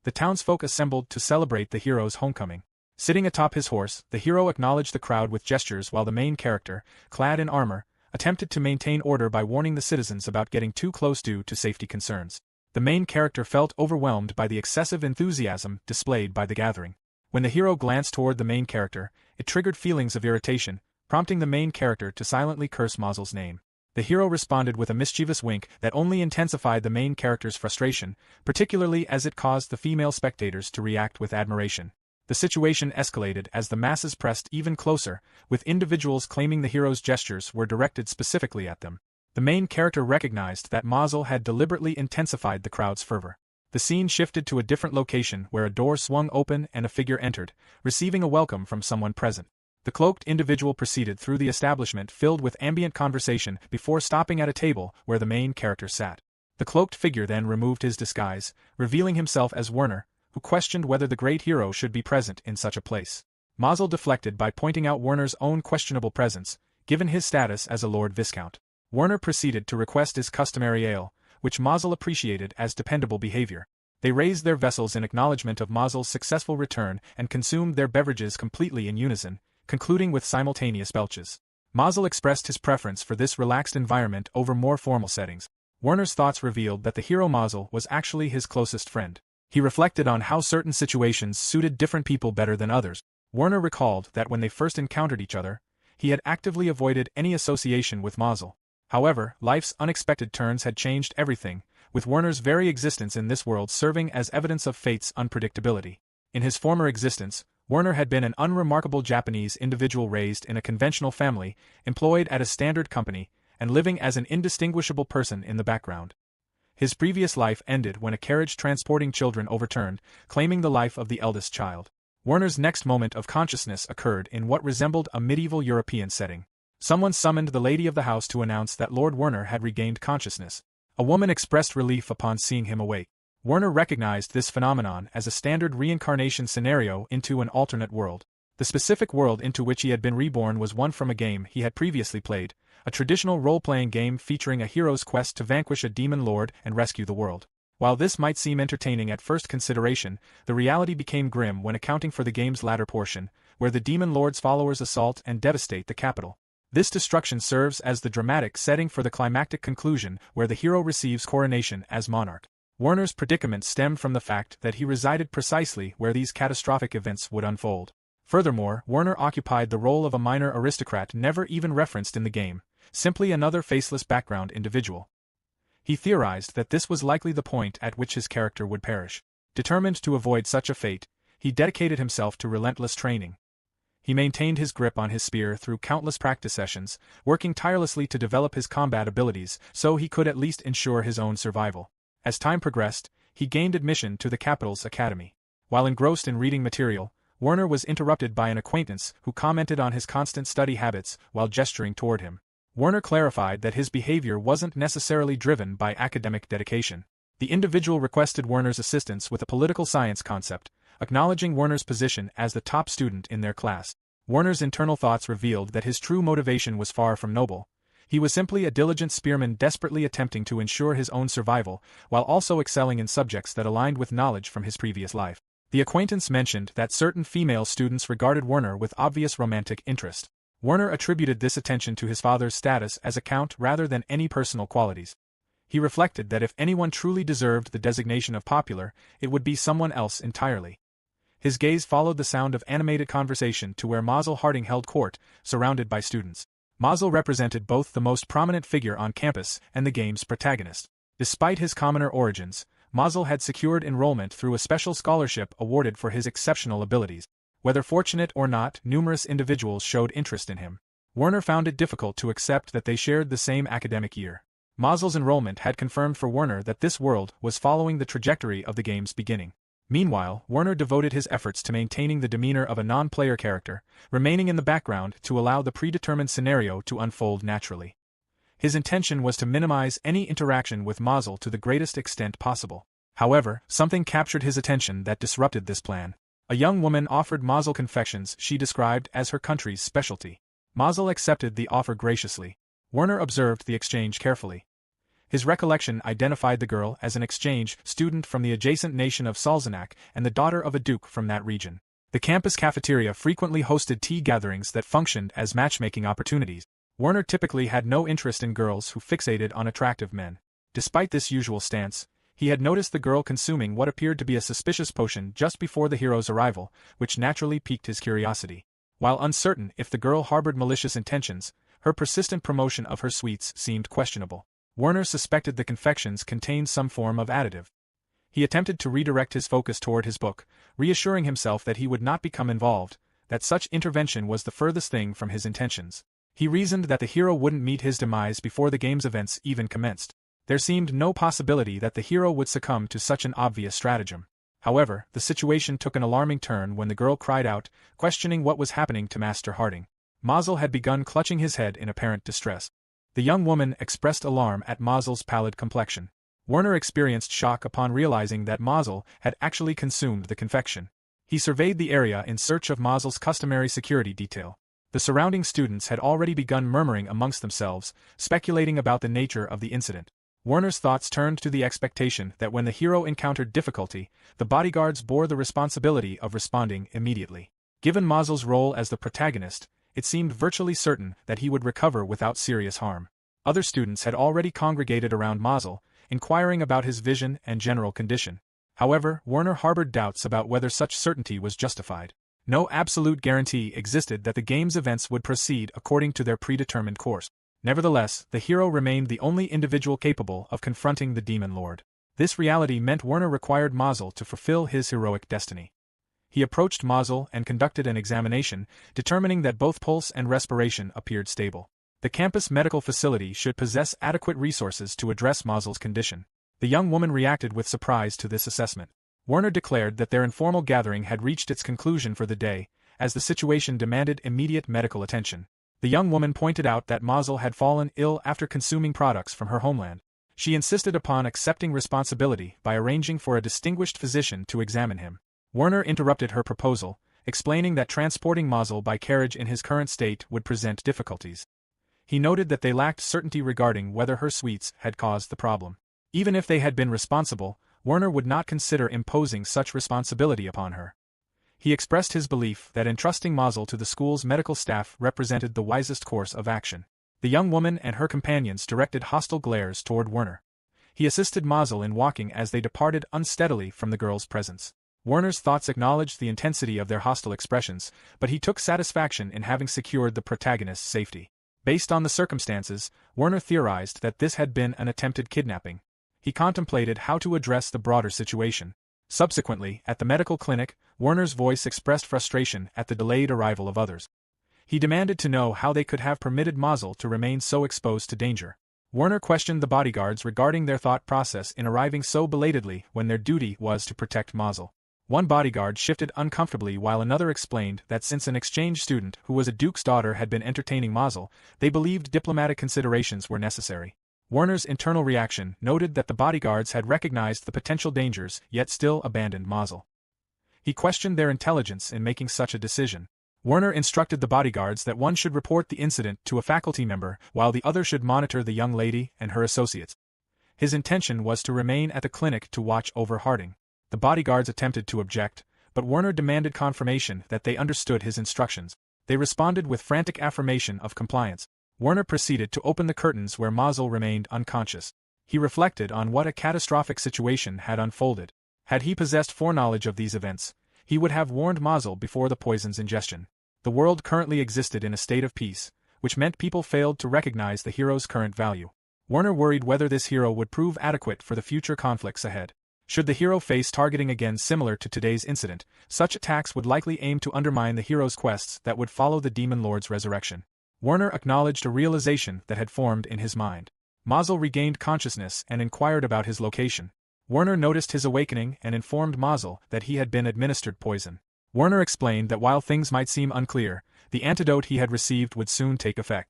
The townsfolk assembled to celebrate the hero's homecoming. Sitting atop his horse, the hero acknowledged the crowd with gestures while the main character, clad in armor, attempted to maintain order by warning the citizens about getting too close due to safety concerns. The main character felt overwhelmed by the excessive enthusiasm displayed by the gathering. When the hero glanced toward the main character, it triggered feelings of irritation, prompting the main character to silently curse Mazel's name. The hero responded with a mischievous wink that only intensified the main character's frustration, particularly as it caused the female spectators to react with admiration. The situation escalated as the masses pressed even closer, with individuals claiming the hero's gestures were directed specifically at them. The main character recognized that Mazel had deliberately intensified the crowd's fervor. The scene shifted to a different location where a door swung open and a figure entered, receiving a welcome from someone present. The cloaked individual proceeded through the establishment filled with ambient conversation before stopping at a table where the main character sat. The cloaked figure then removed his disguise, revealing himself as Werner, who questioned whether the great hero should be present in such a place. Mazel deflected by pointing out Werner's own questionable presence, given his status as a Lord Viscount. Werner proceeded to request his customary ale, which Mazel appreciated as dependable behavior. They raised their vessels in acknowledgement of Mazel's successful return and consumed their beverages completely in unison, concluding with simultaneous belches. Mazel expressed his preference for this relaxed environment over more formal settings. Werner's thoughts revealed that the hero Mazel was actually his closest friend. He reflected on how certain situations suited different people better than others. Werner recalled that when they first encountered each other, he had actively avoided any association with Mazel. However, life's unexpected turns had changed everything, with Werner's very existence in this world serving as evidence of fate's unpredictability. In his former existence, Werner had been an unremarkable Japanese individual raised in a conventional family, employed at a standard company, and living as an indistinguishable person in the background. His previous life ended when a carriage transporting children overturned, claiming the life of the eldest child. Werner's next moment of consciousness occurred in what resembled a medieval European setting. Someone summoned the lady of the house to announce that Lord Werner had regained consciousness. A woman expressed relief upon seeing him awake. Werner recognized this phenomenon as a standard reincarnation scenario into an alternate world. The specific world into which he had been reborn was one from a game he had previously played, a traditional role-playing game featuring a hero's quest to vanquish a demon lord and rescue the world. While this might seem entertaining at first consideration, the reality became grim when accounting for the game's latter portion, where the demon lord's followers assault and devastate the capital. This destruction serves as the dramatic setting for the climactic conclusion where the hero receives coronation as monarch. Werner's predicament stemmed from the fact that he resided precisely where these catastrophic events would unfold. Furthermore, Werner occupied the role of a minor aristocrat never even referenced in the game, simply another faceless background individual. He theorized that this was likely the point at which his character would perish. Determined to avoid such a fate, he dedicated himself to relentless training. He maintained his grip on his spear through countless practice sessions, working tirelessly to develop his combat abilities so he could at least ensure his own survival. As time progressed, he gained admission to the capital's academy. While engrossed in reading material, Werner was interrupted by an acquaintance who commented on his constant study habits while gesturing toward him. Werner clarified that his behavior wasn't necessarily driven by academic dedication. The individual requested Werner's assistance with a political science concept, acknowledging Werner's position as the top student in their class. Werner's internal thoughts revealed that his true motivation was far from noble. He was simply a diligent spearman desperately attempting to ensure his own survival, while also excelling in subjects that aligned with knowledge from his previous life. The acquaintance mentioned that certain female students regarded Werner with obvious romantic interest. Werner attributed this attention to his father's status as a count rather than any personal qualities. He reflected that if anyone truly deserved the designation of popular, it would be someone else entirely. His gaze followed the sound of animated conversation to where Mazel Harding held court, surrounded by students. Mazel represented both the most prominent figure on campus and the game's protagonist. Despite his commoner origins, Mazel had secured enrollment through a special scholarship awarded for his exceptional abilities. Whether fortunate or not, numerous individuals showed interest in him. Werner found it difficult to accept that they shared the same academic year. Mazel's enrollment had confirmed for Werner that this world was following the trajectory of the game's beginning. Meanwhile, Werner devoted his efforts to maintaining the demeanor of a non-player character, remaining in the background to allow the predetermined scenario to unfold naturally. His intention was to minimize any interaction with Mazel to the greatest extent possible. However, something captured his attention that disrupted this plan. A young woman offered Mazel confections she described as her country's specialty. Mazel accepted the offer graciously. Werner observed the exchange carefully. His recollection identified the girl as an exchange student from the adjacent nation of Salzanak and the daughter of a duke from that region. The campus cafeteria frequently hosted tea gatherings that functioned as matchmaking opportunities. Werner typically had no interest in girls who fixated on attractive men. Despite this usual stance, he had noticed the girl consuming what appeared to be a suspicious potion just before the hero's arrival, which naturally piqued his curiosity. While uncertain if the girl harbored malicious intentions, her persistent promotion of her sweets seemed questionable. Werner suspected the confections contained some form of additive. He attempted to redirect his focus toward his book, reassuring himself that he would not become involved, that such intervention was the furthest thing from his intentions. He reasoned that the hero wouldn't meet his demise before the game's events even commenced. There seemed no possibility that the hero would succumb to such an obvious stratagem. However, the situation took an alarming turn when the girl cried out, questioning what was happening to Master Harding. Mazel had begun clutching his head in apparent distress. The young woman expressed alarm at Mazel's pallid complexion. Werner experienced shock upon realizing that Mazel had actually consumed the confection. He surveyed the area in search of Mazel's customary security detail. The surrounding students had already begun murmuring amongst themselves, speculating about the nature of the incident. Werner's thoughts turned to the expectation that when the hero encountered difficulty, the bodyguards bore the responsibility of responding immediately. Given Mazel's role as the protagonist, it seemed virtually certain that he would recover without serious harm. Other students had already congregated around Mazel, inquiring about his vision and general condition. However, Werner harbored doubts about whether such certainty was justified. No absolute guarantee existed that the game's events would proceed according to their predetermined course. Nevertheless, the hero remained the only individual capable of confronting the demon lord. This reality meant Werner required Mazel to fulfill his heroic destiny. He approached Mazel and conducted an examination, determining that both pulse and respiration appeared stable. The campus medical facility should possess adequate resources to address Mazel's condition. The young woman reacted with surprise to this assessment. Werner declared that their informal gathering had reached its conclusion for the day, as the situation demanded immediate medical attention. The young woman pointed out that Mazel had fallen ill after consuming products from her homeland. She insisted upon accepting responsibility by arranging for a distinguished physician to examine him. Werner interrupted her proposal, explaining that transporting Mazel by carriage in his current state would present difficulties. He noted that they lacked certainty regarding whether her sweets had caused the problem. Even if they had been responsible, Werner would not consider imposing such responsibility upon her. He expressed his belief that entrusting Mazel to the school's medical staff represented the wisest course of action. The young woman and her companions directed hostile glares toward Werner. He assisted Mazel in walking as they departed unsteadily from the girl's presence. Werner's thoughts acknowledged the intensity of their hostile expressions, but he took satisfaction in having secured the protagonist's safety. Based on the circumstances, Werner theorized that this had been an attempted kidnapping. He contemplated how to address the broader situation. Subsequently, at the medical clinic, Werner's voice expressed frustration at the delayed arrival of others. He demanded to know how they could have permitted Mazel to remain so exposed to danger. Werner questioned the bodyguards regarding their thought process in arriving so belatedly when their duty was to protect Mazel. One bodyguard shifted uncomfortably while another explained that since an exchange student who was a duke's daughter had been entertaining Mazel, they believed diplomatic considerations were necessary. Werner's internal reaction noted that the bodyguards had recognized the potential dangers yet still abandoned Mazel. He questioned their intelligence in making such a decision. Werner instructed the bodyguards that one should report the incident to a faculty member while the other should monitor the young lady and her associates. His intention was to remain at the clinic to watch over Harding. The bodyguards attempted to object, but Werner demanded confirmation that they understood his instructions. They responded with frantic affirmation of compliance. Werner proceeded to open the curtains where Mazel remained unconscious. He reflected on what a catastrophic situation had unfolded. Had he possessed foreknowledge of these events, he would have warned Mazel before the poison's ingestion. The world currently existed in a state of peace, which meant people failed to recognize the hero's current value. Werner worried whether this hero would prove adequate for the future conflicts ahead. Should the hero face targeting again similar to today's incident, such attacks would likely aim to undermine the hero's quests that would follow the Demon Lord's resurrection. Werner acknowledged a realization that had formed in his mind. Mazel regained consciousness and inquired about his location. Werner noticed his awakening and informed Mazel that he had been administered poison. Werner explained that while things might seem unclear, the antidote he had received would soon take effect.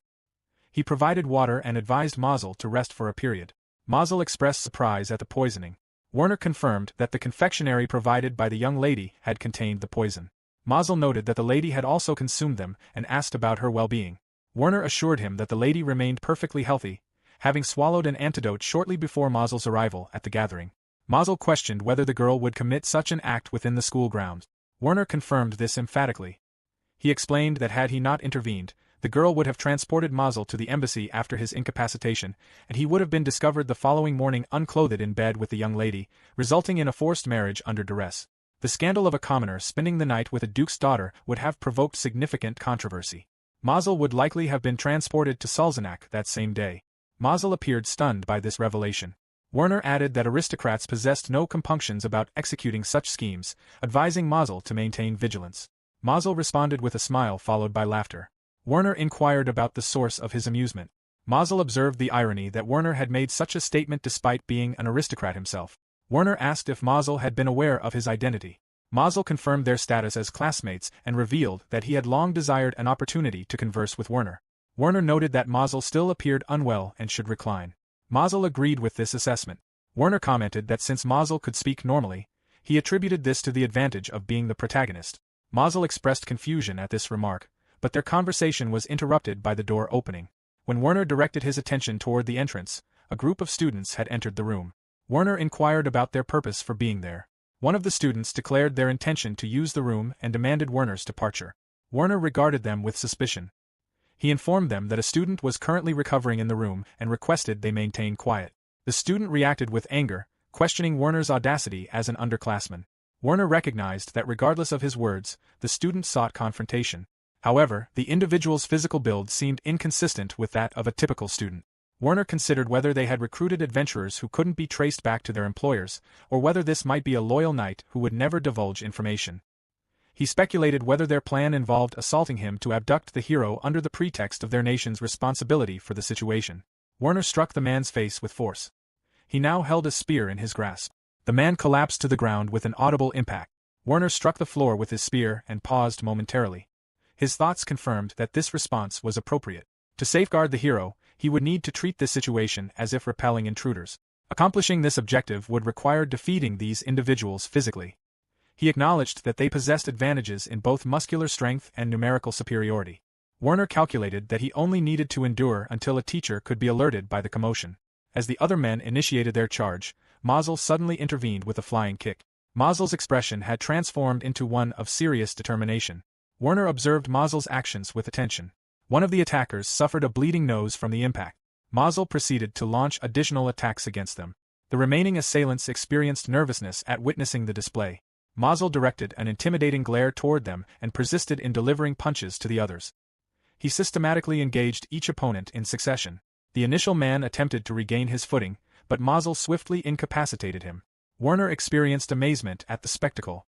He provided water and advised Mazel to rest for a period. Mazel expressed surprise at the poisoning. Werner confirmed that the confectionery provided by the young lady had contained the poison. Mazel noted that the lady had also consumed them and asked about her well-being. Werner assured him that the lady remained perfectly healthy, having swallowed an antidote shortly before Mausel's arrival at the gathering. Mausel questioned whether the girl would commit such an act within the school grounds. Werner confirmed this emphatically. He explained that had he not intervened, the girl would have transported Mausel to the embassy after his incapacitation, and he would have been discovered the following morning unclothed in bed with the young lady, resulting in a forced marriage under duress. The scandal of a commoner spending the night with a duke's daughter would have provoked significant controversy. Mausel would likely have been transported to Salzach that same day. Mausel appeared stunned by this revelation. Werner added that aristocrats possessed no compunctions about executing such schemes, advising Mausel to maintain vigilance. Mausel responded with a smile followed by laughter. Werner inquired about the source of his amusement. Mausel observed the irony that Werner had made such a statement despite being an aristocrat himself. Werner asked if Mausel had been aware of his identity. Mausel confirmed their status as classmates and revealed that he had long desired an opportunity to converse with Werner. Werner noted that Mausel still appeared unwell and should recline. Mausel agreed with this assessment. Werner commented that since Mausel could speak normally, he attributed this to the advantage of being the protagonist. Mausel expressed confusion at this remark, but their conversation was interrupted by the door opening. When Werner directed his attention toward the entrance, a group of students had entered the room. Werner inquired about their purpose for being there. One of the students declared their intention to use the room and demanded Werner's departure. Werner regarded them with suspicion. He informed them that a student was currently recovering in the room and requested they maintain quiet. The student reacted with anger, questioning Werner's audacity as an underclassman. Werner recognized that regardless of his words, the student sought confrontation. However, the individual's physical build seemed inconsistent with that of a typical student. Werner considered whether they had recruited adventurers who couldn't be traced back to their employers, or whether this might be a loyal knight who would never divulge information. He speculated whether their plan involved assaulting him to abduct the hero under the pretext of their nation's responsibility for the situation. Werner struck the man's face with force. He now held a spear in his grasp. The man collapsed to the ground with an audible impact. Werner struck the floor with his spear and paused momentarily. His thoughts confirmed that this response was appropriate. To safeguard the hero, he would need to treat this situation as if repelling intruders. Accomplishing this objective would require defeating these individuals physically. He acknowledged that they possessed advantages in both muscular strength and numerical superiority. Werner calculated that he only needed to endure until a teacher could be alerted by the commotion. As the other men initiated their charge, Mausel suddenly intervened with a flying kick. Mausel's expression had transformed into one of serious determination. Werner observed Mausel's actions with attention. One of the attackers suffered a bleeding nose from the impact. Mausel proceeded to launch additional attacks against them. The remaining assailants experienced nervousness at witnessing the display. Mausel directed an intimidating glare toward them and persisted in delivering punches to the others. He systematically engaged each opponent in succession. The initial man attempted to regain his footing, but Mausel swiftly incapacitated him. Werner experienced amazement at the spectacle.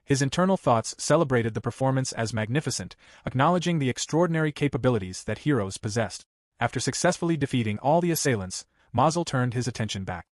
His internal thoughts celebrated the performance as magnificent, acknowledging the extraordinary capabilities that heroes possessed. After successfully defeating all the assailants, Mausel turned his attention back.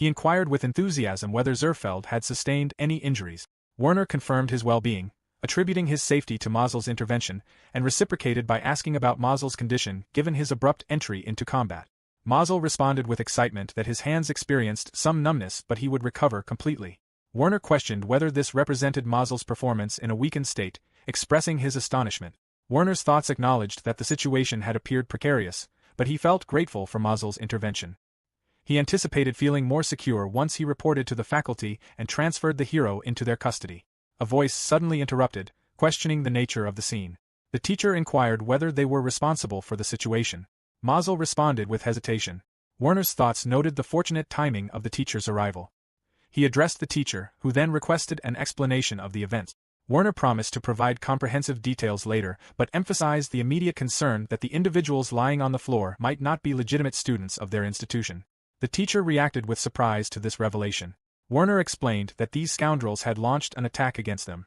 He inquired with enthusiasm whether Zerfeld had sustained any injuries. Werner confirmed his well-being, attributing his safety to Mausel's intervention, and reciprocated by asking about Mausel's condition given his abrupt entry into combat. Mausel responded with excitement that his hands experienced some numbness but he would recover completely. Werner questioned whether this represented Mausel's performance in a weakened state, expressing his astonishment. Werner's thoughts acknowledged that the situation had appeared precarious, but he felt grateful for Mausel's intervention. He anticipated feeling more secure once he reported to the faculty and transferred the hero into their custody. A voice suddenly interrupted, questioning the nature of the scene. The teacher inquired whether they were responsible for the situation. Mausel responded with hesitation. Werner's thoughts noted the fortunate timing of the teacher's arrival. He addressed the teacher, who then requested an explanation of the events. Werner promised to provide comprehensive details later, but emphasized the immediate concern that the individuals lying on the floor might not be legitimate students of their institution. The teacher reacted with surprise to this revelation. Werner explained that these scoundrels had launched an attack against them.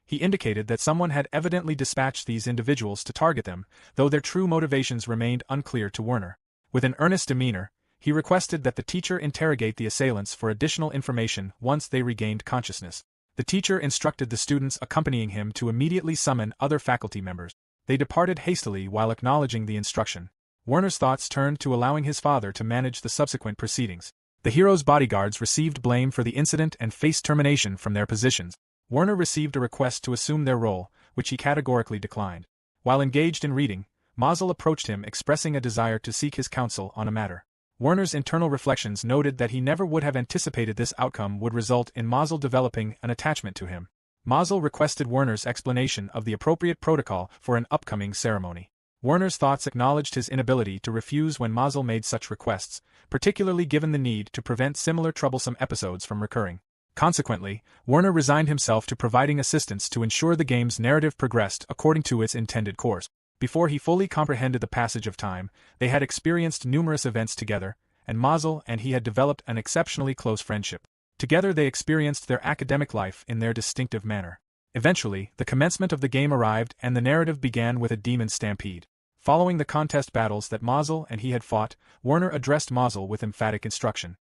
He indicated that someone had evidently dispatched these individuals to target them, though their true motivations remained unclear to Werner. With an earnest demeanor, he requested that the teacher interrogate the assailants for additional information once they regained consciousness. The teacher instructed the students accompanying him to immediately summon other faculty members. They departed hastily while acknowledging the instruction. Werner's thoughts turned to allowing his father to manage the subsequent proceedings. The hero's bodyguards received blame for the incident and faced termination from their positions. Werner received a request to assume their role, which he categorically declined. While engaged in reading, Mazel approached him expressing a desire to seek his counsel on a matter. Werner's internal reflections noted that he never would have anticipated this outcome would result in Mazel developing an attachment to him. Mazel requested Werner's explanation of the appropriate protocol for an upcoming ceremony. Werner's thoughts acknowledged his inability to refuse when Mazel made such requests, particularly given the need to prevent similar troublesome episodes from recurring. Consequently, Werner resigned himself to providing assistance to ensure the game's narrative progressed according to its intended course. Before he fully comprehended the passage of time, they had experienced numerous events together, and Mazel and he had developed an exceptionally close friendship. Together they experienced their academic life in their distinctive manner. Eventually, the commencement of the game arrived and the narrative began with a demon stampede. Following the contest battles that Mazel and he had fought, Werner addressed Mazel with emphatic instruction.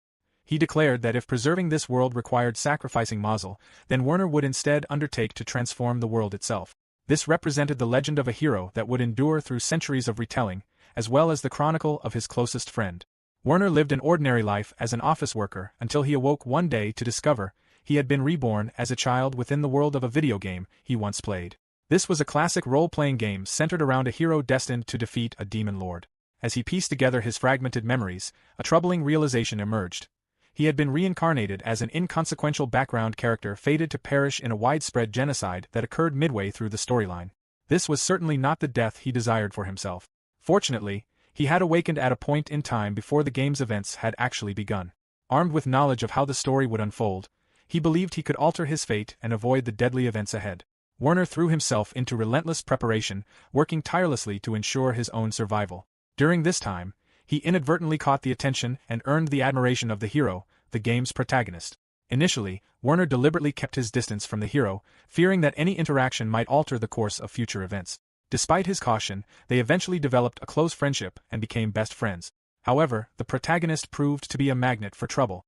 He declared that if preserving this world required sacrificing Mazel, then Werner would instead undertake to transform the world itself. This represented the legend of a hero that would endure through centuries of retelling, as well as the chronicle of his closest friend. Werner lived an ordinary life as an office worker until he awoke one day to discover he had been reborn as a child within the world of a video game he once played. This was a classic role-playing game centered around a hero destined to defeat a demon lord. As he pieced together his fragmented memories, a troubling realization emerged. He had been reincarnated as an inconsequential background character fated to perish in a widespread genocide that occurred midway through the storyline. This was certainly not the death he desired for himself. Fortunately, he had awakened at a point in time before the game's events had actually begun. Armed with knowledge of how the story would unfold, he believed he could alter his fate and avoid the deadly events ahead. Werner threw himself into relentless preparation, working tirelessly to ensure his own survival. During this time, he inadvertently caught the attention and earned the admiration of the hero, the game's protagonist. Initially, Werner deliberately kept his distance from the hero, fearing that any interaction might alter the course of future events. Despite his caution, they eventually developed a close friendship and became best friends. However, the protagonist proved to be a magnet for trouble.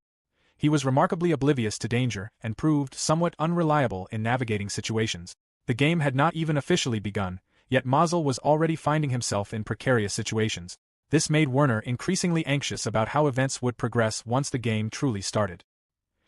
He was remarkably oblivious to danger and proved somewhat unreliable in navigating situations. The game had not even officially begun, yet Mazel was already finding himself in precarious situations. This made Werner increasingly anxious about how events would progress once the game truly started.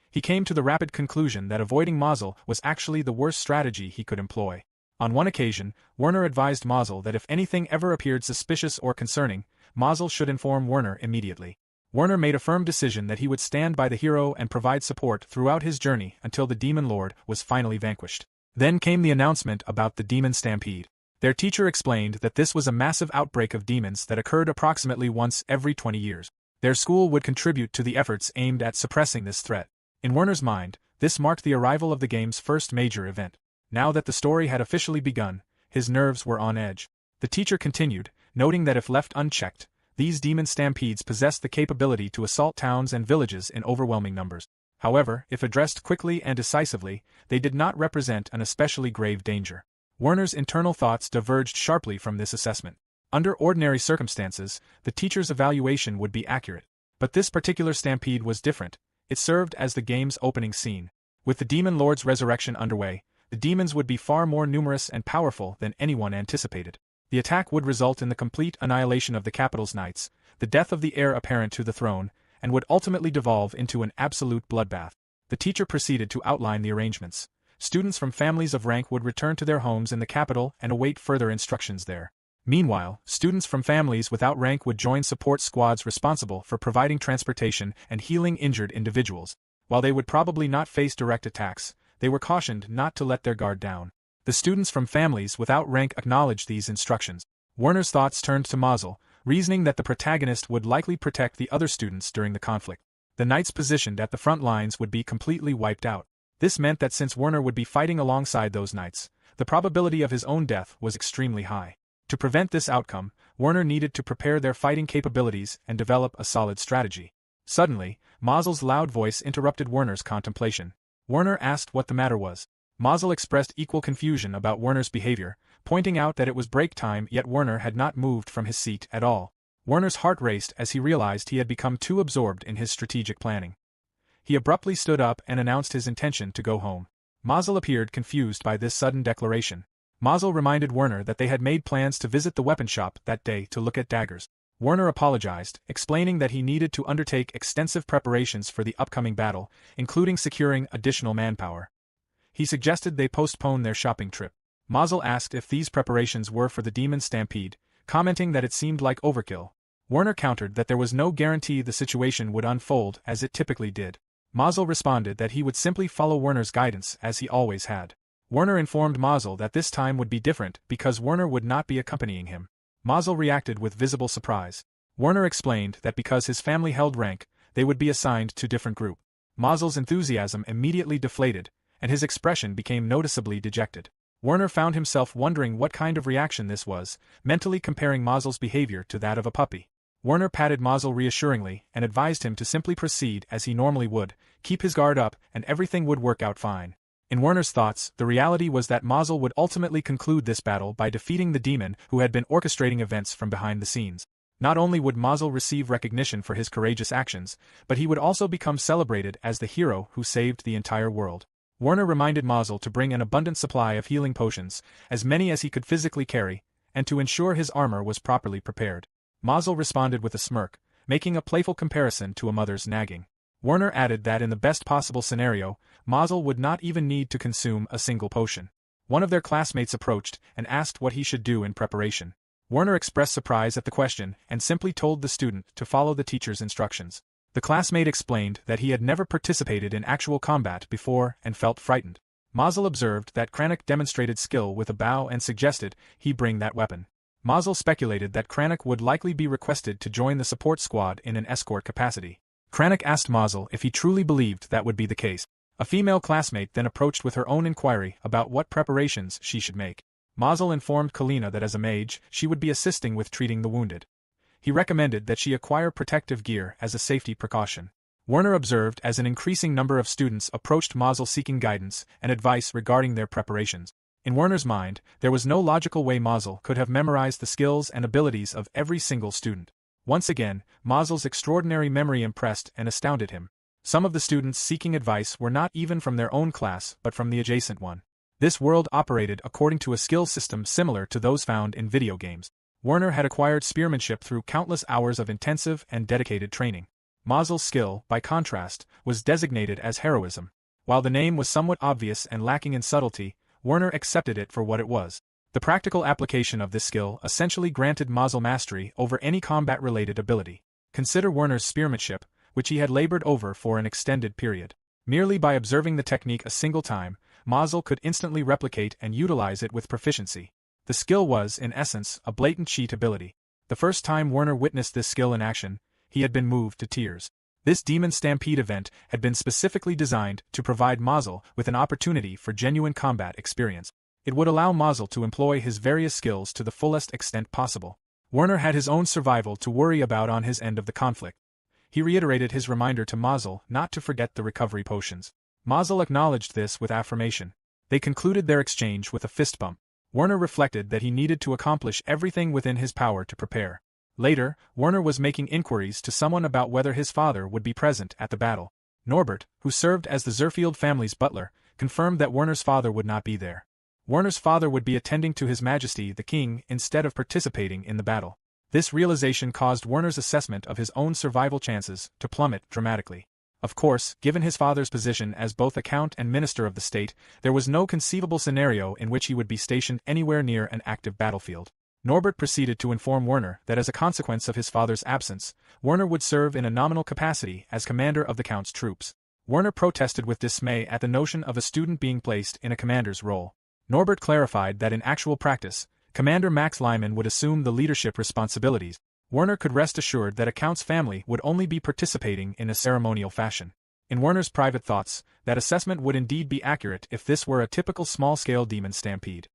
He came to the rapid conclusion that avoiding Mazel was actually the worst strategy he could employ. On one occasion, Werner advised Mazel that if anything ever appeared suspicious or concerning, Mazel should inform Werner immediately. Werner made a firm decision that he would stand by the hero and provide support throughout his journey until the demon lord was finally vanquished. Then came the announcement about the demon stampede. Their teacher explained that this was a massive outbreak of demons that occurred approximately once every 20 years. Their school would contribute to the efforts aimed at suppressing this threat. In Werner's mind, this marked the arrival of the game's first major event. Now that the story had officially begun, his nerves were on edge. The teacher continued, noting that if left unchecked, these demon stampedes possessed the capability to assault towns and villages in overwhelming numbers. However, if addressed quickly and decisively, they did not represent an especially grave danger. Werner's internal thoughts diverged sharply from this assessment. Under ordinary circumstances, the teacher's evaluation would be accurate. But this particular stampede was different. It served as the game's opening scene. With the demon lord's resurrection underway, the demons would be far more numerous and powerful than anyone anticipated. The attack would result in the complete annihilation of the capital's knights, the death of the heir apparent to the throne, and would ultimately devolve into an absolute bloodbath. The teacher proceeded to outline the arrangements. Students from families of rank would return to their homes in the capital and await further instructions there. Meanwhile, students from families without rank would join support squads responsible for providing transportation and healing injured individuals. While they would probably not face direct attacks, they were cautioned not to let their guard down. The students from families without rank acknowledged these instructions. Werner's thoughts turned to Mazel, reasoning that the protagonist would likely protect the other students during the conflict. The knights positioned at the front lines would be completely wiped out. This meant that since Werner would be fighting alongside those knights, the probability of his own death was extremely high. To prevent this outcome, Werner needed to prepare their fighting capabilities and develop a solid strategy. Suddenly, Mazel's loud voice interrupted Werner's contemplation. Werner asked what the matter was. Mazel expressed equal confusion about Werner's behavior, pointing out that it was break time yet Werner had not moved from his seat at all. Werner's heart raced as he realized he had become too absorbed in his strategic planning. He abruptly stood up and announced his intention to go home. Mazel appeared confused by this sudden declaration. Mazel reminded Werner that they had made plans to visit the weapon shop that day to look at daggers. Werner apologized, explaining that he needed to undertake extensive preparations for the upcoming battle, including securing additional manpower. He suggested they postpone their shopping trip. Mazel asked if these preparations were for the demon stampede, commenting that it seemed like overkill. Werner countered that there was no guarantee the situation would unfold as it typically did. Mazel responded that he would simply follow Werner's guidance as he always had. Werner informed Mazel that this time would be different because Werner would not be accompanying him. Mazel reacted with visible surprise. Werner explained that because his family held rank, they would be assigned to different groups. Mazel's enthusiasm immediately deflated, and his expression became noticeably dejected. Werner found himself wondering what kind of reaction this was, mentally comparing Mazel's behavior to that of a puppy. Werner patted Mazel reassuringly and advised him to simply proceed as he normally would, keep his guard up, and everything would work out fine. In Werner's thoughts, the reality was that Mazel would ultimately conclude this battle by defeating the demon who had been orchestrating events from behind the scenes. Not only would Mazel receive recognition for his courageous actions, but he would also become celebrated as the hero who saved the entire world. Werner reminded Mazel to bring an abundant supply of healing potions, as many as he could physically carry, and to ensure his armor was properly prepared. Mazel responded with a smirk, making a playful comparison to a mother's nagging. Werner added that in the best possible scenario, Mazel would not even need to consume a single potion. One of their classmates approached and asked what he should do in preparation. Werner expressed surprise at the question and simply told the student to follow the teacher's instructions. The classmate explained that he had never participated in actual combat before and felt frightened. Mazel observed that Kranich demonstrated skill with a bow and suggested he bring that weapon. Mazel speculated that Kranich would likely be requested to join the support squad in an escort capacity. Kranich asked Mazel if he truly believed that would be the case. A female classmate then approached with her own inquiry about what preparations she should make. Mazel informed Kalina that as a mage, she would be assisting with treating the wounded. He recommended that she acquire protective gear as a safety precaution. Werner observed as an increasing number of students approached Mazel seeking guidance and advice regarding their preparations. In Werner's mind, there was no logical way Mazel could have memorized the skills and abilities of every single student. Once again, Mazel's extraordinary memory impressed and astounded him. Some of the students seeking advice were not even from their own class but from the adjacent one. This world operated according to a skill system similar to those found in video games. Werner had acquired spearmanship through countless hours of intensive and dedicated training. Mazel's skill, by contrast, was designated as heroism. While the name was somewhat obvious and lacking in subtlety, Werner accepted it for what it was. The practical application of this skill essentially granted Mazel mastery over any combat-related ability. Consider Werner's spearmanship, which he had labored over for an extended period. Merely by observing the technique a single time, Mazel could instantly replicate and utilize it with proficiency. The skill was, in essence, a blatant cheat ability. The first time Werner witnessed this skill in action, he had been moved to tears. This Demon Stampede event had been specifically designed to provide Mazel with an opportunity for genuine combat experience. It would allow Mazel to employ his various skills to the fullest extent possible. Werner had his own survival to worry about on his end of the conflict. He reiterated his reminder to Mazel not to forget the recovery potions. Mazel acknowledged this with affirmation. They concluded their exchange with a fist bump. Werner reflected that he needed to accomplish everything within his power to prepare. Later, Werner was making inquiries to someone about whether his father would be present at the battle. Norbert, who served as the Zerfield family's butler, confirmed that Werner's father would not be there. Werner's father would be attending to His Majesty the King instead of participating in the battle. This realization caused Werner's assessment of his own survival chances to plummet dramatically. Of course, given his father's position as both a count and minister of the state, there was no conceivable scenario in which he would be stationed anywhere near an active battlefield. Norbert proceeded to inform Werner that as a consequence of his father's absence, Werner would serve in a nominal capacity as commander of the count's troops. Werner protested with dismay at the notion of a student being placed in a commander's role. Norbert clarified that in actual practice, Commander Max Lyman would assume the leadership responsibilities. Werner could rest assured that a count's family would only be participating in a ceremonial fashion. In Werner's private thoughts, that assessment would indeed be accurate if this were a typical small-scale demon stampede.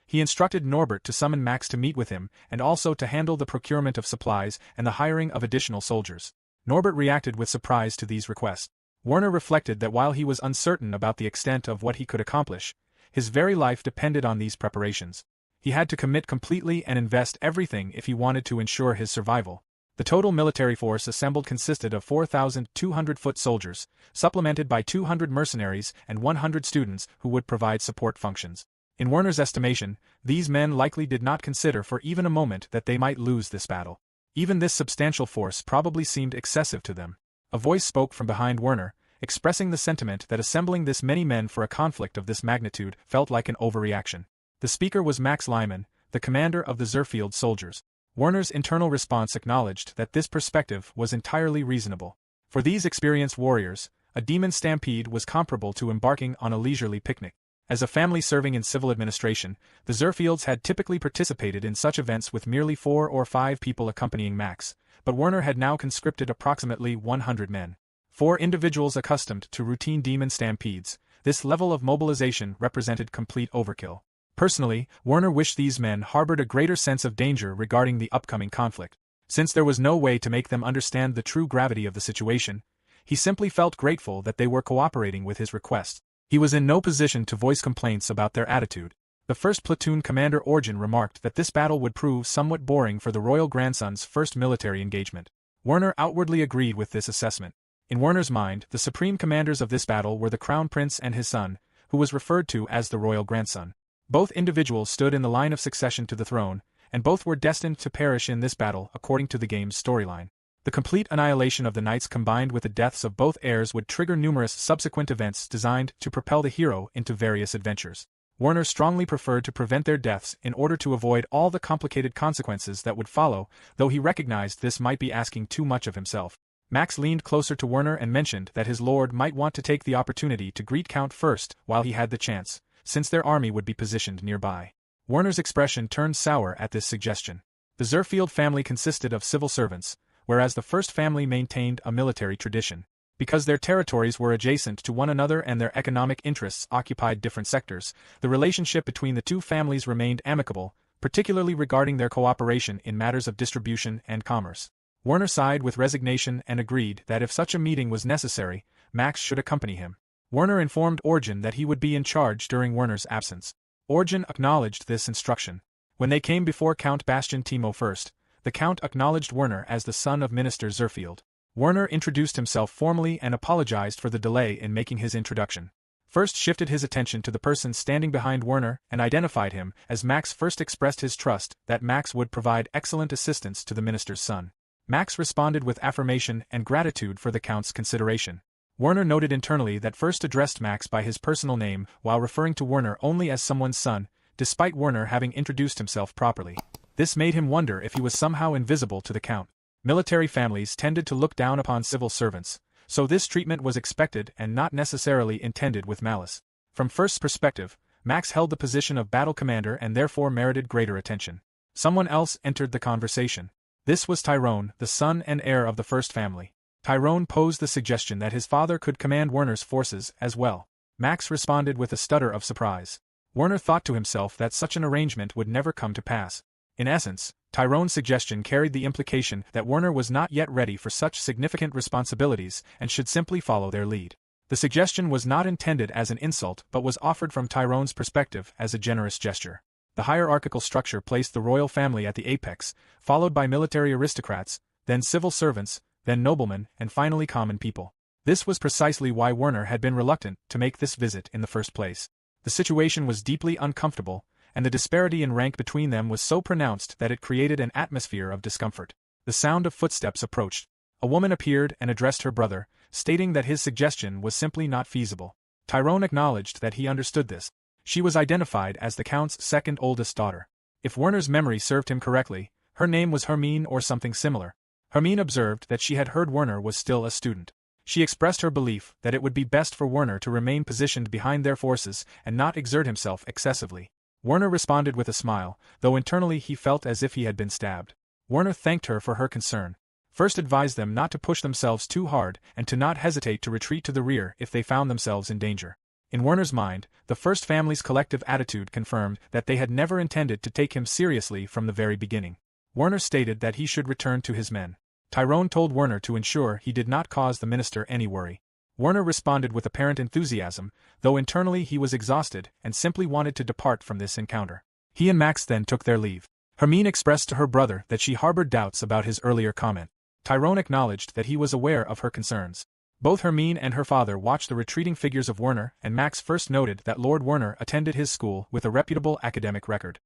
He instructed Norbert to summon Max to meet with him and also to handle the procurement of supplies and the hiring of additional soldiers. Norbert reacted with surprise to these requests. Werner reflected that while he was uncertain about the extent of what he could accomplish, his very life depended on these preparations. He had to commit completely and invest everything if he wanted to ensure his survival. The total military force assembled consisted of 4,200 foot soldiers, supplemented by 200 mercenaries and 100 students who would provide support functions. In Werner's estimation, these men likely did not consider for even a moment that they might lose this battle. Even this substantial force probably seemed excessive to them. A voice spoke from behind Werner, expressing the sentiment that assembling this many men for a conflict of this magnitude felt like an overreaction. The speaker was Max Lyman, the commander of the Zerfield soldiers. Warner's internal response acknowledged that this perspective was entirely reasonable. For these experienced warriors, a demon stampede was comparable to embarking on a leisurely picnic. As a family serving in civil administration, the Zerfields had typically participated in such events with merely 4 or 5 people accompanying Max, but Warner had now conscripted approximately 100 men. For individuals accustomed to routine demon stampedes, this level of mobilization represented complete overkill. Personally, Warner wished these men harbored a greater sense of danger regarding the upcoming conflict. Since there was no way to make them understand the true gravity of the situation, he simply felt grateful that they were cooperating with his request. He was in no position to voice complaints about their attitude. The 1st Platoon Commander Orjan remarked that this battle would prove somewhat boring for the royal grandson's first military engagement. Warner outwardly agreed with this assessment. In Warner's mind, the supreme commanders of this battle were the Crown Prince and his son, who was referred to as the royal grandson. Both individuals stood in the line of succession to the throne, and both were destined to perish in this battle according to the game's storyline. The complete annihilation of the knights combined with the deaths of both heirs would trigger numerous subsequent events designed to propel the hero into various adventures. Warner strongly preferred to prevent their deaths in order to avoid all the complicated consequences that would follow, though he recognized this might be asking too much of himself. Max leaned closer to Warner and mentioned that his lord might want to take the opportunity to greet Count first while he had the chance, since their army would be positioned nearby. Warner's expression turned sour at this suggestion. The Zerfield family consisted of civil servants, whereas the first family maintained a military tradition. Because their territories were adjacent to one another and their economic interests occupied different sectors, the relationship between the two families remained amicable, particularly regarding their cooperation in matters of distribution and commerce. Warner sighed with resignation and agreed that if such a meeting was necessary, Max should accompany him. Warner informed Orjan that he would be in charge during Warner's absence. Orjan acknowledged this instruction. When they came before Count Bastian Timo first, the Count acknowledged Warner as the son of Minister Zerfield. Warner introduced himself formally and apologized for the delay in making his introduction. First shifted his attention to the person standing behind Warner and identified him as Max. First expressed his trust that Max would provide excellent assistance to the minister's son. Max responded with affirmation and gratitude for the Count's consideration. Warner noted internally that first addressed Max by his personal name while referring to Warner only as someone's son, despite Warner having introduced himself properly. This made him wonder if he was somehow invisible to the Count. Military families tended to look down upon civil servants, so this treatment was expected and not necessarily intended with malice. From First's perspective, Max held the position of battle commander and therefore merited greater attention. Someone else entered the conversation. This was Tyrone, the son and heir of the First family. Tyrone posed the suggestion that his father could command Warner's forces as well. Max responded with a stutter of surprise. Warner thought to himself that such an arrangement would never come to pass. In essence, Tyrone's suggestion carried the implication that Warner was not yet ready for such significant responsibilities and should simply follow their lead. The suggestion was not intended as an insult but was offered from Tyrone's perspective as a generous gesture. The hierarchical structure placed the royal family at the apex, followed by military aristocrats, then civil servants, then noblemen, and finally common people. This was precisely why Warner had been reluctant to make this visit in the first place. The situation was deeply uncomfortable, and the disparity in rank between them was so pronounced that it created an atmosphere of discomfort. The sound of footsteps approached. A woman appeared and addressed her brother, stating that his suggestion was simply not feasible. Tyrone acknowledged that he understood this. She was identified as the Count's second oldest daughter. If Warner's memory served him correctly, her name was Hermine or something similar. Hermine observed that she had heard Warner was still a student. She expressed her belief that it would be best for Warner to remain positioned behind their forces and not exert himself excessively. Warner responded with a smile, though internally he felt as if he had been stabbed. Warner thanked her for her concern. First advised them not to push themselves too hard and to not hesitate to retreat to the rear if they found themselves in danger. In Warner's mind, the First family's collective attitude confirmed that they had never intended to take him seriously from the very beginning. Warner stated that he should return to his men. Tyrone told Warner to ensure he did not cause the minister any worry. Warner responded with apparent enthusiasm, though internally he was exhausted and simply wanted to depart from this encounter. He and Max then took their leave. Hermine expressed to her brother that she harbored doubts about his earlier comment. Tyrone acknowledged that he was aware of her concerns. Both Hermine and her father watched the retreating figures of Warner, and Max first noted that Lord Warner attended his school with a reputable academic record.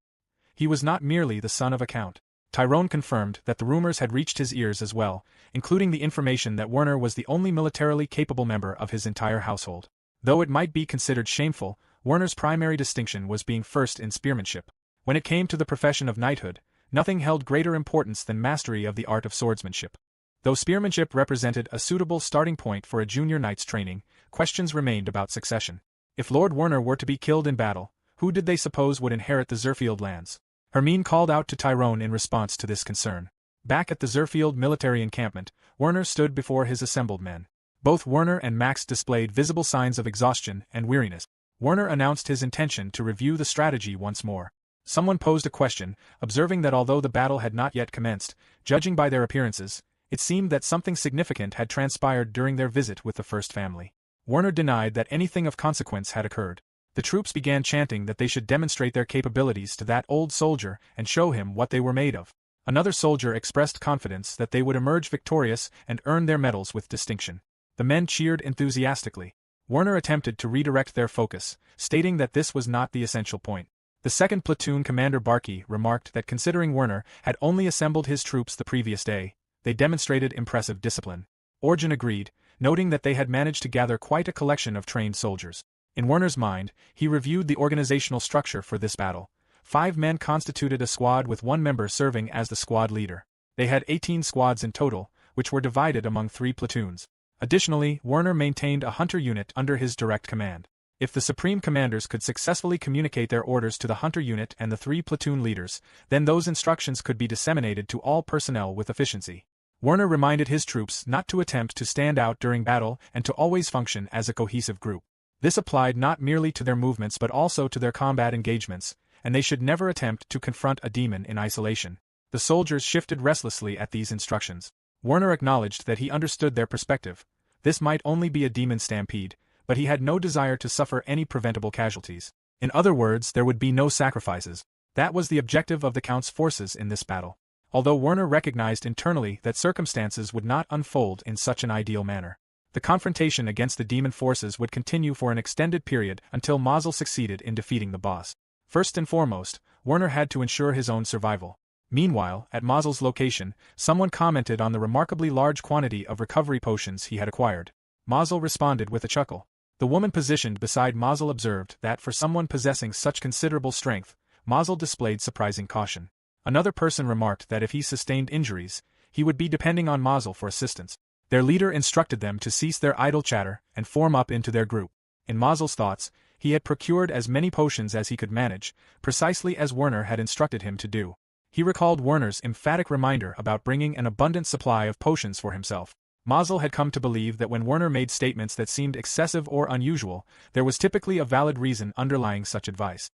He was not merely the son of a count. Tyrone confirmed that the rumors had reached his ears as well, including the information that Warner was the only militarily capable member of his entire household. Though it might be considered shameful, Warner's primary distinction was being first in spearmanship. When it came to the profession of knighthood, nothing held greater importance than mastery of the art of swordsmanship. Though spearmanship represented a suitable starting point for a junior knight's training, questions remained about succession. If Lord Werner were to be killed in battle, who did they suppose would inherit the Zerfield lands? Hermine called out to Tyrone in response to this concern. Back at the Zerfield military encampment, Werner stood before his assembled men. Both Werner and Max displayed visible signs of exhaustion and weariness. Werner announced his intention to review the strategy once more. Someone posed a question, observing that although the battle had not yet commenced, judging by their appearances, it seemed that something significant had transpired during their visit with the first family. Werner denied that anything of consequence had occurred. The troops began chanting that they should demonstrate their capabilities to that old soldier and show him what they were made of. Another soldier expressed confidence that they would emerge victorious and earn their medals with distinction. The men cheered enthusiastically. Werner attempted to redirect their focus, stating that this was not the essential point. The second platoon commander Barkey remarked that considering Werner had only assembled his troops the previous day, they demonstrated impressive discipline. Orjan agreed, noting that they had managed to gather quite a collection of trained soldiers. In Werner's mind, he reviewed the organizational structure for this battle. 5 men constituted a squad with 1 member serving as the squad leader. They had 18 squads in total, which were divided among 3 platoons. Additionally, Werner maintained a hunter unit under his direct command. If the supreme commanders could successfully communicate their orders to the hunter unit and the 3 platoon leaders, then those instructions could be disseminated to all personnel with efficiency. Werner reminded his troops not to attempt to stand out during battle and to always function as a cohesive group. This applied not merely to their movements but also to their combat engagements, and they should never attempt to confront a demon in isolation. The soldiers shifted restlessly at these instructions. Werner acknowledged that he understood their perspective. This might only be a demon stampede, but he had no desire to suffer any preventable casualties. In other words, there would be no sacrifices. That was the objective of the Count's forces in this battle. Although Werner recognized internally that circumstances would not unfold in such an ideal manner. The confrontation against the demon forces would continue for an extended period until Mazel succeeded in defeating the boss. First and foremost, Werner had to ensure his own survival. Meanwhile, at Mazel's location, someone commented on the remarkably large quantity of recovery potions he had acquired. Mazel responded with a chuckle. The woman positioned beside Mazel observed that for someone possessing such considerable strength, Mazel displayed surprising caution. Another person remarked that if he sustained injuries, he would be depending on Mazel for assistance. Their leader instructed them to cease their idle chatter and form up into their group. In Mazel's thoughts, he had procured as many potions as he could manage, precisely as Werner had instructed him to do. He recalled Werner's emphatic reminder about bringing an abundant supply of potions for himself. Mazel had come to believe that when Werner made statements that seemed excessive or unusual, there was typically a valid reason underlying such advice.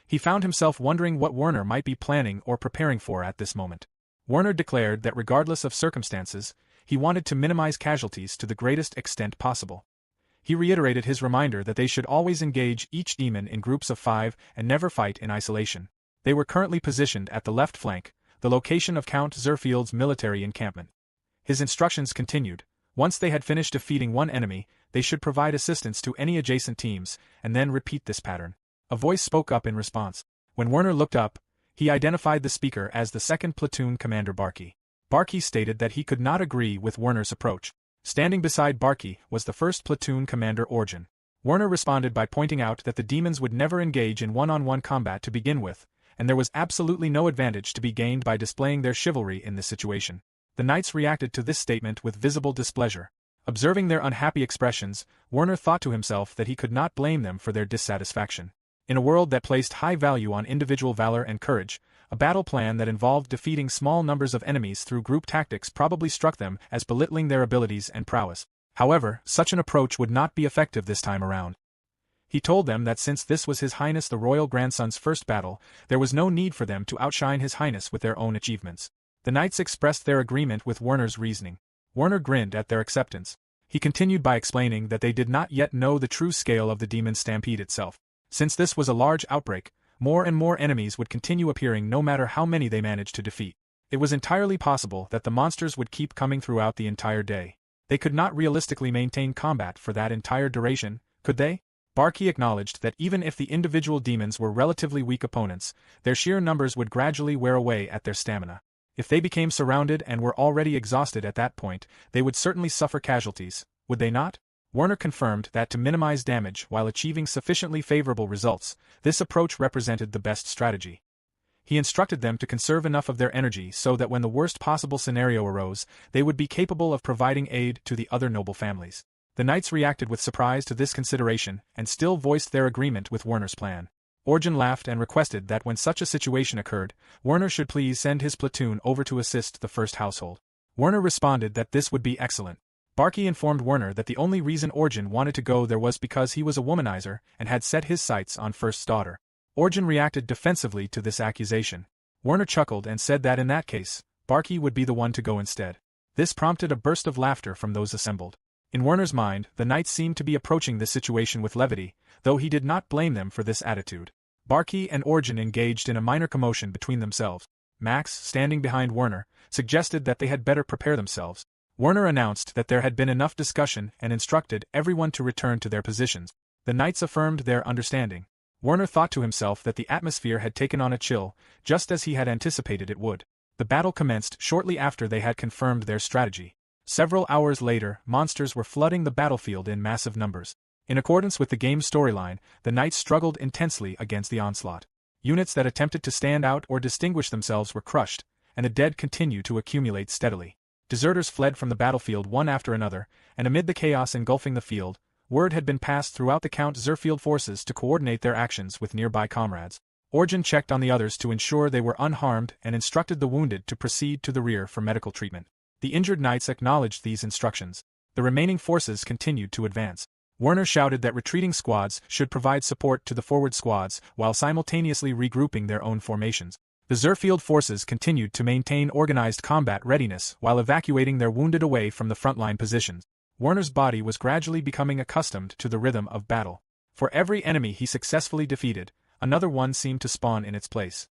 He found himself wondering what Werner might be planning or preparing for at this moment. Werner declared that regardless of circumstances, he wanted to minimize casualties to the greatest extent possible. He reiterated his reminder that they should always engage each demon in groups of 5 and never fight in isolation. They were currently positioned at the left flank, the location of Count Zerfield's military encampment. His instructions continued. Once they had finished defeating one enemy, they should provide assistance to any adjacent teams, and then repeat this pattern. A voice spoke up in response. When Werner looked up, he identified the speaker as the 2nd Platoon Commander Barkey. Barkey stated that he could not agree with Werner's approach. Standing beside Barkey was the 1st Platoon Commander Orjan. Werner responded by pointing out that the demons would never engage in one-on-one combat to begin with, and there was absolutely no advantage to be gained by displaying their chivalry in this situation. The knights reacted to this statement with visible displeasure. Observing their unhappy expressions, Werner thought to himself that he could not blame them for their dissatisfaction. In a world that placed high value on individual valor and courage, a battle plan that involved defeating small numbers of enemies through group tactics probably struck them as belittling their abilities and prowess. However, such an approach would not be effective this time around. He told them that since this was His Highness the Royal Grandson's first battle, there was no need for them to outshine His Highness with their own achievements. The knights expressed their agreement with Werner's reasoning. Werner grinned at their acceptance. He continued by explaining that they did not yet know the true scale of the demon stampede itself. Since this was a large outbreak, more and more enemies would continue appearing no matter how many they managed to defeat. It was entirely possible that the monsters would keep coming throughout the entire day. They could not realistically maintain combat for that entire duration, could they? Barkey acknowledged that even if the individual demons were relatively weak opponents, their sheer numbers would gradually wear away at their stamina. If they became surrounded and were already exhausted at that point, they would certainly suffer casualties, would they not? Werner confirmed that to minimize damage while achieving sufficiently favorable results, this approach represented the best strategy. He instructed them to conserve enough of their energy so that when the worst possible scenario arose, they would be capable of providing aid to the other noble families. The knights reacted with surprise to this consideration and still voiced their agreement with Werner's plan. Orjan laughed and requested that when such a situation occurred, Werner should please send his platoon over to assist the first household. Werner responded that this would be excellent. Barky informed Werner that the only reason Orjan wanted to go there was because he was a womanizer and had set his sights on First's daughter. Orjan reacted defensively to this accusation. Werner chuckled and said that in that case, Barky would be the one to go instead. This prompted a burst of laughter from those assembled. In Werner's mind, the knights seemed to be approaching this situation with levity, though he did not blame them for this attitude. Barky and Orjan engaged in a minor commotion between themselves. Max, standing behind Werner, suggested that they had better prepare themselves. Werner announced that there had been enough discussion and instructed everyone to return to their positions. The knights affirmed their understanding. Werner thought to himself that the atmosphere had taken on a chill, just as he had anticipated it would. The battle commenced shortly after they had confirmed their strategy. Several hours later, monsters were flooding the battlefield in massive numbers. In accordance with the game's storyline, the knights struggled intensely against the onslaught. Units that attempted to stand out or distinguish themselves were crushed, and the dead continued to accumulate steadily. Deserters fled from the battlefield one after another, and amid the chaos engulfing the field, word had been passed throughout the Count Zerfield forces to coordinate their actions with nearby comrades. Orjan checked on the others to ensure they were unharmed and instructed the wounded to proceed to the rear for medical treatment. The injured knights acknowledged these instructions. The remaining forces continued to advance. Werner shouted that retreating squads should provide support to the forward squads while simultaneously regrouping their own formations. The Zerfield forces continued to maintain organized combat readiness while evacuating their wounded away from the frontline positions. Werner's body was gradually becoming accustomed to the rhythm of battle. For every enemy he successfully defeated, another one seemed to spawn in its place.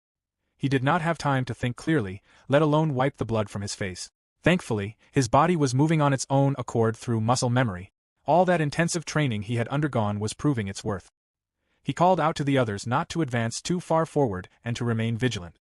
He did not have time to think clearly, let alone wipe the blood from his face. Thankfully, his body was moving on its own accord through muscle memory. All that intensive training he had undergone was proving its worth. He called out to the others not to advance too far forward and to remain vigilant.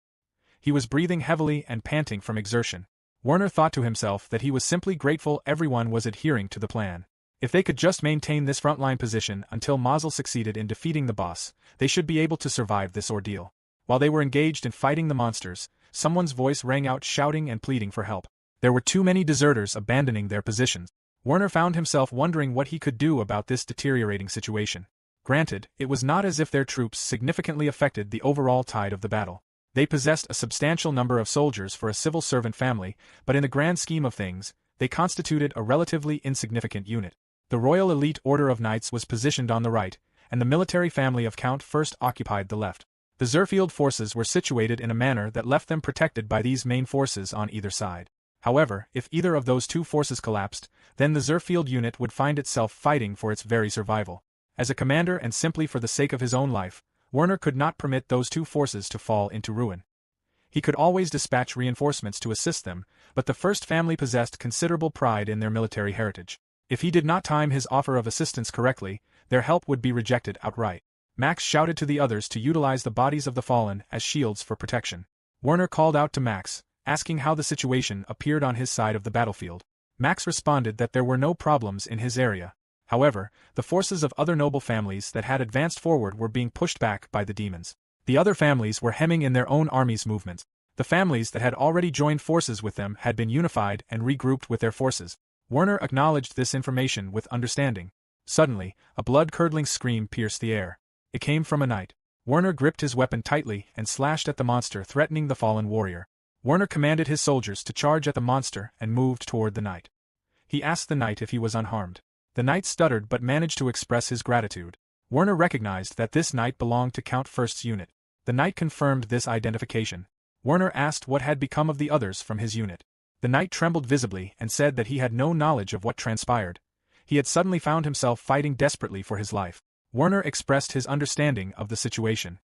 He was breathing heavily and panting from exertion. Werner thought to himself that he was simply grateful everyone was adhering to the plan. If they could just maintain this frontline position until Mazel succeeded in defeating the boss, they should be able to survive this ordeal. While they were engaged in fighting the monsters, someone's voice rang out shouting and pleading for help. There were too many deserters abandoning their positions. Werner found himself wondering what he could do about this deteriorating situation. Granted, it was not as if their troops significantly affected the overall tide of the battle. They possessed a substantial number of soldiers for a civil servant family, but in the grand scheme of things, they constituted a relatively insignificant unit. The Royal Elite Order of Knights was positioned on the right, and the military family of Count First occupied the left. The Zerfield forces were situated in a manner that left them protected by these main forces on either side. However, if either of those two forces collapsed, then the Zerfield unit would find itself fighting for its very survival. As a commander and simply for the sake of his own life, Werner could not permit those two forces to fall into ruin. He could always dispatch reinforcements to assist them, but the First family possessed considerable pride in their military heritage. If he did not time his offer of assistance correctly, their help would be rejected outright. Max shouted to the others to utilize the bodies of the fallen as shields for protection. Werner called out to Max, asking how the situation appeared on his side of the battlefield. Max responded that there were no problems in his area. However, the forces of other noble families that had advanced forward were being pushed back by the demons. The other families were hemming in their own army's movements. The families that had already joined forces with them had been unified and regrouped with their forces. Werner acknowledged this information with understanding. Suddenly, a blood-curdling scream pierced the air. It came from a knight. Werner gripped his weapon tightly and slashed at the monster threatening the fallen warrior. Werner commanded his soldiers to charge at the monster and moved toward the knight. He asked the knight if he was unharmed. The knight stuttered but managed to express his gratitude. Werner recognized that this knight belonged to Count First's unit. The knight confirmed this identification. Werner asked what had become of the others from his unit. The knight trembled visibly and said that he had no knowledge of what transpired. He had suddenly found himself fighting desperately for his life. Werner expressed his understanding of the situation.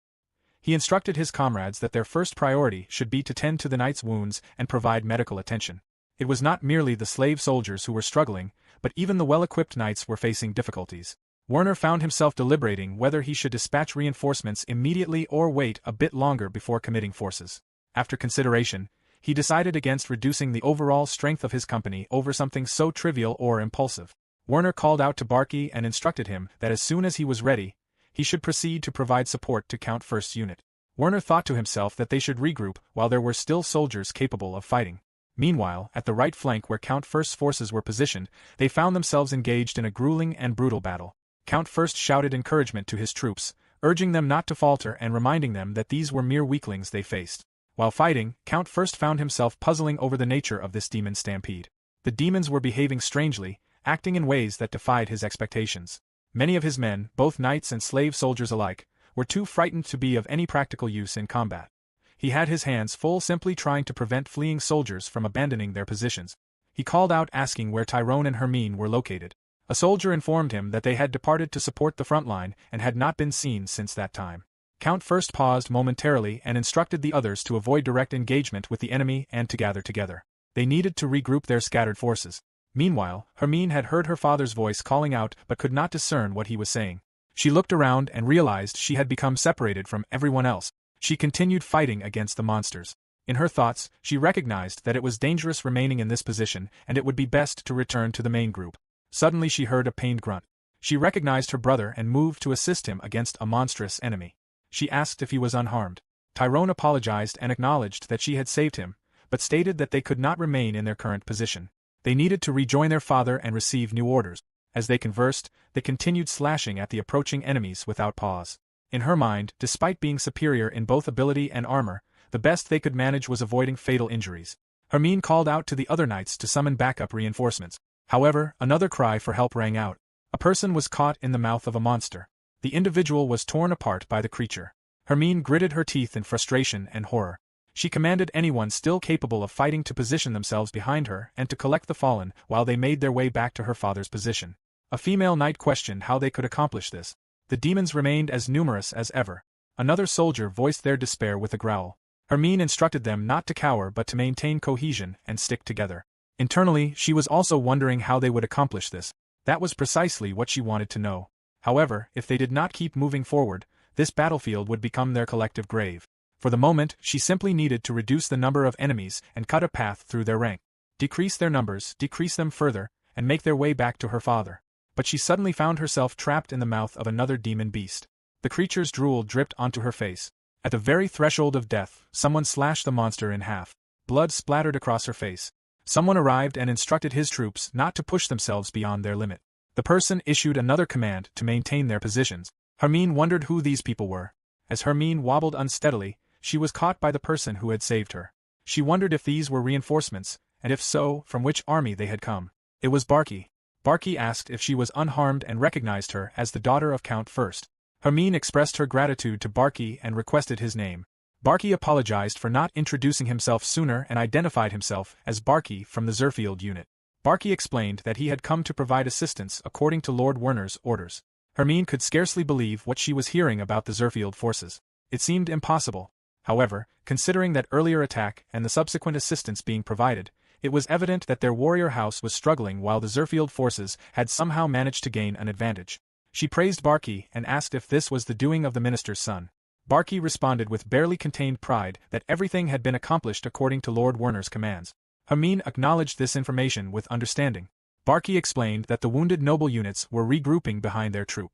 He instructed his comrades that their first priority should be to tend to the knight's wounds and provide medical attention. It was not merely the slave soldiers who were struggling, but even the well-equipped knights were facing difficulties. Werner found himself deliberating whether he should dispatch reinforcements immediately or wait a bit longer before committing forces. After consideration, he decided against reducing the overall strength of his company over something so trivial or impulsive. Werner called out to Barky and instructed him that as soon as he was ready, he should proceed to provide support to Count First's unit. Werner thought to himself that they should regroup while there were still soldiers capable of fighting. Meanwhile, at the right flank where Count First's forces were positioned, they found themselves engaged in a grueling and brutal battle. Count First shouted encouragement to his troops, urging them not to falter and reminding them that these were mere weaklings they faced. While fighting, Count First found himself puzzling over the nature of this demon stampede. The demons were behaving strangely, acting in ways that defied his expectations. Many of his men, both knights and slave soldiers alike, were too frightened to be of any practical use in combat. He had his hands full simply trying to prevent fleeing soldiers from abandoning their positions. He called out asking where Tyrone and Hermine were located. A soldier informed him that they had departed to support the front line and had not been seen since that time. Count First paused momentarily and instructed the others to avoid direct engagement with the enemy and to gather together. They needed to regroup their scattered forces. Meanwhile, Hermine had heard her father's voice calling out but could not discern what he was saying. She looked around and realized she had become separated from everyone else. She continued fighting against the monsters. In her thoughts, she recognized that it was dangerous remaining in this position and it would be best to return to the main group. Suddenly she heard a pained grunt. She recognized her brother and moved to assist him against a monstrous enemy. She asked if he was unharmed. Tyrone apologized and acknowledged that she had saved him, but stated that they could not remain in their current position. They needed to rejoin their father and receive new orders. As they conversed, they continued slashing at the approaching enemies without pause. In her mind, despite being superior in both ability and armor, the best they could manage was avoiding fatal injuries. Hermine called out to the other knights to summon backup reinforcements. However, another cry for help rang out. A person was caught in the mouth of a monster. The individual was torn apart by the creature. Hermine gritted her teeth in frustration and horror. She commanded anyone still capable of fighting to position themselves behind her and to collect the fallen while they made their way back to her father's position. A female knight questioned how they could accomplish this. The demons remained as numerous as ever. Another soldier voiced their despair with a growl. Hermine instructed them not to cower but to maintain cohesion and stick together. Internally, she was also wondering how they would accomplish this. That was precisely what she wanted to know. However, if they did not keep moving forward, this battlefield would become their collective grave. For the moment, she simply needed to reduce the number of enemies and cut a path through their rank. Decrease their numbers, decrease them further, and make their way back to her father. But she suddenly found herself trapped in the mouth of another demon beast. The creature's drool dripped onto her face. At the very threshold of death, someone slashed the monster in half. Blood splattered across her face. Someone arrived and instructed his troops not to push themselves beyond their limit. The person issued another command to maintain their positions. Hermine wondered who these people were. As Hermine wobbled unsteadily, she was caught by the person who had saved her. She wondered if these were reinforcements, and if so, from which army they had come. It was Barky. Barky asked if she was unharmed and recognized her as the daughter of Count First. Hermine expressed her gratitude to Barky and requested his name. Barky apologized for not introducing himself sooner and identified himself as Barky from the Zerfield unit. Barky explained that he had come to provide assistance according to Lord Werner's orders. Hermine could scarcely believe what she was hearing about the Zerfield forces. It seemed impossible. However, considering that earlier attack and the subsequent assistance being provided, it was evident that their warrior house was struggling while the Zerfield forces had somehow managed to gain an advantage. She praised Barky and asked if this was the doing of the minister's son. Barky responded with barely contained pride that everything had been accomplished according to Lord Werner's commands. Hermine acknowledged this information with understanding. Barky explained that the wounded noble units were regrouping behind their troop.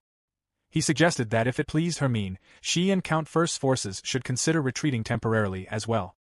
He suggested that if it pleased Hermine, she and Count First's forces should consider retreating temporarily as well.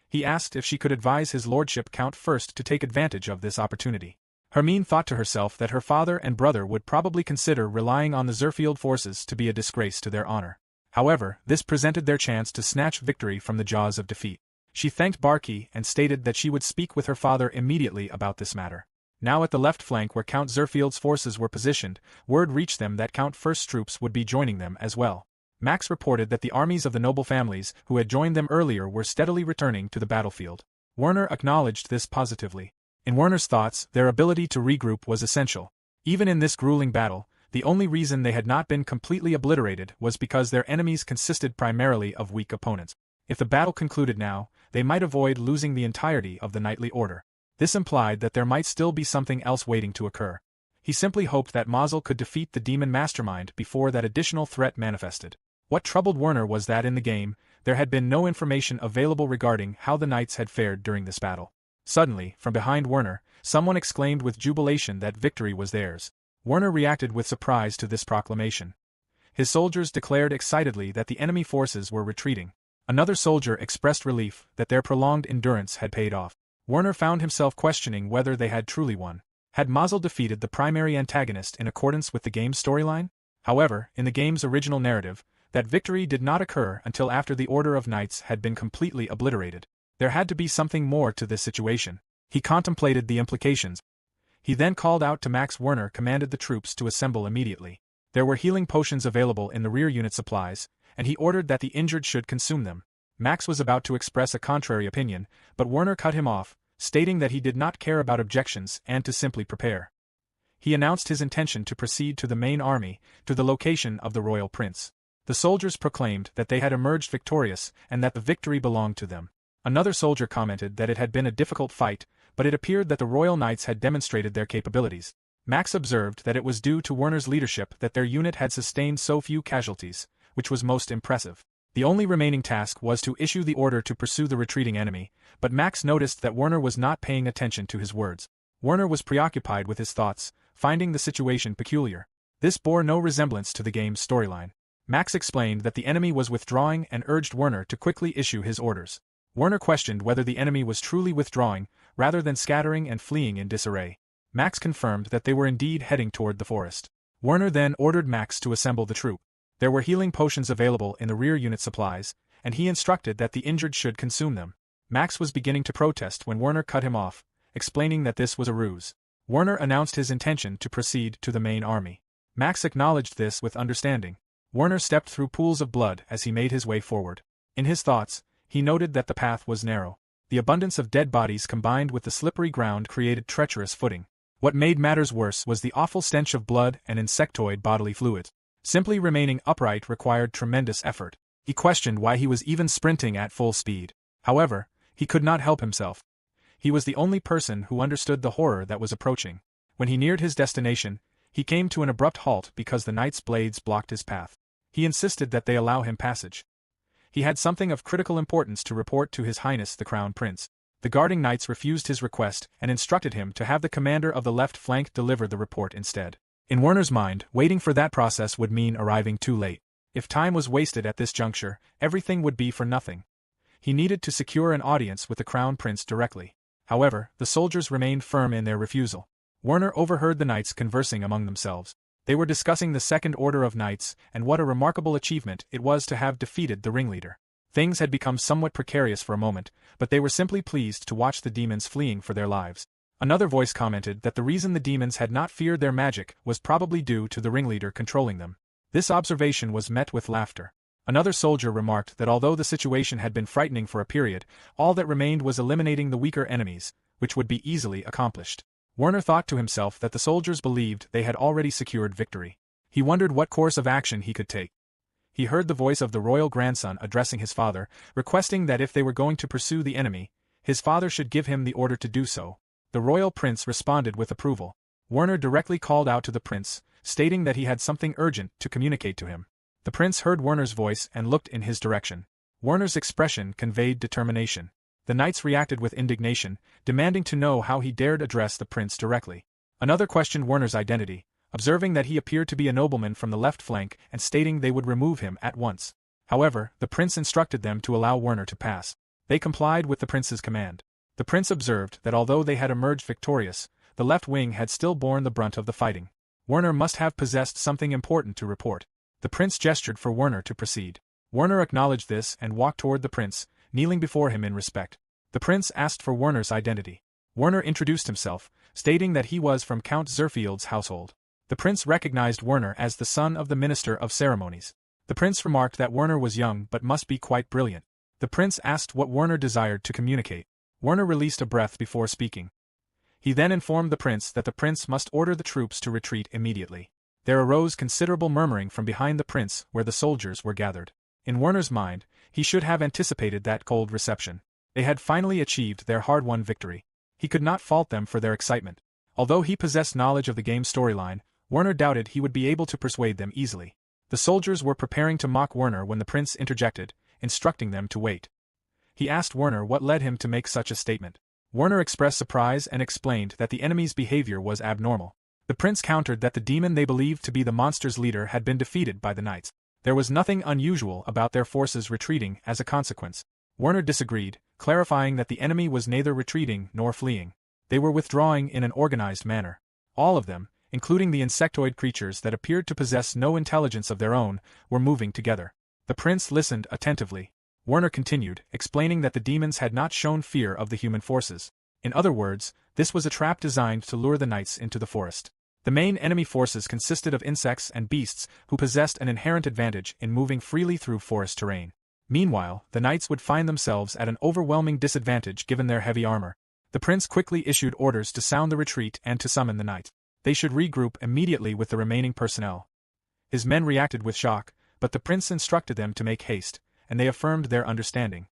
He asked if she could advise his lordship Count First to take advantage of this opportunity. Hermine thought to herself that her father and brother would probably consider relying on the Zerfield forces to be a disgrace to their honor. However, this presented their chance to snatch victory from the jaws of defeat. She thanked Barky and stated that she would speak with her father immediately about this matter. Now at the left flank where Count Zerfield's forces were positioned, word reached them that Count First's troops would be joining them as well. Max reported that the armies of the noble families who had joined them earlier were steadily returning to the battlefield. Werner acknowledged this positively. In Werner's thoughts, their ability to regroup was essential. Even in this grueling battle, the only reason they had not been completely obliterated was because their enemies consisted primarily of weak opponents. If the battle concluded now, they might avoid losing the entirety of the knightly order. This implied that there might still be something else waiting to occur. He simply hoped that Mazel could defeat the demon mastermind before that additional threat manifested. What troubled Werner was that in the game, there had been no information available regarding how the knights had fared during this battle. Suddenly, from behind Werner, someone exclaimed with jubilation that victory was theirs. Werner reacted with surprise to this proclamation. His soldiers declared excitedly that the enemy forces were retreating. Another soldier expressed relief that their prolonged endurance had paid off. Werner found himself questioning whether they had truly won. Had Mazel defeated the primary antagonist in accordance with the game's storyline? However, in the game's original narrative, that victory did not occur until after the Order of Knights had been completely obliterated. There had to be something more to this situation. He contemplated the implications. He then called out to Max. Werner commanded the troops to assemble immediately. There were healing potions available in the rear unit supplies, and he ordered that the injured should consume them. Max was about to express a contrary opinion, but Werner cut him off, stating that he did not care about objections and to simply prepare. He announced his intention to proceed to the main army, to the location of the royal prince. The soldiers proclaimed that they had emerged victorious and that the victory belonged to them. Another soldier commented that it had been a difficult fight, but it appeared that the royal knights had demonstrated their capabilities. Max observed that it was due to Werner's leadership that their unit had sustained so few casualties, which was most impressive. The only remaining task was to issue the order to pursue the retreating enemy, but Max noticed that Werner was not paying attention to his words. Werner was preoccupied with his thoughts, finding the situation peculiar. This bore no resemblance to the game's storyline. Max explained that the enemy was withdrawing and urged Werner to quickly issue his orders. Werner questioned whether the enemy was truly withdrawing, rather than scattering and fleeing in disarray. Max confirmed that they were indeed heading toward the forest. Werner then ordered Max to assemble the troop. There were healing potions available in the rear unit supplies, and he instructed that the injured should consume them. Max was beginning to protest when Werner cut him off, explaining that this was a ruse. Werner announced his intention to proceed to the main army. Max acknowledged this with understanding. Werner stepped through pools of blood as he made his way forward. In his thoughts, he noted that the path was narrow. The abundance of dead bodies combined with the slippery ground created treacherous footing. What made matters worse was the awful stench of blood and insectoid bodily fluids. Simply remaining upright required tremendous effort. He questioned why he was even sprinting at full speed. However, he could not help himself. He was the only person who understood the horror that was approaching. When he neared his destination, he came to an abrupt halt because the knight's blades blocked his path. He insisted that they allow him passage. He had something of critical importance to report to His Highness the Crown Prince. The guarding knights refused his request and instructed him to have the commander of the left flank deliver the report instead. In Werner's mind, waiting for that process would mean arriving too late. If time was wasted at this juncture, everything would be for nothing. He needed to secure an audience with the Crown Prince directly. However, the soldiers remained firm in their refusal. Werner overheard the knights conversing among themselves. They were discussing the Second Order of Knights and what a remarkable achievement it was to have defeated the ringleader. Things had become somewhat precarious for a moment, but they were simply pleased to watch the demons fleeing for their lives. Another voice commented that the reason the demons had not feared their magic was probably due to the ringleader controlling them. This observation was met with laughter. Another soldier remarked that although the situation had been frightening for a period, all that remained was eliminating the weaker enemies, which would be easily accomplished. Werner thought to himself that the soldiers believed they had already secured victory. He wondered what course of action he could take. He heard the voice of the royal grandson addressing his father, requesting that if they were going to pursue the enemy, his father should give him the order to do so. The royal prince responded with approval. Werner directly called out to the prince, stating that he had something urgent to communicate to him. The prince heard Werner's voice and looked in his direction. Werner's expression conveyed determination. The knights reacted with indignation, demanding to know how he dared address the prince directly. Another questioned Werner's identity, observing that he appeared to be a nobleman from the left flank and stating they would remove him at once. However, the prince instructed them to allow Werner to pass. They complied with the prince's command. The prince observed that although they had emerged victorious, the left wing had still borne the brunt of the fighting. Werner must have possessed something important to report. The prince gestured for Werner to proceed. Werner acknowledged this and walked toward the prince, kneeling before him in respect. The prince asked for Werner's identity. Werner introduced himself, stating that he was from Count Zerfield's household. The prince recognized Werner as the son of the Minister of Ceremonies. The prince remarked that Werner was young but must be quite brilliant. The prince asked what Werner desired to communicate. Werner released a breath before speaking. He then informed the prince that the prince must order the troops to retreat immediately. There arose considerable murmuring from behind the prince where the soldiers were gathered. In Werner's mind, he should have anticipated that cold reception. They had finally achieved their hard-won victory. He could not fault them for their excitement. Although he possessed knowledge of the game's storyline, Werner doubted he would be able to persuade them easily. The soldiers were preparing to mock Werner when the prince interjected, instructing them to wait. He asked Werner what led him to make such a statement. Werner expressed surprise and explained that the enemy's behavior was abnormal. The prince countered that the demon they believed to be the monster's leader had been defeated by the knights. There was nothing unusual about their forces retreating as a consequence. Werner disagreed, clarifying that the enemy was neither retreating nor fleeing. They were withdrawing in an organized manner. All of them, including the insectoid creatures that appeared to possess no intelligence of their own, were moving together. The prince listened attentively. Werner continued, explaining that the demons had not shown fear of the human forces. In other words, this was a trap designed to lure the knights into the forest. The main enemy forces consisted of insects and beasts who possessed an inherent advantage in moving freely through forest terrain. Meanwhile, the knights would find themselves at an overwhelming disadvantage given their heavy armor. The prince quickly issued orders to sound the retreat and to summon the knights. They should regroup immediately with the remaining personnel. His men reacted with shock, but the prince instructed them to make haste, and they affirmed their understanding.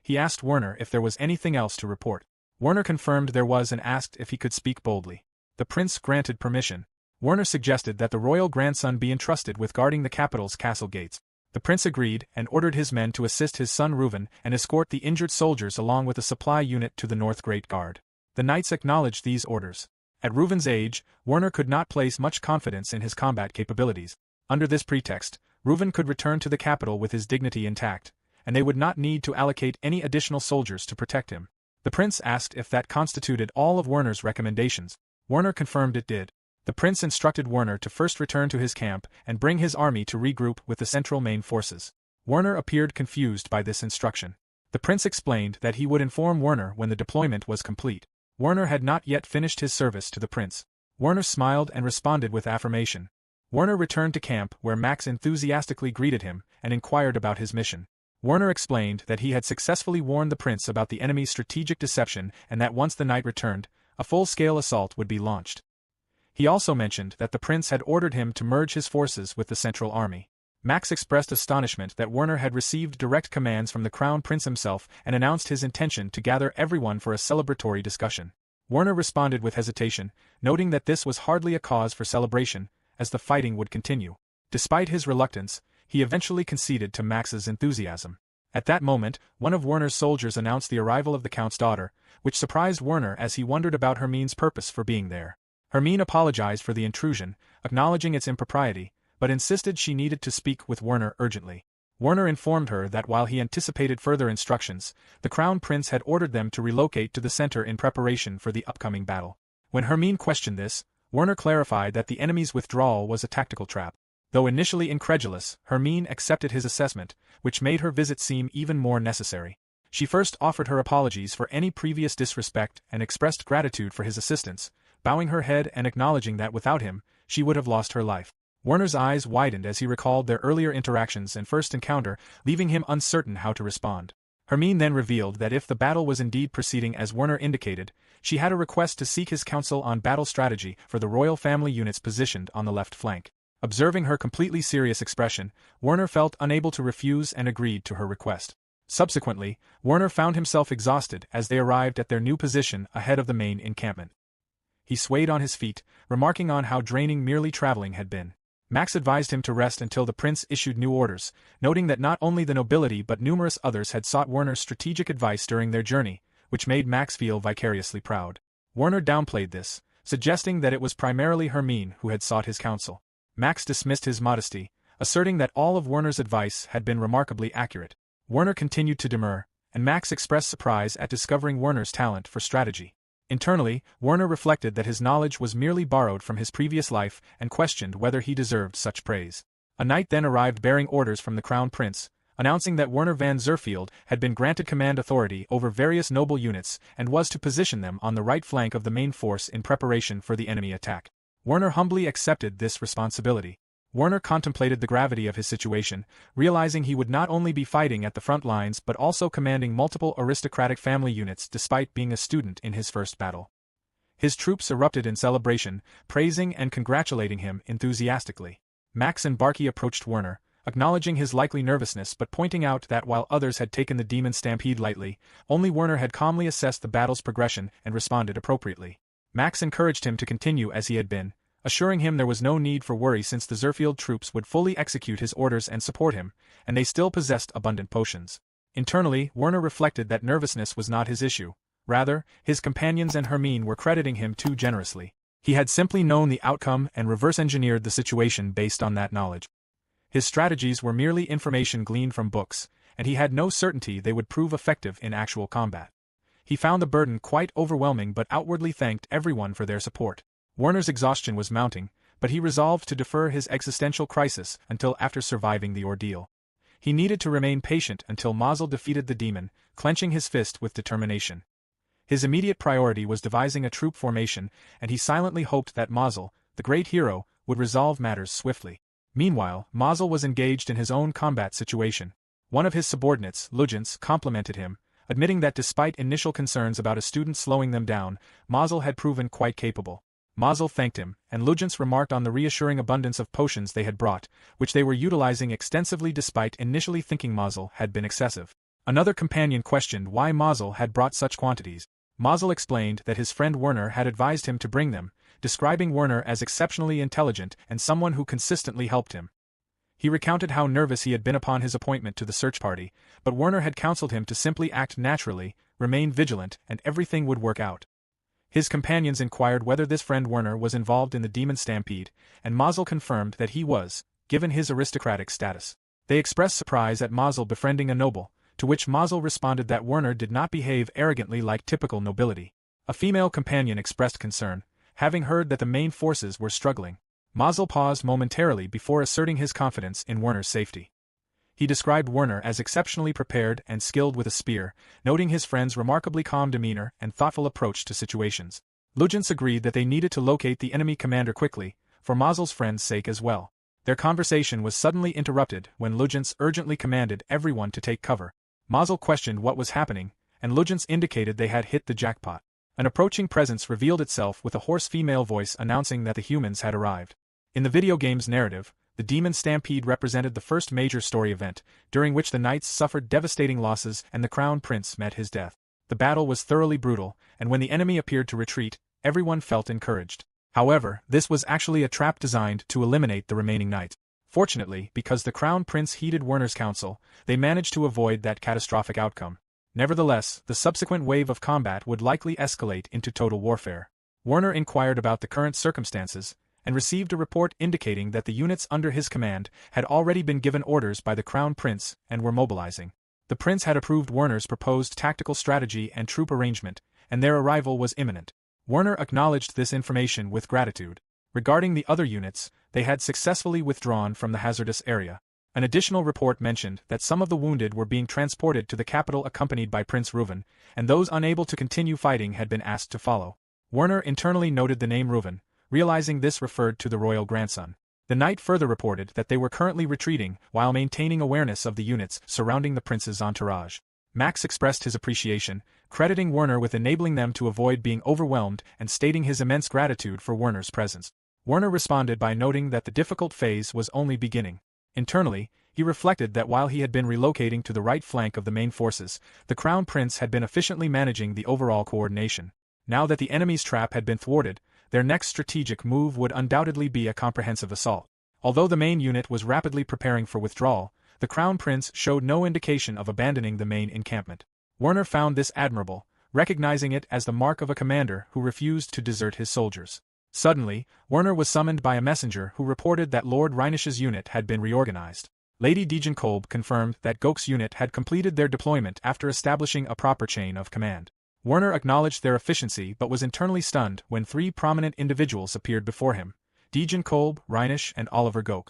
He asked Werner if there was anything else to report. Werner confirmed there was and asked if he could speak boldly. The prince granted permission. Werner suggested that the royal grandson be entrusted with guarding the capital's castle gates. The prince agreed and ordered his men to assist his son Reuven and escort the injured soldiers along with a supply unit to the North Great Guard. The knights acknowledged these orders. At Reuven's age, Werner could not place much confidence in his combat capabilities. Under this pretext, Reuven could return to the capital with his dignity intact, and they would not need to allocate any additional soldiers to protect him. The prince asked if that constituted all of Werner's recommendations. Werner confirmed it did. The prince instructed Werner to first return to his camp and bring his army to regroup with the central main forces. Werner appeared confused by this instruction. The prince explained that he would inform Werner when the deployment was complete. Werner had not yet finished his service to the prince. Werner smiled and responded with affirmation. Werner returned to camp where Max enthusiastically greeted him and inquired about his mission. Werner explained that he had successfully warned the prince about the enemy's strategic deception and that once the night returned, a full-scale assault would be launched. He also mentioned that the prince had ordered him to merge his forces with the central army. Max expressed astonishment that Werner had received direct commands from the crown prince himself and announced his intention to gather everyone for a celebratory discussion. Werner responded with hesitation, noting that this was hardly a cause for celebration, as the fighting would continue. Despite his reluctance, he eventually conceded to Max's enthusiasm. At that moment, one of Werner's soldiers announced the arrival of the count's daughter, which surprised Werner as he wondered about Hermine's purpose for being there. Hermine apologized for the intrusion, acknowledging its impropriety, but insisted she needed to speak with Werner urgently. Werner informed her that while he anticipated further instructions, the crown prince had ordered them to relocate to the center in preparation for the upcoming battle. When Hermine questioned this, Werner clarified that the enemy's withdrawal was a tactical trap. Though initially incredulous, Hermine accepted his assessment, which made her visit seem even more necessary. She first offered her apologies for any previous disrespect and expressed gratitude for his assistance, bowing her head and acknowledging that without him, she would have lost her life. Werner's eyes widened as he recalled their earlier interactions and first encounter, leaving him uncertain how to respond. Hermine then revealed that if the battle was indeed proceeding as Werner indicated, she had a request to seek his counsel on battle strategy for the royal family units positioned on the left flank. Observing her completely serious expression, Werner felt unable to refuse and agreed to her request. Subsequently, Werner found himself exhausted as they arrived at their new position ahead of the main encampment. He swayed on his feet, remarking on how draining merely traveling had been. Max advised him to rest until the prince issued new orders, noting that not only the nobility but numerous others had sought Werner's strategic advice during their journey, which made Max feel vicariously proud. Werner downplayed this, suggesting that it was primarily Hermine who had sought his counsel. Max dismissed his modesty, asserting that all of Werner's advice had been remarkably accurate. Werner continued to demur, and Max expressed surprise at discovering Werner's talent for strategy. Internally, Werner reflected that his knowledge was merely borrowed from his previous life and questioned whether he deserved such praise. A knight then arrived bearing orders from the crown prince, announcing that Werner van Zerfield had been granted command authority over various noble units and was to position them on the right flank of the main force in preparation for the enemy attack. Werner humbly accepted this responsibility. Werner contemplated the gravity of his situation, realizing he would not only be fighting at the front lines but also commanding multiple aristocratic family units despite being a student in his first battle. His troops erupted in celebration, praising and congratulating him enthusiastically. Max and Barkey approached Werner, acknowledging his likely nervousness but pointing out that while others had taken the demon stampede lightly, only Werner had calmly assessed the battle's progression and responded appropriately. Max encouraged him to continue as he had been, assuring him there was no need for worry since the Zerfield troops would fully execute his orders and support him, and they still possessed abundant potions. Internally, Werner reflected that nervousness was not his issue. Rather, his companions and Hermine were crediting him too generously. He had simply known the outcome and reverse-engineered the situation based on that knowledge. His strategies were merely information gleaned from books, and he had no certainty they would prove effective in actual combat. He found the burden quite overwhelming but outwardly thanked everyone for their support. Werner's exhaustion was mounting, but he resolved to defer his existential crisis until after surviving the ordeal. He needed to remain patient until Mazel defeated the demon, clenching his fist with determination. His immediate priority was devising a troop formation, and he silently hoped that Mazel, the great hero, would resolve matters swiftly. Meanwhile, Mazel was engaged in his own combat situation. One of his subordinates, Lugens, complimented him, admitting that despite initial concerns about a student slowing them down, Mazel had proven quite capable. Mazel thanked him, and Lugens remarked on the reassuring abundance of potions they had brought, which they were utilizing extensively despite initially thinking Mazel had been excessive. Another companion questioned why Mazel had brought such quantities. Mazel explained that his friend Werner had advised him to bring them, describing Werner as exceptionally intelligent and someone who consistently helped him. He recounted how nervous he had been upon his appointment to the search party, but Werner had counseled him to simply act naturally, remain vigilant, and everything would work out. His companions inquired whether this friend Werner was involved in the demon stampede, and Mazel confirmed that he was, given his aristocratic status. They expressed surprise at Mazel befriending a noble, to which Mazel responded that Werner did not behave arrogantly like typical nobility. A female companion expressed concern, having heard that the main forces were struggling. Mazel paused momentarily before asserting his confidence in Werner's safety. He described Werner as exceptionally prepared and skilled with a spear, noting his friend's remarkably calm demeanor and thoughtful approach to situations. Lugens agreed that they needed to locate the enemy commander quickly, for Mazel's friend's sake as well. Their conversation was suddenly interrupted when Lugens urgently commanded everyone to take cover. Mazel questioned what was happening, and Lugens indicated they had hit the jackpot. An approaching presence revealed itself with a hoarse female voice announcing that the humans had arrived. In the video game's narrative, the demon stampede represented the first major story event, during which the knights suffered devastating losses and the crown prince met his death. The battle was thoroughly brutal, and when the enemy appeared to retreat, everyone felt encouraged. However, this was actually a trap designed to eliminate the remaining knights. Fortunately, because the crown prince heeded Werner's counsel, they managed to avoid that catastrophic outcome. Nevertheless, the subsequent wave of combat would likely escalate into total warfare. Werner inquired about the current circumstances, and received a report indicating that the units under his command had already been given orders by the crown prince and were mobilizing. The prince had approved Werner's proposed tactical strategy and troop arrangement, and their arrival was imminent. Werner acknowledged this information with gratitude. Regarding the other units, they had successfully withdrawn from the hazardous area. An additional report mentioned that some of the wounded were being transported to the capital accompanied by Prince Reuven, and those unable to continue fighting had been asked to follow. Werner internally noted the name Reuven, realizing this referred to the royal grandson. The knight further reported that they were currently retreating while maintaining awareness of the units surrounding the prince's entourage. Max expressed his appreciation, crediting Werner with enabling them to avoid being overwhelmed and stating his immense gratitude for Werner's presence. Werner responded by noting that the difficult phase was only beginning. Internally, he reflected that while he had been relocating to the right flank of the main forces, the crown prince had been efficiently managing the overall coordination. Now that the enemy's trap had been thwarted, their next strategic move would undoubtedly be a comprehensive assault. Although the main unit was rapidly preparing for withdrawal, the crown prince showed no indication of abandoning the main encampment. Werner found this admirable, recognizing it as the mark of a commander who refused to desert his soldiers. Suddenly, Werner was summoned by a messenger who reported that Lord Reinish's unit had been reorganized. Lady Degenkolb confirmed that Gok's unit had completed their deployment after establishing a proper chain of command. Werner acknowledged their efficiency but was internally stunned when three prominent individuals appeared before him: Degenkolb, Reinisch, and Oliver Gok.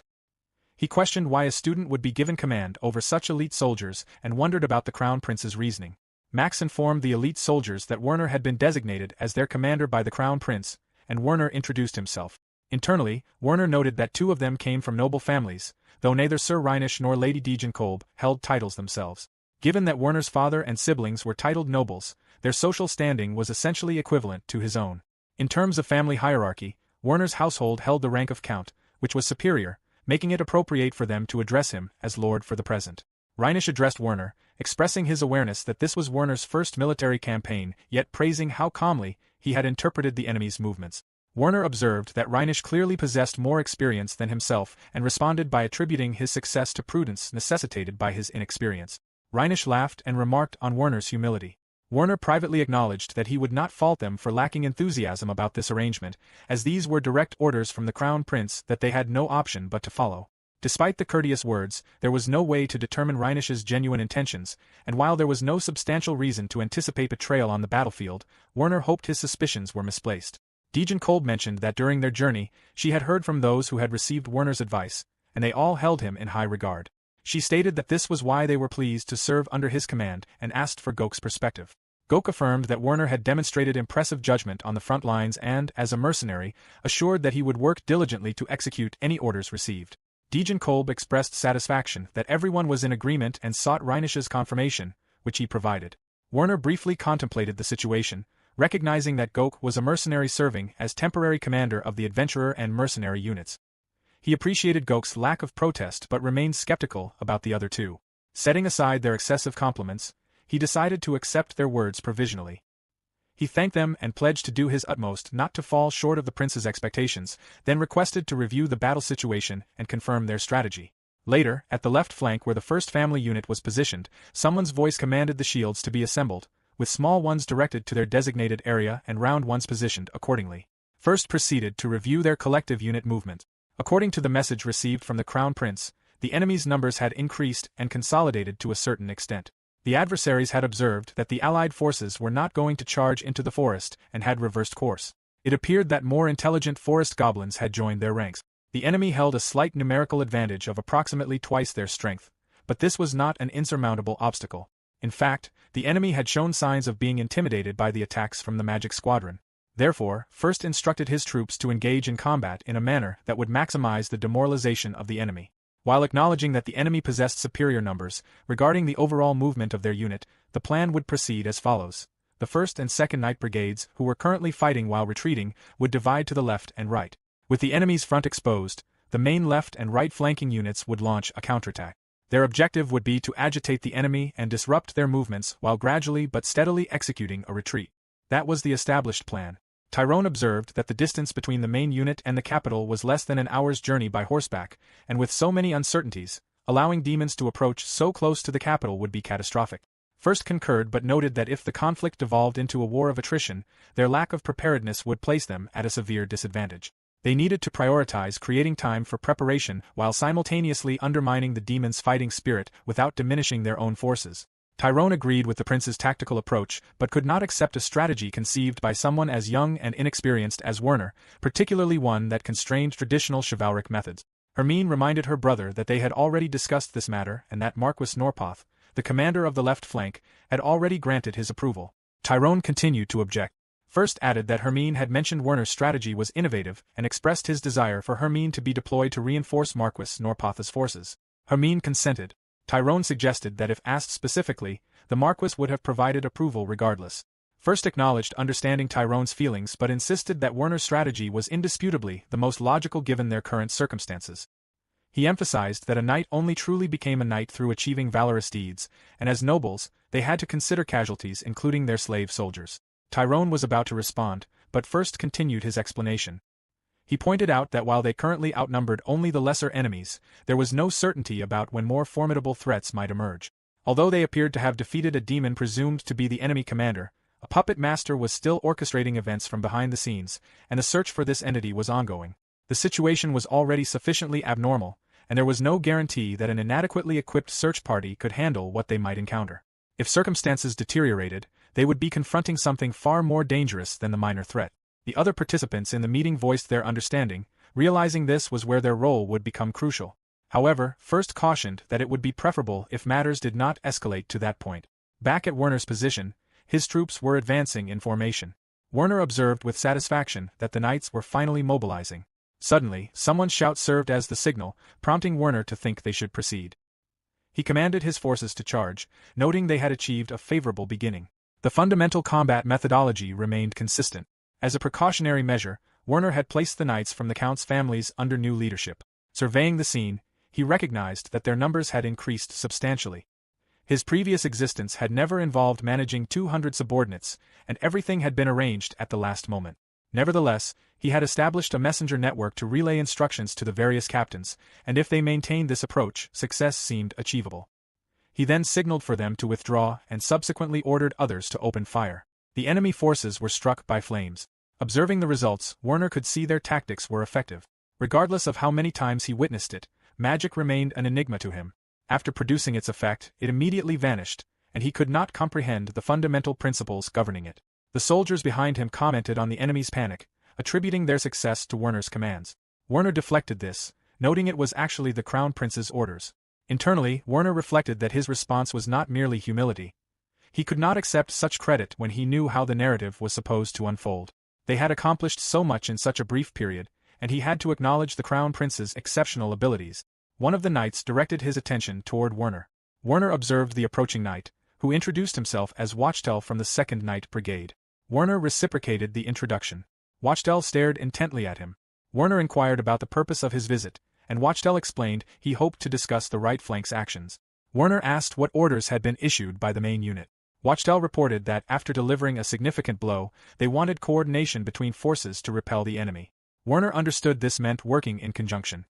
He questioned why a student would be given command over such elite soldiers and wondered about the crown prince's reasoning. Max informed the elite soldiers that Werner had been designated as their commander by the crown prince, and Werner introduced himself. Internally, Werner noted that two of them came from noble families, though neither Sir Reinisch nor Lady Degenkolb held titles themselves. Given that Werner's father and siblings were titled nobles, their social standing was essentially equivalent to his own. In terms of family hierarchy, Werner's household held the rank of count, which was superior, making it appropriate for them to address him as lord for the present. Reinisch addressed Werner, expressing his awareness that this was Werner's first military campaign, yet praising how calmly he had interpreted the enemy's movements. Werner observed that Reinisch clearly possessed more experience than himself and responded by attributing his success to prudence necessitated by his inexperience. Reinisch laughed and remarked on Werner's humility. Werner privately acknowledged that he would not fault them for lacking enthusiasm about this arrangement, as these were direct orders from the crown prince that they had no option but to follow. Despite the courteous words, there was no way to determine Reinish's genuine intentions, and while there was no substantial reason to anticipate betrayal on the battlefield, Werner hoped his suspicions were misplaced. Degen Kolb mentioned that during their journey, she had heard from those who had received Werner's advice, and they all held him in high regard. She stated that this was why they were pleased to serve under his command and asked for Gok's perspective. Gok affirmed that Werner had demonstrated impressive judgment on the front lines and, as a mercenary, assured that he would work diligently to execute any orders received. Degen Kolb expressed satisfaction that everyone was in agreement and sought Reinish's confirmation, which he provided. Werner briefly contemplated the situation, recognizing that Gok was a mercenary serving as temporary commander of the adventurer and mercenary units. He appreciated Gok's lack of protest but remained skeptical about the other two. Setting aside their excessive compliments, he decided to accept their words provisionally. He thanked them and pledged to do his utmost not to fall short of the prince's expectations, then requested to review the battle situation and confirm their strategy. Later, at the left flank where the first family unit was positioned, someone's voice commanded the shields to be assembled, with small ones directed to their designated area and round ones positioned accordingly. First proceeded to review their collective unit movement. According to the message received from the Crown Prince, the enemy's numbers had increased and consolidated to a certain extent. The adversaries had observed that the Allied forces were not going to charge into the forest and had reversed course. It appeared that more intelligent forest goblins had joined their ranks. The enemy held a slight numerical advantage of approximately twice their strength, but this was not an insurmountable obstacle. In fact, the enemy had shown signs of being intimidated by the attacks from the magic squadron. Therefore, first instructed his troops to engage in combat in a manner that would maximize the demoralization of the enemy. While acknowledging that the enemy possessed superior numbers, regarding the overall movement of their unit, the plan would proceed as follows. The 1st and 2nd Night Brigades, who were currently fighting while retreating, would divide to the left and right. With the enemy's front exposed, the main left and right flanking units would launch a counterattack. Their objective would be to agitate the enemy and disrupt their movements while gradually but steadily executing a retreat. That was the established plan. Tyrone observed that the distance between the main unit and the capital was less than an hour's journey by horseback, and with so many uncertainties, allowing demons to approach so close to the capital would be catastrophic. First concurred but noted that if the conflict devolved into a war of attrition, their lack of preparedness would place them at a severe disadvantage. They needed to prioritize creating time for preparation while simultaneously undermining the demons' fighting spirit without diminishing their own forces. Tyrone agreed with the prince's tactical approach but could not accept a strategy conceived by someone as young and inexperienced as Werner, particularly one that constrained traditional chivalric methods. Hermine reminded her brother that they had already discussed this matter and that Marquis Norpoth, the commander of the left flank, had already granted his approval. Tyrone continued to object. First added that Hermine had mentioned Werner's strategy was innovative and expressed his desire for Hermine to be deployed to reinforce Marquis Norpoth's forces. Hermine consented. Tyrone suggested that if asked specifically, the Marquis would have provided approval regardless. First acknowledged understanding Tyrone's feelings but insisted that Werner's strategy was indisputably the most logical given their current circumstances. He emphasized that a knight only truly became a knight through achieving valorous deeds, and as nobles, they had to consider casualties including their slave soldiers. Tyrone was about to respond, but first continued his explanation. He pointed out that while they currently outnumbered only the lesser enemies, there was no certainty about when more formidable threats might emerge. Although they appeared to have defeated a demon presumed to be the enemy commander, a puppet master was still orchestrating events from behind the scenes, and a search for this entity was ongoing. The situation was already sufficiently abnormal, and there was no guarantee that an inadequately equipped search party could handle what they might encounter. If circumstances deteriorated, they would be confronting something far more dangerous than the minor threat. The other participants in the meeting voiced their understanding, realizing this was where their role would become crucial. However, first cautioned that it would be preferable if matters did not escalate to that point. Back at Werner's position, his troops were advancing in formation. Werner observed with satisfaction that the knights were finally mobilizing. Suddenly, someone's shout served as the signal, prompting Werner to think they should proceed. He commanded his forces to charge, noting they had achieved a favorable beginning. The fundamental combat methodology remained consistent. As a precautionary measure, Werner had placed the knights from the Count's families under new leadership. Surveying the scene, he recognized that their numbers had increased substantially. His previous existence had never involved managing 200 subordinates, and everything had been arranged at the last moment. Nevertheless, he had established a messenger network to relay instructions to the various captains, and if they maintained this approach, success seemed achievable. He then signaled for them to withdraw and subsequently ordered others to open fire. The enemy forces were struck by flames. Observing the results, Werner could see their tactics were effective. Regardless of how many times he witnessed it, magic remained an enigma to him. After producing its effect, it immediately vanished, and he could not comprehend the fundamental principles governing it. The soldiers behind him commented on the enemy's panic, attributing their success to Werner's commands. Werner deflected this, noting it was actually the Crown Prince's orders. Internally, Werner reflected that his response was not merely humility. He could not accept such credit when he knew how the narrative was supposed to unfold. They had accomplished so much in such a brief period, and he had to acknowledge the Crown Prince's exceptional abilities. One of the knights directed his attention toward Werner. Werner observed the approaching knight, who introduced himself as Wachtel from the 2nd Knight Brigade. Werner reciprocated the introduction. Wachtel stared intently at him. Werner inquired about the purpose of his visit, and Wachtel explained he hoped to discuss the right flank's actions. Werner asked what orders had been issued by the main unit. Wachtel reported that after delivering a significant blow, they wanted coordination between forces to repel the enemy. Werner understood this meant working in conjunction.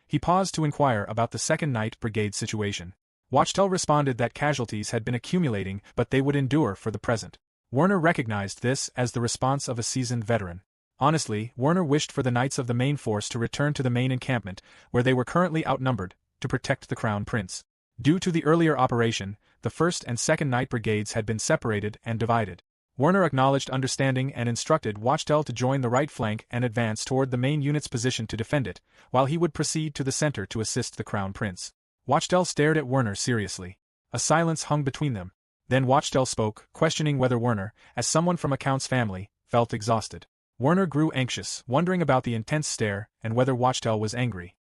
He paused to inquire about the 2nd Knight Brigade situation. Wachtel responded that casualties had been accumulating but they would endure for the present. Werner recognized this as the response of a seasoned veteran. Honestly, Werner wished for the knights of the main force to return to the main encampment, where they were currently outnumbered, to protect the Crown Prince. Due to the earlier operation, the 1st and 2nd Knight Brigades had been separated and divided. Werner acknowledged understanding and instructed Wachtel to join the right flank and advance toward the main unit's position to defend it, while he would proceed to the center to assist the Crown Prince. Wachtel stared at Werner seriously. A silence hung between them. Then Wachtel spoke, questioning whether Werner, as someone from a count's family, felt exhausted. Werner grew anxious, wondering about the intense stare and whether Wachtel was angry.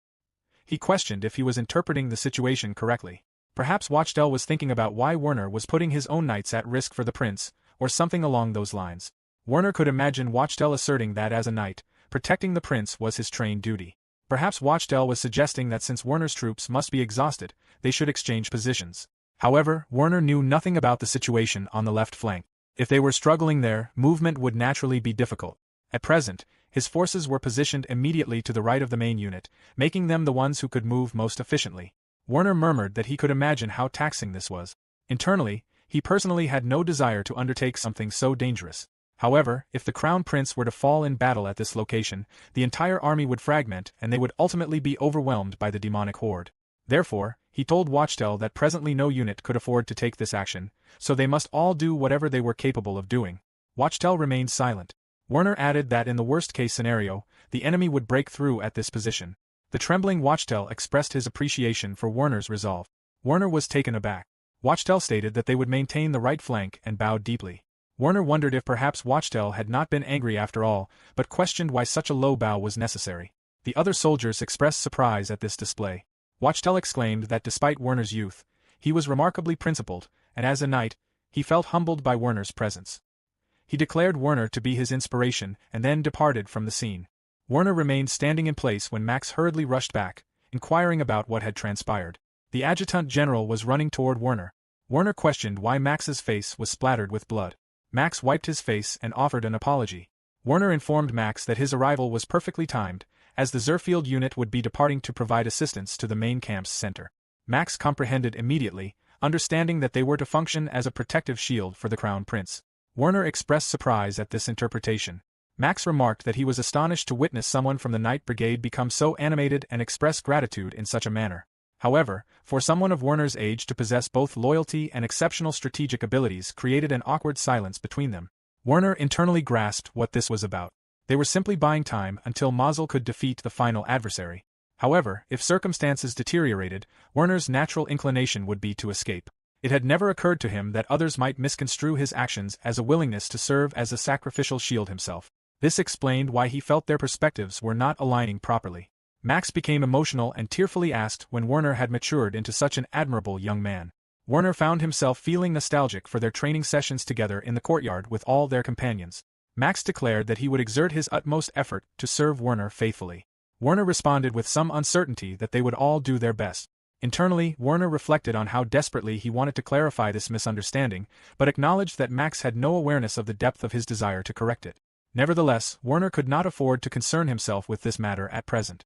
He questioned if he was interpreting the situation correctly. Perhaps Wachtel was thinking about why Werner was putting his own knights at risk for the prince, or something along those lines. Werner could imagine Wachtel asserting that as a knight, protecting the prince was his trained duty. Perhaps Wachtel was suggesting that since Werner's troops must be exhausted, they should exchange positions. However, Werner knew nothing about the situation on the left flank. If they were struggling there, movement would naturally be difficult. At present, his forces were positioned immediately to the right of the main unit, making them the ones who could move most efficiently. Werner murmured that he could imagine how taxing this was. Internally, he personally had no desire to undertake something so dangerous. However, if the Crown Prince were to fall in battle at this location, the entire army would fragment and they would ultimately be overwhelmed by the demonic horde. Therefore, he told Wachtel that presently no unit could afford to take this action, so they must all do whatever they were capable of doing. Wachtel remained silent. Werner added that in the worst-case scenario, the enemy would break through at this position. The trembling Wachtel expressed his appreciation for Werner's resolve. Werner was taken aback. Wachtel stated that they would maintain the right flank and bowed deeply. Werner wondered if perhaps Wachtel had not been angry after all, but questioned why such a low bow was necessary. The other soldiers expressed surprise at this display. Wachtel exclaimed that despite Werner's youth, he was remarkably principled, and as a knight, he felt humbled by Werner's presence. He declared Werner to be his inspiration and then departed from the scene. Werner remained standing in place when Max hurriedly rushed back, inquiring about what had transpired. The adjutant general was running toward Werner. Werner questioned why Max's face was splattered with blood. Max wiped his face and offered an apology. Werner informed Max that his arrival was perfectly timed, as the Zerfield unit would be departing to provide assistance to the main camp's center. Max comprehended immediately, understanding that they were to function as a protective shield for the Crown Prince. Werner expressed surprise at this interpretation. Max remarked that he was astonished to witness someone from the Knight Brigade become so animated and express gratitude in such a manner. However, for someone of Werner's age to possess both loyalty and exceptional strategic abilities created an awkward silence between them. Werner internally grasped what this was about. They were simply buying time until Mazel could defeat the final adversary. However, if circumstances deteriorated, Werner's natural inclination would be to escape. It had never occurred to him that others might misconstrue his actions as a willingness to serve as a sacrificial shield himself. This explained why he felt their perspectives were not aligning properly. Max became emotional and tearfully asked when Werner had matured into such an admirable young man. Werner found himself feeling nostalgic for their training sessions together in the courtyard with all their companions. Max declared that he would exert his utmost effort to serve Werner faithfully. Werner responded with some uncertainty that they would all do their best. Internally, Werner reflected on how desperately he wanted to clarify this misunderstanding, but acknowledged that Max had no awareness of the depth of his desire to correct it. Nevertheless, Werner could not afford to concern himself with this matter at present.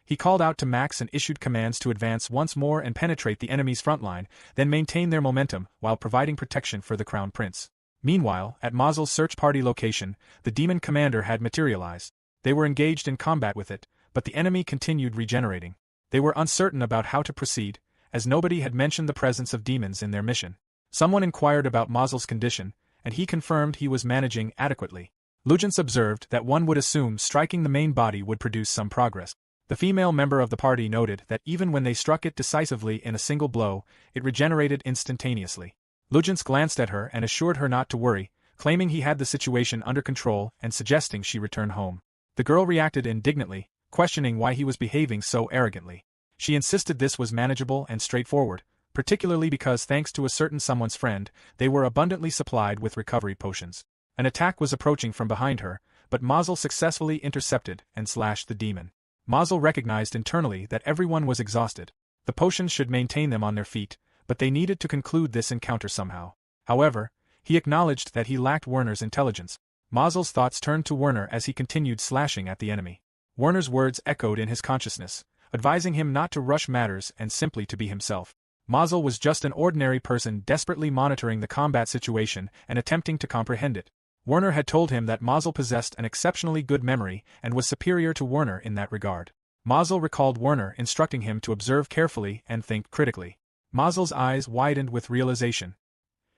He called out to Max and issued commands to advance once more and penetrate the enemy's front line, then maintain their momentum while providing protection for the Crown Prince. Meanwhile, at Mazel's search party location, the demon commander had materialized. They were engaged in combat with it, but the enemy continued regenerating. They were uncertain about how to proceed, as nobody had mentioned the presence of demons in their mission. Someone inquired about Mausel's condition, and he confirmed he was managing adequately. Lugence observed that one would assume striking the main body would produce some progress. The female member of the party noted that even when they struck it decisively in a single blow, it regenerated instantaneously. Lugence glanced at her and assured her not to worry, claiming he had the situation under control and suggesting she return home. The girl reacted indignantly, questioning why he was behaving so arrogantly. She insisted this was manageable and straightforward, particularly because thanks to a certain someone's friend, they were abundantly supplied with recovery potions. An attack was approaching from behind her, but Mausel successfully intercepted and slashed the demon. Mausel recognized internally that everyone was exhausted. The potions should maintain them on their feet, but they needed to conclude this encounter somehow. However, he acknowledged that he lacked Werner's intelligence. Mausel's thoughts turned to Werner as he continued slashing at the enemy. Werner's words echoed in his consciousness, advising him not to rush matters and simply to be himself. Mausel was just an ordinary person desperately monitoring the combat situation and attempting to comprehend it. Werner had told him that Mausel possessed an exceptionally good memory and was superior to Werner in that regard. Mausel recalled Werner instructing him to observe carefully and think critically. Mausel's eyes widened with realization.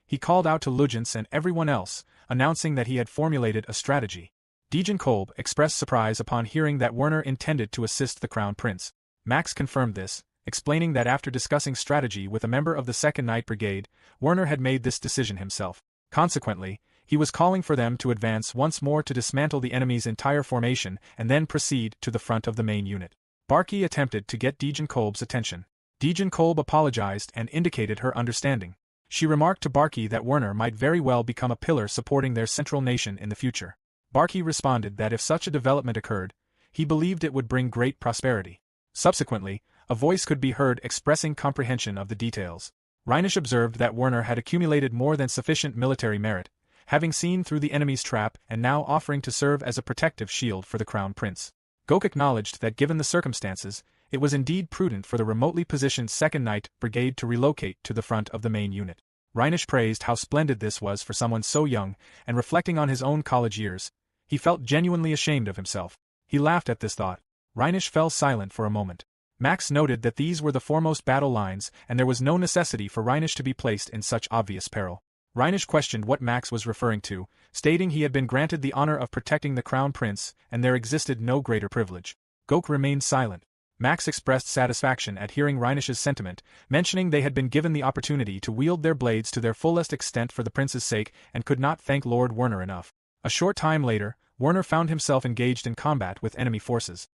He called out to Lugence and everyone else, announcing that he had formulated a strategy. Degen Kolb expressed surprise upon hearing that Werner intended to assist the Crown Prince. Max confirmed this, explaining that after discussing strategy with a member of the 2nd Night Brigade, Werner had made this decision himself. Consequently, he was calling for them to advance once more to dismantle the enemy's entire formation and then proceed to the front of the main unit. Barky attempted to get Degen Kolb's attention. Degen Kolb apologized and indicated her understanding. She remarked to Barky that Werner might very well become a pillar supporting their central nation in the future. Barky responded that if such a development occurred, he believed it would bring great prosperity. Subsequently, a voice could be heard expressing comprehension of the details. Reinisch observed that Werner had accumulated more than sufficient military merit, having seen through the enemy's trap and now offering to serve as a protective shield for the Crown Prince. Gok acknowledged that given the circumstances, it was indeed prudent for the remotely positioned 2nd Night Brigade to relocate to the front of the main unit. Reinisch praised how splendid this was for someone so young, and reflecting on his own college years, he felt genuinely ashamed of himself. He laughed at this thought. Reinisch fell silent for a moment. Max noted that these were the foremost battle lines and there was no necessity for Reinisch to be placed in such obvious peril. Reinisch questioned what Max was referring to, stating he had been granted the honor of protecting the Crown Prince and there existed no greater privilege. Gok remained silent. Max expressed satisfaction at hearing Reinisch's sentiment, mentioning they had been given the opportunity to wield their blades to their fullest extent for the prince's sake and could not thank Lord Werner enough. A short time later, Werner found himself engaged in combat with enemy forces.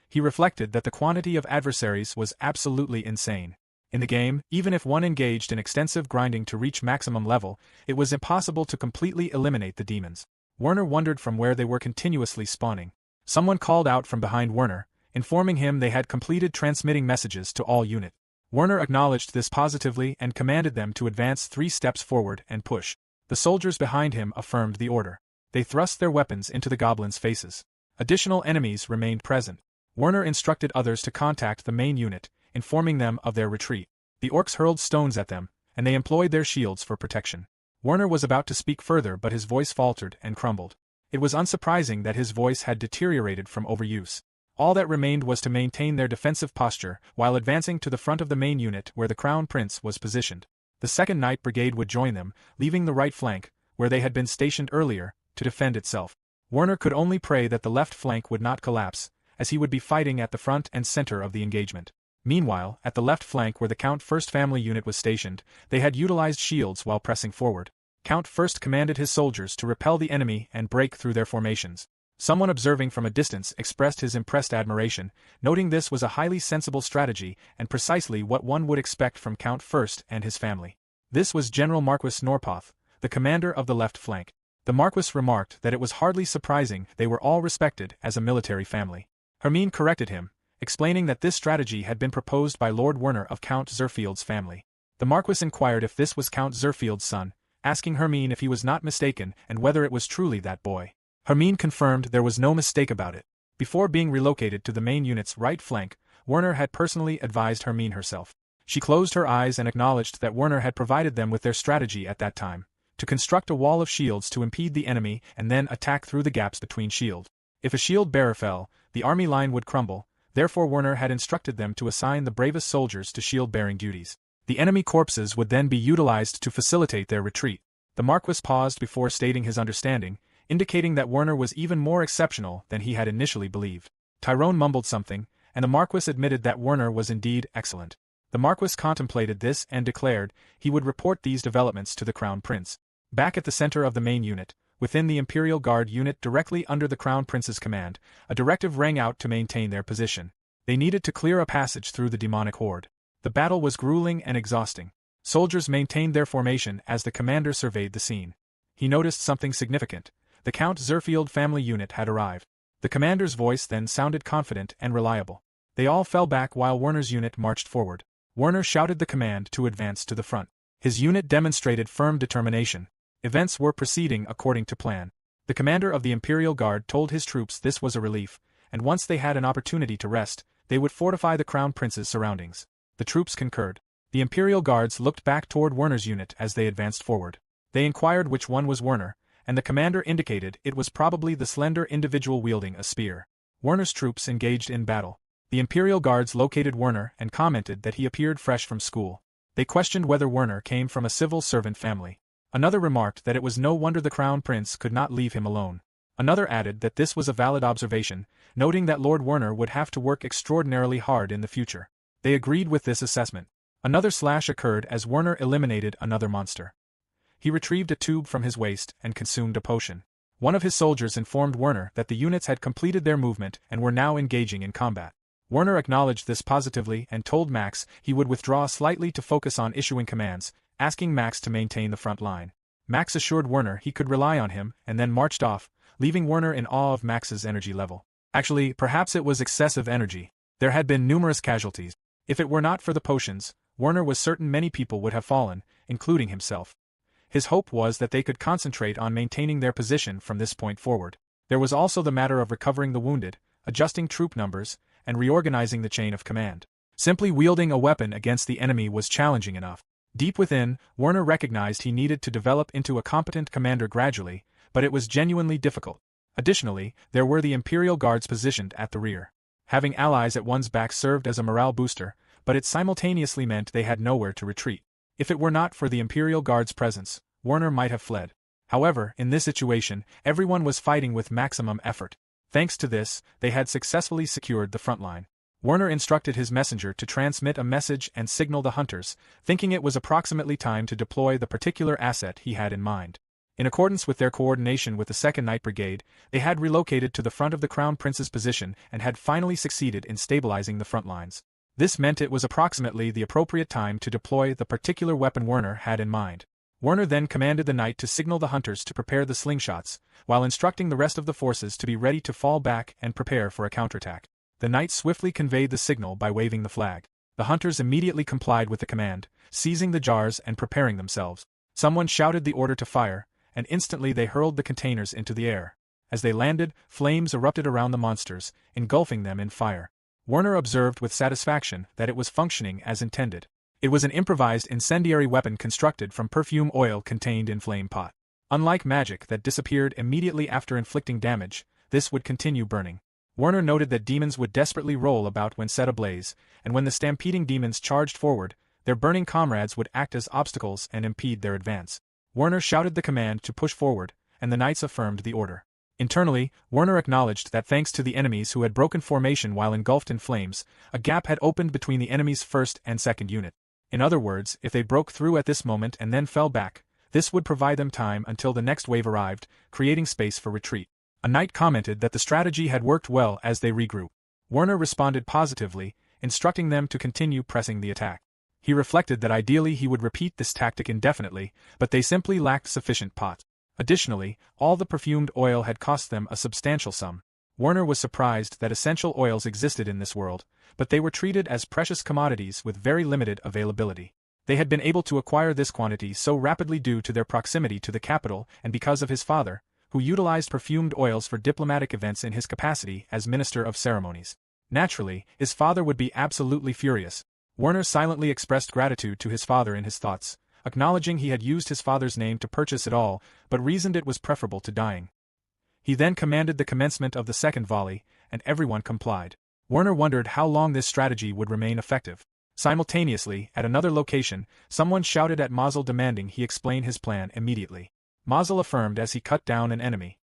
He reflected that the quantity of adversaries was absolutely insane. In the game, even if one engaged in extensive grinding to reach maximum level, it was impossible to completely eliminate the demons. Werner wondered from where they were continuously spawning. Someone called out from behind Werner, informing him they had completed transmitting messages to all unit. Werner acknowledged this positively and commanded them to advance 3 steps forward and push. The soldiers behind him affirmed the order. They thrust their weapons into the goblins' faces. Additional enemies remained present. Werner instructed others to contact the main unit, informing them of their retreat. The orcs hurled stones at them, and they employed their shields for protection. Werner was about to speak further but his voice faltered and crumbled. It was unsurprising that his voice had deteriorated from overuse. All that remained was to maintain their defensive posture while advancing to the front of the main unit where the Crown Prince was positioned. The 2nd Night Brigade would join them, leaving the right flank, where they had been stationed earlier, to defend itself. Werner could only pray that the left flank would not collapse, as he would be fighting at the front and center of the engagement. Meanwhile, at the left flank where the Count First family unit was stationed, they had utilized shields while pressing forward. Count First commanded his soldiers to repel the enemy and break through their formations. Someone observing from a distance expressed his impressed admiration, noting this was a highly sensible strategy and precisely what one would expect from Count First and his family. This was General Marquis Norpoth, the commander of the left flank. The Marquis remarked that it was hardly surprising they were all respected as a military family. Hermine corrected him, explaining that this strategy had been proposed by Lord Werner of Count Zerfield's family. The Marquis inquired if this was Count Zerfield's son, asking Hermine if he was not mistaken and whether it was truly that boy. Hermine confirmed there was no mistake about it. Before being relocated to the main unit's right flank, Werner had personally advised Hermine herself. She closed her eyes and acknowledged that Werner had provided them with their strategy at that time, to construct a wall of shields to impede the enemy and then attack through the gaps between shields. If a shield bearer fell, the army line would crumble, Therefore Werner had instructed them to assign the bravest soldiers to shield-bearing duties. The enemy corpses would then be utilized to facilitate their retreat. The Marquis paused before stating his understanding, indicating that Werner was even more exceptional than he had initially believed. Tyrone mumbled something, and the Marquis admitted that Werner was indeed excellent. The Marquis contemplated this and declared he would report these developments to the Crown Prince. Back at the center of the main unit, within the Imperial Guard unit directly under the Crown Prince's command, a directive rang out to maintain their position. They needed to clear a passage through the demonic horde. The battle was grueling and exhausting. Soldiers maintained their formation as the commander surveyed the scene. He noticed something significant. The Count Zerfield family unit had arrived. The commander's voice then sounded confident and reliable. They all fell back while Werner's unit marched forward. Werner shouted the command to advance to the front. His unit demonstrated firm determination. Events were proceeding according to plan. The commander of the Imperial Guard told his troops this was a relief, and once they had an opportunity to rest, they would fortify the Crown Prince's surroundings. The troops concurred. The Imperial Guards looked back toward Werner's unit as they advanced forward. They inquired which one was Werner, and the commander indicated it was probably the slender individual wielding a spear. Werner's troops engaged in battle. The Imperial Guards located Werner and commented that he appeared fresh from school. They questioned whether Werner came from a civil servant family. Another remarked that it was no wonder the Crown Prince could not leave him alone. Another added that this was a valid observation, noting that Lord Werner would have to work extraordinarily hard in the future. They agreed with this assessment. Another slash occurred as Werner eliminated another monster. He retrieved a tube from his waist and consumed a potion. One of his soldiers informed Werner that the units had completed their movement and were now engaging in combat. Werner acknowledged this positively and told Max he would withdraw slightly to focus on issuing commands, asking Max to maintain the front line. Max assured Werner he could rely on him and then marched off, leaving Werner in awe of Max's energy level. Actually, perhaps it was excessive energy. There had been numerous casualties. If it were not for the potions, Werner was certain many people would have fallen, including himself. His hope was that they could concentrate on maintaining their position from this point forward. There was also the matter of recovering the wounded, adjusting troop numbers, and reorganizing the chain of command. Simply wielding a weapon against the enemy was challenging enough. Deep within, Werner recognized he needed to develop into a competent commander gradually, but it was genuinely difficult. Additionally, there were the Imperial Guards positioned at the rear. Having allies at one's back served as a morale booster, but it simultaneously meant they had nowhere to retreat. If it were not for the Imperial Guard's presence, Werner might have fled. However, in this situation, everyone was fighting with maximum effort. Thanks to this, they had successfully secured the front line. Werner instructed his messenger to transmit a message and signal the hunters, thinking it was approximately time to deploy the particular asset he had in mind. In accordance with their coordination with the 2nd Night Brigade, they had relocated to the front of the Crown Prince's position and had finally succeeded in stabilizing the front lines. This meant it was approximately the appropriate time to deploy the particular weapon Werner had in mind. Werner then commanded the knight to signal the hunters to prepare the slingshots, while instructing the rest of the forces to be ready to fall back and prepare for a counterattack. The knight swiftly conveyed the signal by waving the flag. The hunters immediately complied with the command, seizing the jars and preparing themselves. Someone shouted the order to fire, and instantly they hurled the containers into the air. As they landed, flames erupted around the monsters, engulfing them in fire. Werner observed with satisfaction that it was functioning as intended. It was an improvised incendiary weapon constructed from perfume oil contained in flame pot. Unlike magic that disappeared immediately after inflicting damage, this would continue burning. Werner noted that demons would desperately roll about when set ablaze, and when the stampeding demons charged forward, their burning comrades would act as obstacles and impede their advance. Werner shouted the command to push forward, and the knights affirmed the order. Internally, Werner acknowledged that thanks to the enemies who had broken formation while engulfed in flames, a gap had opened between the enemy's 1st and 2nd unit. In other words, if they broke through at this moment and then fell back, this would provide them time until the next wave arrived, creating space for retreat. A knight commented that the strategy had worked well as they regrouped. Werner responded positively, instructing them to continue pressing the attack. He reflected that ideally he would repeat this tactic indefinitely, but they simply lacked sufficient pots. Additionally, all the perfumed oil had cost them a substantial sum. Werner was surprised that essential oils existed in this world, but they were treated as precious commodities with very limited availability. They had been able to acquire this quantity so rapidly due to their proximity to the capital and because of his father, who utilized perfumed oils for diplomatic events in his capacity as Minister of Ceremonies. Naturally, his father would be absolutely furious. Werner silently expressed gratitude to his father in his thoughts, acknowledging he had used his father's name to purchase it all, but reasoned it was preferable to dying. He then commanded the commencement of the 2nd volley, and everyone complied. Werner wondered how long this strategy would remain effective. Simultaneously, at another location, someone shouted at Mazel demanding he explain his plan immediately. Mazel affirmed as he cut down an enemy.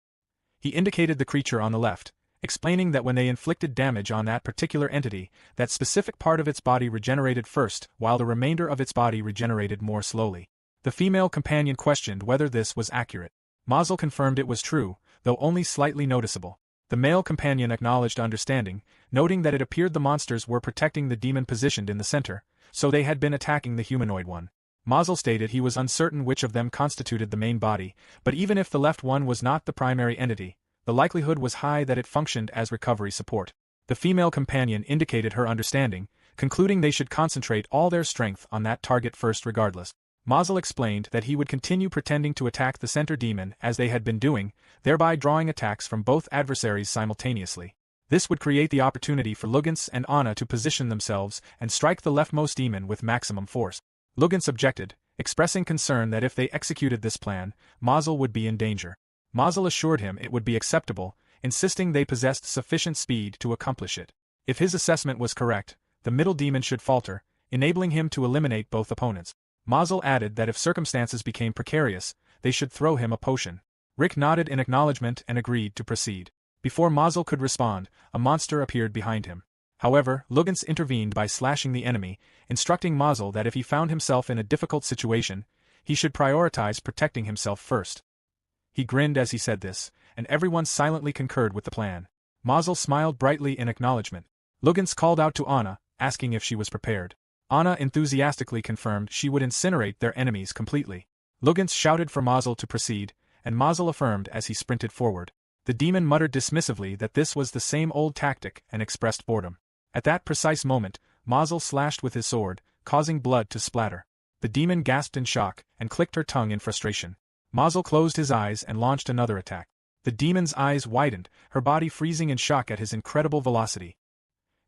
He indicated the creature on the left, explaining that when they inflicted damage on that particular entity, that specific part of its body regenerated first, while the remainder of its body regenerated more slowly. The female companion questioned whether this was accurate. Mazel confirmed it was true, though only slightly noticeable. The male companion acknowledged understanding, noting that it appeared the monsters were protecting the demon positioned in the center, so they had been attacking the humanoid one. Mazel stated he was uncertain which of them constituted the main body, but even if the left one was not the primary entity, the likelihood was high that it functioned as recovery support. The female companion indicated her understanding, concluding they should concentrate all their strength on that target first regardless. Mazel explained that he would continue pretending to attack the center demon as they had been doing, thereby drawing attacks from both adversaries simultaneously. This would create the opportunity for Lugens and Anna to position themselves and strike the leftmost demon with maximum force. Lugens objected, expressing concern that if they executed this plan, Mazel would be in danger. Mazel assured him it would be acceptable, insisting they possessed sufficient speed to accomplish it. If his assessment was correct, the middle demon should falter, enabling him to eliminate both opponents. Mazel added that if circumstances became precarious, they should throw him a potion. Rick nodded in acknowledgement and agreed to proceed. Before Mazel could respond, a monster appeared behind him. However, Lugens intervened by slashing the enemy, instructing Mazel that if he found himself in a difficult situation, he should prioritize protecting himself first. He grinned as he said this, and everyone silently concurred with the plan. Mazel smiled brightly in acknowledgement. Lugens called out to Anna, asking if she was prepared. Anna enthusiastically confirmed she would incinerate their enemies completely. Lugens shouted for Mazel to proceed, and Mazel affirmed as he sprinted forward. The demon muttered dismissively that this was the same old tactic and expressed boredom. At that precise moment, Mazel slashed with his sword, causing blood to splatter. The demon gasped in shock and clicked her tongue in frustration. Mazel closed his eyes and launched another attack. The demon's eyes widened, her body freezing in shock at his incredible velocity.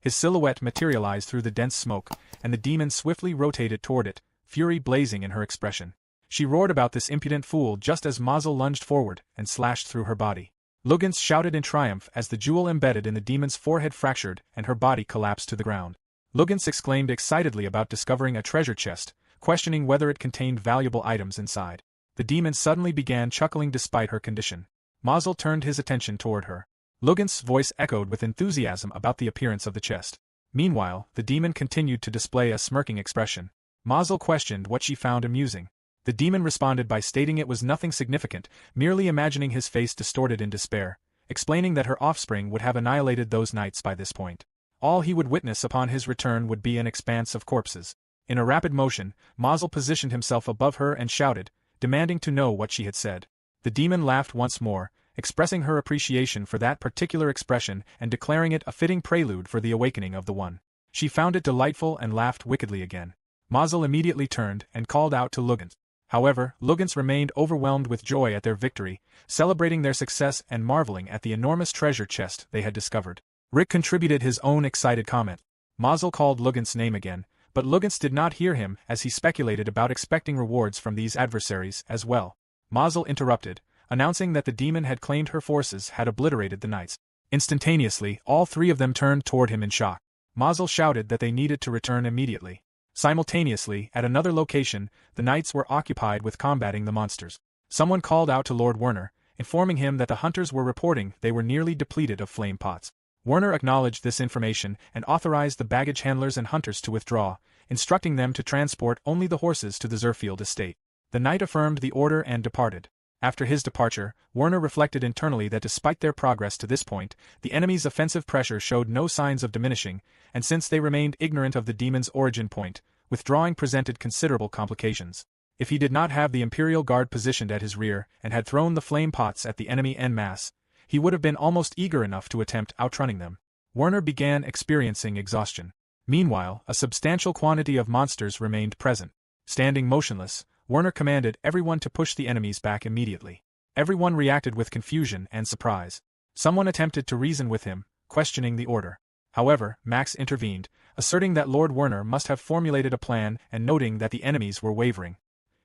His silhouette materialized through the dense smoke, and the demon swiftly rotated toward it, fury blazing in her expression. She roared about this impudent fool just as Mazel lunged forward and slashed through her body. Lugens shouted in triumph as the jewel embedded in the demon's forehead fractured and her body collapsed to the ground. Lugens exclaimed excitedly about discovering a treasure chest, questioning whether it contained valuable items inside. The demon suddenly began chuckling despite her condition. Mazel turned his attention toward her. Lugens' voice echoed with enthusiasm about the appearance of the chest. Meanwhile, the demon continued to display a smirking expression. Mazel questioned what she found amusing. The demon responded by stating it was nothing significant, merely imagining his face distorted in despair, explaining that her offspring would have annihilated those knights by this point. All he would witness upon his return would be an expanse of corpses. In a rapid motion, Mazel positioned himself above her and shouted, demanding to know what she had said. The demon laughed once more, expressing her appreciation for that particular expression and declaring it a fitting prelude for the awakening of the One. She found it delightful and laughed wickedly again. Mazel immediately turned and called out to Lugens. However, Lugens remained overwhelmed with joy at their victory, celebrating their success and marveling at the enormous treasure chest they had discovered. Rick contributed his own excited comment. Mazel called Lugens' name again, but Lugens did not hear him as he speculated about expecting rewards from these adversaries as well. Mazel interrupted, announcing that the demon had claimed her forces had obliterated the knights. Instantaneously, all three of them turned toward him in shock. Mazel shouted that they needed to return immediately. Simultaneously, at another location, the knights were occupied with combating the monsters. Someone called out to Lord Werner, informing him that the hunters were reporting they were nearly depleted of flame pots. Werner acknowledged this information and authorized the baggage handlers and hunters to withdraw, instructing them to transport only the horses to the Zerfield estate. The knight affirmed the order and departed. After his departure, Werner reflected internally that despite their progress to this point, the enemy's offensive pressure showed no signs of diminishing, and since they remained ignorant of the demon's origin point, withdrawing presented considerable complications. If he did not have the Imperial Guard positioned at his rear and had thrown the flame pots at the enemy en masse, he would have been almost eager enough to attempt outrunning them. Werner began experiencing exhaustion. Meanwhile, a substantial quantity of monsters remained present. Standing motionless, Werner commanded everyone to push the enemies back immediately. Everyone reacted with confusion and surprise. Someone attempted to reason with him, questioning the order. However, Max intervened, asserting that Lord Werner must have formulated a plan and noting that the enemies were wavering.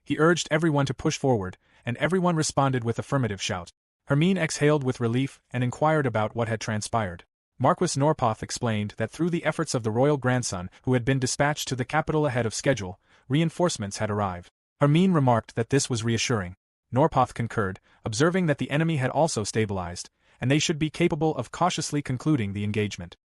He urged everyone to push forward, and everyone responded with affirmative shouts. Hermine exhaled with relief and inquired about what had transpired. Marquis Norpoth explained that through the efforts of the royal grandson who had been dispatched to the capital ahead of schedule, reinforcements had arrived. Hermine remarked that this was reassuring. Norpoth concurred, observing that the enemy had also stabilized, and they should be capable of cautiously concluding the engagement.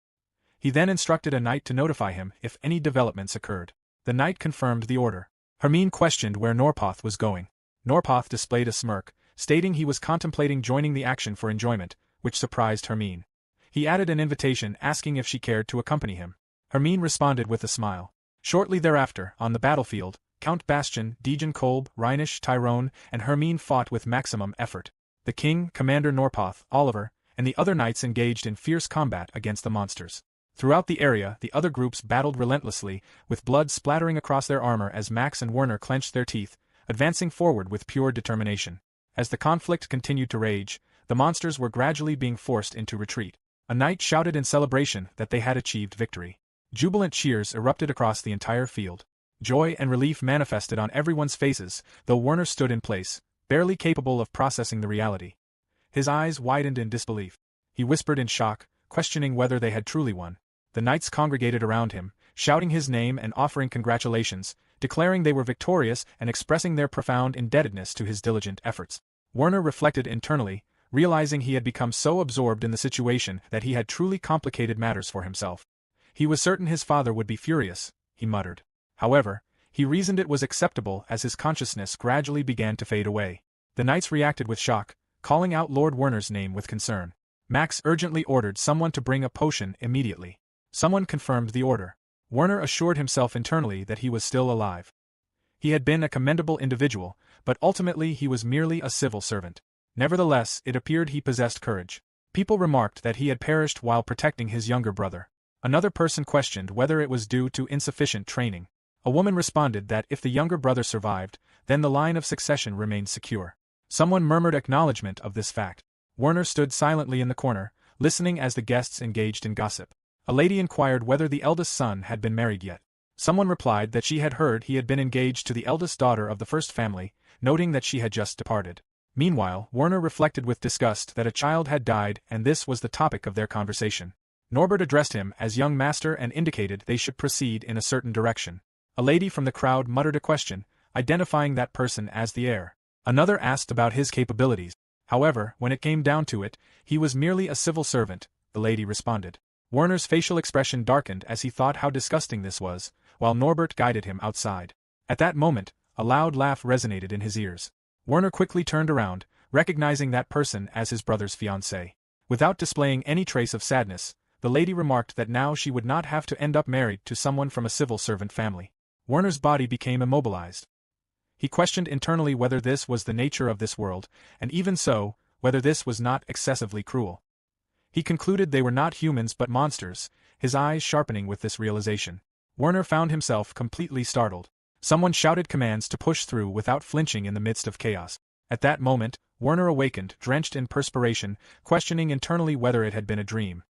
He then instructed a knight to notify him if any developments occurred. The knight confirmed the order. Hermine questioned where Norpoth was going. Norpoth displayed a smirk, stating he was contemplating joining the action for enjoyment, which surprised Hermine. He added an invitation asking if she cared to accompany him. Hermine responded with a smile. Shortly thereafter, on the battlefield, Count Bastian, Degen Kolb, Rheinisch, Tyrone, and Hermine fought with maximum effort. The king, Commander Norpoth, Oliver, and the other knights engaged in fierce combat against the monsters. Throughout the area, the other groups battled relentlessly, with blood splattering across their armor as Max and Werner clenched their teeth, advancing forward with pure determination. As the conflict continued to rage, the monsters were gradually being forced into retreat. A knight shouted in celebration that they had achieved victory. Jubilant cheers erupted across the entire field. Joy and relief manifested on everyone's faces, though Werner stood in place, barely capable of processing the reality. His eyes widened in disbelief. He whispered in shock, questioning whether they had truly won. The knights congregated around him, shouting his name and offering congratulations, declaring they were victorious and expressing their profound indebtedness to his diligent efforts. Werner reflected internally, realizing he had become so absorbed in the situation that he had truly complicated matters for himself. He was certain his father would be furious, he muttered. However, he reasoned it was acceptable as his consciousness gradually began to fade away. The knights reacted with shock, calling out Lord Werner's name with concern. Max urgently ordered someone to bring a potion immediately. Someone confirmed the order. Werner assured himself internally that he was still alive. He had been a commendable individual, but ultimately he was merely a civil servant. Nevertheless, it appeared he possessed courage. People remarked that he had perished while protecting his younger brother. Another person questioned whether it was due to insufficient training. A woman responded that if the younger brother survived, then the line of succession remained secure. Someone murmured acknowledgement of this fact. Werner stood silently in the corner, listening as the guests engaged in gossip. A lady inquired whether the eldest son had been married yet. Someone replied that she had heard he had been engaged to the eldest daughter of the first family, noting that she had just departed. Meanwhile, Werner reflected with disgust that a child had died and this was the topic of their conversation. Norbert addressed him as young master and indicated they should proceed in a certain direction. A lady from the crowd muttered a question, identifying that person as the heir. Another asked about his capabilities. However, when it came down to it, he was merely a civil servant, the lady responded. Werner's facial expression darkened as he thought how disgusting this was, while Norbert guided him outside. At that moment, a loud laugh resonated in his ears. Werner quickly turned around, recognizing that person as his brother's fiancée. Without displaying any trace of sadness, the lady remarked that now she would not have to end up married to someone from a civil servant family. Werner's body became immobilized. He questioned internally whether this was the nature of this world, and even so, whether this was not excessively cruel. He concluded they were not humans but monsters, his eyes sharpening with this realization. Werner found himself completely startled. Someone shouted commands to push through without flinching in the midst of chaos. At that moment, Werner awakened, drenched in perspiration, questioning internally whether it had been a dream.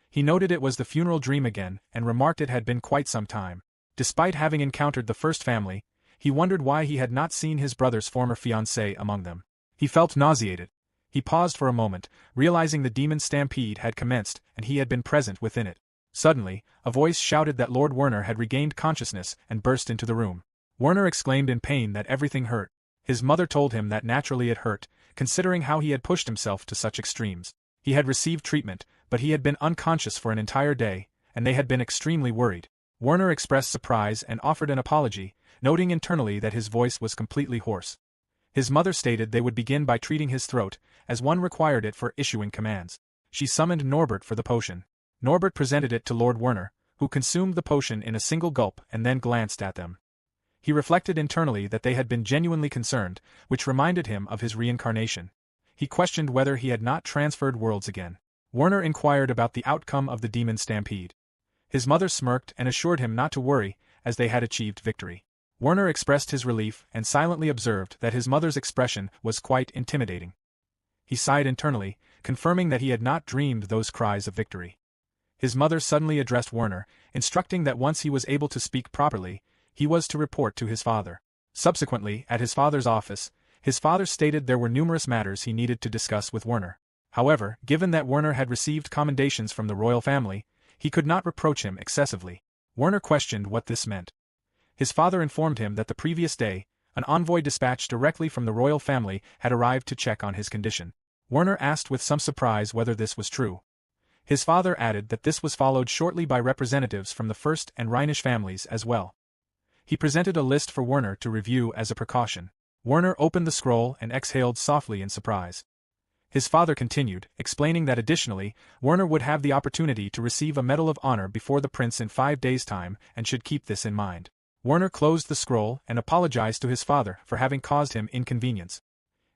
He noted it was the funeral dream again, and remarked it had been quite some time. Despite having encountered the first family, he wondered why he had not seen his brother's former fiancée among them. He felt nauseated. He paused for a moment, realizing the demon stampede had commenced and he had been present within it. Suddenly, a voice shouted that Lord Werner had regained consciousness and burst into the room. Werner exclaimed in pain that everything hurt. His mother told him that naturally it hurt, considering how he had pushed himself to such extremes. He had received treatment, but he had been unconscious for an entire day, and they had been extremely worried. Werner expressed surprise and offered an apology, noting internally that his voice was completely hoarse. His mother stated they would begin by treating his throat, as one required it for issuing commands. She summoned Norbert for the potion. Norbert presented it to Lord Werner, who consumed the potion in a single gulp and then glanced at them. He reflected internally that they had been genuinely concerned, which reminded him of his reincarnation. He questioned whether he had not transferred worlds again. Werner inquired about the outcome of the demon stampede. His mother smirked and assured him not to worry, as they had achieved victory. Werner expressed his relief and silently observed that his mother's expression was quite intimidating. He sighed internally, confirming that he had not dreamed those cries of victory. His mother suddenly addressed Werner, instructing that once he was able to speak properly, he was to report to his father. Subsequently, at his father's office, his father stated there were numerous matters he needed to discuss with Werner. However, given that Werner had received commendations from the royal family, he could not reproach him excessively. Werner questioned what this meant. His father informed him that the previous day, an envoy dispatched directly from the royal family had arrived to check on his condition. Werner asked with some surprise whether this was true. His father added that this was followed shortly by representatives from the First and Rhinish families as well. He presented a list for Werner to review as a precaution. Werner opened the scroll and exhaled softly in surprise. His father continued, explaining that additionally, Werner would have the opportunity to receive a Medal of Honor before the prince in 5 days' time and should keep this in mind. Werner closed the scroll and apologized to his father for having caused him inconvenience.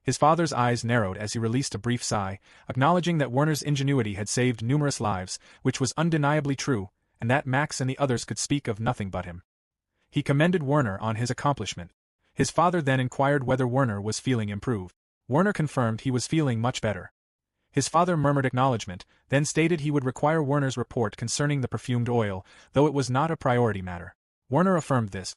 His father's eyes narrowed as he released a brief sigh, acknowledging that Werner's ingenuity had saved numerous lives, which was undeniably true, and that Max and the others could speak of nothing but him. He commended Werner on his accomplishment. His father then inquired whether Werner was feeling improved. Werner confirmed he was feeling much better. His father murmured acknowledgement, then stated he would require Werner's report concerning the perfumed oil, though it was not a priority matter. Werner affirmed this.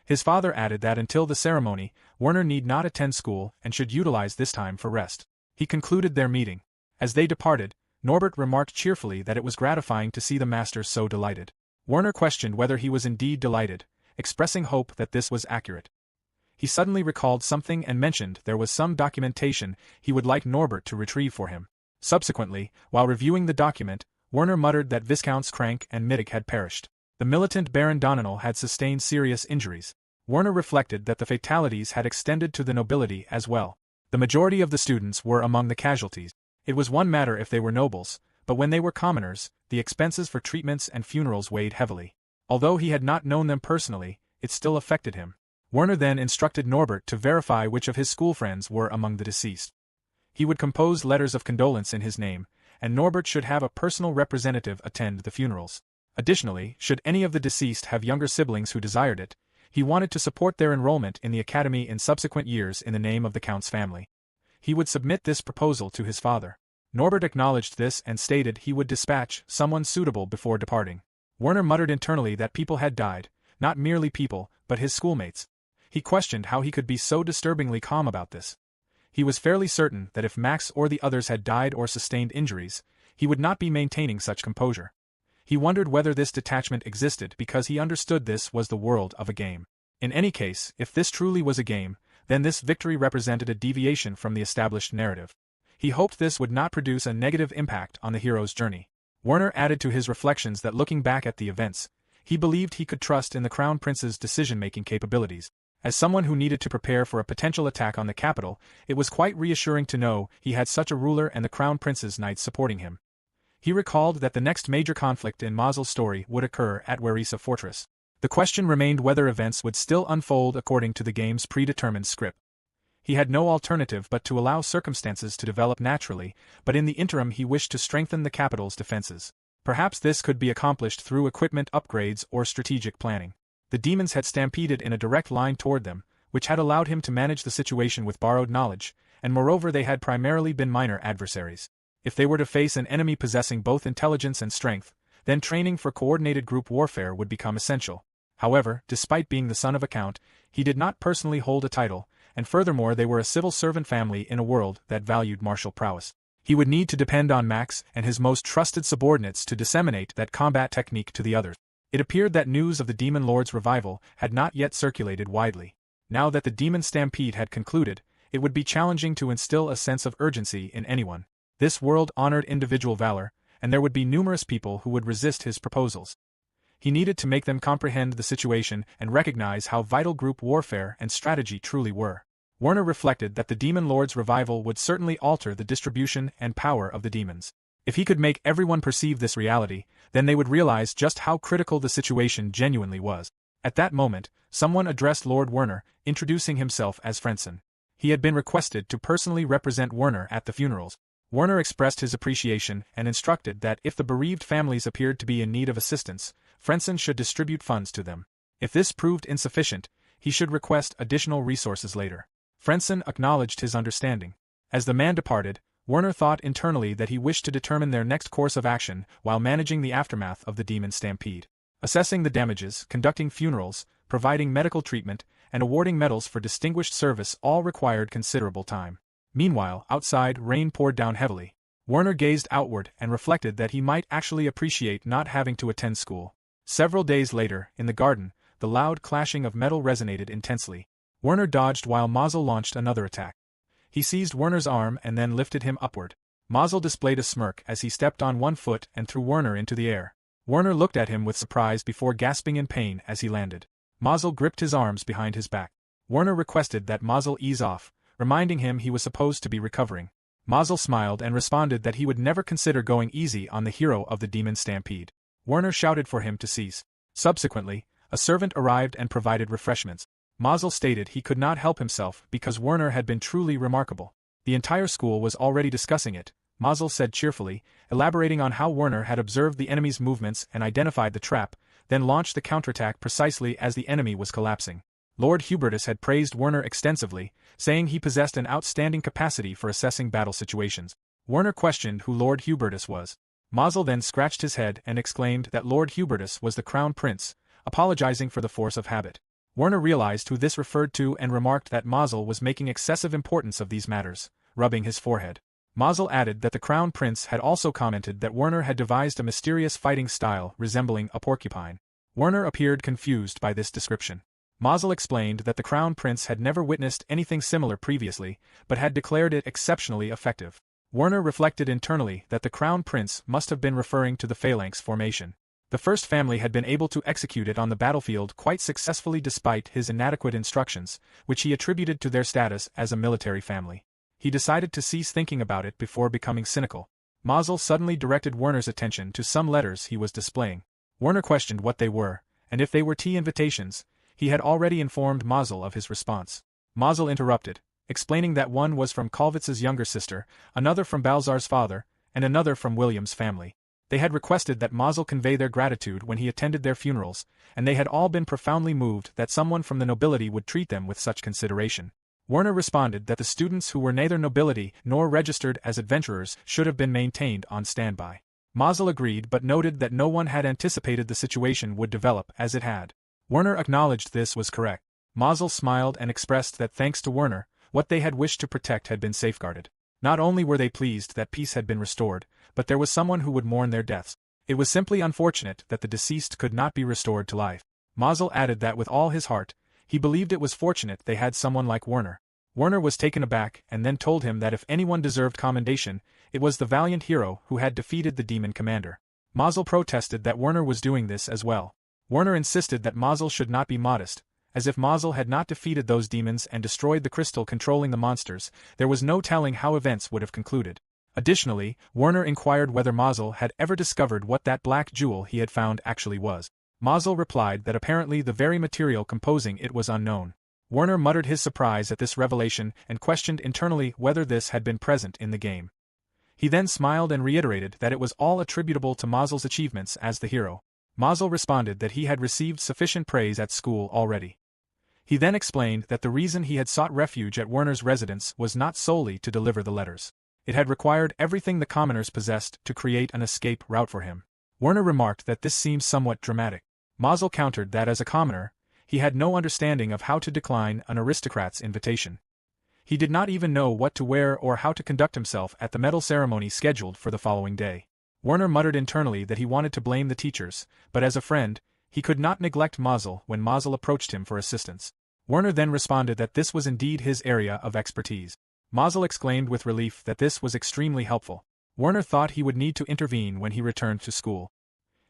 His father added that until the ceremony, Werner need not attend school and should utilize this time for rest. He concluded their meeting. As they departed, Norbert remarked cheerfully that it was gratifying to see the master so delighted. Werner questioned whether he was indeed delighted, expressing hope that this was accurate. He suddenly recalled something and mentioned there was some documentation he would like Norbert to retrieve for him. Subsequently, while reviewing the document, Werner muttered that Viscounts Crank and Mittig had perished. The militant Baron Donenal had sustained serious injuries. Werner reflected that the fatalities had extended to the nobility as well. The majority of the students were among the casualties. It was one matter if they were nobles, but when they were commoners, the expenses for treatments and funerals weighed heavily. Although he had not known them personally, it still affected him. Werner then instructed Norbert to verify which of his school friends were among the deceased. He would compose letters of condolence in his name, and Norbert should have a personal representative attend the funerals. Additionally, should any of the deceased have younger siblings who desired it, he wanted to support their enrollment in the academy in subsequent years in the name of the Count's family. He would submit this proposal to his father. Norbert acknowledged this and stated he would dispatch someone suitable before departing. Werner muttered internally that people had died, not merely people, but his schoolmates. He questioned how he could be so disturbingly calm about this. He was fairly certain that if Max or the others had died or sustained injuries, he would not be maintaining such composure. He wondered whether this detachment existed because he understood this was the world of a game. In any case, if this truly was a game, then this victory represented a deviation from the established narrative. He hoped this would not produce a negative impact on the hero's journey. Werner added to his reflections that looking back at the events, he believed he could trust in the Crown Prince's decision-making capabilities. As someone who needed to prepare for a potential attack on the capital, it was quite reassuring to know he had such a ruler and the Crown Prince's knights supporting him. He recalled that the next major conflict in Mausel's story would occur at Warisa Fortress. The question remained whether events would still unfold according to the game's predetermined script. He had no alternative but to allow circumstances to develop naturally, but in the interim he wished to strengthen the capital's defenses. Perhaps this could be accomplished through equipment upgrades or strategic planning. The demons had stampeded in a direct line toward them, which had allowed him to manage the situation with borrowed knowledge, and moreover they had primarily been minor adversaries. If they were to face an enemy possessing both intelligence and strength, then training for coordinated group warfare would become essential. However, despite being the son of a count, he did not personally hold a title, and furthermore they were a civil servant family in a world that valued martial prowess. He would need to depend on Max and his most trusted subordinates to disseminate that combat technique to the others. It appeared that news of the Demon Lord's revival had not yet circulated widely. Now that the demon stampede had concluded, it would be challenging to instill a sense of urgency in anyone. This world honored individual valor, and there would be numerous people who would resist his proposals. He needed to make them comprehend the situation and recognize how vital group warfare and strategy truly were. Werner reflected that the Demon Lord's revival would certainly alter the distribution and power of the demons. If he could make everyone perceive this reality, then they would realize just how critical the situation genuinely was. At that moment, someone addressed Lord Werner, introducing himself as Frenson. He had been requested to personally represent Werner at the funerals. Werner expressed his appreciation and instructed that if the bereaved families appeared to be in need of assistance, Frenson should distribute funds to them. If this proved insufficient, he should request additional resources later. Frenson acknowledged his understanding. As the man departed, Werner thought internally that he wished to determine their next course of action while managing the aftermath of the demon stampede. Assessing the damages, conducting funerals, providing medical treatment, and awarding medals for distinguished service all required considerable time. Meanwhile, outside, rain poured down heavily. Werner gazed outward and reflected that he might actually appreciate not having to attend school. Several days later, in the garden, the loud clashing of metal resonated intensely. Werner dodged while Mazel launched another attack. He seized Werner's arm and then lifted him upward. Mazel displayed a smirk as he stepped on one foot and threw Werner into the air. Werner looked at him with surprise before gasping in pain as he landed. Mazel gripped his arms behind his back. Werner requested that Mazel ease off, reminding him he was supposed to be recovering. Mazel smiled and responded that he would never consider going easy on the hero of the demon stampede. Werner shouted for him to cease. Subsequently, a servant arrived and provided refreshments. Mazel stated he could not help himself because Werner had been truly remarkable. The entire school was already discussing it, Mazel said cheerfully, elaborating on how Werner had observed the enemy's movements and identified the trap, then launched the counterattack precisely as the enemy was collapsing. Lord Hubertus had praised Werner extensively, saying he possessed an outstanding capacity for assessing battle situations. Werner questioned who Lord Hubertus was. Mazel then scratched his head and exclaimed that Lord Hubertus was the Crown Prince, apologizing for the force of habit. Werner realized who this referred to and remarked that Mazel was making excessive importance of these matters, rubbing his forehead. Mazel added that the Crown Prince had also commented that Werner had devised a mysterious fighting style resembling a porcupine. Werner appeared confused by this description. Mazel explained that the Crown Prince had never witnessed anything similar previously, but had declared it exceptionally effective. Werner reflected internally that the Crown Prince must have been referring to the phalanx formation. The first family had been able to execute it on the battlefield quite successfully despite his inadequate instructions, which he attributed to their status as a military family. He decided to cease thinking about it before becoming cynical. Mazel suddenly directed Werner's attention to some letters he was displaying. Werner questioned what they were, and if they were tea invitations. He had already informed Mazel of his response. Mazel interrupted, explaining that one was from Kalvitz's younger sister, another from Balzar's father, and another from William's family. They had requested that Mazel convey their gratitude when he attended their funerals, and they had all been profoundly moved that someone from the nobility would treat them with such consideration. Werner responded that the students who were neither nobility nor registered as adventurers should have been maintained on standby. Mazel agreed but noted that no one had anticipated the situation would develop as it had. Werner acknowledged this was correct. Mazel smiled and expressed that thanks to Werner, what they had wished to protect had been safeguarded. Not only were they pleased that peace had been restored, but there was someone who would mourn their deaths. It was simply unfortunate that the deceased could not be restored to life. Mazel added that with all his heart, he believed it was fortunate they had someone like Werner. Werner was taken aback and then told him that if anyone deserved commendation, it was the valiant hero who had defeated the demon commander. Mazel protested that Werner was doing this as well. Werner insisted that Mazel should not be modest, as if Mazel had not defeated those demons and destroyed the crystal controlling the monsters, there was no telling how events would have concluded. Additionally, Werner inquired whether Mazel had ever discovered what that black jewel he had found actually was. Mazel replied that apparently the very material composing it was unknown. Werner muttered his surprise at this revelation and questioned internally whether this had been present in the game. He then smiled and reiterated that it was all attributable to Mazel's achievements as the hero. Mazel responded that he had received sufficient praise at school already. He then explained that the reason he had sought refuge at Werner's residence was not solely to deliver the letters. It had required everything the commoners possessed to create an escape route for him. Werner remarked that this seemed somewhat dramatic. Mazel countered that as a commoner, he had no understanding of how to decline an aristocrat's invitation. He did not even know what to wear or how to conduct himself at the medal ceremony scheduled for the following day. Werner muttered internally that he wanted to blame the teachers, but as a friend, he could not neglect Mazel when Mazel approached him for assistance. Werner then responded that this was indeed his area of expertise. Mazel exclaimed with relief that this was extremely helpful. Werner thought he would need to intervene when he returned to school.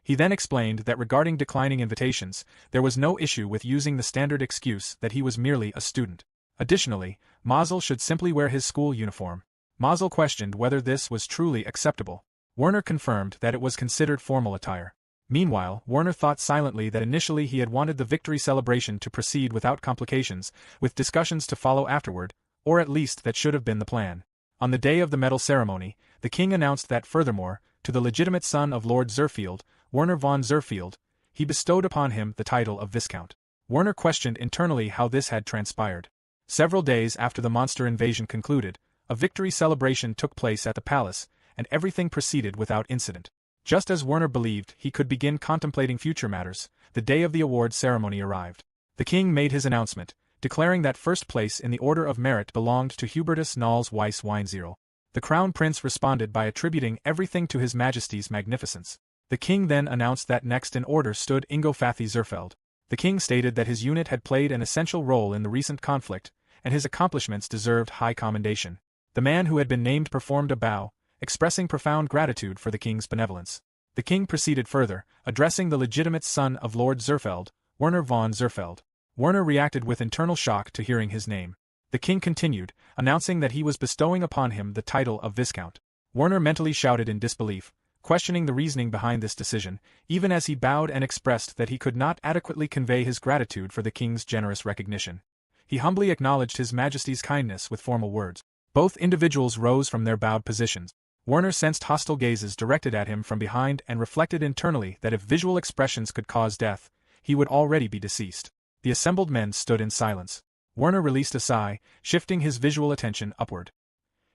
He then explained that regarding declining invitations, there was no issue with using the standard excuse that he was merely a student. Additionally, Mazel should simply wear his school uniform. Mazel questioned whether this was truly acceptable. Werner confirmed that it was considered formal attire. Meanwhile, Werner thought silently that initially he had wanted the victory celebration to proceed without complications, with discussions to follow afterward, or at least that should have been the plan. On the day of the medal ceremony, the king announced that furthermore, to the legitimate son of Lord Zerfield, Werner von Zerfield, he bestowed upon him the title of Viscount. Werner questioned internally how this had transpired. Several days after the monster invasion concluded, a victory celebration took place at the palace, and everything proceeded without incident. Just as Werner believed he could begin contemplating future matters, the day of the award ceremony arrived. The king made his announcement, declaring that first place in the order of merit belonged to Hubertus Nals Weiss Weinzierl. The Crown Prince responded by attributing everything to His Majesty's magnificence. The king then announced that next in order stood Ingo Fathy Zerfeld. The king stated that his unit had played an essential role in the recent conflict, and his accomplishments deserved high commendation. The man who had been named performed a bow, expressing profound gratitude for the king's benevolence. The king proceeded further, addressing the legitimate son of Lord Zerfeld, Werner von Zerfeld. Werner reacted with internal shock to hearing his name. The king continued, announcing that he was bestowing upon him the title of Viscount. Werner mentally shouted in disbelief, questioning the reasoning behind this decision, even as he bowed and expressed that he could not adequately convey his gratitude for the king's generous recognition. He humbly acknowledged His Majesty's kindness with formal words. Both individuals rose from their bowed positions. Werner sensed hostile gazes directed at him from behind and reflected internally that if visual expressions could cause death, he would already be deceased. The assembled men stood in silence. Werner released a sigh, shifting his visual attention upward.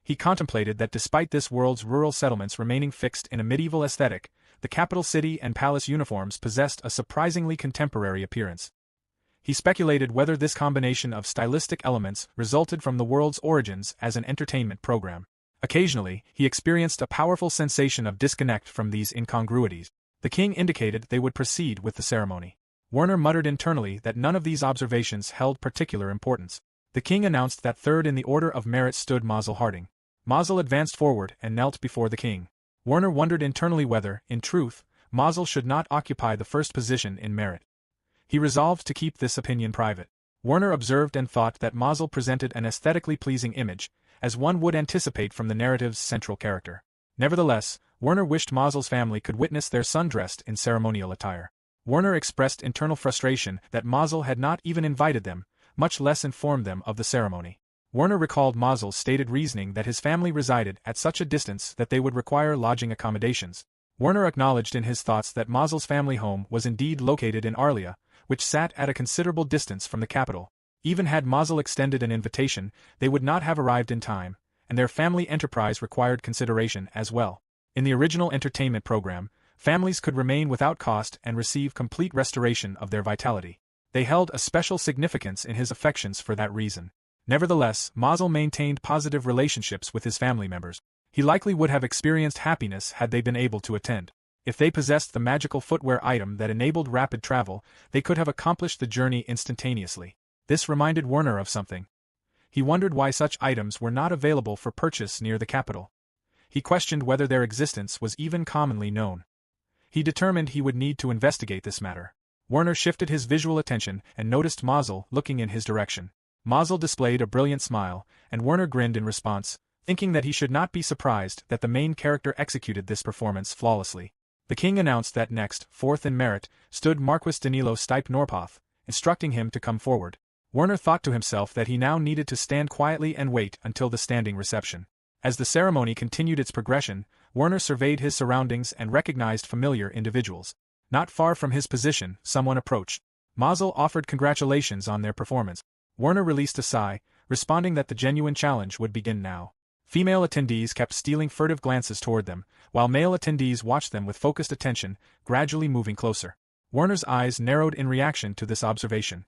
He contemplated that despite this world's rural settlements remaining fixed in a medieval aesthetic, the capital city and palace uniforms possessed a surprisingly contemporary appearance. He speculated whether this combination of stylistic elements resulted from the world's origins as an entertainment program. Occasionally, he experienced a powerful sensation of disconnect from these incongruities. The king indicated they would proceed with the ceremony. Werner muttered internally that none of these observations held particular importance. The king announced that third in the order of merit stood Mazel Harding. Mazel advanced forward and knelt before the king. Werner wondered internally whether, in truth, Mazel should not occupy the first position in merit. He resolved to keep this opinion private. Werner observed and thought that Mazel presented an aesthetically pleasing image, as one would anticipate from the narrative's central character. Nevertheless, Werner wished Mazel's family could witness their son dressed in ceremonial attire. Werner expressed internal frustration that Mazel had not even invited them, much less informed them of the ceremony. Werner recalled Mazel's stated reasoning that his family resided at such a distance that they would require lodging accommodations. Werner acknowledged in his thoughts that Mazel's family home was indeed located in Arlia, which sat at a considerable distance from the capital. Even had Mazel extended an invitation, they would not have arrived in time, and their family enterprise required consideration as well. In the original entertainment program, families could remain without cost and receive complete restoration of their vitality. They held a special significance in his affections for that reason. Nevertheless, Mazel maintained positive relationships with his family members. He likely would have experienced happiness had they been able to attend. If they possessed the magical footwear item that enabled rapid travel, they could have accomplished the journey instantaneously. This reminded Werner of something. He wondered why such items were not available for purchase near the capital. He questioned whether their existence was even commonly known. He determined he would need to investigate this matter. Werner shifted his visual attention and noticed Mazel looking in his direction. Mazel displayed a brilliant smile, and Werner grinned in response, thinking that he should not be surprised that the main character executed this performance flawlessly. The king announced that next, fourth in merit, stood Marquis Danilo Stipe Norpoth, instructing him to come forward. Werner thought to himself that he now needed to stand quietly and wait until the standing reception. As the ceremony continued its progression, Werner surveyed his surroundings and recognized familiar individuals. Not far from his position, someone approached. Mazel offered congratulations on their performance. Werner released a sigh, responding that the genuine challenge would begin now. Female attendees kept stealing furtive glances toward them, while male attendees watched them with focused attention, gradually moving closer. Werner's eyes narrowed in reaction to this observation.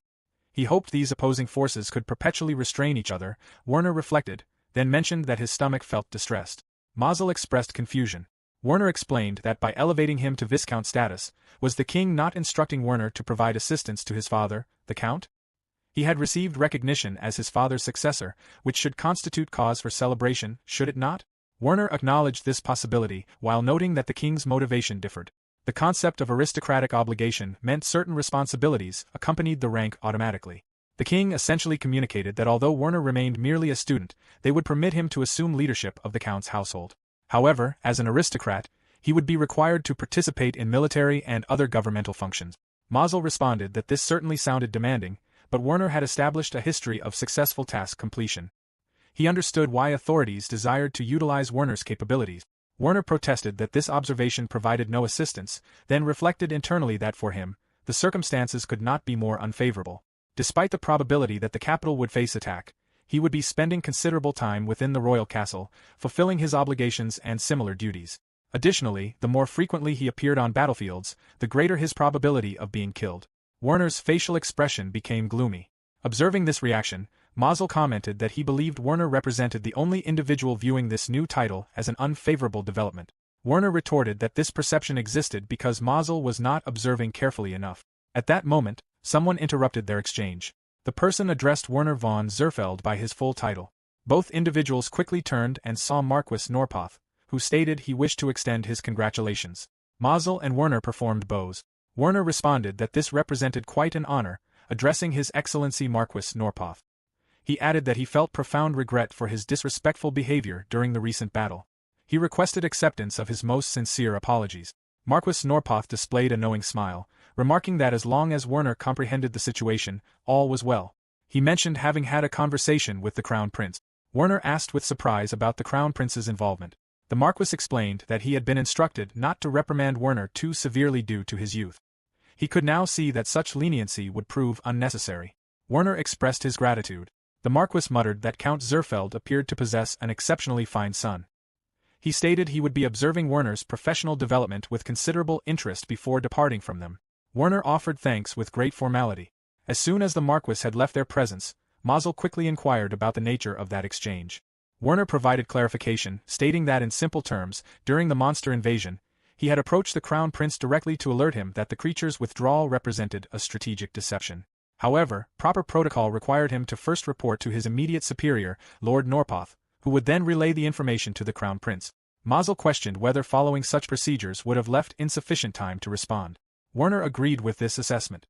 He hoped these opposing forces could perpetually restrain each other, Werner reflected, then mentioned that his stomach felt distressed. Mazel expressed confusion. Werner explained that by elevating him to Viscount status, was the king not instructing Werner to provide assistance to his father, the Count? He had received recognition as his father's successor, which should constitute cause for celebration, should it not? Werner acknowledged this possibility, while noting that the king's motivation differed. The concept of aristocratic obligation meant certain responsibilities accompanied the rank automatically. The king essentially communicated that although Werner remained merely a student, they would permit him to assume leadership of the count's household. However, as an aristocrat, he would be required to participate in military and other governmental functions. Mazel responded that this certainly sounded demanding, but Werner had established a history of successful task completion. He understood why authorities desired to utilize Werner's capabilities. Werner protested that this observation provided no assistance, then reflected internally that for him, the circumstances could not be more unfavorable. Despite the probability that the capital would face attack, he would be spending considerable time within the royal castle, fulfilling his obligations and similar duties. Additionally, the more frequently he appeared on battlefields, the greater his probability of being killed. Werner's facial expression became gloomy. Observing this reaction, Mazel commented that he believed Werner represented the only individual viewing this new title as an unfavorable development. Werner retorted that this perception existed because Mazel was not observing carefully enough. At that moment, someone interrupted their exchange. The person addressed Werner von Zerfeld by his full title. Both individuals quickly turned and saw Marquis Norpoth, who stated he wished to extend his congratulations. Mazel and Werner performed bows. Werner responded that this represented quite an honor, addressing His Excellency Marquis Norpoth. He added that he felt profound regret for his disrespectful behavior during the recent battle. He requested acceptance of his most sincere apologies. Marquis Norpoth displayed a knowing smile, remarking that as long as Werner comprehended the situation, all was well. He mentioned having had a conversation with the Crown Prince. Werner asked with surprise about the Crown Prince's involvement. The Marquis explained that he had been instructed not to reprimand Werner too severely due to his youth. He could now see that such leniency would prove unnecessary. Werner expressed his gratitude. The Marquis muttered that Count Zerfeld appeared to possess an exceptionally fine son. He stated he would be observing Werner's professional development with considerable interest before departing from them. Werner offered thanks with great formality. As soon as the Marquis had left their presence, Mazel quickly inquired about the nature of that exchange. Werner provided clarification, stating that in simple terms, during the monster invasion, he had approached the Crown Prince directly to alert him that the creature's withdrawal represented a strategic deception. However, proper protocol required him to first report to his immediate superior, Lord Norpoth, who would then relay the information to the Crown Prince. Mazel questioned whether following such procedures would have left insufficient time to respond. Werner agreed with this assessment.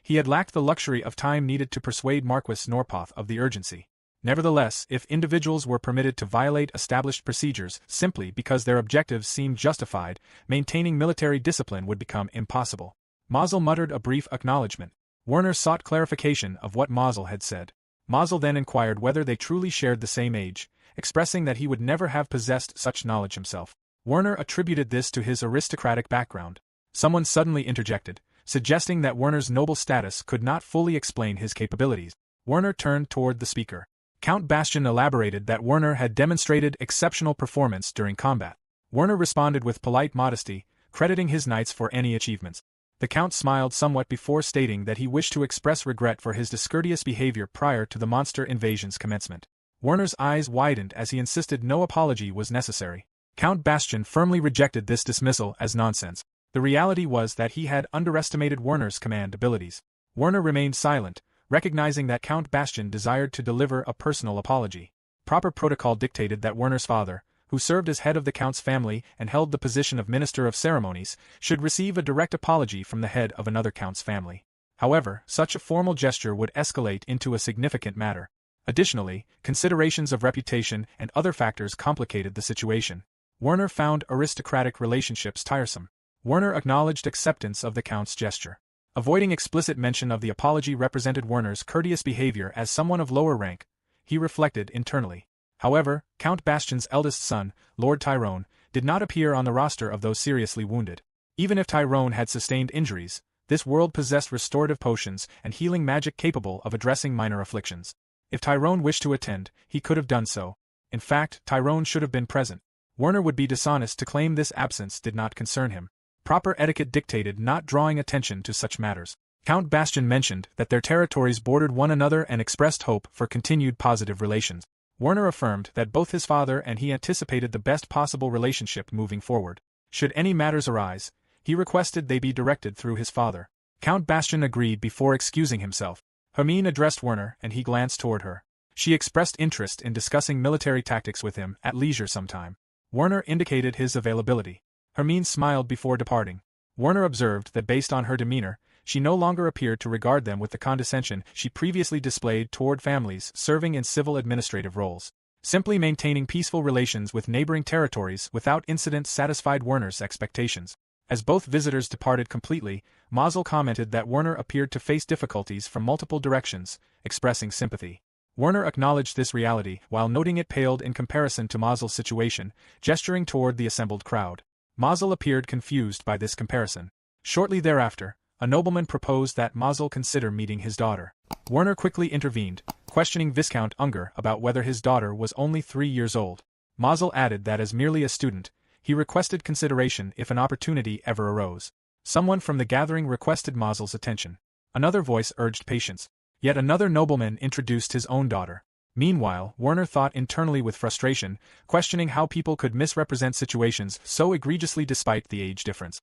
He had lacked the luxury of time needed to persuade Marquis Norpoth of the urgency. Nevertheless, if individuals were permitted to violate established procedures simply because their objectives seemed justified, maintaining military discipline would become impossible. Mazel muttered a brief acknowledgement. Werner sought clarification of what Mazel had said. Mazel then inquired whether they truly shared the same age, expressing that he would never have possessed such knowledge himself. Werner attributed this to his aristocratic background. Someone suddenly interjected, suggesting that Werner's noble status could not fully explain his capabilities. Werner turned toward the speaker. Count Bastian elaborated that Werner had demonstrated exceptional performance during combat. Werner responded with polite modesty, crediting his knights for any achievements. The Count smiled somewhat before stating that he wished to express regret for his discourteous behavior prior to the monster invasion's commencement. Werner's eyes widened as he insisted no apology was necessary. Count Bastian firmly rejected this dismissal as nonsense. The reality was that he had underestimated Werner's command abilities. Werner remained silent, recognizing that Count Bastian desired to deliver a personal apology. Proper protocol dictated that Werner's father, who served as head of the Count's family and held the position of Minister of Ceremonies, should receive a direct apology from the head of another Count's family. However, such a formal gesture would escalate into a significant matter. Additionally, considerations of reputation and other factors complicated the situation. Werner found aristocratic relationships tiresome. Werner acknowledged acceptance of the Count's gesture. Avoiding explicit mention of the apology represented Werner's courteous behavior as someone of lower rank, he reflected internally. However, Count Bastian's eldest son, Lord Tyrone, did not appear on the roster of those seriously wounded. Even if Tyrone had sustained injuries, this world possessed restorative potions and healing magic capable of addressing minor afflictions. If Tyrone wished to attend, he could have done so. In fact, Tyrone should have been present. Werner would be dishonest to claim this absence did not concern him. Proper etiquette dictated not drawing attention to such matters. Count Bastian mentioned that their territories bordered one another and expressed hope for continued positive relations. Werner affirmed that both his father and he anticipated the best possible relationship moving forward. Should any matters arise, he requested they be directed through his father. Count Bastian agreed before excusing himself. Hermine addressed Werner and he glanced toward her. She expressed interest in discussing military tactics with him at leisure sometime. Werner indicated his availability. Hermine smiled before departing. Werner observed that based on her demeanor, she no longer appeared to regard them with the condescension she previously displayed toward families serving in civil administrative roles. Simply maintaining peaceful relations with neighboring territories without incident satisfied Werner's expectations. As both visitors departed completely, Mazel commented that Werner appeared to face difficulties from multiple directions, expressing sympathy. Werner acknowledged this reality while noting it paled in comparison to Mazel's situation, gesturing toward the assembled crowd. Mazel appeared confused by this comparison. Shortly thereafter, a nobleman proposed that Mazel consider meeting his daughter. Werner quickly intervened, questioning Viscount Unger about whether his daughter was only 3 years old. Mazel added that as merely a student, he requested consideration if an opportunity ever arose. Someone from the gathering requested Mazel's attention. Another voice urged patience. Yet another nobleman introduced his own daughter. Meanwhile, Werner thought internally with frustration, questioning how people could misrepresent situations so egregiously despite the age difference.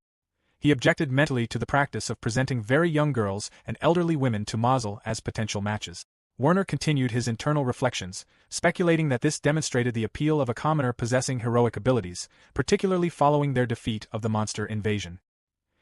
He objected mentally to the practice of presenting very young girls and elderly women to Mazel as potential matches. Werner continued his internal reflections, speculating that this demonstrated the appeal of a commoner possessing heroic abilities, particularly following their defeat of the monster invasion.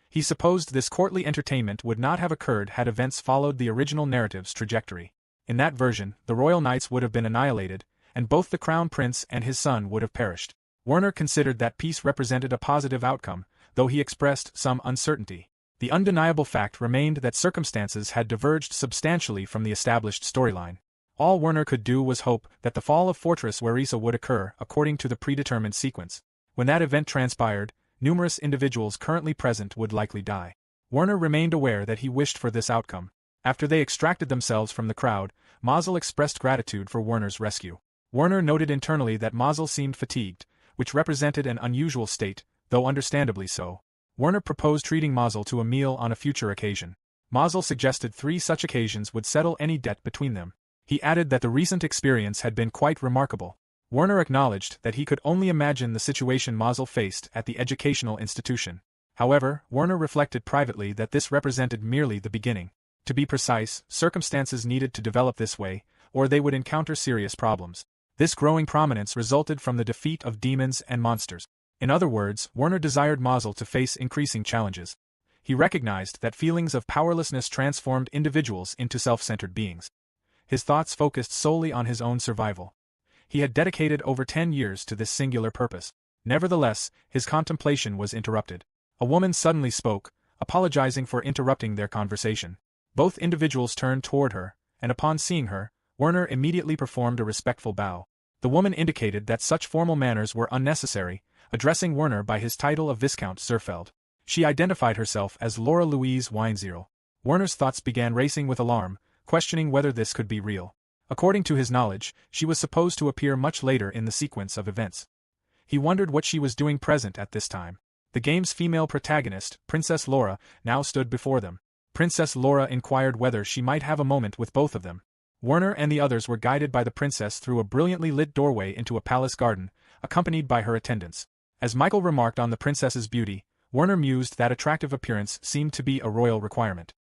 He supposed this courtly entertainment would not have occurred had events followed the original narrative's trajectory. In that version, the royal knights would have been annihilated, and both the crown prince and his son would have perished. Werner considered that peace represented a positive outcome, though he expressed some uncertainty. The undeniable fact remained that circumstances had diverged substantially from the established storyline. All Werner could do was hope that the fall of Fortress Warisa would occur according to the predetermined sequence. When that event transpired, numerous individuals currently present would likely die. Werner remained aware that he wished for this outcome. After they extracted themselves from the crowd, Mazel expressed gratitude for Werner's rescue. Werner noted internally that Mazel seemed fatigued, which represented an unusual state, though understandably so. Werner proposed treating Mazel to a meal on a future occasion. Mazel suggested 3 such occasions would settle any debt between them. He added that the recent experience had been quite remarkable. Werner acknowledged that he could only imagine the situation Mazel faced at the educational institution. However, Werner reflected privately that this represented merely the beginning. To be precise, circumstances needed to develop this way, or they would encounter serious problems. This growing prominence resulted from the defeat of demons and monsters. In other words, Werner desired Mazel to face increasing challenges. He recognized that feelings of powerlessness transformed individuals into self-centered beings. His thoughts focused solely on his own survival. He had dedicated over 10 years to this singular purpose. Nevertheless, his contemplation was interrupted. A woman suddenly spoke, apologizing for interrupting their conversation. Both individuals turned toward her, and upon seeing her, Werner immediately performed a respectful bow. The woman indicated that such formal manners were unnecessary, addressing Werner by his title of Viscount Zerfeld. She identified herself as Laura Louise Weinzierl. Werner's thoughts began racing with alarm, questioning whether this could be real. According to his knowledge, she was supposed to appear much later in the sequence of events. He wondered what she was doing present at this time. The game's female protagonist, Princess Laura, now stood before them. Princess Laura inquired whether she might have a moment with both of them. Werner and the others were guided by the princess through a brilliantly lit doorway into a palace garden, accompanied by her attendants. As Michael remarked on the princess's beauty, Werner mused that attractive appearance seemed to be a royal requirement.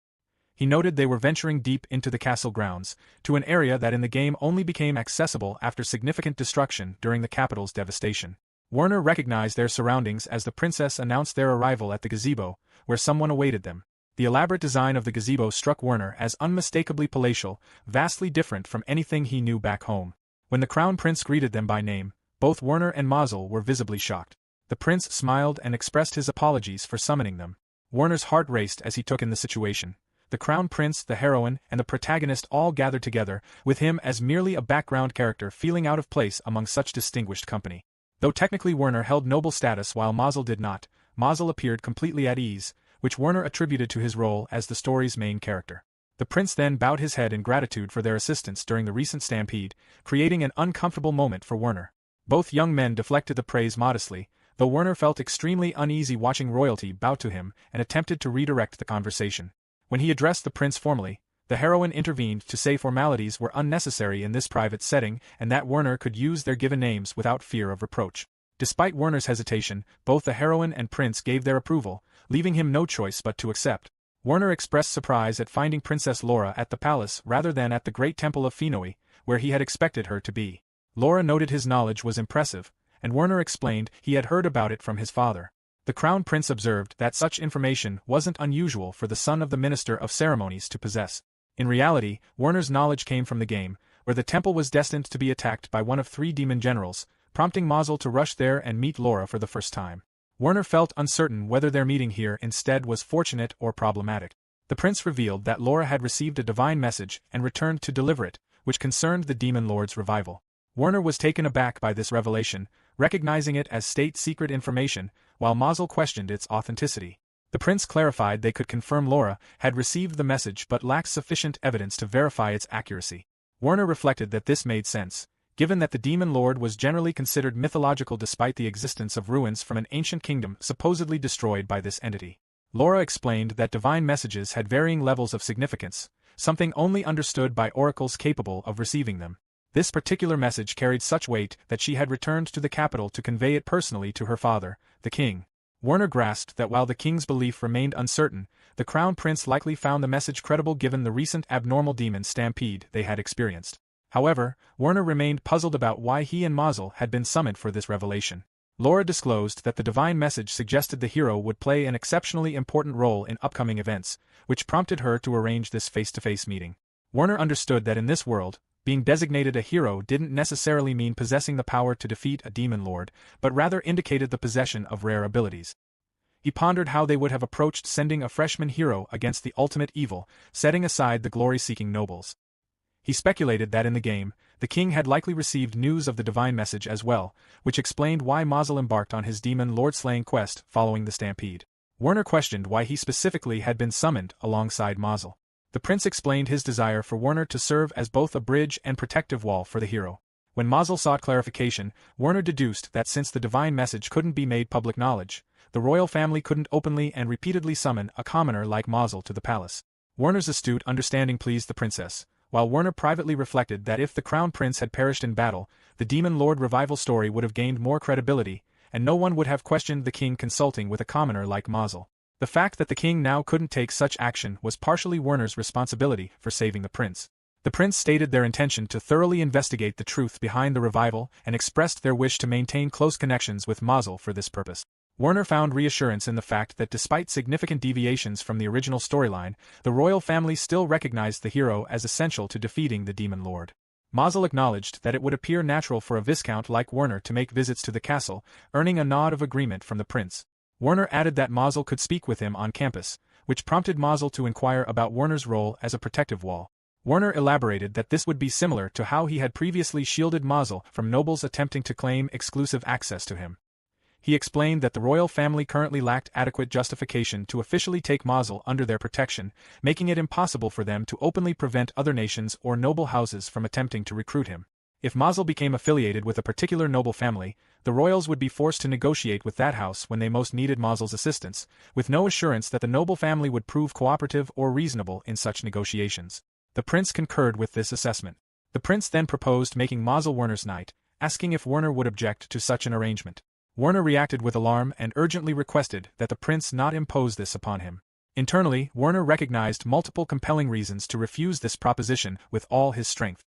He noted they were venturing deep into the castle grounds, to an area that in the game only became accessible after significant destruction during the capital's devastation. Werner recognized their surroundings as the princess announced their arrival at the gazebo, where someone awaited them. The elaborate design of the gazebo struck Werner as unmistakably palatial, vastly different from anything he knew back home. When the crown prince greeted them by name, both Werner and Mazel were visibly shocked. The prince smiled and expressed his apologies for summoning them. Werner's heart raced as he took in the situation. The crown prince, the heroine, and the protagonist all gathered together, with him as merely a background character feeling out of place among such distinguished company. Though technically Werner held noble status while Mazel did not, Mazel appeared completely at ease, which Werner attributed to his role as the story's main character. The prince then bowed his head in gratitude for their assistance during the recent stampede, creating an uncomfortable moment for Werner. Both young men deflected the praise modestly, though Werner felt extremely uneasy watching royalty bow to him and attempted to redirect the conversation. When he addressed the prince formally, the heroine intervened to say formalities were unnecessary in this private setting and that Werner could use their given names without fear of reproach. Despite Werner's hesitation, both the heroine and prince gave their approval, leaving him no choice but to accept. Werner expressed surprise at finding Princess Laura at the palace rather than at the great temple of Finoi, where he had expected her to be. Laura noted his knowledge was impressive, and Werner explained he had heard about it from his father. The crown prince observed that such information wasn't unusual for the son of the minister of ceremonies to possess. In reality, Werner's knowledge came from the game, where the temple was destined to be attacked by one of 3 demon generals, prompting Mazel to rush there and meet Laura for the first time. Werner felt uncertain whether their meeting here instead was fortunate or problematic. The prince revealed that Laura had received a divine message and returned to deliver it, which concerned the demon lord's revival. Werner was taken aback by this revelation, recognizing it as state-secret information, while Mazel questioned its authenticity. The prince clarified they could confirm Laura had received the message but lacked sufficient evidence to verify its accuracy. Werner reflected that this made sense, given that the demon lord was generally considered mythological despite the existence of ruins from an ancient kingdom supposedly destroyed by this entity. Laura explained that divine messages had varying levels of significance, something only understood by oracles capable of receiving them. This particular message carried such weight that she had returned to the capital to convey it personally to her father, the king. Werner grasped that while the king's belief remained uncertain, the crown prince likely found the message credible given the recent abnormal demon stampede they had experienced. However, Werner remained puzzled about why he and Mazel had been summoned for this revelation. Laura disclosed that the divine message suggested the hero would play an exceptionally important role in upcoming events, which prompted her to arrange this face-to-face meeting. Werner understood that in this world, being designated a hero didn't necessarily mean possessing the power to defeat a demon lord, but rather indicated the possession of rare abilities. He pondered how they would have approached sending a freshman hero against the ultimate evil, setting aside the glory-seeking nobles. He speculated that in the game, the king had likely received news of the divine message as well, which explained why Mazel embarked on his demon lord-slaying quest following the stampede. Werner questioned why he specifically had been summoned alongside Mazel. The prince explained his desire for Werner to serve as both a bridge and protective wall for the hero. When Mazel sought clarification, Werner deduced that since the divine message couldn't be made public knowledge, the royal family couldn't openly and repeatedly summon a commoner like Mazel to the palace. Werner's astute understanding pleased the princess, while Werner privately reflected that if the crown prince had perished in battle, the demon lord revival story would have gained more credibility, and no one would have questioned the king consulting with a commoner like Mazel. The fact that the king now couldn't take such action was partially Werner's responsibility for saving the prince. The prince stated their intention to thoroughly investigate the truth behind the revival and expressed their wish to maintain close connections with Mazel for this purpose. Werner found reassurance in the fact that despite significant deviations from the original storyline, the royal family still recognized the hero as essential to defeating the demon lord. Mazel acknowledged that it would appear natural for a viscount like Werner to make visits to the castle, earning a nod of agreement from the prince. Werner added that Mazel could speak with him on campus, which prompted Mazel to inquire about Werner's role as a protective wall. Werner elaborated that this would be similar to how he had previously shielded Mazel from nobles attempting to claim exclusive access to him. He explained that the royal family currently lacked adequate justification to officially take Mazel under their protection, making it impossible for them to openly prevent other nations or noble houses from attempting to recruit him. If Mazel became affiliated with a particular noble family, the royals would be forced to negotiate with that house when they most needed Mazel's assistance, with no assurance that the noble family would prove cooperative or reasonable in such negotiations. The prince concurred with this assessment. The prince then proposed making Mazel Werner's knight, asking if Werner would object to such an arrangement. Werner reacted with alarm and urgently requested that the prince not impose this upon him. Internally, Werner recognized multiple compelling reasons to refuse this proposition with all his strength.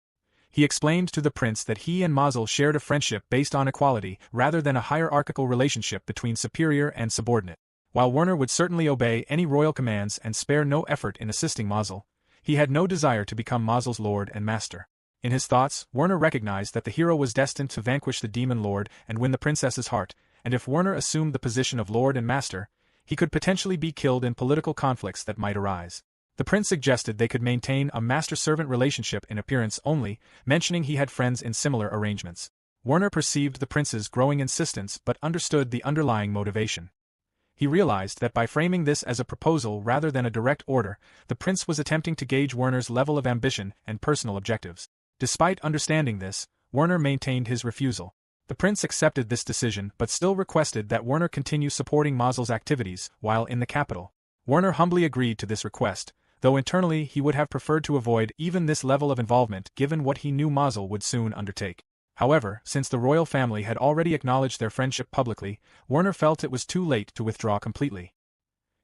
He explained to the prince that he and Mazel shared a friendship based on equality rather than a hierarchical relationship between superior and subordinate. While Werner would certainly obey any royal commands and spare no effort in assisting Mazel, he had no desire to become Mazel's lord and master. In his thoughts, Werner recognized that the hero was destined to vanquish the demon lord and win the princess's heart, and if Werner assumed the position of lord and master, he could potentially be killed in political conflicts that might arise. The prince suggested they could maintain a master-servant relationship in appearance only, mentioning he had friends in similar arrangements. Werner perceived the prince's growing insistence but understood the underlying motivation. He realized that by framing this as a proposal rather than a direct order, the prince was attempting to gauge Werner's level of ambition and personal objectives. Despite understanding this, Werner maintained his refusal. The prince accepted this decision but still requested that Werner continue supporting Mazel's activities while in the capital. Werner humbly agreed to this request, though internally he would have preferred to avoid even this level of involvement given what he knew Mazel would soon undertake. However, since the royal family had already acknowledged their friendship publicly, Werner felt it was too late to withdraw completely.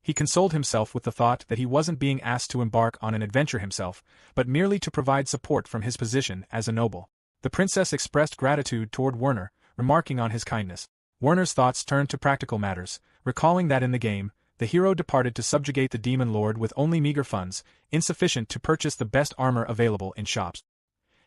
He consoled himself with the thought that he wasn't being asked to embark on an adventure himself, but merely to provide support from his position as a noble. The princess expressed gratitude toward Werner, remarking on his kindness. Werner's thoughts turned to practical matters, recalling that in the game, the hero departed to subjugate the demon lord with only meager funds, insufficient to purchase the best armor available in shops.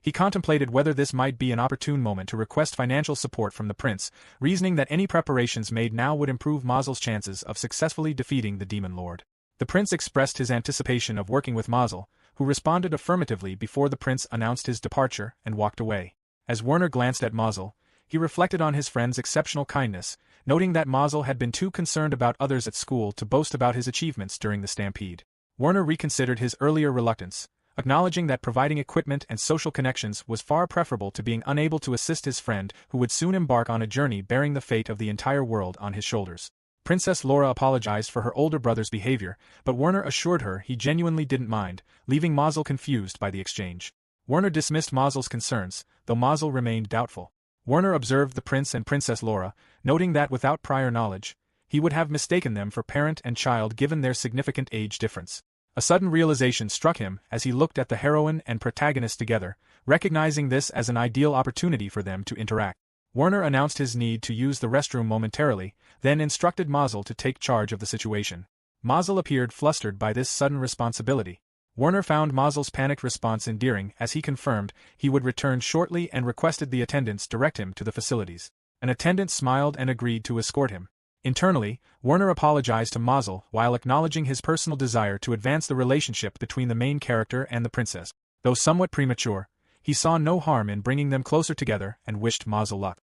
He contemplated whether this might be an opportune moment to request financial support from the prince, reasoning that any preparations made now would improve Mazel's chances of successfully defeating the demon lord. The prince expressed his anticipation of working with Mazel, who responded affirmatively before the prince announced his departure and walked away. As Werner glanced at Mazel, he reflected on his friend's exceptional kindness, noting that Mazel had been too concerned about others at school to boast about his achievements during the stampede. Werner reconsidered his earlier reluctance, acknowledging that providing equipment and social connections was far preferable to being unable to assist his friend who would soon embark on a journey bearing the fate of the entire world on his shoulders. Princess Laura apologized for her older brother's behavior, but Werner assured her he genuinely didn't mind, leaving Mazel confused by the exchange. Werner dismissed Mazel's concerns, though Mazel remained doubtful. Werner observed the prince and Princess Laura, noting that without prior knowledge, he would have mistaken them for parent and child given their significant age difference. A sudden realization struck him as he looked at the heroine and protagonist together, recognizing this as an ideal opportunity for them to interact. Werner announced his need to use the restroom momentarily, then instructed Mazel to take charge of the situation. Mazel appeared flustered by this sudden responsibility. Werner found Mazel's panicked response endearing as he confirmed he would return shortly and requested the attendants direct him to the facilities. An attendant smiled and agreed to escort him. Internally, Werner apologized to Mazel while acknowledging his personal desire to advance the relationship between the main character and the princess. Though somewhat premature, he saw no harm in bringing them closer together and wished Mazel luck.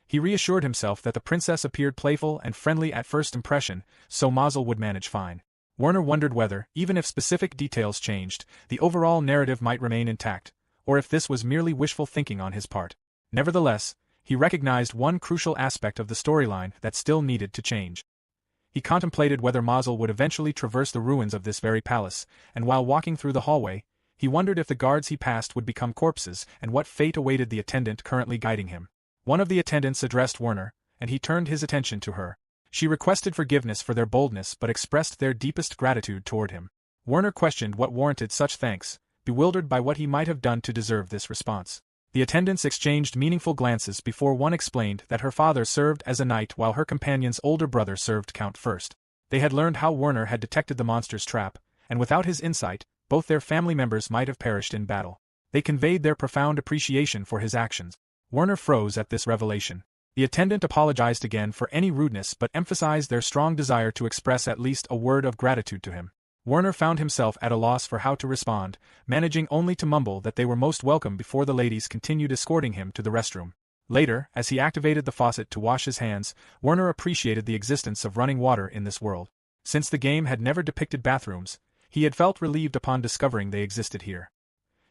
He reassured himself that the princess appeared playful and friendly at first impression, so Mazel would manage fine. Werner wondered whether, even if specific details changed, the overall narrative might remain intact, or if this was merely wishful thinking on his part. Nevertheless, he recognized one crucial aspect of the storyline that still needed to change. He contemplated whether Mazel would eventually traverse the ruins of this very palace, and while walking through the hallway, he wondered if the guards he passed would become corpses and what fate awaited the attendant currently guiding him. One of the attendants addressed Werner, and he turned his attention to her. She requested forgiveness for their boldness but expressed their deepest gratitude toward him. Werner questioned what warranted such thanks, bewildered by what he might have done to deserve this response. The attendants exchanged meaningful glances before one explained that her father served as a knight while her companion's older brother served Count first. They had learned how Werner had detected the monster's trap, and without his insight, both their family members might have perished in battle. They conveyed their profound appreciation for his actions. Werner froze at this revelation. The attendant apologized again for any rudeness but emphasized their strong desire to express at least a word of gratitude to him. Werner found himself at a loss for how to respond, managing only to mumble that they were most welcome before the ladies continued escorting him to the restroom. Later, as he activated the faucet to wash his hands, Werner appreciated the existence of running water in this world. Since the game had never depicted bathrooms, he had felt relieved upon discovering they existed here.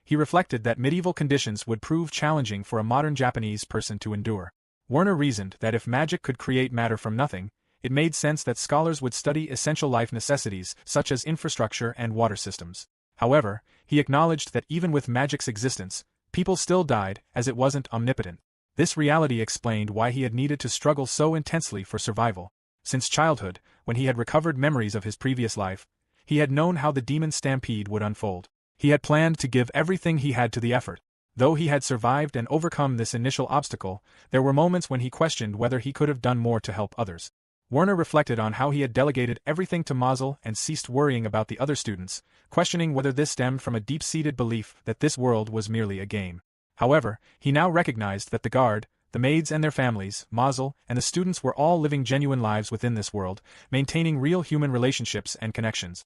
He reflected that medieval conditions would prove challenging for a modern Japanese person to endure. Werner reasoned that if magic could create matter from nothing, it made sense that scholars would study essential life necessities such as infrastructure and water systems. However, he acknowledged that even with magic's existence, people still died, as it wasn't omnipotent. This reality explained why he had needed to struggle so intensely for survival. Since childhood, when he had recovered memories of his previous life, he had known how the demon stampede would unfold. He had planned to give everything he had to the effort. Though he had survived and overcome this initial obstacle, there were moments when he questioned whether he could have done more to help others. Werner reflected on how he had delegated everything to Mazel and ceased worrying about the other students, questioning whether this stemmed from a deep-seated belief that this world was merely a game. However, he now recognized that the guard, the maids and their families, Mazel, and the students were all living genuine lives within this world, maintaining real human relationships and connections.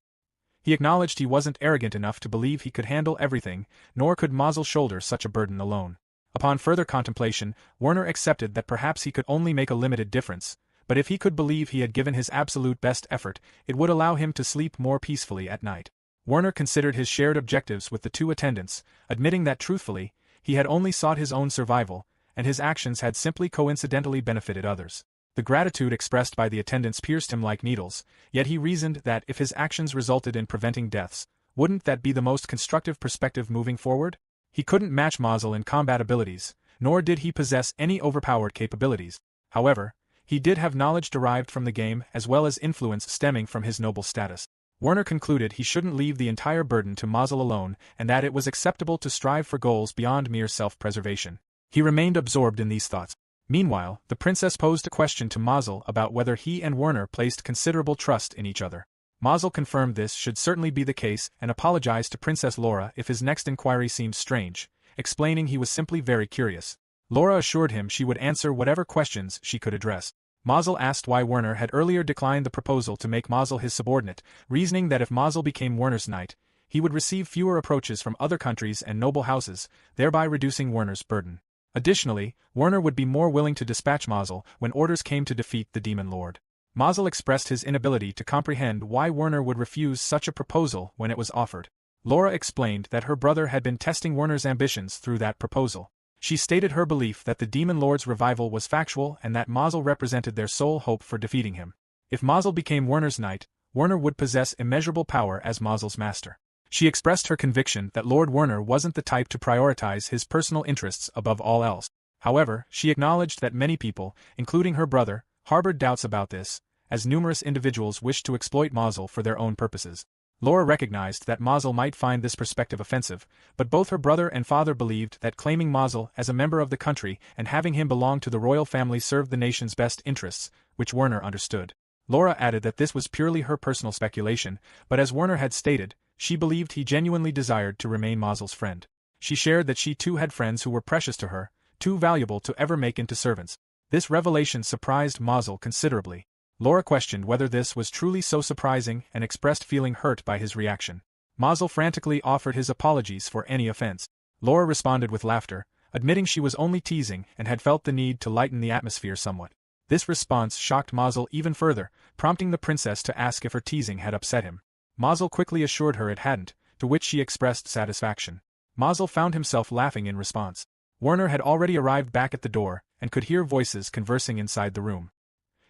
He acknowledged he wasn't arrogant enough to believe he could handle everything, nor could Mazel shoulder such a burden alone. Upon further contemplation, Werner accepted that perhaps he could only make a limited difference, but if he could believe he had given his absolute best effort, it would allow him to sleep more peacefully at night. Werner considered his shared objectives with the two attendants, admitting that truthfully, he had only sought his own survival, and his actions had simply coincidentally benefited others. The gratitude expressed by the attendants pierced him like needles, yet he reasoned that if his actions resulted in preventing deaths, wouldn't that be the most constructive perspective moving forward? He couldn't match Mazel in combat abilities, nor did he possess any overpowered capabilities. However, he did have knowledge derived from the game as well as influence stemming from his noble status. Werner concluded he shouldn't leave the entire burden to Mazel alone and that it was acceptable to strive for goals beyond mere self-preservation. He remained absorbed in these thoughts. Meanwhile, the princess posed a question to Mazel about whether he and Werner placed considerable trust in each other. Mazel confirmed this should certainly be the case and apologized to Princess Laura if his next inquiry seemed strange, explaining he was simply very curious. Laura assured him she would answer whatever questions she could address. Mazel asked why Werner had earlier declined the proposal to make Mazel his subordinate, reasoning that if Mazel became Werner's knight, he would receive fewer approaches from other countries and noble houses, thereby reducing Werner's burden. Additionally, Werner would be more willing to dispatch Mazel when orders came to defeat the Demon Lord. Mazel expressed his inability to comprehend why Werner would refuse such a proposal when it was offered. Laura explained that her brother had been testing Werner's ambitions through that proposal. She stated her belief that the Demon Lord's revival was factual and that Mazel represented their sole hope for defeating him. If Mazel became Werner's knight, Werner would possess immeasurable power as Mazel's master. She expressed her conviction that Lord Werner wasn't the type to prioritize his personal interests above all else. However, she acknowledged that many people, including her brother, harbored doubts about this, as numerous individuals wished to exploit Mazel for their own purposes. Laura recognized that Mazel might find this perspective offensive, but both her brother and father believed that claiming Mazel as a member of the country and having him belong to the royal family served the nation's best interests, which Werner understood. Laura added that this was purely her personal speculation, but as Werner had stated, she believed he genuinely desired to remain Mazel's friend. She shared that she too had friends who were precious to her, too valuable to ever make into servants. This revelation surprised Mazel considerably. Laura questioned whether this was truly so surprising and expressed feeling hurt by his reaction. Mazel frantically offered his apologies for any offense. Laura responded with laughter, admitting she was only teasing and had felt the need to lighten the atmosphere somewhat. This response shocked Mazel even further, prompting the princess to ask if her teasing had upset him. Mazel quickly assured her it hadn't, to which she expressed satisfaction. Mazel found himself laughing in response. Werner had already arrived back at the door, and could hear voices conversing inside the room.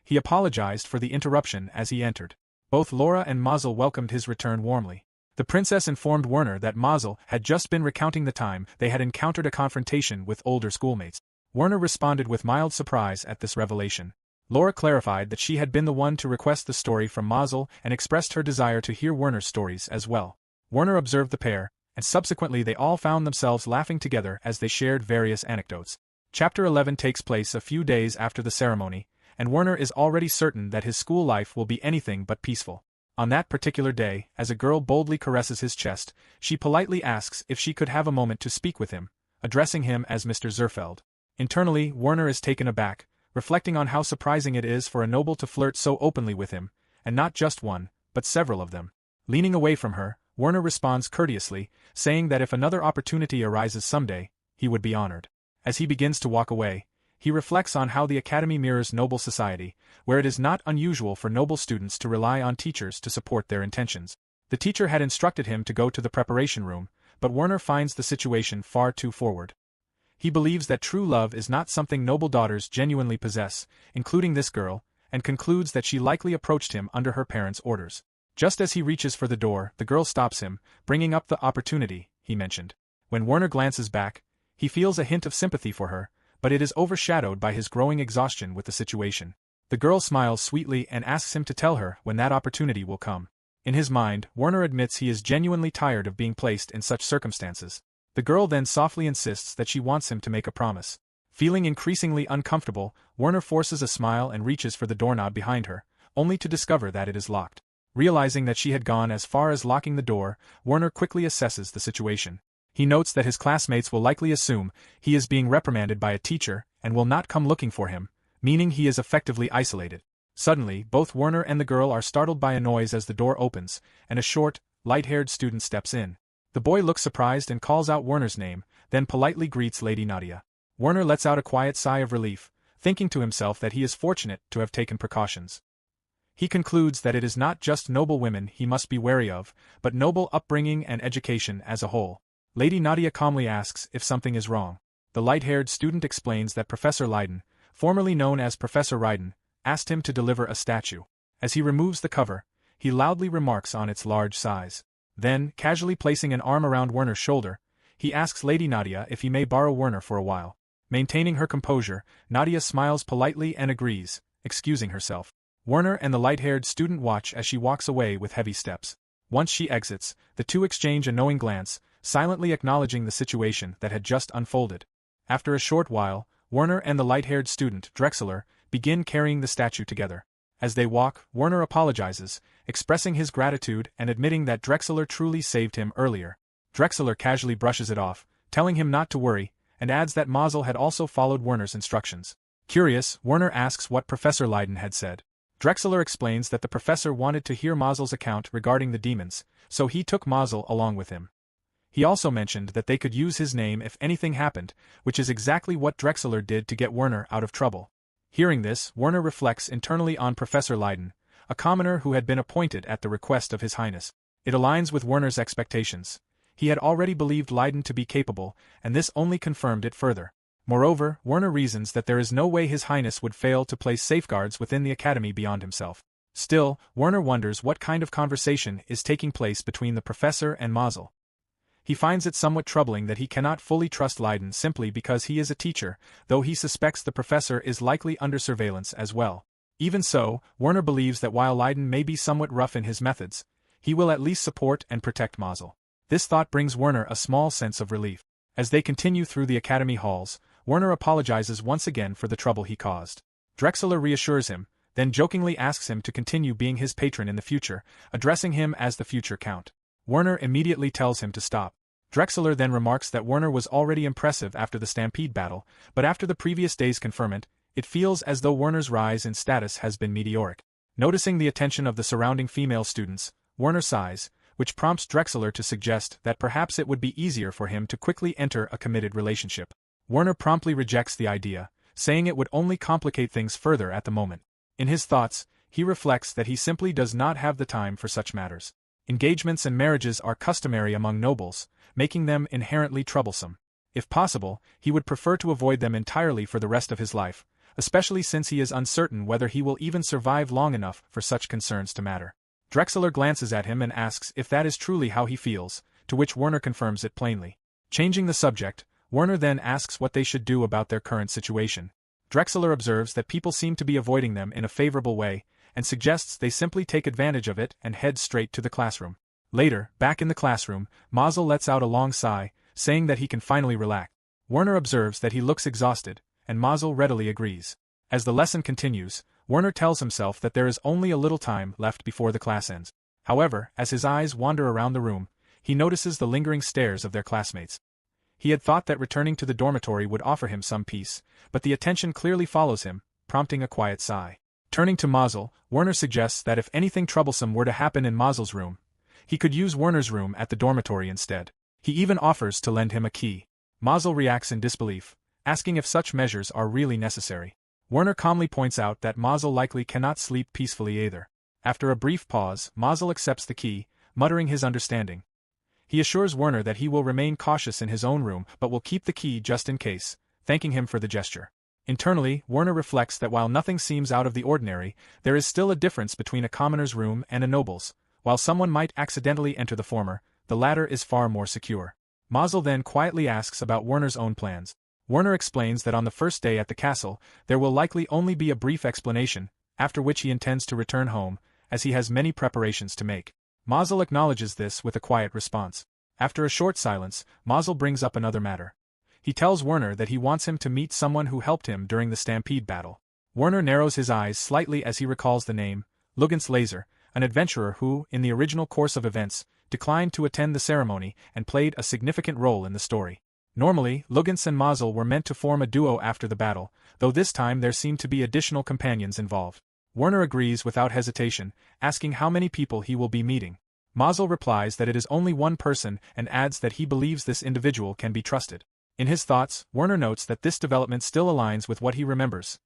He apologized for the interruption as he entered. Both Laura and Mazel welcomed his return warmly. The princess informed Werner that Mazel had just been recounting the time they had encountered a confrontation with older schoolmates. Werner responded with mild surprise at this revelation. Laura clarified that she had been the one to request the story from Mazel and expressed her desire to hear Werner's stories as well. Werner observed the pair, and subsequently they all found themselves laughing together as they shared various anecdotes. Chapter 11 takes place a few days after the ceremony, and Werner is already certain that his school life will be anything but peaceful. On that particular day, as a girl boldly caresses his chest, she politely asks if she could have a moment to speak with him, addressing him as Mr. Zerfeld. Internally, Werner is taken aback, reflecting on how surprising it is for a noble to flirt so openly with him, and not just one, but several of them. Leaning away from her, Werner responds courteously, saying that if another opportunity arises someday, he would be honored. As he begins to walk away, he reflects on how the academy mirrors noble society, where it is not unusual for noble students to rely on teachers to support their intentions. The teacher had instructed him to go to the preparation room, but Werner finds the situation far too forward. He believes that true love is not something noble daughters genuinely possess, including this girl, and concludes that she likely approached him under her parents' orders. Just as he reaches for the door, the girl stops him, bringing up the opportunity he mentioned. When Werner glances back, he feels a hint of sympathy for her, but it is overshadowed by his growing exhaustion with the situation. The girl smiles sweetly and asks him to tell her when that opportunity will come. In his mind, Werner admits he is genuinely tired of being placed in such circumstances. The girl then softly insists that she wants him to make a promise. Feeling increasingly uncomfortable, Werner forces a smile and reaches for the doorknob behind her, only to discover that it is locked. Realizing that she had gone as far as locking the door, Werner quickly assesses the situation. He notes that his classmates will likely assume he is being reprimanded by a teacher and will not come looking for him, meaning he is effectively isolated. Suddenly, both Werner and the girl are startled by a noise as the door opens, and a short, light-haired student steps in. The boy looks surprised and calls out Werner's name, then politely greets Lady Nadia. Werner lets out a quiet sigh of relief, thinking to himself that he is fortunate to have taken precautions. He concludes that it is not just noble women he must be wary of, but noble upbringing and education as a whole. Lady Nadia calmly asks if something is wrong. The light-haired student explains that Professor Leiden, formerly known as Professor Ryden, asked him to deliver a statue. As he removes the cover, he loudly remarks on its large size. Then, casually placing an arm around Werner's shoulder, he asks Lady Nadia if he may borrow Werner for a while. Maintaining her composure, Nadia smiles politely and agrees, excusing herself. Werner and the light-haired student watch as she walks away with heavy steps. Once she exits, the two exchange a knowing glance, silently acknowledging the situation that had just unfolded. After a short while, Werner and the light-haired student, Drexler, begin carrying the statue together. As they walk, Werner apologizes, expressing his gratitude and admitting that Drexler truly saved him earlier. Drexler casually brushes it off, telling him not to worry, and adds that Mazel had also followed Werner's instructions. Curious, Werner asks what Professor Leiden had said. Drexler explains that the professor wanted to hear Mazel's account regarding the demons, so he took Mazel along with him. He also mentioned that they could use his name if anything happened, which is exactly what Drexler did to get Werner out of trouble. Hearing this, Werner reflects internally on Professor Leiden, a commoner who had been appointed at the request of His Highness. It aligns with Werner's expectations. He had already believed Leiden to be capable, and this only confirmed it further. Moreover, Werner reasons that there is no way His Highness would fail to place safeguards within the academy beyond himself. Still, Werner wonders what kind of conversation is taking place between the professor and Mazel. He finds it somewhat troubling that he cannot fully trust Leiden simply because he is a teacher, though he suspects the professor is likely under surveillance as well. Even so, Werner believes that while Leiden may be somewhat rough in his methods, he will at least support and protect Mazel. This thought brings Werner a small sense of relief. As they continue through the academy halls, Werner apologizes once again for the trouble he caused. Drexler reassures him, then jokingly asks him to continue being his patron in the future, addressing him as the future Count. Werner immediately tells him to stop. Drexler then remarks that Werner was already impressive after the Stampede battle, but after the previous day's conferment, it feels as though Werner's rise in status has been meteoric. Noticing the attention of the surrounding female students, Werner sighs, which prompts Drexler to suggest that perhaps it would be easier for him to quickly enter a committed relationship. Werner promptly rejects the idea, saying it would only complicate things further at the moment. In his thoughts, he reflects that he simply does not have the time for such matters. Engagements and marriages are customary among nobles, making them inherently troublesome. If possible, he would prefer to avoid them entirely for the rest of his life, especially since he is uncertain whether he will even survive long enough for such concerns to matter. Drexler glances at him and asks if that is truly how he feels, to which Werner confirms it plainly. Changing the subject, Werner then asks what they should do about their current situation. Drexler observes that people seem to be avoiding them in a favorable way, and suggests they simply take advantage of it and head straight to the classroom. Later, back in the classroom, Mazel lets out a long sigh, saying that he can finally relax. Werner observes that he looks exhausted, and Mazel readily agrees. As the lesson continues, Werner tells himself that there is only a little time left before the class ends. However, as his eyes wander around the room, he notices the lingering stares of their classmates. He had thought that returning to the dormitory would offer him some peace, but the attention clearly follows him, prompting a quiet sigh. Turning to Mazel, Werner suggests that if anything troublesome were to happen in Mazel's room, he could use Werner's room at the dormitory instead. He even offers to lend him a key. Mazel reacts in disbelief, asking if such measures are really necessary. Werner calmly points out that Mazel likely cannot sleep peacefully either. After a brief pause, Mazel accepts the key, muttering his understanding. He assures Werner that he will remain cautious in his own room but will keep the key just in case, thanking him for the gesture. Internally, Werner reflects that while nothing seems out of the ordinary, there is still a difference between a commoner's room and a noble's. While someone might accidentally enter the former, the latter is far more secure. Mazel then quietly asks about Werner's own plans. Werner explains that on the first day at the castle, there will likely only be a brief explanation, after which he intends to return home, as he has many preparations to make. Mazel acknowledges this with a quiet response. After a short silence, Mazel brings up another matter. He tells Werner that he wants him to meet someone who helped him during the Stampede battle. Werner narrows his eyes slightly as he recalls the name, Lugens Laser, an adventurer who, in the original course of events, declined to attend the ceremony and played a significant role in the story. Normally, Lugens and Mazel were meant to form a duo after the battle, though this time there seemed to be additional companions involved. Werner agrees without hesitation, asking how many people he will be meeting. Mazel replies that it is only one person and adds that he believes this individual can be trusted. In his thoughts, Werner notes that this development still aligns with what he remembers.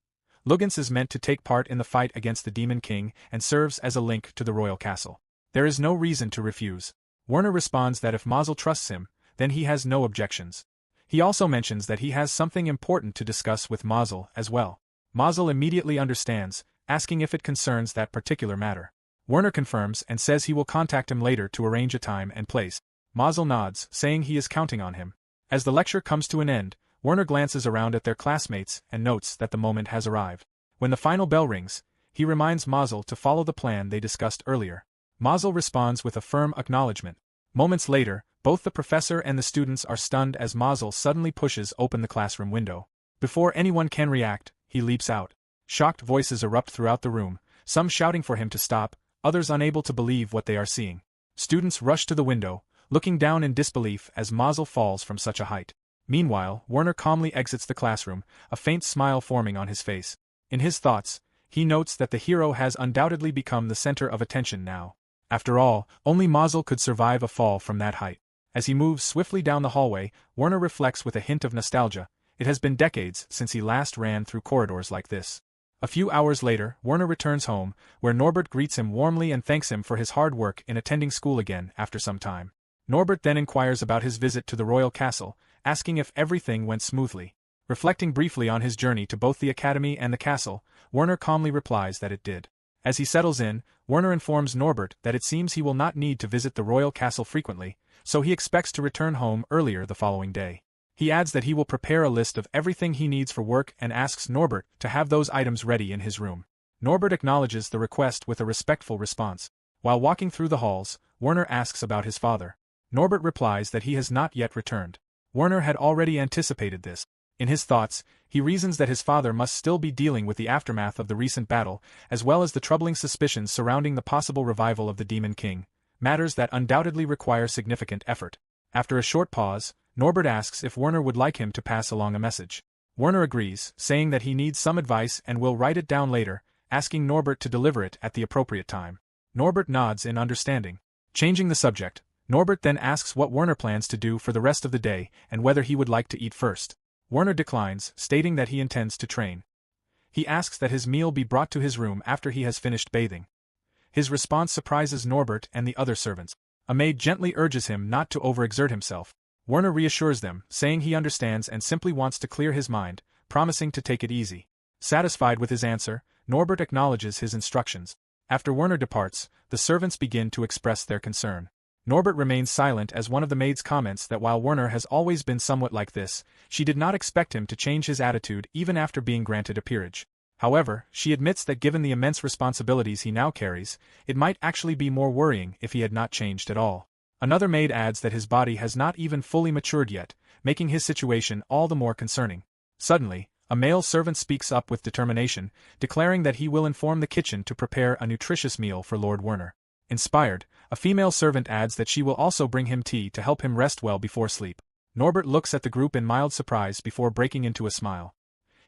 Lugens is meant to take part in the fight against the Demon King and serves as a link to the royal castle. There is no reason to refuse. Werner responds that if Mazel trusts him, then he has no objections. He also mentions that he has something important to discuss with Mazel as well. Mazel immediately understands, asking if it concerns that particular matter. Werner confirms and says he will contact him later to arrange a time and place. Mazel nods, saying he is counting on him. As the lecture comes to an end, Werner glances around at their classmates and notes that the moment has arrived. When the final bell rings, he reminds Mazel to follow the plan they discussed earlier. Mazel responds with a firm acknowledgement. Moments later, both the professor and the students are stunned as Mazel suddenly pushes open the classroom window. Before anyone can react, he leaps out. Shocked voices erupt throughout the room, some shouting for him to stop, others unable to believe what they are seeing. Students rush to the window, looking down in disbelief as Mazel falls from such a height. Meanwhile, Werner calmly exits the classroom, a faint smile forming on his face. In his thoughts, he notes that the hero has undoubtedly become the center of attention now. After all, only Mazel could survive a fall from that height. As he moves swiftly down the hallway, Werner reflects with a hint of nostalgia. It has been decades since he last ran through corridors like this. A few hours later, Werner returns home, where Norbert greets him warmly and thanks him for his hard work in attending school again after some time. Norbert then inquires about his visit to the royal castle, asking if everything went smoothly. Reflecting briefly on his journey to both the academy and the castle, Werner calmly replies that it did. As he settles in, Werner informs Norbert that it seems he will not need to visit the royal castle frequently, so he expects to return home earlier the following day. He adds that he will prepare a list of everything he needs for work and asks Norbert to have those items ready in his room. Norbert acknowledges the request with a respectful response. While walking through the halls, Werner asks about his father. Norbert replies that he has not yet returned. Werner had already anticipated this. In his thoughts, he reasons that his father must still be dealing with the aftermath of the recent battle, as well as the troubling suspicions surrounding the possible revival of the Demon King, matters that undoubtedly require significant effort. After a short pause, Norbert asks if Werner would like him to pass along a message. Werner agrees, saying that he needs some advice and will write it down later, asking Norbert to deliver it at the appropriate time. Norbert nods in understanding. Changing the subject, Norbert then asks what Werner plans to do for the rest of the day and whether he would like to eat first. Werner declines, stating that he intends to train. He asks that his meal be brought to his room after he has finished bathing. His response surprises Norbert and the other servants. A maid gently urges him not to overexert himself. Werner reassures them, saying he understands and simply wants to clear his mind, promising to take it easy. Satisfied with his answer, Norbert acknowledges his instructions. After Werner departs, the servants begin to express their concern. Norbert remains silent as one of the maids comments that while Werner has always been somewhat like this, she did not expect him to change his attitude even after being granted a peerage. However, she admits that given the immense responsibilities he now carries, it might actually be more worrying if he had not changed at all. Another maid adds that his body has not even fully matured yet, making his situation all the more concerning. Suddenly, a male servant speaks up with determination, declaring that he will inform the kitchen to prepare a nutritious meal for Lord Werner. Inspired, a female servant adds that she will also bring him tea to help him rest well before sleep. Norbert looks at the group in mild surprise before breaking into a smile.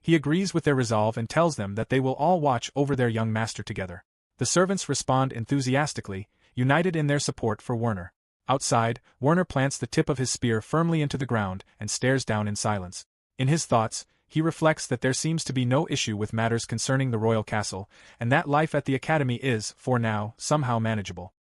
He agrees with their resolve and tells them that they will all watch over their young master together. The servants respond enthusiastically, united in their support for Werner. Outside, Werner plants the tip of his spear firmly into the ground and stares down in silence. In his thoughts, he reflects that there seems to be no issue with matters concerning the royal castle, and that life at the academy is, for now, somehow manageable.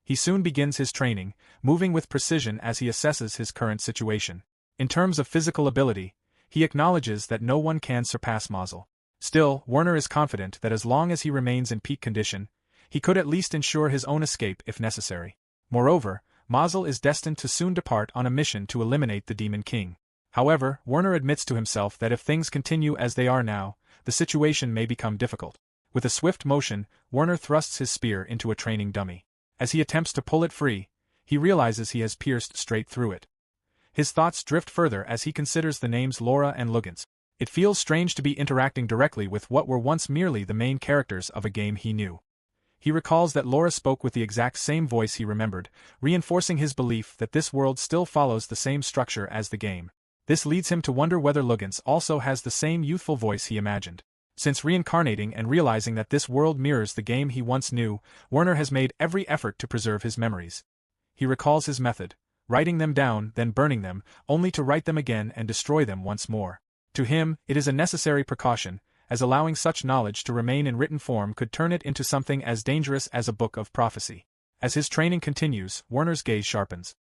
He soon begins his training, moving with precision as he assesses his current situation. In terms of physical ability, he acknowledges that no one can surpass Mazel. Still, Werner is confident that as long as he remains in peak condition, he could at least ensure his own escape if necessary. Moreover, Mazel is destined to soon depart on a mission to eliminate the Demon King. However, Werner admits to himself that if things continue as they are now, the situation may become difficult. With a swift motion, Werner thrusts his spear into a training dummy. As he attempts to pull it free, he realizes he has pierced straight through it. His thoughts drift further as he considers the names Laura and Lugens. It feels strange to be interacting directly with what were once merely the main characters of a game he knew. He recalls that Laura spoke with the exact same voice he remembered, reinforcing his belief that this world still follows the same structure as the game. This leads him to wonder whether Lugens also has the same youthful voice he imagined. Since reincarnating and realizing that this world mirrors the game he once knew, Werner has made every effort to preserve his memories. He recalls his method, writing them down, then burning them, only to write them again and destroy them once more. To him, it is a necessary precaution, as allowing such knowledge to remain in written form could turn it into something as dangerous as a book of prophecy. As his training continues, Werner's gaze sharpens.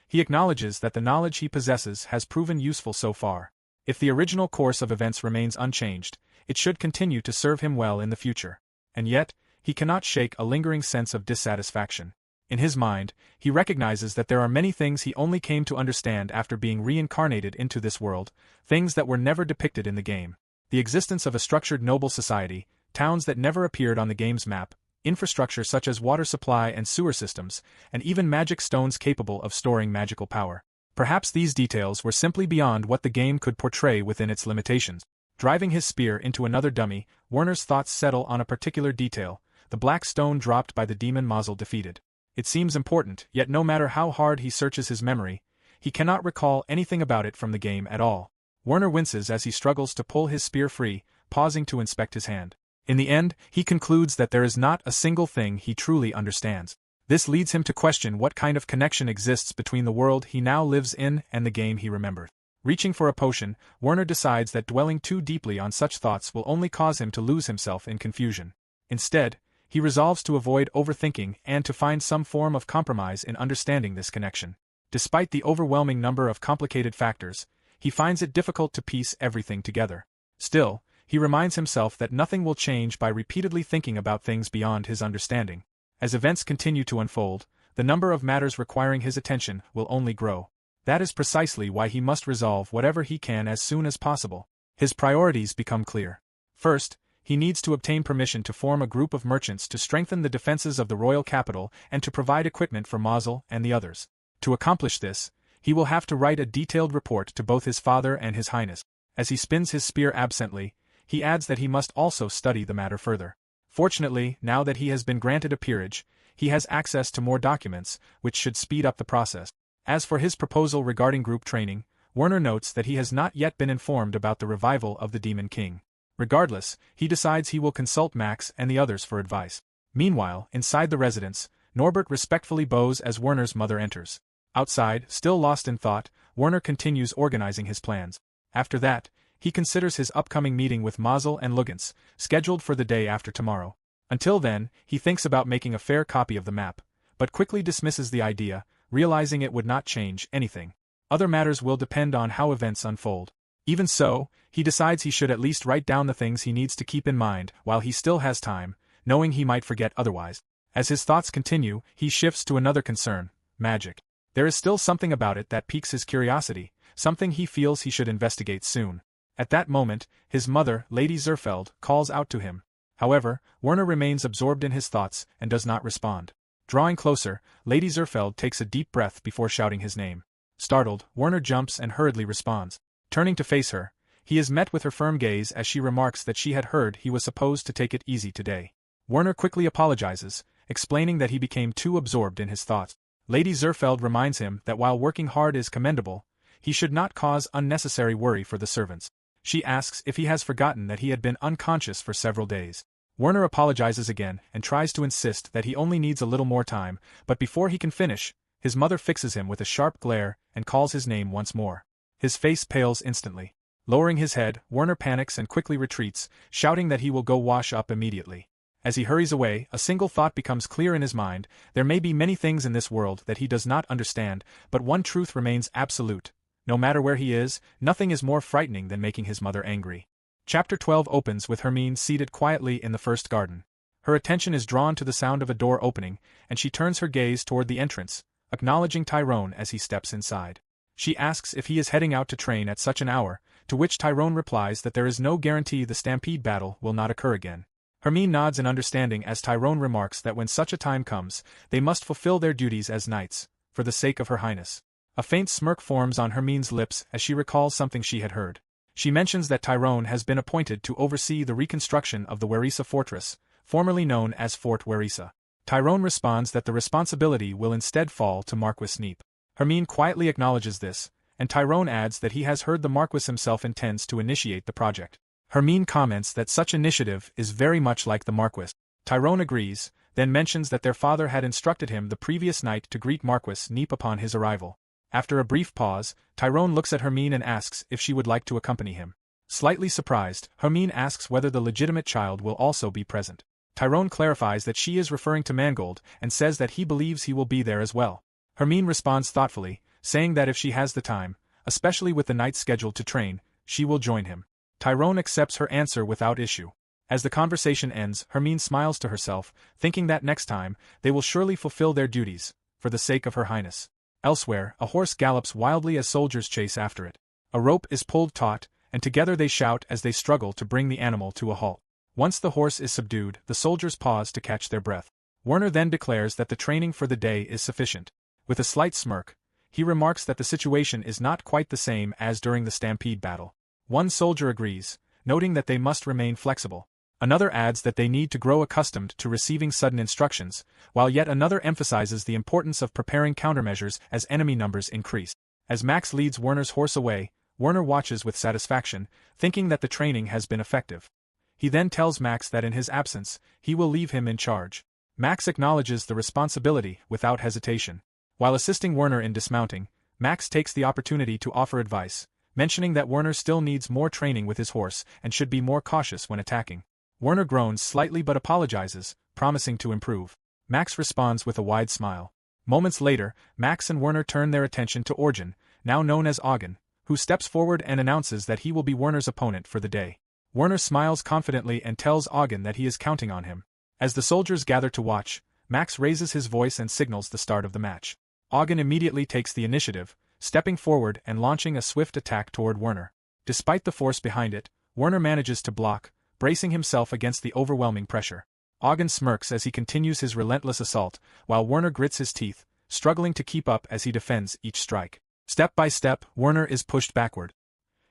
He acknowledges that the knowledge he possesses has proven useful so far. If the original course of events remains unchanged, it should continue to serve him well in the future. And yet, he cannot shake a lingering sense of dissatisfaction. In his mind, he recognizes that there are many things he only came to understand after being reincarnated into this world, things that were never depicted in the game. The existence of a structured noble society, towns that never appeared on the game's map, infrastructure such as water supply and sewer systems, and even magic stones capable of storing magical power. Perhaps these details were simply beyond what the game could portray within its limitations. Driving his spear into another dummy, Werner's thoughts settle on a particular detail, the black stone dropped by the demon Mazel defeated. It seems important, yet no matter how hard he searches his memory, he cannot recall anything about it from the game at all. Werner winces as he struggles to pull his spear free, pausing to inspect his hand. In the end, he concludes that there is not a single thing he truly understands. This leads him to question what kind of connection exists between the world he now lives in and the game he remembered. Reaching for a potion, Werner decides that dwelling too deeply on such thoughts will only cause him to lose himself in confusion. Instead, he resolves to avoid overthinking and to find some form of compromise in understanding this connection. Despite the overwhelming number of complicated factors, he finds it difficult to piece everything together. Still, he reminds himself that nothing will change by repeatedly thinking about things beyond his understanding. As events continue to unfold, the number of matters requiring his attention will only grow. That is precisely why he must resolve whatever he can as soon as possible. His priorities become clear. First, he needs to obtain permission to form a group of merchants to strengthen the defenses of the royal capital and to provide equipment for Mazel and the others. To accomplish this, he will have to write a detailed report to both his father and his highness. As he spins his spear absently, he adds that he must also study the matter further. Fortunately, now that he has been granted a peerage, he has access to more documents, which should speed up the process. As for his proposal regarding group training, Werner notes that he has not yet been informed about the revival of the Demon King. Regardless, he decides he will consult Max and the others for advice. Meanwhile, inside the residence, Norbert respectfully bows as Werner's mother enters. Outside, still lost in thought, Werner continues organizing his plans. After that, he considers his upcoming meeting with Mazel and Lugens, scheduled for the day after tomorrow. Until then, he thinks about making a fair copy of the map, but quickly dismisses the idea, realizing it would not change anything. Other matters will depend on how events unfold. Even so, he decides he should at least write down the things he needs to keep in mind while he still has time, knowing he might forget otherwise. As his thoughts continue, he shifts to another concern: magic. There is still something about it that piques his curiosity, something he feels he should investigate soon. At that moment, his mother, Lady Zerfeld, calls out to him. However, Werner remains absorbed in his thoughts and does not respond. Drawing closer, Lady Zerfeld takes a deep breath before shouting his name. Startled, Werner jumps and hurriedly responds. Turning to face her, he is met with her firm gaze as she remarks that she had heard he was supposed to take it easy today. Werner quickly apologizes, explaining that he became too absorbed in his thoughts. Lady Zerfeld reminds him that while working hard is commendable, he should not cause unnecessary worry for the servants. She asks if he has forgotten that he had been unconscious for several days. Werner apologizes again and tries to insist that he only needs a little more time, but before he can finish, his mother fixes him with a sharp glare and calls his name once more. His face pales instantly. Lowering his head, Werner panics and quickly retreats, shouting that he will go wash up immediately. As he hurries away, a single thought becomes clear in his mind: there may be many things in this world that he does not understand, but one truth remains absolute. No matter where he is, nothing is more frightening than making his mother angry. Chapter 12 opens with Hermine seated quietly in the first garden. Her attention is drawn to the sound of a door opening, and she turns her gaze toward the entrance, acknowledging Tyrone as he steps inside. She asks if he is heading out to train at such an hour, to which Tyrone replies that there is no guarantee the stampede battle will not occur again. Hermine nods in understanding as Tyrone remarks that when such a time comes, they must fulfill their duties as knights, for the sake of her highness. A faint smirk forms on Hermine's lips as she recalls something she had heard. She mentions that Tyrone has been appointed to oversee the reconstruction of the Werisa fortress, formerly known as Fort Werisa. Tyrone responds that the responsibility will instead fall to Marquis Neep. Hermine quietly acknowledges this, and Tyrone adds that he has heard the Marquis himself intends to initiate the project. Hermine comments that such initiative is very much like the Marquis. Tyrone agrees, then mentions that their father had instructed him the previous night to greet Marquis Neep upon his arrival. After a brief pause, Tyrone looks at Hermine and asks if she would like to accompany him. Slightly surprised, Hermine asks whether the legitimate child will also be present. Tyrone clarifies that she is referring to Mangold and says that he believes he will be there as well. Hermine responds thoughtfully, saying that if she has the time, especially with the knights scheduled to train, she will join him. Tyrone accepts her answer without issue. As the conversation ends, Hermine smiles to herself, thinking that next time, they will surely fulfill their duties, for the sake of her highness. Elsewhere, a horse gallops wildly as soldiers chase after it. A rope is pulled taut, and together they shout as they struggle to bring the animal to a halt. Once the horse is subdued, the soldiers pause to catch their breath. Werner then declares that the training for the day is sufficient. With a slight smirk, he remarks that the situation is not quite the same as during the stampede battle. One soldier agrees, noting that they must remain flexible. Another adds that they need to grow accustomed to receiving sudden instructions, while yet another emphasizes the importance of preparing countermeasures as enemy numbers increase. As Max leads Werner's horse away, Werner watches with satisfaction, thinking that the training has been effective. He then tells Max that in his absence, he will leave him in charge. Max acknowledges the responsibility without hesitation. While assisting Werner in dismounting, Max takes the opportunity to offer advice, mentioning that Werner still needs more training with his horse and should be more cautious when attacking. Werner groans slightly but apologizes, promising to improve. Max responds with a wide smile. Moments later, Max and Werner turn their attention to Orjan, now known as Augen, who steps forward and announces that he will be Werner's opponent for the day. Werner smiles confidently and tells Ogden that he is counting on him. As the soldiers gather to watch, Max raises his voice and signals the start of the match. Ogden immediately takes the initiative, stepping forward and launching a swift attack toward Werner. Despite the force behind it, Werner manages to block, bracing himself against the overwhelming pressure. Ogden smirks as he continues his relentless assault, while Werner grits his teeth, struggling to keep up as he defends each strike. Step by step, Werner is pushed backward.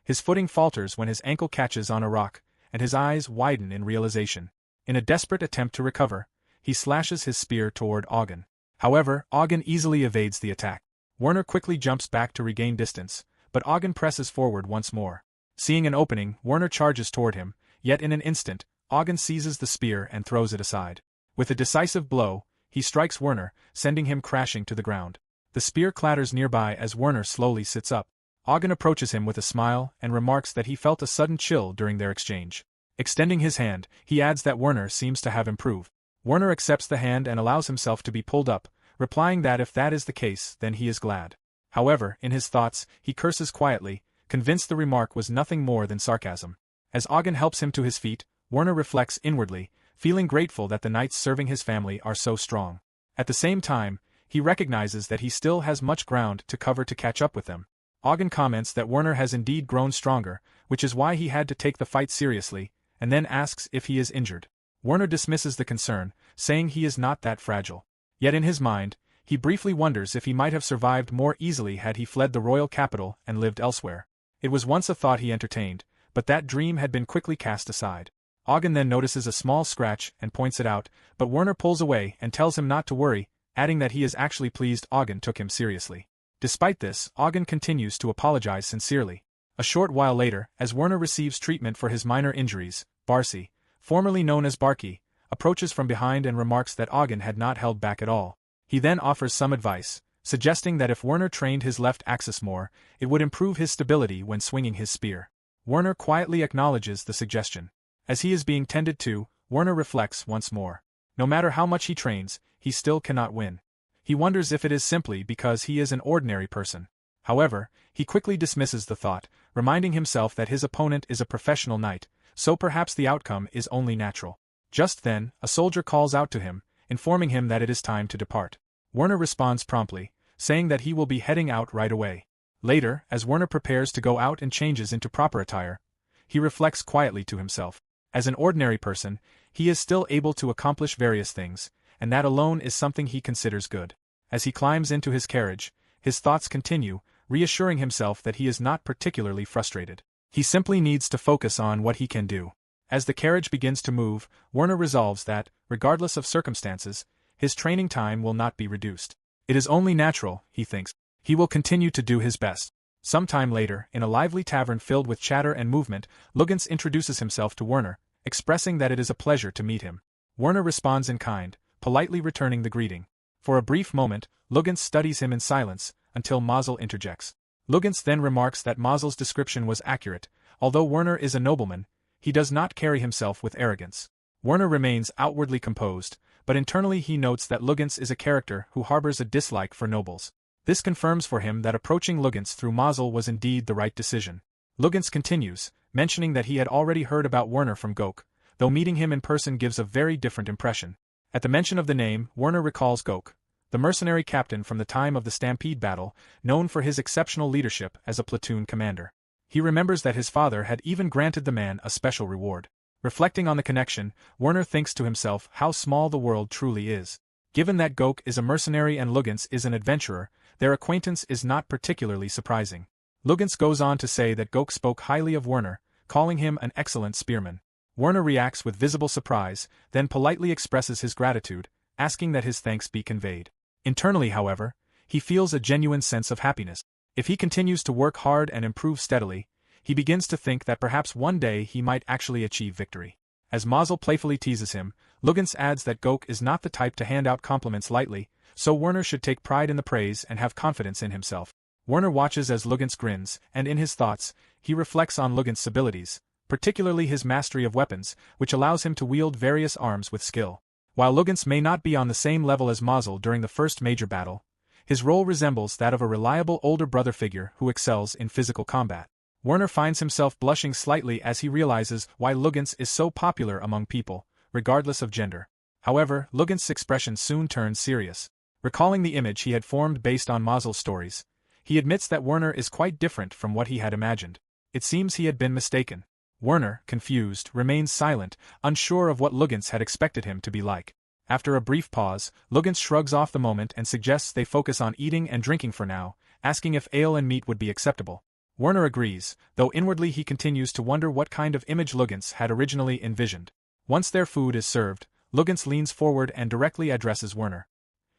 His footing falters when his ankle catches on a rock, and his eyes widen in realization. In a desperate attempt to recover, he slashes his spear toward Ogden. However, Ogden easily evades the attack. Werner quickly jumps back to regain distance, but Ogden presses forward once more. Seeing an opening, Werner charges toward him, yet in an instant, Ogden seizes the spear and throws it aside. With a decisive blow, he strikes Werner, sending him crashing to the ground. The spear clatters nearby as Werner slowly sits up. Ogden approaches him with a smile and remarks that he felt a sudden chill during their exchange. Extending his hand, he adds that Werner seems to have improved. Werner accepts the hand and allows himself to be pulled up, replying that if that is the case, then he is glad. However, in his thoughts, he curses quietly, convinced the remark was nothing more than sarcasm. As Ogden helps him to his feet, Werner reflects inwardly, feeling grateful that the knights serving his family are so strong. At the same time, he recognizes that he still has much ground to cover to catch up with them. Ogden comments that Werner has indeed grown stronger, which is why he had to take the fight seriously, and then asks if he is injured. Werner dismisses the concern, saying he is not that fragile. Yet in his mind, he briefly wonders if he might have survived more easily had he fled the royal capital and lived elsewhere. It was once a thought he entertained, but that dream had been quickly cast aside. Ogden then notices a small scratch and points it out, but Werner pulls away and tells him not to worry, adding that he is actually pleased Ogden took him seriously. Despite this, Ogden continues to apologize sincerely. A short while later, as Werner receives treatment for his minor injuries, Barcy, formerly known as Barky, approaches from behind and remarks that Ogden had not held back at all. He then offers some advice, suggesting that if Werner trained his left axis more, it would improve his stability when swinging his spear. Werner quietly acknowledges the suggestion. As he is being tended to, Werner reflects once more. No matter how much he trains, he still cannot win. He wonders if it is simply because he is an ordinary person. However, he quickly dismisses the thought, reminding himself that his opponent is a professional knight, so perhaps the outcome is only natural. Just then, a soldier calls out to him, informing him that it is time to depart. Werner responds promptly, saying that he will be heading out right away. Later, as Werner prepares to go out and changes into proper attire, he reflects quietly to himself. As an ordinary person, he is still able to accomplish various things, and that alone is something he considers good. As he climbs into his carriage, his thoughts continue, reassuring himself that he is not particularly frustrated. He simply needs to focus on what he can do. As the carriage begins to move, Werner resolves that, regardless of circumstances, his training time will not be reduced. It is only natural, he thinks. He will continue to do his best. Some time later, in a lively tavern filled with chatter and movement, Lugens introduces himself to Werner, expressing that it is a pleasure to meet him. Werner responds in kind, politely returning the greeting. For a brief moment, Lugens studies him in silence, until Mazel interjects. Lugens then remarks that Mazel's description was accurate. Although Werner is a nobleman, he does not carry himself with arrogance. Werner remains outwardly composed, but internally he notes that Lugens is a character who harbors a dislike for nobles. This confirms for him that approaching Lugens through Mazel was indeed the right decision. Lugens continues, mentioning that he had already heard about Werner from Gok, though meeting him in person gives a very different impression. At the mention of the name, Werner recalls Gok, the mercenary captain from the time of the Stampede battle, known for his exceptional leadership as a platoon commander. He remembers that his father had even granted the man a special reward. Reflecting on the connection, Werner thinks to himself how small the world truly is. Given that Gok is a mercenary and Lugens is an adventurer, their acquaintance is not particularly surprising. Lugens goes on to say that Gok spoke highly of Werner, calling him an excellent spearman. Werner reacts with visible surprise, then politely expresses his gratitude, asking that his thanks be conveyed. Internally, however, he feels a genuine sense of happiness. If he continues to work hard and improve steadily, he begins to think that perhaps one day he might actually achieve victory. As Mazel playfully teases him, Lugens adds that Gok is not the type to hand out compliments lightly, so Werner should take pride in the praise and have confidence in himself. Werner watches as Lugens grins, and in his thoughts, he reflects on Lugens' abilities, particularly his mastery of weapons, which allows him to wield various arms with skill. While Lugens may not be on the same level as Mazel during the first major battle, his role resembles that of a reliable older brother figure who excels in physical combat. Werner finds himself blushing slightly as he realizes why Luggins is so popular among people, regardless of gender. However, Luggins' expression soon turns serious. Recalling the image he had formed based on Mazel's stories, he admits that Werner is quite different from what he had imagined. It seems he had been mistaken. Werner, confused, remains silent, unsure of what Luggins had expected him to be like. After a brief pause, Luggins shrugs off the moment and suggests they focus on eating and drinking for now, asking if ale and meat would be acceptable. Werner agrees, though inwardly he continues to wonder what kind of image Luggins had originally envisioned. Once their food is served, Luggins leans forward and directly addresses Werner.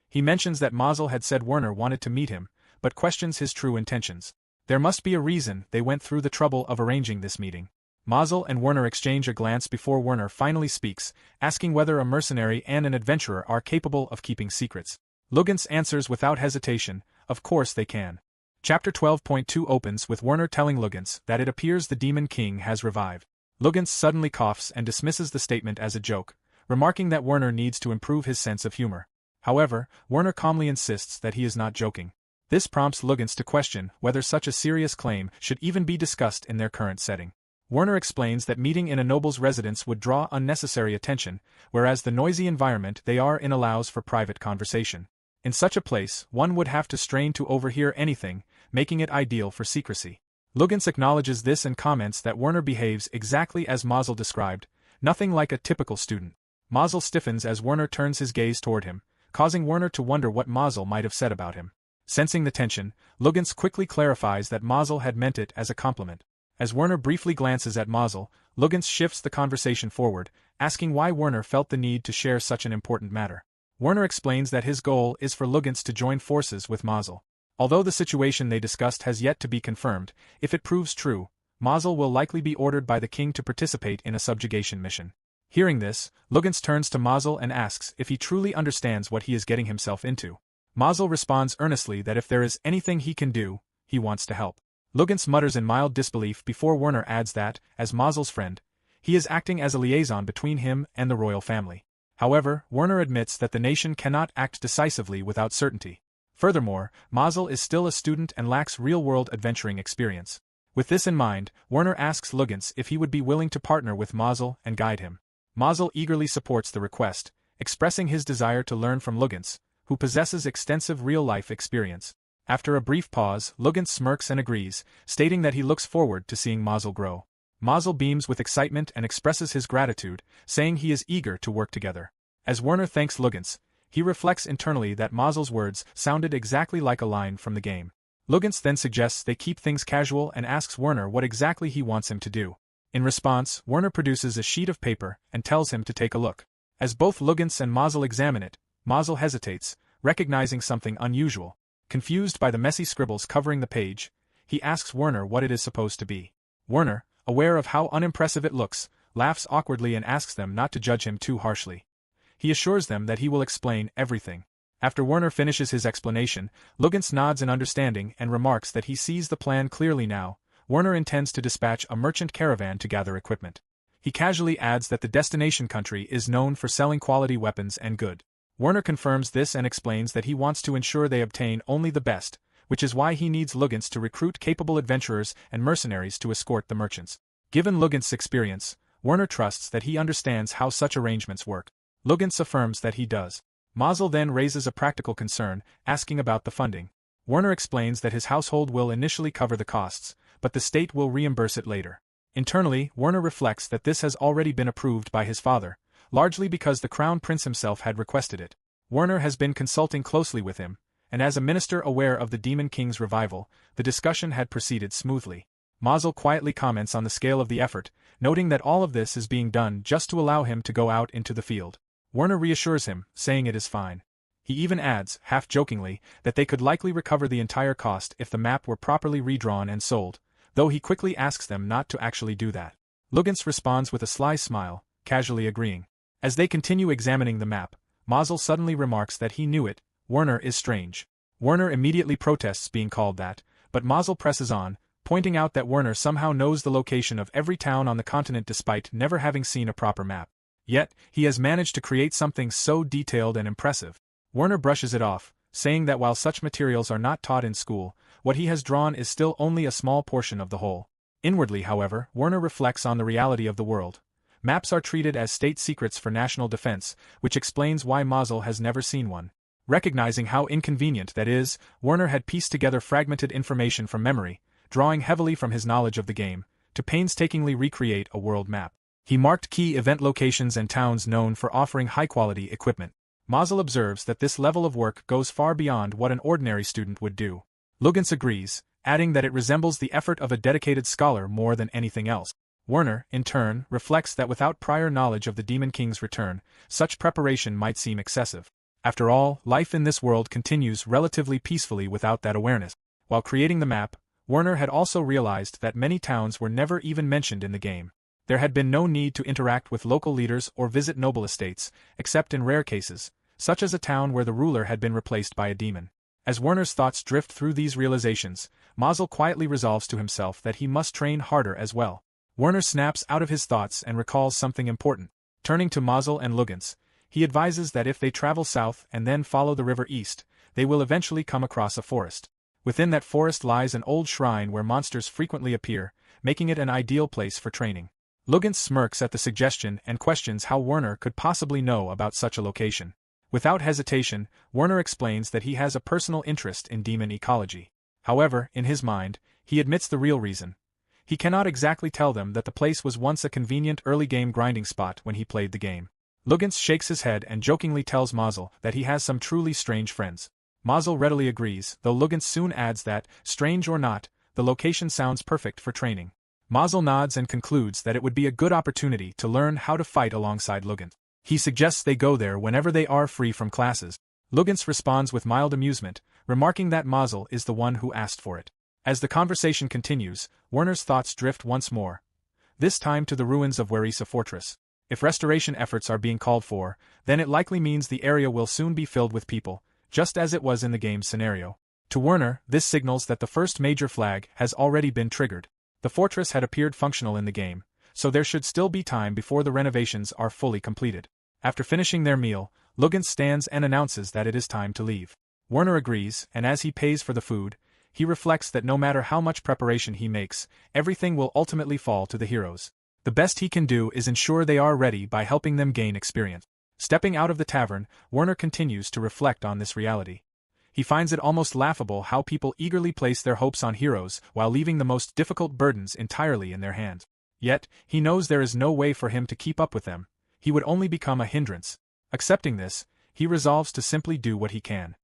He mentions that Mazel had said Werner wanted to meet him, but questions his true intentions. There must be a reason they went through the trouble of arranging this meeting. Mazel and Werner exchange a glance before Werner finally speaks, asking whether a mercenary and an adventurer are capable of keeping secrets. Luggins answers without hesitation, of course they can. Chapter 12.2 opens with Werner telling Luggins that it appears the Demon King has revived. Luggins suddenly coughs and dismisses the statement as a joke, remarking that Werner needs to improve his sense of humor. However, Werner calmly insists that he is not joking. This prompts Luggins to question whether such a serious claim should even be discussed in their current setting. Werner explains that meeting in a noble's residence would draw unnecessary attention, whereas the noisy environment they are in allows for private conversation. In such a place, one would have to strain to overhear anything, making it ideal for secrecy. Luggins acknowledges this and comments that Werner behaves exactly as Mazel described, nothing like a typical student. Mazel stiffens as Werner turns his gaze toward him, causing Werner to wonder what Mazel might have said about him. Sensing the tension, Luggins quickly clarifies that Mazel had meant it as a compliment. As Werner briefly glances at Mazel, Luggins shifts the conversation forward, asking why Werner felt the need to share such an important matter. Werner explains that his goal is for Luggins to join forces with Mazel. Although the situation they discussed has yet to be confirmed, if it proves true, Mazel will likely be ordered by the king to participate in a subjugation mission. Hearing this, Luggins turns to Mazel and asks if he truly understands what he is getting himself into. Mazel responds earnestly that if there is anything he can do, he wants to help. Luggins mutters in mild disbelief before Werner adds that, as Mazel's friend, he is acting as a liaison between him and the royal family. However, Werner admits that the nation cannot act decisively without certainty. Furthermore, Mazel is still a student and lacks real-world adventuring experience. With this in mind, Werner asks Luggins if he would be willing to partner with Mazel and guide him. Mazel eagerly supports the request, expressing his desire to learn from Luggins, who possesses extensive real-life experience. After a brief pause, Luggins smirks and agrees, stating that he looks forward to seeing Mazel grow. Mazel beams with excitement and expresses his gratitude, saying he is eager to work together. As Werner thanks Luggins, he reflects internally that Mazel's words sounded exactly like a line from the game. Luggins then suggests they keep things casual and asks Werner what exactly he wants him to do. In response, Werner produces a sheet of paper and tells him to take a look. As both Luggins and Mazel examine it, Mazel hesitates, recognizing something unusual. Confused by the messy scribbles covering the page, he asks Werner what it is supposed to be. Werner, aware of how unimpressive it looks, laughs awkwardly and asks them not to judge him too harshly. He assures them that he will explain everything. After Werner finishes his explanation, Luggins nods in understanding and remarks that he sees the plan clearly now. Werner intends to dispatch a merchant caravan to gather equipment. He casually adds that the destination country is known for selling quality weapons and goods. Werner confirms this and explains that he wants to ensure they obtain only the best, which is why he needs Luggins to recruit capable adventurers and mercenaries to escort the merchants. Given Luggins' experience, Werner trusts that he understands how such arrangements work. Luggins affirms that he does. Mazel then raises a practical concern, asking about the funding. Werner explains that his household will initially cover the costs, but the state will reimburse it later. Internally, Werner reflects that this has already been approved by his father, largely because the Crown Prince himself had requested it. Werner has been consulting closely with him, and as a minister aware of the Demon King's revival, the discussion had proceeded smoothly. Mazel quietly comments on the scale of the effort, noting that all of this is being done just to allow him to go out into the field. Werner reassures him, saying it is fine. He even adds, half-jokingly, that they could likely recover the entire cost if the map were properly redrawn and sold, though he quickly asks them not to actually do that. Luggins responds with a sly smile, casually agreeing. As they continue examining the map, Mazel suddenly remarks that he knew it. Werner is strange. Werner immediately protests being called that, but Mazel presses on, pointing out that Werner somehow knows the location of every town on the continent despite never having seen a proper map. Yet, he has managed to create something so detailed and impressive. Werner brushes it off, saying that while such materials are not taught in school, what he has drawn is still only a small portion of the whole. Inwardly, however, Werner reflects on the reality of the world. Maps are treated as state secrets for national defense, which explains why Mazel has never seen one. Recognizing how inconvenient that is, Werner had pieced together fragmented information from memory, drawing heavily from his knowledge of the game, to painstakingly recreate a world map. He marked key event locations and towns known for offering high-quality equipment. Mazel observes that this level of work goes far beyond what an ordinary student would do. Lugens agrees, adding that it resembles the effort of a dedicated scholar more than anything else. Werner, in turn, reflects that without prior knowledge of the Demon King's return, such preparation might seem excessive. After all, life in this world continues relatively peacefully without that awareness. While creating the map, Werner had also realized that many towns were never even mentioned in the game. There had been no need to interact with local leaders or visit noble estates, except in rare cases, such as a town where the ruler had been replaced by a demon. As Werner's thoughts drift through these realizations, Mazel quietly resolves to himself that he must train harder as well. Werner snaps out of his thoughts and recalls something important. Turning to Mazel and Lugens, he advises that if they travel south and then follow the river east, they will eventually come across a forest. Within that forest lies an old shrine where monsters frequently appear, making it an ideal place for training. Lugens smirks at the suggestion and questions how Werner could possibly know about such a location. Without hesitation, Werner explains that he has a personal interest in demon ecology. However, in his mind, he admits the real reason. He cannot exactly tell them that the place was once a convenient early-game grinding spot when he played the game. Lugens shakes his head and jokingly tells Mazel that he has some truly strange friends. Mazel readily agrees, though Lugens soon adds that, strange or not, the location sounds perfect for training. Mazel nods and concludes that it would be a good opportunity to learn how to fight alongside Lugens. He suggests they go there whenever they are free from classes. Lugens responds with mild amusement, remarking that Mazel is the one who asked for it. As the conversation continues, Werner's thoughts drift once more, this time to the ruins of Werisa Fortress. If restoration efforts are being called for, then it likely means the area will soon be filled with people, just as it was in the game's scenario. To Werner, this signals that the first major flag has already been triggered. The fortress had appeared functional in the game, so there should still be time before the renovations are fully completed. After finishing their meal, Lugens stands and announces that it is time to leave. Werner agrees, and as he pays for the food, he reflects that no matter how much preparation he makes, everything will ultimately fall to the heroes. The best he can do is ensure they are ready by helping them gain experience. Stepping out of the tavern, Werner continues to reflect on this reality. He finds it almost laughable how people eagerly place their hopes on heroes while leaving the most difficult burdens entirely in their hands. Yet, he knows there is no way for him to keep up with them. He would only become a hindrance. Accepting this, he resolves to simply do what he can.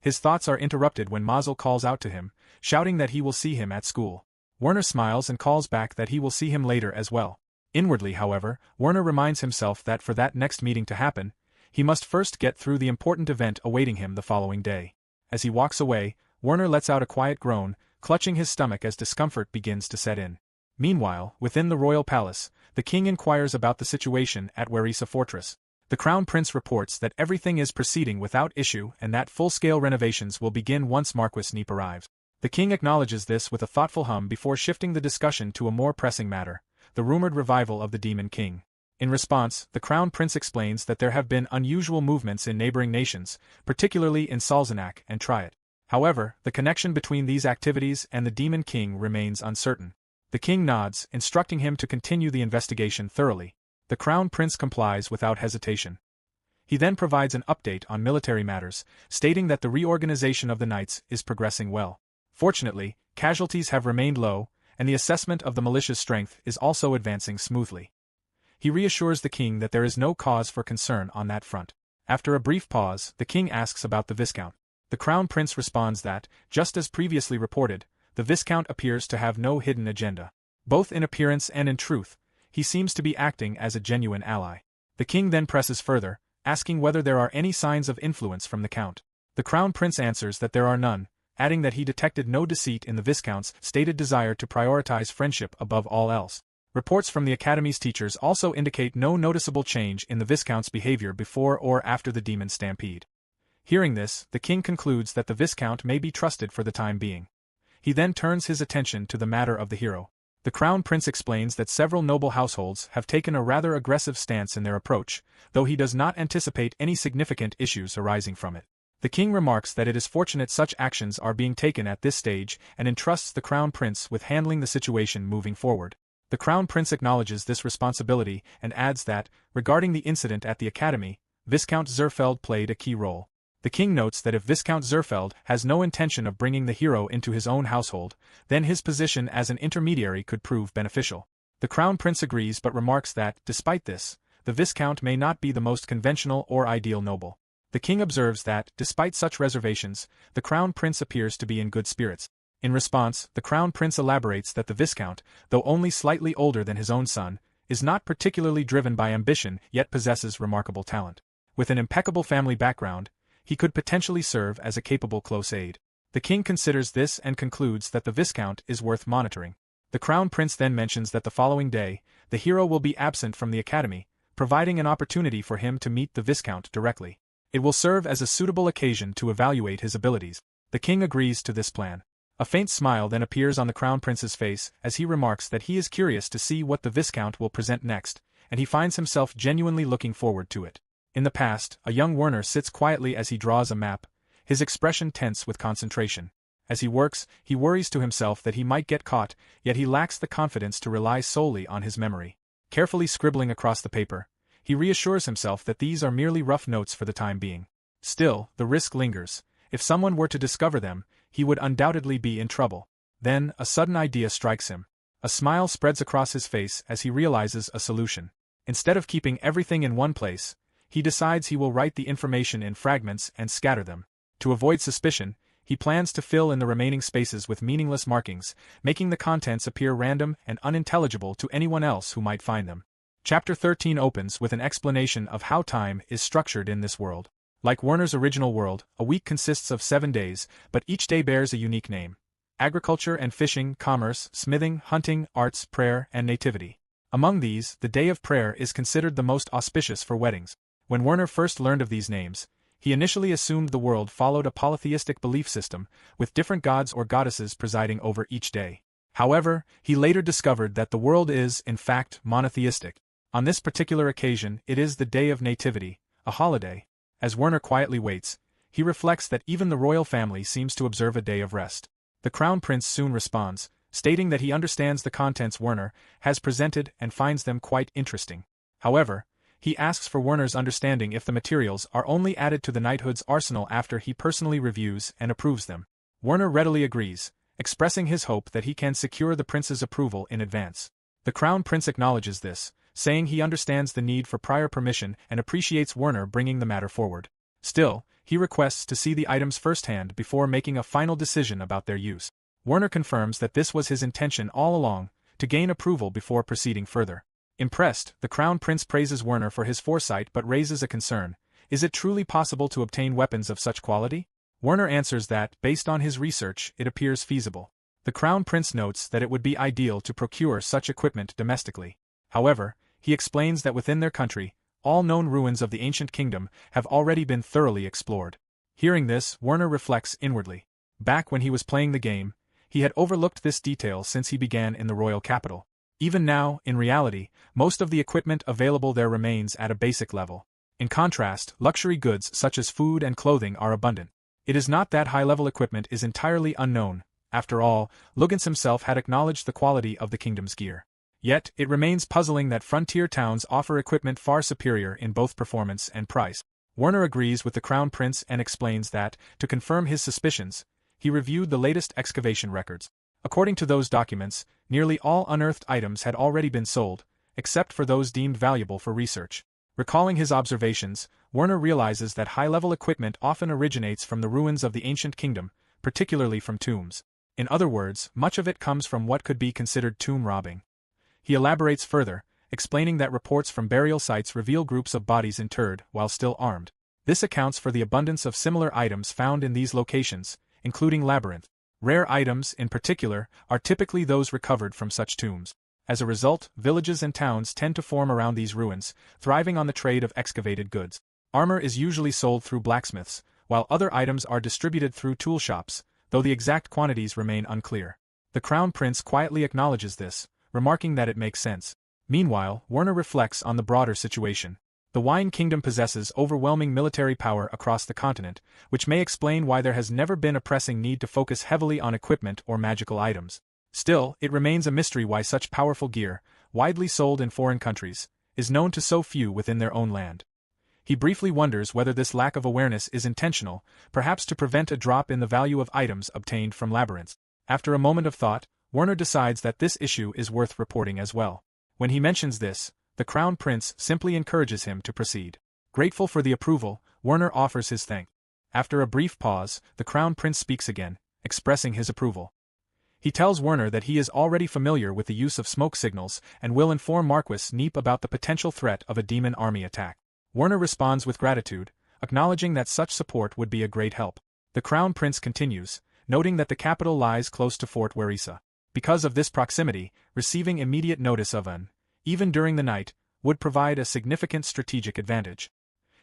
His thoughts are interrupted when Mazel calls out to him, shouting that he will see him at school. Werner smiles and calls back that he will see him later as well. Inwardly, however, Werner reminds himself that for that next meeting to happen, he must first get through the important event awaiting him the following day. As he walks away, Werner lets out a quiet groan, clutching his stomach as discomfort begins to set in. Meanwhile, within the royal palace, the king inquires about the situation at Werisa Fortress. The crown prince reports that everything is proceeding without issue and that full-scale renovations will begin once Marquis Neep arrives. The king acknowledges this with a thoughtful hum before shifting the discussion to a more pressing matter, the rumored revival of the Demon King. In response, the crown prince explains that there have been unusual movements in neighboring nations, particularly in Salzanak and Triad. However, the connection between these activities and the Demon King remains uncertain. The king nods, instructing him to continue the investigation thoroughly. The crown prince complies without hesitation. He then provides an update on military matters, stating that the reorganization of the knights is progressing well. Fortunately, casualties have remained low, and the assessment of the militia's strength is also advancing smoothly. He reassures the king that there is no cause for concern on that front. After a brief pause, the king asks about the Viscount. The crown prince responds that, just as previously reported, the Viscount appears to have no hidden agenda. Both in appearance and in truth, he seems to be acting as a genuine ally. The king then presses further, asking whether there are any signs of influence from the count. The crown prince answers that there are none, adding that he detected no deceit in the Viscount's stated desire to prioritize friendship above all else. Reports from the Academy's teachers also indicate no noticeable change in the Viscount's behavior before or after the demon stampede. Hearing this, the king concludes that the Viscount may be trusted for the time being. He then turns his attention to the matter of the hero. The crown prince explains that several noble households have taken a rather aggressive stance in their approach, though he does not anticipate any significant issues arising from it. The king remarks that it is fortunate such actions are being taken at this stage and entrusts the crown prince with handling the situation moving forward. The crown prince acknowledges this responsibility and adds that, regarding the incident at the academy, Viscount Zerfeld played a key role. The king notes that if Viscount Zerfeld has no intention of bringing the hero into his own household, then his position as an intermediary could prove beneficial. The crown prince agrees but remarks that, despite this, the Viscount may not be the most conventional or ideal noble. The king observes that, despite such reservations, the crown prince appears to be in good spirits. In response, the crown prince elaborates that the Viscount, though only slightly older than his own son, is not particularly driven by ambition yet possesses remarkable talent. With an impeccable family background, he could potentially serve as a capable close aide. The king considers this and concludes that the Viscount is worth monitoring. The crown prince then mentions that the following day, the hero will be absent from the academy, providing an opportunity for him to meet the Viscount directly. It will serve as a suitable occasion to evaluate his abilities. The king agrees to this plan. A faint smile then appears on the crown prince's face as he remarks that he is curious to see what the Viscount will present next, and he finds himself genuinely looking forward to it. In the past, a young Werner sits quietly as he draws a map, his expression tense with concentration. As he works, he worries to himself that he might get caught, yet he lacks the confidence to rely solely on his memory. Carefully scribbling across the paper, he reassures himself that these are merely rough notes for the time being. Still, the risk lingers. If someone were to discover them, he would undoubtedly be in trouble. Then, a sudden idea strikes him. A smile spreads across his face as he realizes a solution. Instead of keeping everything in one place, he decides he will write the information in fragments and scatter them. To avoid suspicion, he plans to fill in the remaining spaces with meaningless markings, making the contents appear random and unintelligible to anyone else who might find them. Chapter 13 opens with an explanation of how time is structured in this world. Like Werner's original world, a week consists of 7 days, but each day bears a unique name. Agriculture and fishing, commerce, smithing, hunting, arts, prayer, and nativity. Among these, the day of prayer is considered the most auspicious for weddings. When Werner first learned of these names, he initially assumed the world followed a polytheistic belief system, with different gods or goddesses presiding over each day. However, he later discovered that the world is, in fact, monotheistic. On this particular occasion, it is the day of nativity, a holiday. As Werner quietly waits, he reflects that even the royal family seems to observe a day of rest. The crown prince soon responds, stating that he understands the contents Werner has presented and finds them quite interesting. However, he asks for Werner's understanding if the materials are only added to the knighthood's arsenal after he personally reviews and approves them. Werner readily agrees, expressing his hope that he can secure the prince's approval in advance. The crown prince acknowledges this, saying he understands the need for prior permission and appreciates Werner bringing the matter forward. Still, he requests to see the items firsthand before making a final decision about their use. Werner confirms that this was his intention all along, to gain approval before proceeding further. Impressed, the crown prince praises Werner for his foresight but raises a concern. Is it truly possible to obtain weapons of such quality? Werner answers that, based on his research, it appears feasible. The crown prince notes that it would be ideal to procure such equipment domestically. However, he explains that within their country, all known ruins of the ancient kingdom have already been thoroughly explored. Hearing this, Werner reflects inwardly. Back when he was playing the game, he had overlooked this detail since he began in the royal capital. Even now, in reality, most of the equipment available there remains at a basic level. In contrast, luxury goods such as food and clothing are abundant. It is not that high-level equipment is entirely unknown. After all, Luggins himself had acknowledged the quality of the kingdom's gear. Yet, it remains puzzling that frontier towns offer equipment far superior in both performance and price. Werner agrees with the crown prince and explains that, to confirm his suspicions, he reviewed the latest excavation records. According to those documents, nearly all unearthed items had already been sold, except for those deemed valuable for research. Recalling his observations, Werner realizes that high-level equipment often originates from the ruins of the ancient kingdom, particularly from tombs. In other words, much of it comes from what could be considered tomb robbing. He elaborates further, explaining that reports from burial sites reveal groups of bodies interred while still armed. This accounts for the abundance of similar items found in these locations, including labyrinth. Rare items, in particular, are typically those recovered from such tombs. As a result, villages and towns tend to form around these ruins, thriving on the trade of excavated goods. Armor is usually sold through blacksmiths, while other items are distributed through tool shops, though the exact quantities remain unclear. The crown prince quietly acknowledges this, remarking that it makes sense. Meanwhile, Werner reflects on the broader situation. The Wine Kingdom possesses overwhelming military power across the continent, which may explain why there has never been a pressing need to focus heavily on equipment or magical items. Still, it remains a mystery why such powerful gear, widely sold in foreign countries, is known to so few within their own land. He briefly wonders whether this lack of awareness is intentional, perhaps to prevent a drop in the value of items obtained from labyrinths. After a moment of thought, Werner decides that this issue is worth reporting as well. When he mentions this, the Crown Prince simply encourages him to proceed. Grateful for the approval, Werner offers his thanks. After a brief pause, the Crown Prince speaks again, expressing his approval. He tells Werner that he is already familiar with the use of smoke signals and will inform Marquis Neep about the potential threat of a demon army attack. Werner responds with gratitude, acknowledging that such support would be a great help. The Crown Prince continues, noting that the capital lies close to Fort Warisa. Because of this proximity, receiving immediate notice of an, even during the night, would provide a significant strategic advantage.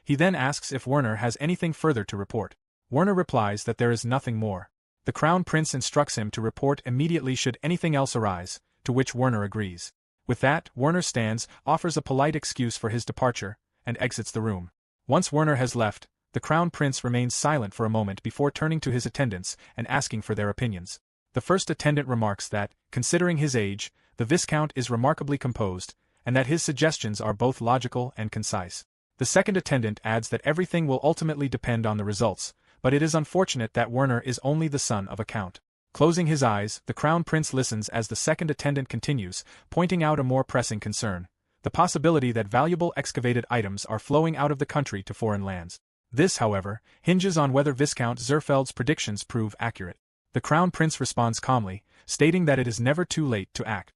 He then asks if Werner has anything further to report. Werner replies that there is nothing more. The Crown Prince instructs him to report immediately should anything else arise, to which Werner agrees. With that, Werner stands, offers a polite excuse for his departure, and exits the room. Once Werner has left, the Crown Prince remains silent for a moment before turning to his attendants and asking for their opinions. The first attendant remarks that, considering his age, the Viscount is remarkably composed, and that his suggestions are both logical and concise. The second attendant adds that everything will ultimately depend on the results, but it is unfortunate that Werner is only the son of a count. Closing his eyes, the Crown Prince listens as the second attendant continues, pointing out a more pressing concern: the possibility that valuable excavated items are flowing out of the country to foreign lands. This, however, hinges on whether Viscount Zerfeld's predictions prove accurate. The Crown Prince responds calmly, stating that it is never too late to act.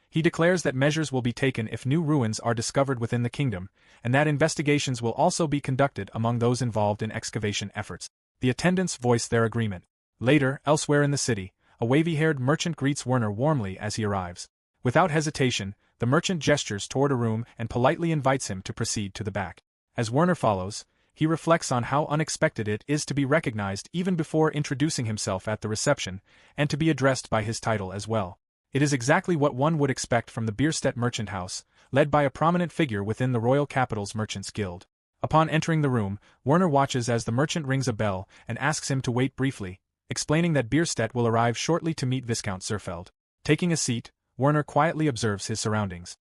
He declares that measures will be taken if new ruins are discovered within the kingdom, and that investigations will also be conducted among those involved in excavation efforts. The attendants voice their agreement. Later, elsewhere in the city, a wavy-haired merchant greets Werner warmly as he arrives. Without hesitation, the merchant gestures toward a room and politely invites him to proceed to the back. As Werner follows, he reflects on how unexpected it is to be recognized even before introducing himself at the reception, and to be addressed by his title as well. It is exactly what one would expect from the Bierstedt Merchant House, led by a prominent figure within the royal capital's Merchants Guild. Upon entering the room, Werner watches as the merchant rings a bell and asks him to wait briefly, explaining that Bierstedt will arrive shortly to meet Viscount Zerfeld. Taking a seat, Werner quietly observes his surroundings.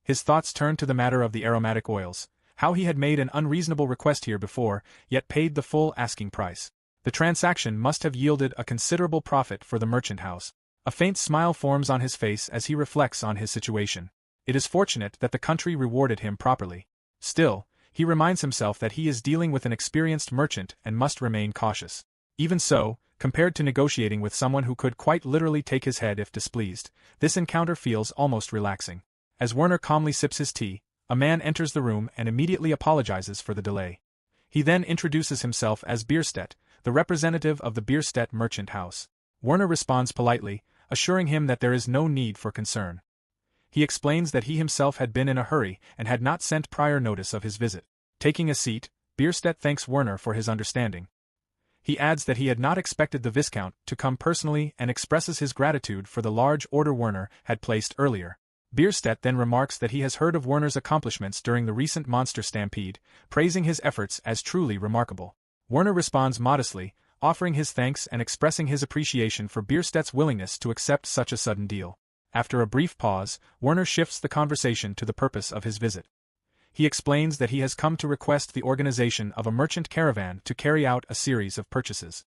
His thoughts turn to the matter of the aromatic oils, how he had made an unreasonable request here before, yet paid the full asking price. The transaction must have yielded a considerable profit for the merchant house. A faint smile forms on his face as he reflects on his situation. It is fortunate that the country rewarded him properly. Still, he reminds himself that he is dealing with an experienced merchant and must remain cautious. Even so, compared to negotiating with someone who could quite literally take his head if displeased, this encounter feels almost relaxing. As Werner calmly sips his tea, a man enters the room and immediately apologizes for the delay. He then introduces himself as Bierstedt, the representative of the Bierstedt Merchant House. Werner responds politely, assuring him that there is no need for concern. He explains that he himself had been in a hurry and had not sent prior notice of his visit. Taking a seat, Bierstedt thanks Werner for his understanding. He adds that he had not expected the Viscount to come personally and expresses his gratitude for the large order Werner had placed earlier. Bierstedt then remarks that he has heard of Werner's accomplishments during the recent monster stampede, praising his efforts as truly remarkable. Werner responds modestly, offering his thanks and expressing his appreciation for Bierstedt's willingness to accept such a sudden deal. After a brief pause, Werner shifts the conversation to the purpose of his visit. He explains that he has come to request the organization of a merchant caravan to carry out a series of purchases.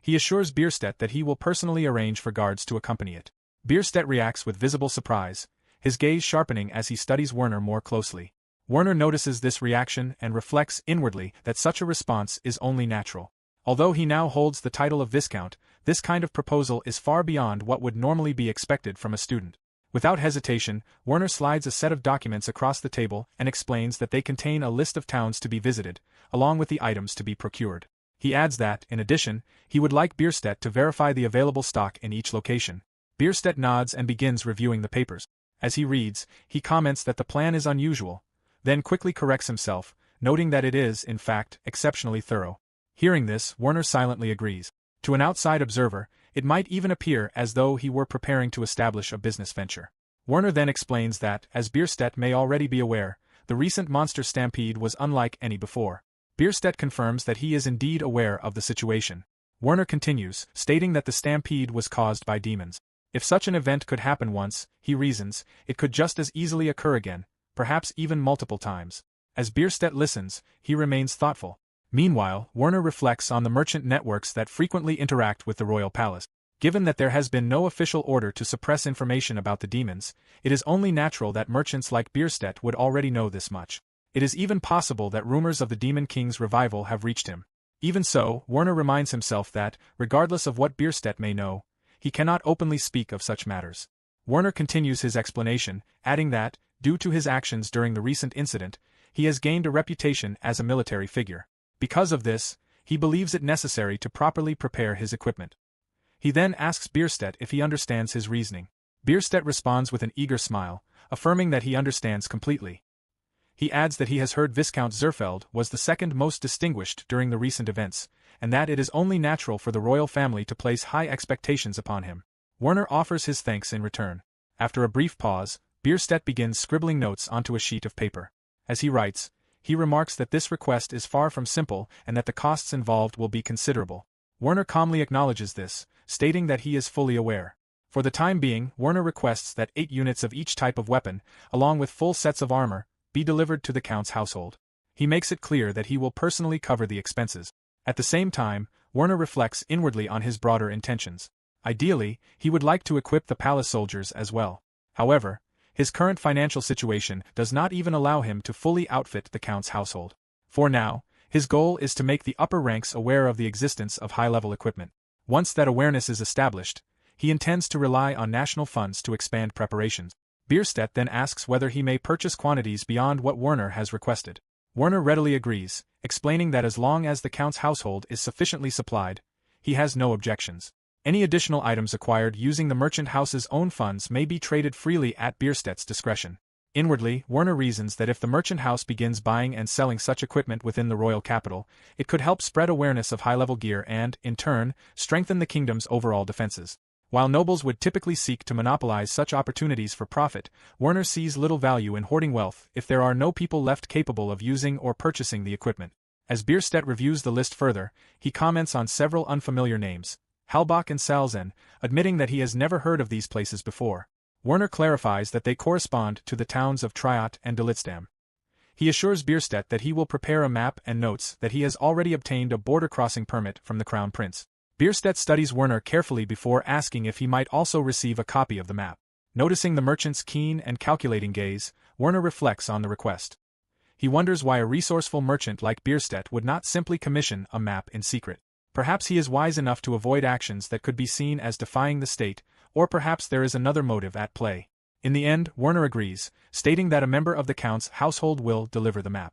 He assures Bierstedt that he will personally arrange for guards to accompany it. Bierstedt reacts with visible surprise, his gaze sharpening as he studies Werner more closely. Werner notices this reaction and reflects inwardly that such a response is only natural. Although he now holds the title of Viscount, this kind of proposal is far beyond what would normally be expected from a student. Without hesitation, Werner slides a set of documents across the table and explains that they contain a list of towns to be visited, along with the items to be procured. He adds that, in addition, he would like Bierstedt to verify the available stock in each location. Bierstedt nods and begins reviewing the papers. As he reads, he comments that the plan is unusual, then quickly corrects himself, noting that it is, in fact, exceptionally thorough. Hearing this, Werner silently agrees. To an outside observer, it might even appear as though he were preparing to establish a business venture. Werner then explains that, as Bierstedt may already be aware, the recent monster stampede was unlike any before. Bierstedt confirms that he is indeed aware of the situation. Werner continues, stating that the stampede was caused by demons. If such an event could happen once, he reasons, it could just as easily occur again, perhaps even multiple times. As Bierstedt listens, he remains thoughtful. Meanwhile, Werner reflects on the merchant networks that frequently interact with the royal palace. Given that there has been no official order to suppress information about the demons, it is only natural that merchants like Bierstedt would already know this much. It is even possible that rumors of the Demon King's revival have reached him. Even so, Werner reminds himself that, regardless of what Bierstedt may know, he cannot openly speak of such matters. Werner continues his explanation, adding that, due to his actions during the recent incident, he has gained a reputation as a military figure. Because of this, he believes it necessary to properly prepare his equipment. He then asks Bierstedt if he understands his reasoning. Bierstedt responds with an eager smile, affirming that he understands completely. He adds that he has heard Viscount Zerfeld was the second most distinguished during the recent events, and that it is only natural for the royal family to place high expectations upon him. Werner offers his thanks in return. After a brief pause, Bierstedt begins scribbling notes onto a sheet of paper. As he writes, he remarks that this request is far from simple and that the costs involved will be considerable. Werner calmly acknowledges this, stating that he is fully aware. For the time being, Werner requests that 8 units of each type of weapon, along with full sets of armor, be delivered to the Count's household. He makes it clear that he will personally cover the expenses. At the same time, Werner reflects inwardly on his broader intentions. Ideally, he would like to equip the palace soldiers as well. However, his current financial situation does not even allow him to fully outfit the Count's household. For now, his goal is to make the upper ranks aware of the existence of high-level equipment. Once that awareness is established, he intends to rely on national funds to expand preparations. Bierstedt then asks whether he may purchase quantities beyond what Werner has requested. Werner readily agrees, explaining that as long as the Count's household is sufficiently supplied, he has no objections. Any additional items acquired using the merchant house's own funds may be traded freely at Bierstedt's discretion. Inwardly, Werner reasons that if the merchant house begins buying and selling such equipment within the royal capital, it could help spread awareness of high-level gear and, in turn, strengthen the kingdom's overall defenses. While nobles would typically seek to monopolize such opportunities for profit, Werner sees little value in hoarding wealth if there are no people left capable of using or purchasing the equipment. As Bierstedt reviews the list further, he comments on several unfamiliar names, Halbach and Salzen, admitting that he has never heard of these places before. Werner clarifies that they correspond to the towns of Triot and Delitsdam. He assures Bierstedt that he will prepare a map and notes that he has already obtained a border crossing permit from the Crown Prince. Bierstedt studies Werner carefully before asking if he might also receive a copy of the map. Noticing the merchant's keen and calculating gaze, Werner reflects on the request. He wonders why a resourceful merchant like Bierstedt would not simply commission a map in secret. Perhaps he is wise enough to avoid actions that could be seen as defying the state, or perhaps there is another motive at play. In the end, Werner agrees, stating that a member of the Count's household will deliver the map.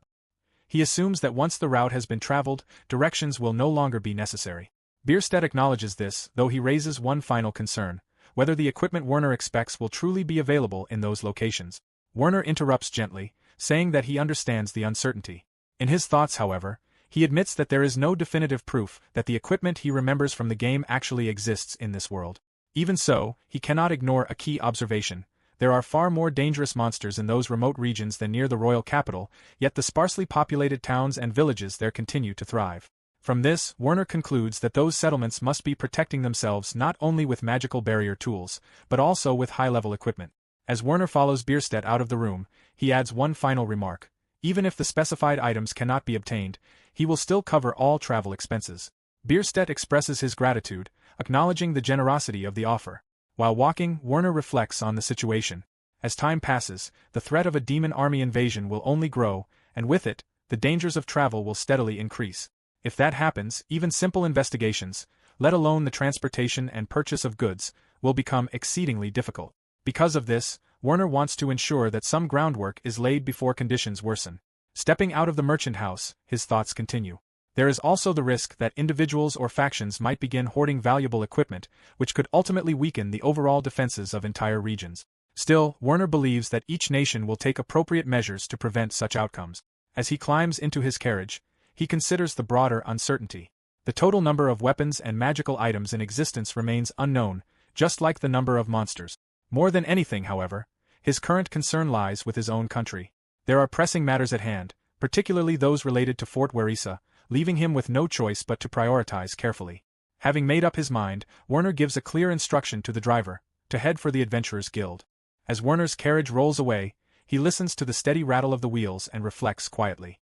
He assumes that once the route has been traveled, directions will no longer be necessary. Bierstedt acknowledges this, though he raises one final concern, whether the equipment Werner expects will truly be available in those locations. Werner interrupts gently, saying that he understands the uncertainty. In his thoughts, however, he admits that there is no definitive proof that the equipment he remembers from the game actually exists in this world. Even so, he cannot ignore a key observation. There are far more dangerous monsters in those remote regions than near the royal capital, yet the sparsely populated towns and villages there continue to thrive. From this, Werner concludes that those settlements must be protecting themselves not only with magical barrier tools, but also with high-level equipment. As Werner follows Bierstedt out of the room, he adds one final remark. Even if the specified items cannot be obtained, he will still cover all travel expenses. Bierstedt expresses his gratitude, acknowledging the generosity of the offer. While walking, Werner reflects on the situation. As time passes, the threat of a demon army invasion will only grow, and with it, the dangers of travel will steadily increase. If that happens, even simple investigations, let alone the transportation and purchase of goods, will become exceedingly difficult. Because of this, Werner wants to ensure that some groundwork is laid before conditions worsen. Stepping out of the merchant house, his thoughts continue. There is also the risk that individuals or factions might begin hoarding valuable equipment, which could ultimately weaken the overall defenses of entire regions. Still, Werner believes that each nation will take appropriate measures to prevent such outcomes. As he climbs into his carriage, he considers the broader uncertainty. The total number of weapons and magical items in existence remains unknown, just like the number of monsters. More than anything, however, his current concern lies with his own country. There are pressing matters at hand, particularly those related to Fort Warisa, leaving him with no choice but to prioritize carefully. Having made up his mind, Werner gives a clear instruction to the driver, to head for the Adventurers Guild. As Werner's carriage rolls away, he listens to the steady rattle of the wheels and reflects quietly.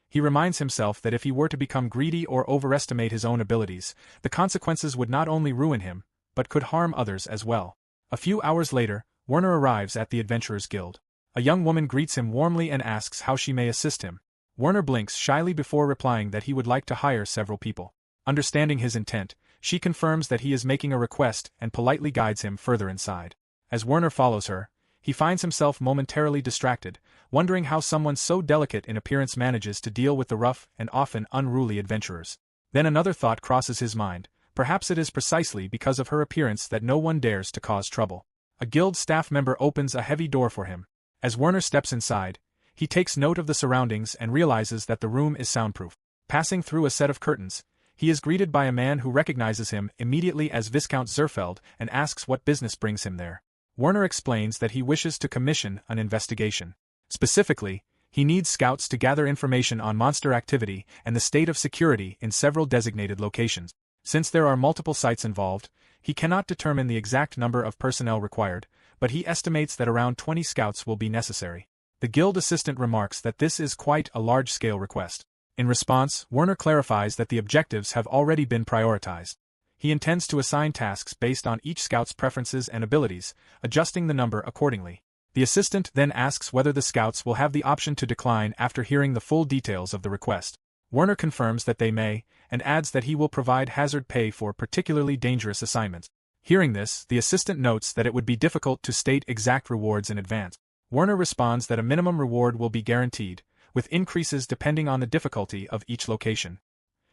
He reminds himself that if he were to become greedy or overestimate his own abilities, the consequences would not only ruin him, but could harm others as well. A few hours later, Werner arrives at the Adventurers Guild. A young woman greets him warmly and asks how she may assist him. Werner blinks shyly before replying that he would like to hire several people. Understanding his intent, she confirms that he is making a request and politely guides him further inside. As Werner follows her, he finds himself momentarily distracted, wondering how someone so delicate in appearance manages to deal with the rough and often unruly adventurers. Then another thought crosses his mind: perhaps it is precisely because of her appearance that no one dares to cause trouble. A guild staff member opens a heavy door for him. As Werner steps inside, he takes note of the surroundings and realizes that the room is soundproof. Passing through a set of curtains, he is greeted by a man who recognizes him immediately as Viscount Zerfeld and asks what business brings him there. Werner explains that he wishes to commission an investigation. Specifically, he needs scouts to gather information on monster activity and the state of security in several designated locations. Since there are multiple sites involved, he cannot determine the exact number of personnel required, but he estimates that around 20 scouts will be necessary. The guild assistant remarks that this is quite a large-scale request. In response, Werner clarifies that the objectives have already been prioritized. He intends to assign tasks based on each scout's preferences and abilities, adjusting the number accordingly. The assistant then asks whether the scouts will have the option to decline after hearing the full details of the request. Werner confirms that they may, and adds that he will provide hazard pay for particularly dangerous assignments. Hearing this, the assistant notes that it would be difficult to state exact rewards in advance. Werner responds that a minimum reward will be guaranteed, with increases depending on the difficulty of each location.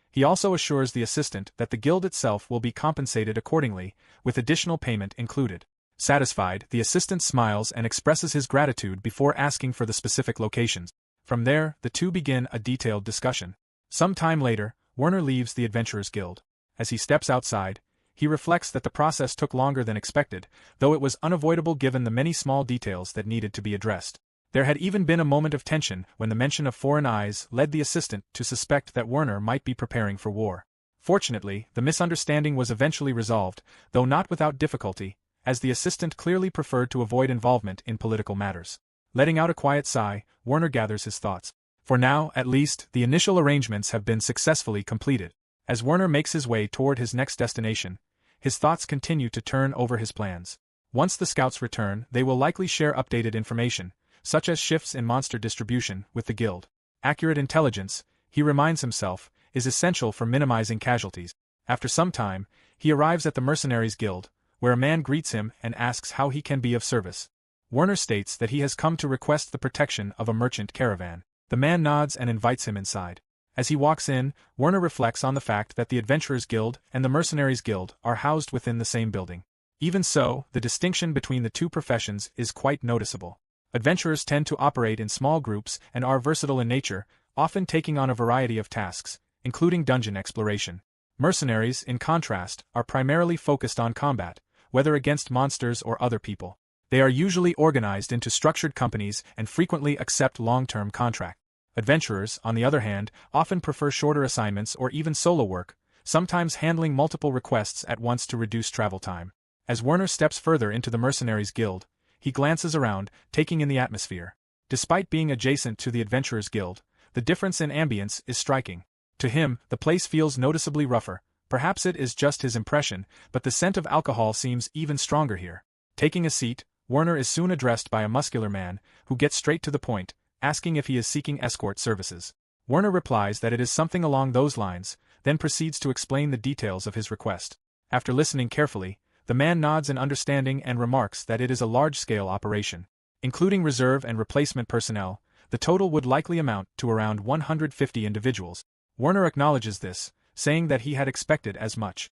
He also assures the assistant that the guild itself will be compensated accordingly, with additional payment included. Satisfied, the assistant smiles and expresses his gratitude before asking for the specific locations. From there, the two begin a detailed discussion. Some time later, Werner leaves the Adventurers Guild. As he steps outside, he reflects that the process took longer than expected, though it was unavoidable given the many small details that needed to be addressed. There had even been a moment of tension when the mention of foreign eyes led the assistant to suspect that Werner might be preparing for war. Fortunately, the misunderstanding was eventually resolved, though not without difficulty, as the assistant clearly preferred to avoid involvement in political matters. Letting out a quiet sigh, Werner gathers his thoughts. For now, at least, the initial arrangements have been successfully completed. As Werner makes his way toward his next destination, his thoughts continue to turn over his plans. Once the scouts return, they will likely share updated information, such as shifts in monster distribution, with the guild. Accurate intelligence, he reminds himself, is essential for minimizing casualties. After some time, he arrives at the Mercenaries Guild, where a man greets him and asks how he can be of service. Werner states that he has come to request the protection of a merchant caravan. The man nods and invites him inside. As he walks in, Werner reflects on the fact that the Adventurers Guild and the Mercenaries Guild are housed within the same building. Even so, the distinction between the two professions is quite noticeable. Adventurers tend to operate in small groups and are versatile in nature, often taking on a variety of tasks, including dungeon exploration. Mercenaries, in contrast, are primarily focused on combat, whether against monsters or other people. They are usually organized into structured companies and frequently accept long-term contracts. Adventurers, on the other hand, often prefer shorter assignments or even solo work, sometimes handling multiple requests at once to reduce travel time. As Werner steps further into the Mercenaries Guild, he glances around, taking in the atmosphere. Despite being adjacent to the Adventurers Guild, the difference in ambience is striking. To him, the place feels noticeably rougher. Perhaps it is just his impression, but the scent of alcohol seems even stronger here. Taking a seat, Werner is soon addressed by a muscular man, who gets straight to the point, asking if he is seeking escort services. Werner replies that it is something along those lines, then proceeds to explain the details of his request. After listening carefully, the man nods in understanding and remarks that it is a large-scale operation. Including reserve and replacement personnel, the total would likely amount to around 150 individuals. Werner acknowledges this, saying that he had expected as much.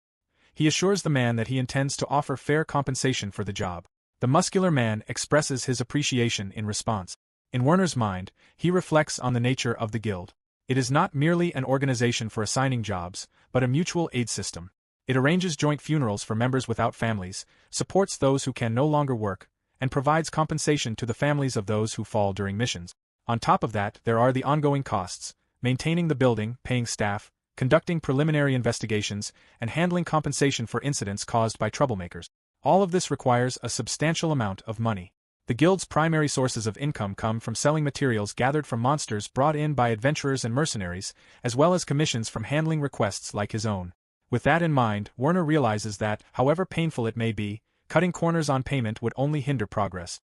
He assures the man that he intends to offer fair compensation for the job. The muscular man expresses his appreciation in response. In Werner's mind, he reflects on the nature of the guild. It is not merely an organization for assigning jobs, but a mutual aid system. It arranges joint funerals for members without families, supports those who can no longer work, and provides compensation to the families of those who fall during missions. On top of that, there are the ongoing costs: maintaining the building, paying staff, conducting preliminary investigations, and handling compensation for incidents caused by troublemakers. All of this requires a substantial amount of money. The guild's primary sources of income come from selling materials gathered from monsters brought in by adventurers and mercenaries, as well as commissions from handling requests like his own. With that in mind, Werner realizes that, however painful it may be, cutting corners on payment would only hinder progress.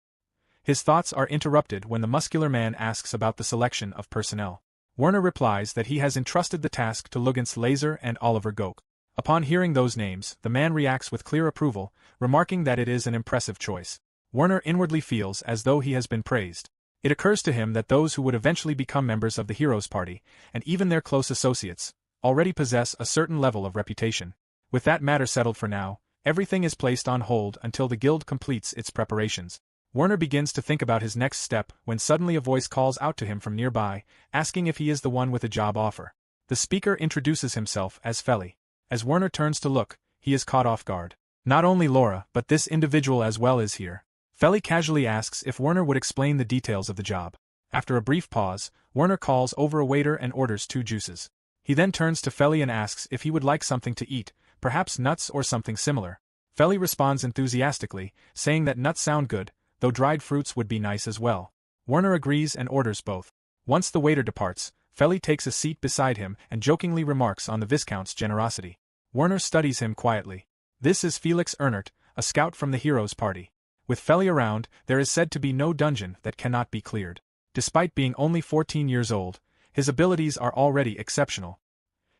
His thoughts are interrupted when the muscular man asks about the selection of personnel. Werner replies that he has entrusted the task to Lugens Laser and Oliver Goke. Upon hearing those names, the man reacts with clear approval, remarking that it is an impressive choice. Werner inwardly feels as though he has been praised. It occurs to him that those who would eventually become members of the Heroes Party, and even their close associates, already possess a certain level of reputation. With that matter settled for now, everything is placed on hold until the guild completes its preparations. Werner begins to think about his next step when suddenly a voice calls out to him from nearby, asking if he is the one with a job offer. The speaker introduces himself as Feli. As Werner turns to look, he is caught off guard. Not only Laura, but this individual as well is here. Feli casually asks if Werner would explain the details of the job. After a brief pause, Werner calls over a waiter and orders 2 juices. He then turns to Feli and asks if he would like something to eat, perhaps nuts or something similar. Feli responds enthusiastically, saying that nuts sound good, though dried fruits would be nice as well. Werner agrees and orders both. Once the waiter departs, Feli takes a seat beside him and jokingly remarks on the Viscount's generosity. Werner studies him quietly. This is Felix Ernert, a scout from the Heroes Party. With Feli around, there is said to be no dungeon that cannot be cleared. Despite being only 14 years old, his abilities are already exceptional.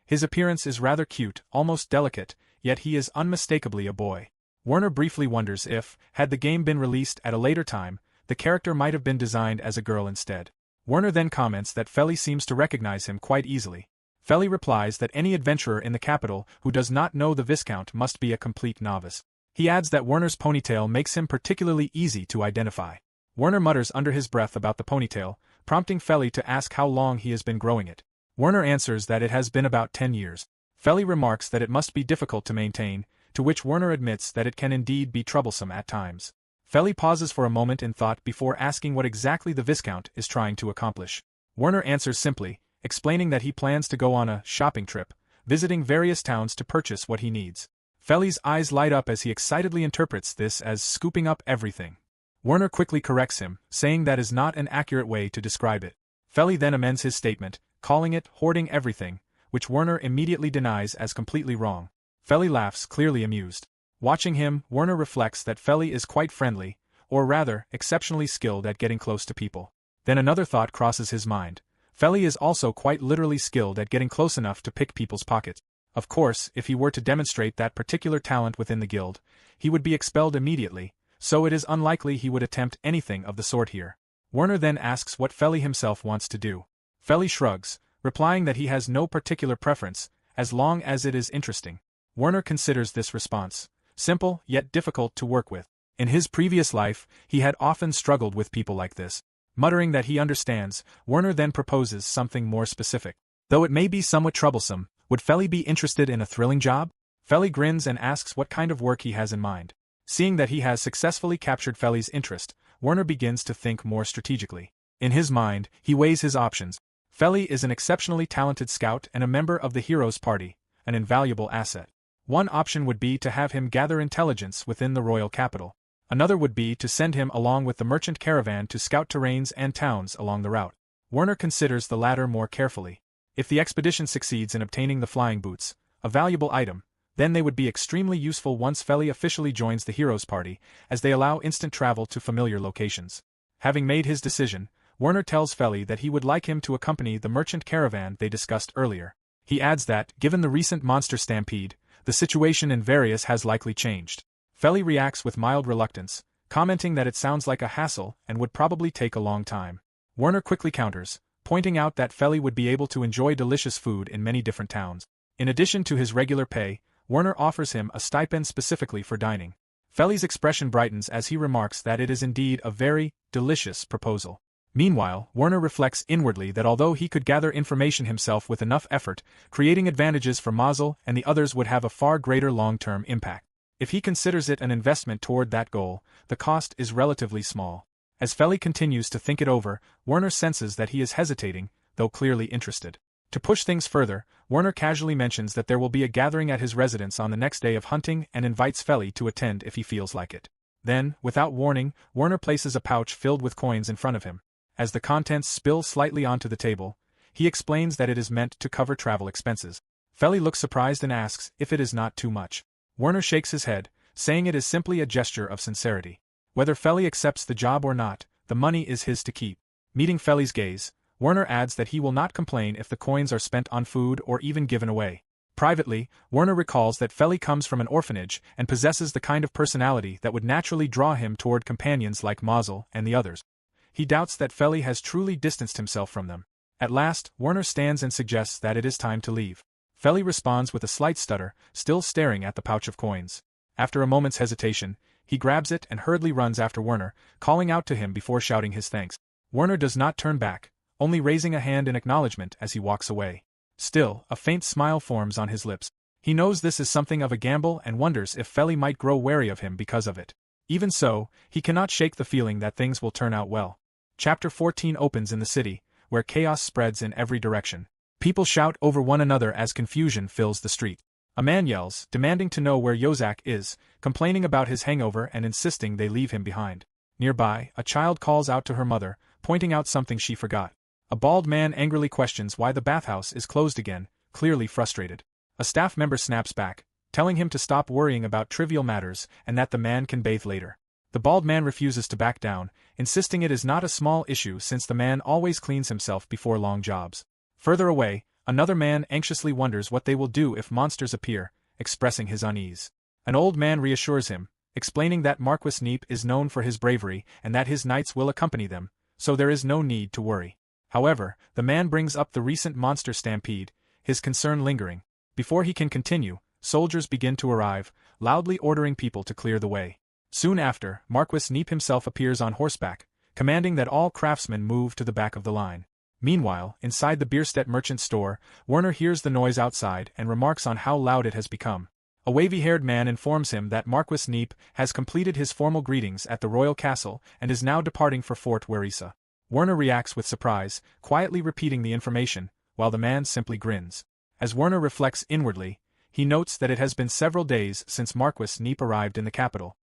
His appearance is rather cute, almost delicate, yet he is unmistakably a boy. Werner briefly wonders if, had the game been released at a later time, the character might have been designed as a girl instead. Werner then comments that Feli seems to recognize him quite easily. Feli replies that any adventurer in the capital who does not know the Viscount must be a complete novice. He adds that Werner's ponytail makes him particularly easy to identify. Werner mutters under his breath about the ponytail, prompting Feli to ask how long he has been growing it. Werner answers that it has been about 10 years. Feli remarks that it must be difficult to maintain, to which Werner admits that it can indeed be troublesome at times. Feli pauses for a moment in thought before asking what exactly the Viscount is trying to accomplish. Werner answers simply, explaining that he plans to go on a shopping trip, visiting various towns to purchase what he needs. Feli's eyes light up as he excitedly interprets this as scooping up everything. Werner quickly corrects him, saying that is not an accurate way to describe it. Feli then amends his statement, calling it hoarding everything, which Werner immediately denies as completely wrong. Feli laughs, clearly amused. Watching him, Werner reflects that Feli is quite friendly, or rather, exceptionally skilled at getting close to people. Then another thought crosses his mind. Feli is also quite literally skilled at getting close enough to pick people's pockets. Of course, if he were to demonstrate that particular talent within the guild, he would be expelled immediately, so it is unlikely he would attempt anything of the sort here. Werner then asks what Feli himself wants to do. Feli shrugs, replying that he has no particular preference, as long as it is interesting. Werner considers this response simple yet difficult to work with. In his previous life, he had often struggled with people like this. Muttering that he understands, Werner then proposes something more specific. Though it may be somewhat troublesome, would Feli be interested in a thrilling job? Feli grins and asks what kind of work he has in mind. Seeing that he has successfully captured Feli's interest, Werner begins to think more strategically. In his mind, he weighs his options. Feli is an exceptionally talented scout and a member of the Heroes Party, an invaluable asset. One option would be to have him gather intelligence within the royal capital. Another would be to send him along with the merchant caravan to scout terrains and towns along the route. Werner considers the latter more carefully. If the expedition succeeds in obtaining the flying boots, a valuable item, then they would be extremely useful once Feli officially joins the Heroes Party, as they allow instant travel to familiar locations. Having made his decision, Werner tells Feli that he would like him to accompany the merchant caravan they discussed earlier. He adds that, given the recent monster stampede, the situation in Various has likely changed. Feli reacts with mild reluctance, commenting that it sounds like a hassle and would probably take a long time. Werner quickly counters, pointing out that Feli would be able to enjoy delicious food in many different towns. In addition to his regular pay, Werner offers him a stipend specifically for dining. Feli's expression brightens as he remarks that it is indeed a very delicious proposal. Meanwhile, Werner reflects inwardly that although he could gather information himself with enough effort, creating advantages for Mazel and the others would have a far greater long-term impact. If he considers it an investment toward that goal, the cost is relatively small. As Feli continues to think it over, Werner senses that he is hesitating, though clearly interested. To push things further, Werner casually mentions that there will be a gathering at his residence on the next day of hunting and invites Feli to attend if he feels like it. Then, without warning, Werner places a pouch filled with coins in front of him. As the contents spill slightly onto the table, he explains that it is meant to cover travel expenses. Feli looks surprised and asks if it is not too much. Werner shakes his head, saying it is simply a gesture of sincerity. Whether Feli accepts the job or not, the money is his to keep. Meeting Feli's gaze, Werner adds that he will not complain if the coins are spent on food or even given away. Privately, Werner recalls that Feli comes from an orphanage and possesses the kind of personality that would naturally draw him toward companions like Mazel and the others. He doubts that Feli has truly distanced himself from them. At last, Werner stands and suggests that it is time to leave. Feli responds with a slight stutter, still staring at the pouch of coins. After a moment's hesitation, he grabs it and hurriedly runs after Werner, calling out to him before shouting his thanks. Werner does not turn back, only raising a hand in acknowledgement as he walks away. Still, a faint smile forms on his lips. He knows this is something of a gamble and wonders if Feli might grow wary of him because of it. Even so, he cannot shake the feeling that things will turn out well. Chapter 14 opens in the city, where chaos spreads in every direction. People shout over one another as confusion fills the street. A man yells, demanding to know where Yozak is, complaining about his hangover and insisting they leave him behind. Nearby, a child calls out to her mother, pointing out something she forgot. A bald man angrily questions why the bathhouse is closed again, clearly frustrated. A staff member snaps back, telling him to stop worrying about trivial matters and that the man can bathe later. The bald man refuses to back down, insisting it is not a small issue since the man always cleans himself before long jobs. Further away, another man anxiously wonders what they will do if monsters appear, expressing his unease. An old man reassures him, explaining that Marquis Neep is known for his bravery and that his knights will accompany them, so there is no need to worry. However, the man brings up the recent monster stampede, his concern lingering. Before he can continue, soldiers begin to arrive, loudly ordering people to clear the way. Soon after, Marquis Neep himself appears on horseback, commanding that all craftsmen move to the back of the line. Meanwhile, inside the Bierstedt merchant store, Werner hears the noise outside and remarks on how loud it has become. A wavy-haired man informs him that Marquis Neep has completed his formal greetings at the royal castle and is now departing for Fort Werisa. Werner reacts with surprise, quietly repeating the information, while the man simply grins. As Werner reflects inwardly, he notes that it has been several days since Marquis Neep arrived in the capital.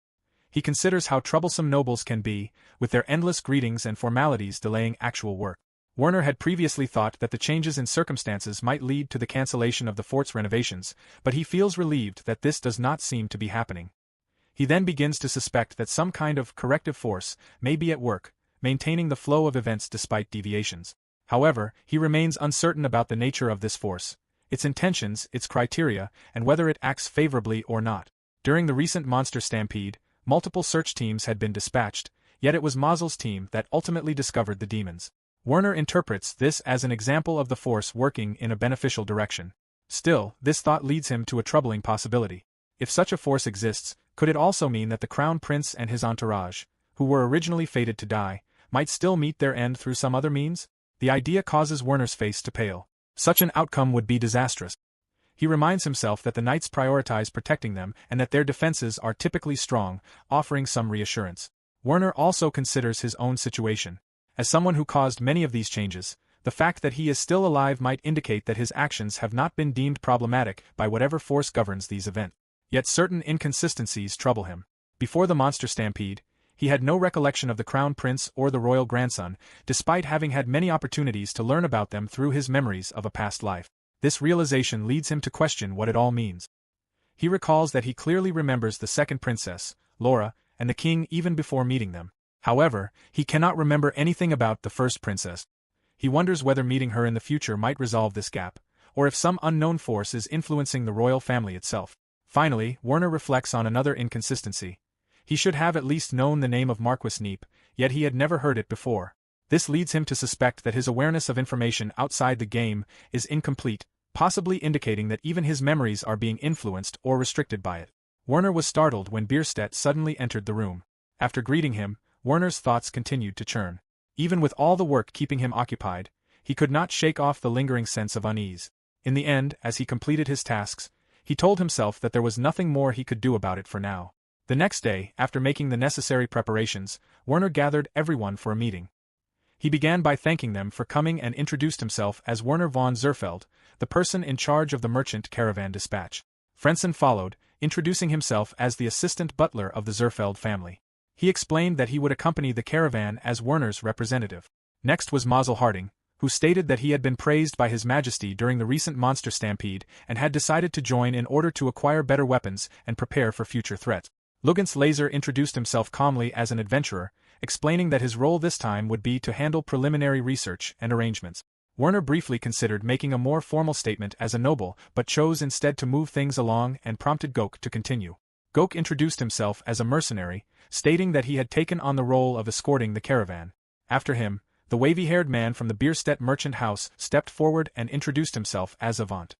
He considers how troublesome nobles can be, with their endless greetings and formalities delaying actual work. Werner had previously thought that the changes in circumstances might lead to the cancellation of the fort's renovations, but he feels relieved that this does not seem to be happening. He then begins to suspect that some kind of corrective force may be at work, maintaining the flow of events despite deviations. However, he remains uncertain about the nature of this force, its intentions, its criteria, and whether it acts favorably or not. During the recent monster stampede, multiple search teams had been dispatched, yet it was Mazel's team that ultimately discovered the demons. Werner interprets this as an example of the force working in a beneficial direction. Still, this thought leads him to a troubling possibility. If such a force exists, could it also mean that the Crown Prince and his entourage, who were originally fated to die, might still meet their end through some other means? The idea causes Werner's face to pale. Such an outcome would be disastrous. He reminds himself that the knights prioritize protecting them and that their defenses are typically strong, offering some reassurance. Werner also considers his own situation. As someone who caused many of these changes, the fact that he is still alive might indicate that his actions have not been deemed problematic by whatever force governs these events. Yet certain inconsistencies trouble him. Before the monster stampede, he had no recollection of the Crown Prince or the royal grandson, despite having had many opportunities to learn about them through his memories of a past life. This realization leads him to question what it all means. He recalls that he clearly remembers the second princess, Laura, and the king even before meeting them. However, he cannot remember anything about the first princess. He wonders whether meeting her in the future might resolve this gap, or if some unknown force is influencing the royal family itself. Finally, Werner reflects on another inconsistency. He should have at least known the name of Marquis Neep, yet he had never heard it before. This leads him to suspect that his awareness of information outside the game is incomplete, possibly indicating that even his memories are being influenced or restricted by it. Werner was startled when Bierstedt suddenly entered the room. After greeting him, Werner's thoughts continued to churn. Even with all the work keeping him occupied, he could not shake off the lingering sense of unease. In the end, as he completed his tasks, he told himself that there was nothing more he could do about it for now. The next day, after making the necessary preparations, Werner gathered everyone for a meeting. He began by thanking them for coming and introduced himself as Werner von Zerfeld, the person in charge of the merchant caravan dispatch. Frentzen followed, introducing himself as the assistant butler of the Zerfeld family. He explained that he would accompany the caravan as Werner's representative. Next was Mazel Harding, who stated that he had been praised by His Majesty during the recent monster stampede and had decided to join in order to acquire better weapons and prepare for future threats. Lugens Laser introduced himself calmly as an adventurer, explaining that his role this time would be to handle preliminary research and arrangements. Werner briefly considered making a more formal statement as a noble, but chose instead to move things along and prompted Gok to continue. Gok introduced himself as a mercenary, stating that he had taken on the role of escorting the caravan. After him, the wavy-haired man from the Bierstedt merchant house stepped forward and introduced himself as Avant.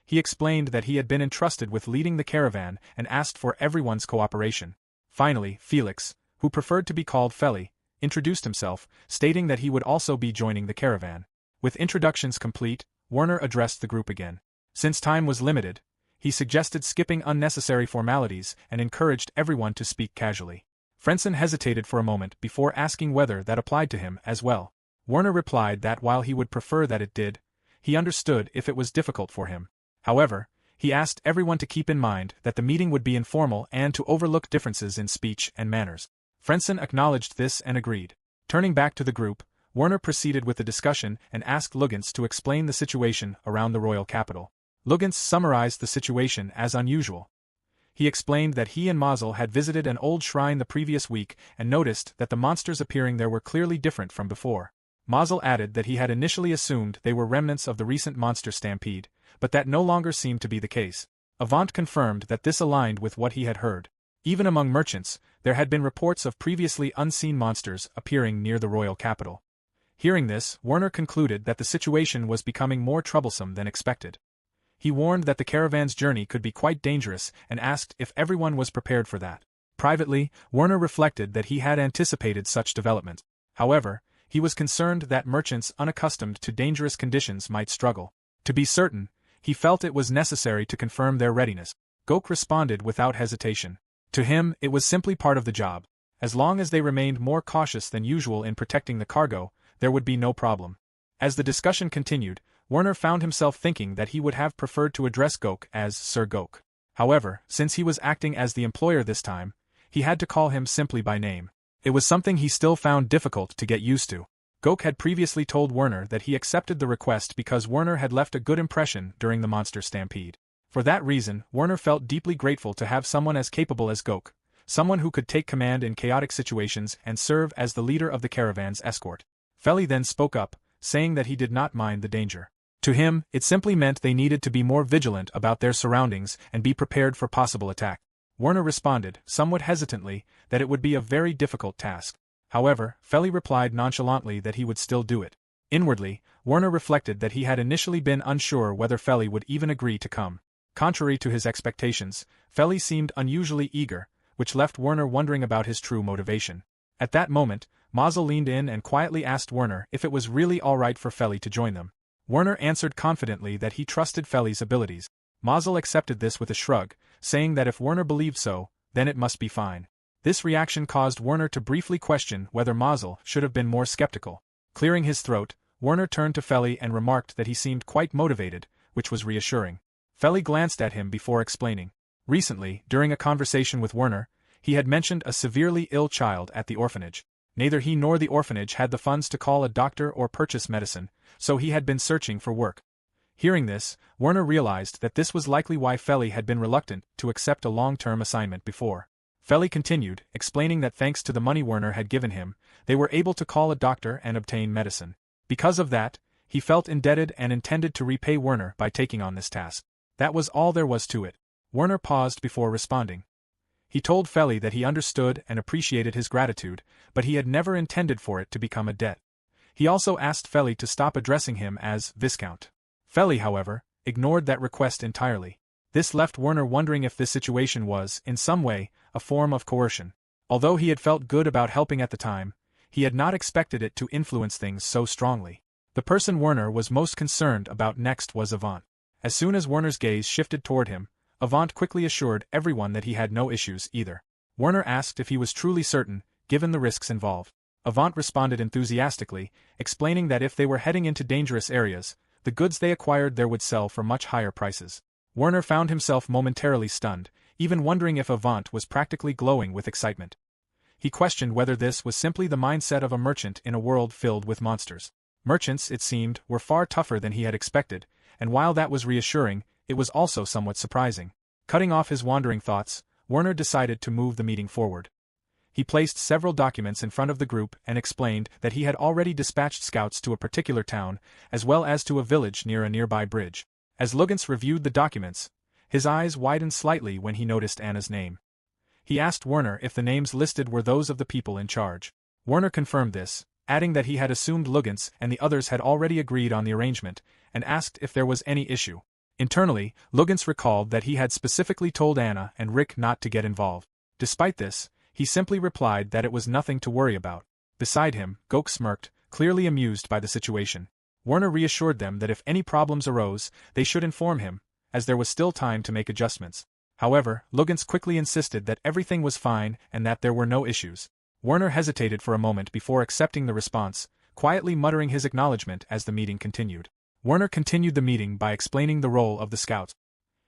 He explained that he had been entrusted with leading the caravan and asked for everyone's cooperation. Finally, Felix, who preferred to be called Feli, introduced himself, stating that he would also be joining the caravan. With introductions complete, Werner addressed the group again. Since time was limited, he suggested skipping unnecessary formalities and encouraged everyone to speak casually. Frentzen hesitated for a moment before asking whether that applied to him as well. Werner replied that while he would prefer that it did, he understood if it was difficult for him. However, he asked everyone to keep in mind that the meeting would be informal and to overlook differences in speech and manners. Frentzen acknowledged this and agreed. Turning back to the group, Werner proceeded with the discussion and asked Lugens to explain the situation around the royal capital. Lugens summarized the situation as unusual. He explained that he and Mazel had visited an old shrine the previous week and noticed that the monsters appearing there were clearly different from before. Mazel added that he had initially assumed they were remnants of the recent monster stampede, but that no longer seemed to be the case. Avant confirmed that this aligned with what he had heard. Even among merchants, there had been reports of previously unseen monsters appearing near the royal capital. Hearing this, Werner concluded that the situation was becoming more troublesome than expected. He warned that the caravan's journey could be quite dangerous and asked if everyone was prepared for that. Privately, Werner reflected that he had anticipated such development. However, he was concerned that merchants unaccustomed to dangerous conditions might struggle. To be certain, he felt it was necessary to confirm their readiness. Gok responded without hesitation. To him, it was simply part of the job. As long as they remained more cautious than usual in protecting the cargo, there would be no problem. As the discussion continued, Werner found himself thinking that he would have preferred to address Gok as Sir Gok. However, since he was acting as the employer this time, he had to call him simply by name. It was something he still found difficult to get used to. Gok had previously told Werner that he accepted the request because Werner had left a good impression during the monster stampede. For that reason, Werner felt deeply grateful to have someone as capable as Gok, someone who could take command in chaotic situations and serve as the leader of the caravan's escort. Feli then spoke up, saying that he did not mind the danger. To him, it simply meant they needed to be more vigilant about their surroundings and be prepared for possible attack. Werner responded, somewhat hesitantly, that it would be a very difficult task. However, Feli replied nonchalantly that he would still do it. Inwardly, Werner reflected that he had initially been unsure whether Feli would even agree to come. Contrary to his expectations, Feli seemed unusually eager, which left Werner wondering about his true motivation. At that moment, Mazel leaned in and quietly asked Werner if it was really all right for Feli to join them. Werner answered confidently that he trusted Feli's abilities. Mazel accepted this with a shrug, saying that if Werner believed so, then it must be fine. This reaction caused Werner to briefly question whether Mazel should have been more skeptical. Clearing his throat, Werner turned to Feli and remarked that he seemed quite motivated, which was reassuring. Feli glanced at him before explaining. Recently, during a conversation with Werner, he had mentioned a severely ill child at the orphanage. Neither he nor the orphanage had the funds to call a doctor or purchase medicine, so he had been searching for work. Hearing this, Werner realized that this was likely why Feli had been reluctant to accept a long-term assignment before. Feli continued, explaining that thanks to the money Werner had given him, they were able to call a doctor and obtain medicine. Because of that, he felt indebted and intended to repay Werner by taking on this task. That was all there was to it. Werner paused before responding. He told Feli that he understood and appreciated his gratitude, but he had never intended for it to become a debt. He also asked Feli to stop addressing him as Viscount. Feli, however, ignored that request entirely. This left Werner wondering if this situation was, in some way, a form of coercion. Although he had felt good about helping at the time, he had not expected it to influence things so strongly. The person Werner was most concerned about next was Avant. As soon as Werner's gaze shifted toward him, Avant quickly assured everyone that he had no issues either. Werner asked if he was truly certain, given the risks involved. Avant responded enthusiastically, explaining that if they were heading into dangerous areas, the goods they acquired there would sell for much higher prices. Werner found himself momentarily stunned, even wondering if Avant was practically glowing with excitement. He questioned whether this was simply the mindset of a merchant in a world filled with monsters. Merchants, it seemed, were far tougher than he had expected, and while that was reassuring, it was also somewhat surprising. Cutting off his wandering thoughts, Werner decided to move the meeting forward. He placed several documents in front of the group and explained that he had already dispatched scouts to a particular town, as well as to a village near a nearby bridge. As Lugens reviewed the documents, his eyes widened slightly when he noticed Anna's name. He asked Werner if the names listed were those of the people in charge. Werner confirmed this, adding that he had assumed Lugens and the others had already agreed on the arrangement, and asked if there was any issue. Internally, Lugens recalled that he had specifically told Anna and Rick not to get involved. Despite this, he simply replied that it was nothing to worry about. Beside him, Gok smirked, clearly amused by the situation. Werner reassured them that if any problems arose, they should inform him, as there was still time to make adjustments. However, Lugens quickly insisted that everything was fine and that there were no issues. Werner hesitated for a moment before accepting the response, quietly muttering his acknowledgement as the meeting continued. Werner continued the meeting by explaining the role of the scouts.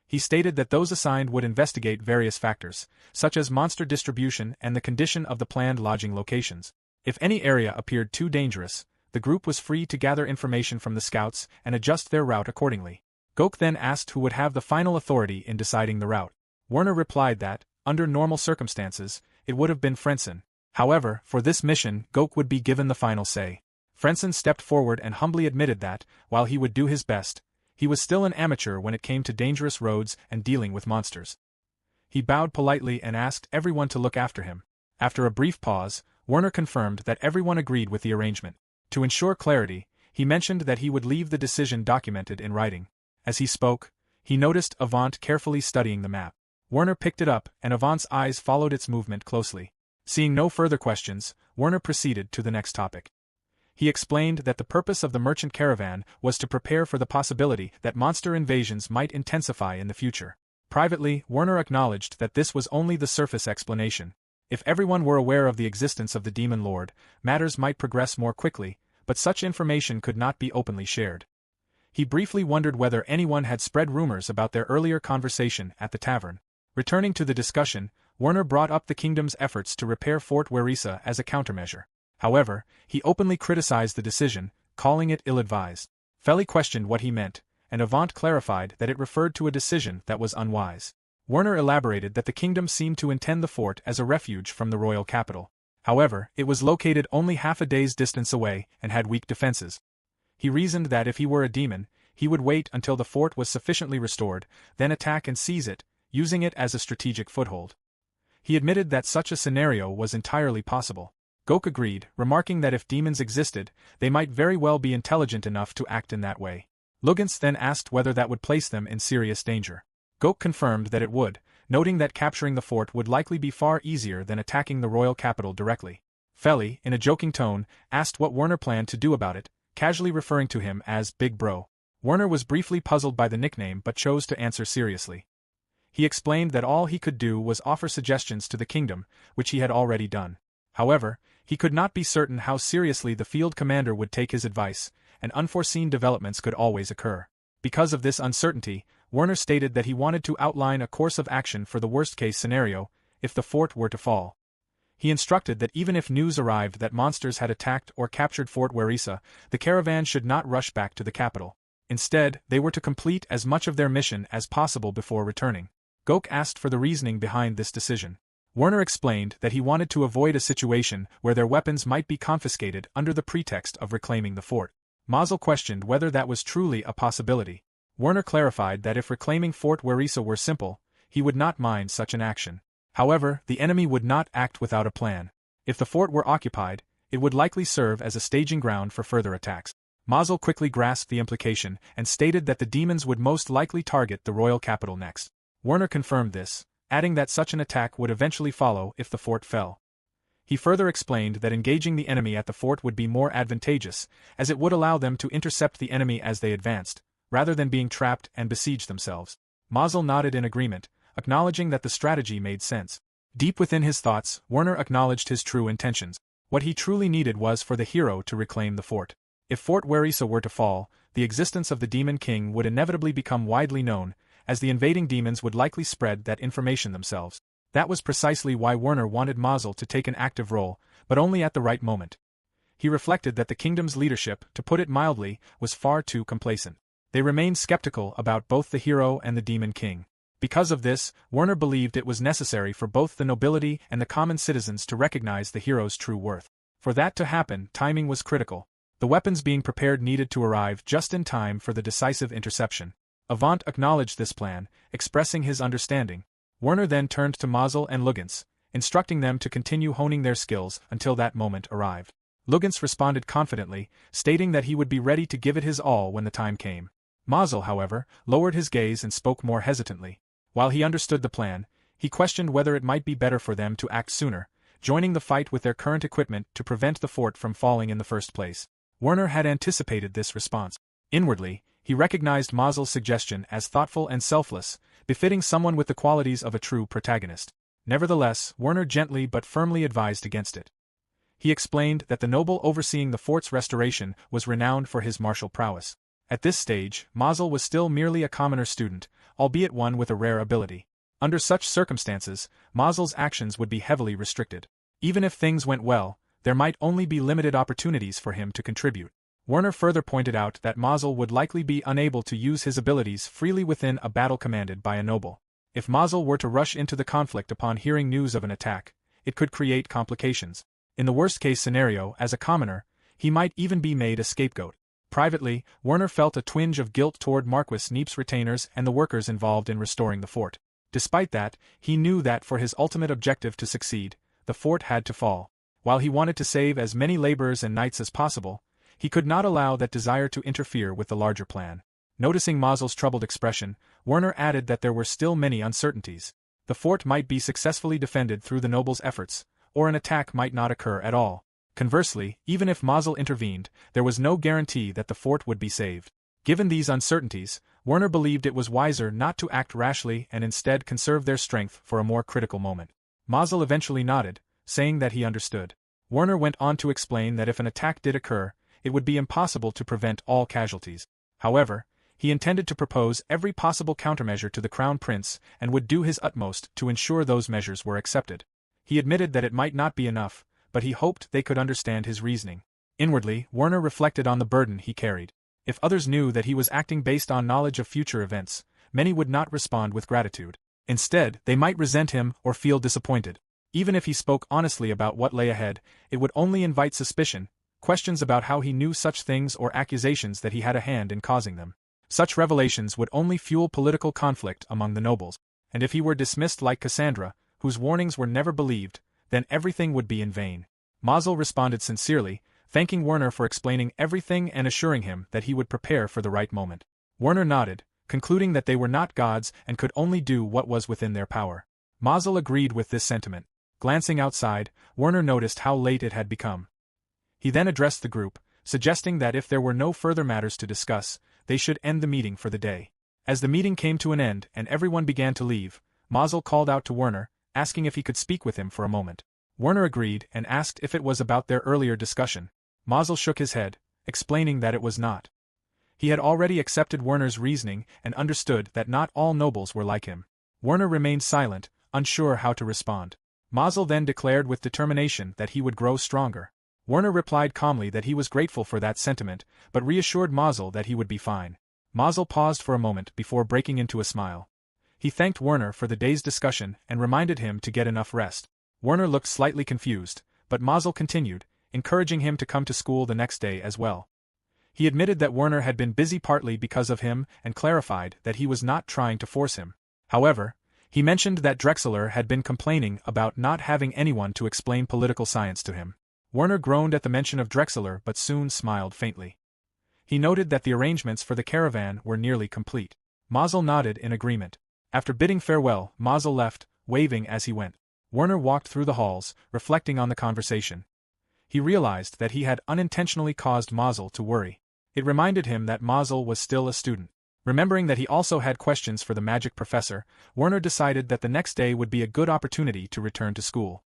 He stated that those assigned would investigate various factors, such as monster distribution and the condition of the planned lodging locations. If any area appeared too dangerous, the group was free to gather information from the scouts and adjust their route accordingly. Gok then asked who would have the final authority in deciding the route. Werner replied that, under normal circumstances, it would have been Frentzen. However, for this mission, Gok would be given the final say. Frentzen stepped forward and humbly admitted that, while he would do his best, he was still an amateur when it came to dangerous roads and dealing with monsters. He bowed politely and asked everyone to look after him. After a brief pause, Werner confirmed that everyone agreed with the arrangement. To ensure clarity, he mentioned that he would leave the decision documented in writing. As he spoke, he noticed Avant carefully studying the map. Werner picked it up and Avant's eyes followed its movement closely. Seeing no further questions, Werner proceeded to the next topic. He explained that the purpose of the merchant caravan was to prepare for the possibility that monster invasions might intensify in the future. Privately, Werner acknowledged that this was only the surface explanation. If everyone were aware of the existence of the Demon Lord, matters might progress more quickly, but such information could not be openly shared. He briefly wondered whether anyone had spread rumors about their earlier conversation at the tavern. Returning to the discussion, Werner brought up the kingdom's efforts to repair Fort Werisa as a countermeasure. However, he openly criticized the decision, calling it ill-advised. Feli questioned what he meant, and Avant clarified that it referred to a decision that was unwise. Werner elaborated that the kingdom seemed to intend the fort as a refuge from the royal capital. However, it was located only half a day's distance away and had weak defenses. He reasoned that if he were a demon, he would wait until the fort was sufficiently restored, then attack and seize it, using it as a strategic foothold. He admitted that such a scenario was entirely possible. Gok agreed, remarking that if demons existed, they might very well be intelligent enough to act in that way. Lugens then asked whether that would place them in serious danger. Gok confirmed that it would, noting that capturing the fort would likely be far easier than attacking the royal capital directly. Feli, in a joking tone, asked what Werner planned to do about it, casually referring to him as Big Bro. Werner was briefly puzzled by the nickname but chose to answer seriously. He explained that all he could do was offer suggestions to the kingdom, which he had already done. However, he could not be certain how seriously the field commander would take his advice, and unforeseen developments could always occur. Because of this uncertainty, Werner stated that he wanted to outline a course of action for the worst-case scenario, if the fort were to fall. He instructed that even if news arrived that monsters had attacked or captured Fort Werisa, the caravan should not rush back to the capital. Instead, they were to complete as much of their mission as possible before returning. Gok asked for the reasoning behind this decision. Werner explained that he wanted to avoid a situation where their weapons might be confiscated under the pretext of reclaiming the fort. Mazel questioned whether that was truly a possibility. Werner clarified that if reclaiming Fort Werisa were simple, he would not mind such an action. However, the enemy would not act without a plan. If the fort were occupied, it would likely serve as a staging ground for further attacks. Mazel quickly grasped the implication and stated that the demons would most likely target the royal capital next. Werner confirmed this, adding that such an attack would eventually follow if the fort fell. He further explained that engaging the enemy at the fort would be more advantageous, as it would allow them to intercept the enemy as they advanced, rather than being trapped and besieged themselves. Mazel nodded in agreement, acknowledging that the strategy made sense. Deep within his thoughts, Werner acknowledged his true intentions. What he truly needed was for the hero to reclaim the fort. If Fort Werisa were to fall, the existence of the Demon King would inevitably become widely known, as the invading demons would likely spread that information themselves. That was precisely why Werner wanted Mazel to take an active role, but only at the right moment. He reflected that the kingdom's leadership, to put it mildly, was far too complacent. They remained skeptical about both the hero and the Demon King. Because of this, Werner believed it was necessary for both the nobility and the common citizens to recognize the hero's true worth. For that to happen, timing was critical. The weapons being prepared needed to arrive just in time for the decisive interception. Avant acknowledged this plan, expressing his understanding. Werner then turned to Mazel and Lugens, instructing them to continue honing their skills until that moment arrived. Lugens responded confidently, stating that he would be ready to give it his all when the time came. Mazel, however, lowered his gaze and spoke more hesitantly. While he understood the plan, he questioned whether it might be better for them to act sooner, joining the fight with their current equipment to prevent the fort from falling in the first place. Werner had anticipated this response. Inwardly, he recognized Mazel's suggestion as thoughtful and selfless, befitting someone with the qualities of a true protagonist. Nevertheless, Werner gently but firmly advised against it. He explained that the noble overseeing the fort's restoration was renowned for his martial prowess. At this stage, Mazel was still merely a commoner student, albeit one with a rare ability. Under such circumstances, Mazel's actions would be heavily restricted. Even if things went well, there might only be limited opportunities for him to contribute. Werner further pointed out that Mazel would likely be unable to use his abilities freely within a battle commanded by a noble. If Mazel were to rush into the conflict upon hearing news of an attack, it could create complications. In the worst-case scenario, as a commoner, he might even be made a scapegoat. Privately, Werner felt a twinge of guilt toward Marquis Neep's retainers and the workers involved in restoring the fort. Despite that, he knew that for his ultimate objective to succeed, the fort had to fall. While he wanted to save as many laborers and knights as possible, he could not allow that desire to interfere with the larger plan. Noticing Mazel's troubled expression, Werner added that there were still many uncertainties. The fort might be successfully defended through the noble's efforts, or an attack might not occur at all. Conversely, even if Mazel intervened, there was no guarantee that the fort would be saved. Given these uncertainties, Werner believed it was wiser not to act rashly and instead conserve their strength for a more critical moment. Mazel eventually nodded, saying that he understood. Werner went on to explain that if an attack did occur, it would be impossible to prevent all casualties. However, he intended to propose every possible countermeasure to the Crown Prince and would do his utmost to ensure those measures were accepted. He admitted that it might not be enough, but he hoped they could understand his reasoning. Inwardly, Werner reflected on the burden he carried. If others knew that he was acting based on knowledge of future events, many would not respond with gratitude. Instead, they might resent him or feel disappointed. Even if he spoke honestly about what lay ahead, it would only invite suspicion, questions about how he knew such things or accusations that he had a hand in causing them. Such revelations would only fuel political conflict among the nobles. And if he were dismissed like Cassandra, whose warnings were never believed, then everything would be in vain. Mazel responded sincerely, thanking Werner for explaining everything and assuring him that he would prepare for the right moment. Werner nodded, concluding that they were not gods and could only do what was within their power. Mazel agreed with this sentiment. Glancing outside, Werner noticed how late it had become. He then addressed the group, suggesting that if there were no further matters to discuss, they should end the meeting for the day. As the meeting came to an end and everyone began to leave, Mazel called out to Werner, asking if he could speak with him for a moment. Werner agreed and asked if it was about their earlier discussion. Mazel shook his head, explaining that it was not. He had already accepted Werner's reasoning and understood that not all nobles were like him. Werner remained silent, unsure how to respond. Mazel then declared with determination that he would grow stronger. Werner replied calmly that he was grateful for that sentiment, but reassured Mazel that he would be fine. Mazel paused for a moment before breaking into a smile. He thanked Werner for the day's discussion and reminded him to get enough rest. Werner looked slightly confused, but Mazel continued, encouraging him to come to school the next day as well. He admitted that Werner had been busy partly because of him and clarified that he was not trying to force him. However, he mentioned that Drexler had been complaining about not having anyone to explain political science to him. Werner groaned at the mention of Drexler but soon smiled faintly. He noted that the arrangements for the caravan were nearly complete. Mazel nodded in agreement. After bidding farewell, Mazel left, waving as he went. Werner walked through the halls, reflecting on the conversation. He realized that he had unintentionally caused Mazel to worry. It reminded him that Mazel was still a student. Remembering that he also had questions for the magic professor, Werner decided that the next day would be a good opportunity to return to school.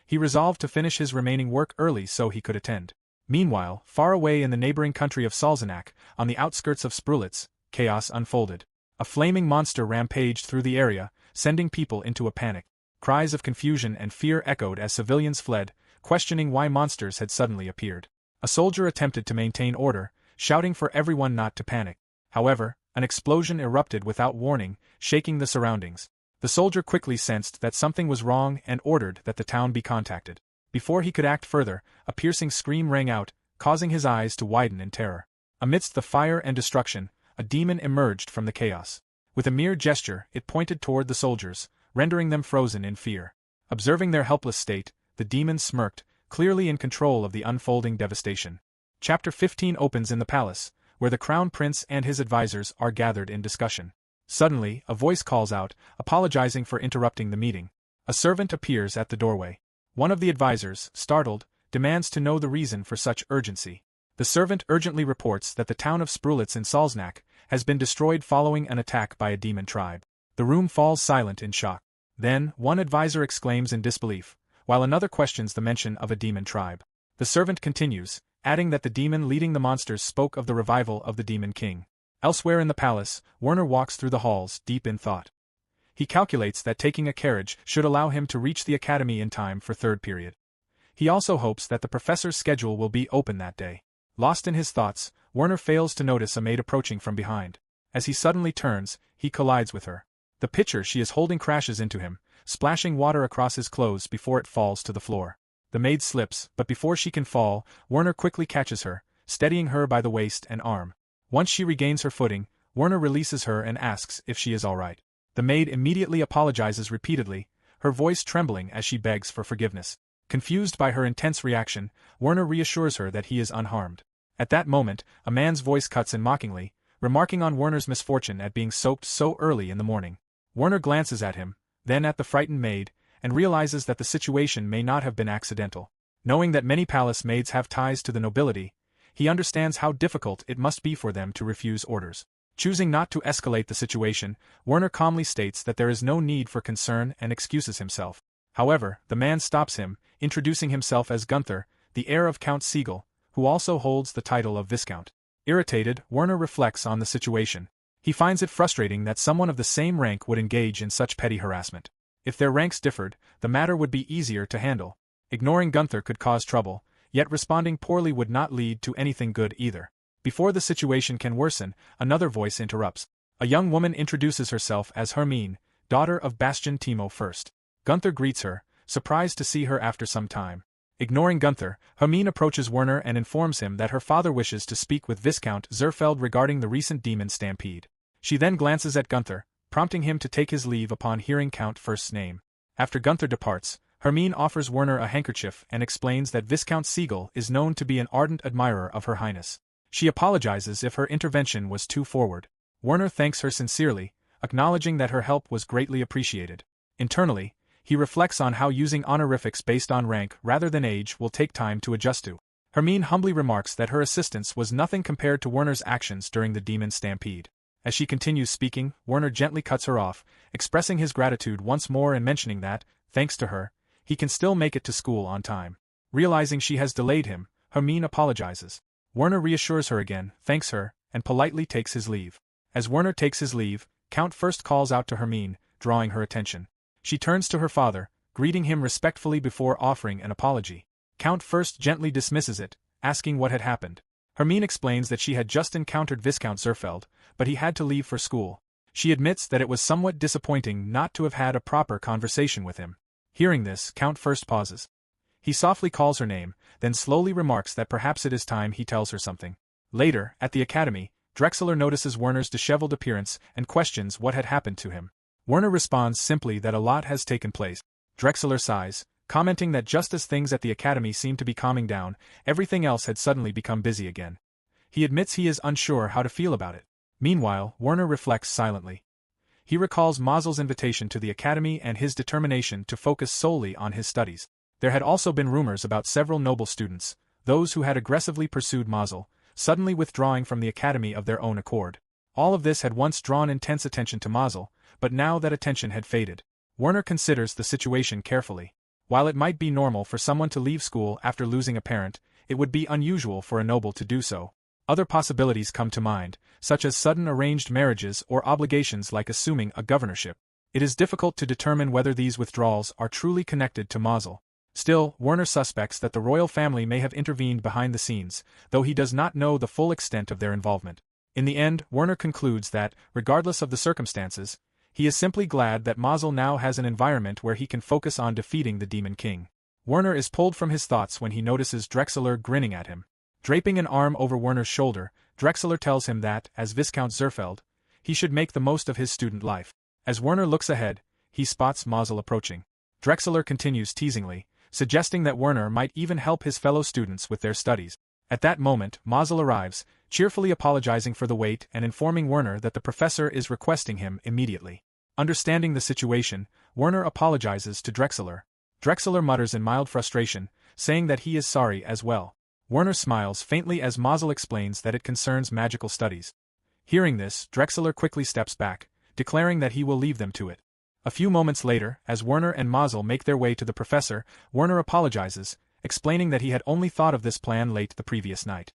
He resolved to finish his remaining work early so he could attend. Meanwhile, far away in the neighboring country of Salzenack, on the outskirts of Sprulitz, chaos unfolded. A flaming monster rampaged through the area, sending people into a panic. Cries of confusion and fear echoed as civilians fled, questioning why monsters had suddenly appeared. A soldier attempted to maintain order, shouting for everyone not to panic. However, an explosion erupted without warning, shaking the surroundings. The soldier quickly sensed that something was wrong and ordered that the town be contacted. Before he could act further, a piercing scream rang out, causing his eyes to widen in terror. Amidst the fire and destruction, a demon emerged from the chaos. With a mere gesture, it pointed toward the soldiers, rendering them frozen in fear. Observing their helpless state, the demon smirked, clearly in control of the unfolding devastation. Chapter 15 opens in the palace, where the crown prince and his advisors are gathered in discussion. Suddenly, a voice calls out, apologizing for interrupting the meeting. A servant appears at the doorway. One of the advisors, startled, demands to know the reason for such urgency. The servant urgently reports that the town of Sprulitz in Salzenack has been destroyed following an attack by a demon tribe. The room falls silent in shock. Then, one advisor exclaims in disbelief, while another questions the mention of a demon tribe. The servant continues, adding that the demon leading the monsters spoke of the revival of the demon king. Elsewhere in the palace, Werner walks through the halls, deep in thought. He calculates that taking a carriage should allow him to reach the academy in time for third period. He also hopes that the professor's schedule will be open that day. Lost in his thoughts, Werner fails to notice a maid approaching from behind. As he suddenly turns, he collides with her. The pitcher she is holding crashes into him, splashing water across his clothes before it falls to the floor. The maid slips, but before she can fall, Werner quickly catches her, steadying her by the waist and arm. Once she regains her footing, Werner releases her and asks if she is all right. The maid immediately apologizes repeatedly, her voice trembling as she begs for forgiveness. Confused by her intense reaction, Werner reassures her that he is unharmed. At that moment, a man's voice cuts in mockingly, remarking on Werner's misfortune at being soaked so early in the morning. Werner glances at him, then at the frightened maid, and realizes that the situation may not have been accidental. Knowing that many palace maids have ties to the nobility, he understands how difficult it must be for them to refuse orders. Choosing not to escalate the situation, Werner calmly states that there is no need for concern and excuses himself. However, the man stops him, introducing himself as Gunther, the heir of Count Siegel, who also holds the title of Viscount. Irritated, Werner reflects on the situation. He finds it frustrating that someone of the same rank would engage in such petty harassment. If their ranks differed, the matter would be easier to handle. Ignoring Gunther could cause trouble, yet responding poorly would not lead to anything good either. Before the situation can worsen, another voice interrupts. A young woman introduces herself as Hermine, daughter of Bastian Timo I. Gunther greets her, surprised to see her after some time. Ignoring Gunther, Hermine approaches Werner and informs him that her father wishes to speak with Viscount Zerfeld regarding the recent demon stampede. She then glances at Gunther, prompting him to take his leave upon hearing Count First's name. After Gunther departs, Hermine offers Werner a handkerchief and explains that Viscount Siegel is known to be an ardent admirer of Her Highness. She apologizes if her intervention was too forward. Werner thanks her sincerely, acknowledging that her help was greatly appreciated. Internally, he reflects on how using honorifics based on rank rather than age will take time to adjust to. Hermine humbly remarks that her assistance was nothing compared to Werner's actions during the demon stampede. As she continues speaking, Werner gently cuts her off, expressing his gratitude once more and mentioning that, thanks to her, he can still make it to school on time. Realizing she has delayed him, Hermine apologizes. Werner reassures her again, thanks her, and politely takes his leave. As Werner takes his leave, Count First calls out to Hermine, drawing her attention. She turns to her father, greeting him respectfully before offering an apology. Count First gently dismisses it, asking what had happened. Hermine explains that she had just encountered Viscount Zerfeld, but he had to leave for school. She admits that it was somewhat disappointing not to have had a proper conversation with him. Hearing this, Count First pauses. He softly calls her name, then slowly remarks that perhaps it is time he tells her something. Later, at the academy, Drexler notices Werner's disheveled appearance and questions what had happened to him. Werner responds simply that a lot has taken place. Drexler sighs, commenting that just as things at the academy seemed to be calming down, everything else had suddenly become busy again. He admits he is unsure how to feel about it. Meanwhile, Werner reflects silently. He recalls Mazel's invitation to the academy and his determination to focus solely on his studies. There had also been rumors about several noble students, those who had aggressively pursued Mazel, suddenly withdrawing from the academy of their own accord. All of this had once drawn intense attention to Mazel, but now that attention had faded. Werner considers the situation carefully. While it might be normal for someone to leave school after losing a parent, it would be unusual for a noble to do so. Other possibilities come to mind, such as sudden arranged marriages or obligations like assuming a governorship. It is difficult to determine whether these withdrawals are truly connected to Mazel. Still, Werner suspects that the royal family may have intervened behind the scenes, though he does not know the full extent of their involvement. In the end, Werner concludes that, regardless of the circumstances, he is simply glad that Mazel now has an environment where he can focus on defeating the Demon King. Werner is pulled from his thoughts when he notices Drexler grinning at him. Draping an arm over Werner's shoulder, Drexler tells him that, as Viscount Zerfeld, he should make the most of his student life. As Werner looks ahead, he spots Mazel approaching. Drexler continues teasingly, suggesting that Werner might even help his fellow students with their studies. At that moment, Mazel arrives, cheerfully apologizing for the wait and informing Werner that the professor is requesting him immediately. Understanding the situation, Werner apologizes to Drexler. Drexler mutters in mild frustration, saying that he is sorry as well. Werner smiles faintly as Mazel explains that it concerns magical studies. Hearing this, Drexler quickly steps back, declaring that he will leave them to it. A few moments later, as Werner and Mazel make their way to the professor, Werner apologizes, explaining that he had only thought of this plan late the previous night.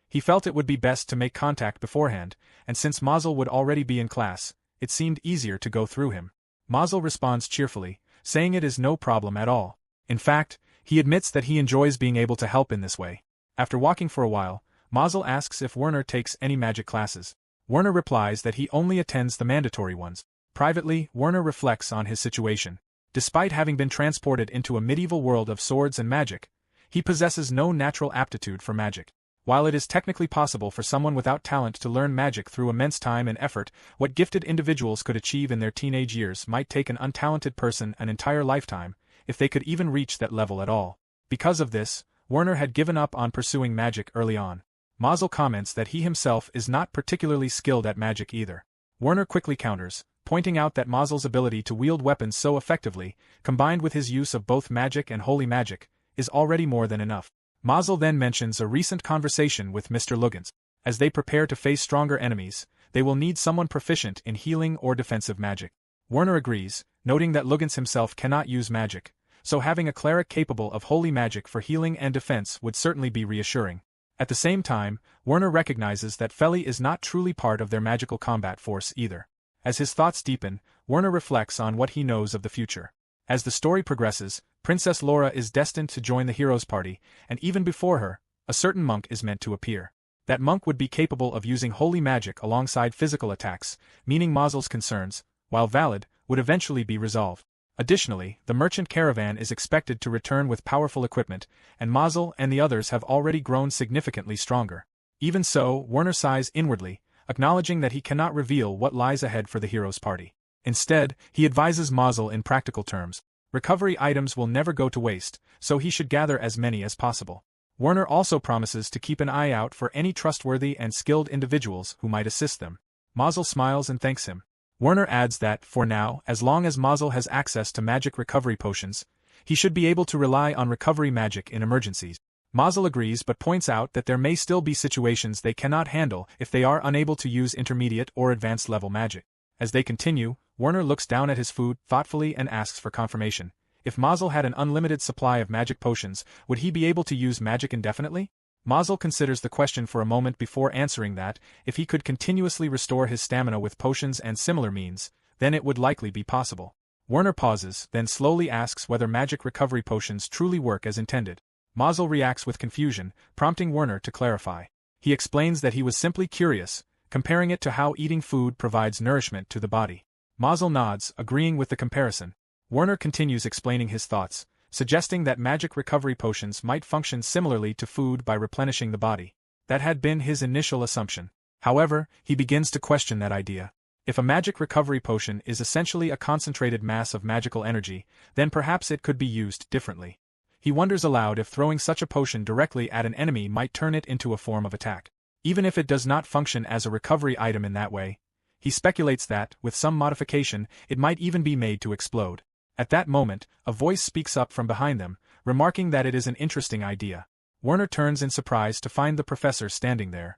He felt it would be best to make contact beforehand, and since Mazel would already be in class, it seemed easier to go through him. Mazel responds cheerfully, saying it is no problem at all. In fact, he admits that he enjoys being able to help in this way. After walking for a while, Mazel asks if Werner takes any magic classes. Werner replies that he only attends the mandatory ones. Privately, Werner reflects on his situation. Despite having been transported into a medieval world of swords and magic, he possesses no natural aptitude for magic. While it is technically possible for someone without talent to learn magic through immense time and effort, what gifted individuals could achieve in their teenage years might take an untalented person an entire lifetime, if they could even reach that level at all. Because of this, Werner had given up on pursuing magic early on. Mazel comments that he himself is not particularly skilled at magic either. Werner quickly counters, pointing out that Mazel's ability to wield weapons so effectively, combined with his use of both magic and holy magic, is already more than enough. Mazel then mentions a recent conversation with Mr. Luggins. As they prepare to face stronger enemies, they will need someone proficient in healing or defensive magic. Werner agrees, noting that Luggins himself cannot use magic, so having a cleric capable of holy magic for healing and defense would certainly be reassuring. At the same time, Werner recognizes that Feli is not truly part of their magical combat force either. As his thoughts deepen, Werner reflects on what he knows of the future. As the story progresses, Princess Laura is destined to join the heroes' party, and even before her, a certain monk is meant to appear. That monk would be capable of using holy magic alongside physical attacks, meaning Mazel's concerns, while valid, would eventually be resolved. Additionally, the merchant caravan is expected to return with powerful equipment, and Mazel and the others have already grown significantly stronger. Even so, Werner sighs inwardly, acknowledging that he cannot reveal what lies ahead for the heroes' party. Instead, he advises Mazel in practical terms. Recovery items will never go to waste, so he should gather as many as possible. Werner also promises to keep an eye out for any trustworthy and skilled individuals who might assist them. Mazel smiles and thanks him. Werner adds that, for now, as long as Mazel has access to magic recovery potions, he should be able to rely on recovery magic in emergencies. Mazel agrees but points out that there may still be situations they cannot handle if they are unable to use intermediate or advanced level magic. As they continue, Werner looks down at his food thoughtfully and asks for confirmation. If Mazel had an unlimited supply of magic potions, would he be able to use magic indefinitely? Mazel considers the question for a moment before answering that, if he could continuously restore his stamina with potions and similar means, then it would likely be possible. Werner pauses, then slowly asks whether magic recovery potions truly work as intended. Mazel reacts with confusion, prompting Werner to clarify. He explains that he was simply curious, comparing it to how eating food provides nourishment to the body. Mazel nods, agreeing with the comparison. Werner continues explaining his thoughts, suggesting that magic recovery potions might function similarly to food by replenishing the body. That had been his initial assumption. However, he begins to question that idea. If a magic recovery potion is essentially a concentrated mass of magical energy, then perhaps it could be used differently. He wonders aloud if throwing such a potion directly at an enemy might turn it into a form of attack. Even if it does not function as a recovery item in that way, he speculates that, with some modification, it might even be made to explode. At that moment, a voice speaks up from behind them, remarking that it is an interesting idea. Werner turns in surprise to find the professor standing there.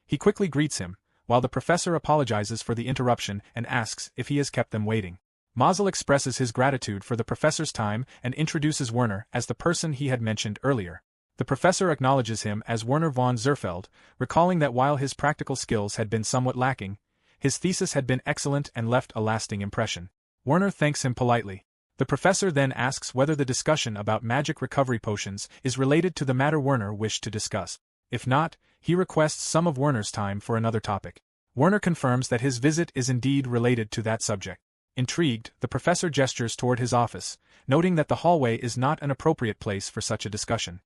He quickly greets him, while the professor apologizes for the interruption and asks if he has kept them waiting. Mazel expresses his gratitude for the professor's time and introduces Werner as the person he had mentioned earlier. The professor acknowledges him as Werner von Zerfeld, recalling that while his practical skills had been somewhat lacking, his thesis had been excellent and left a lasting impression. Werner thanks him politely. The professor then asks whether the discussion about magic recovery potions is related to the matter Werner wished to discuss. If not, he requests some of Werner's time for another topic. Werner confirms that his visit is indeed related to that subject. Intrigued, the professor gestures toward his office, noting that the hallway is not an appropriate place for such a discussion.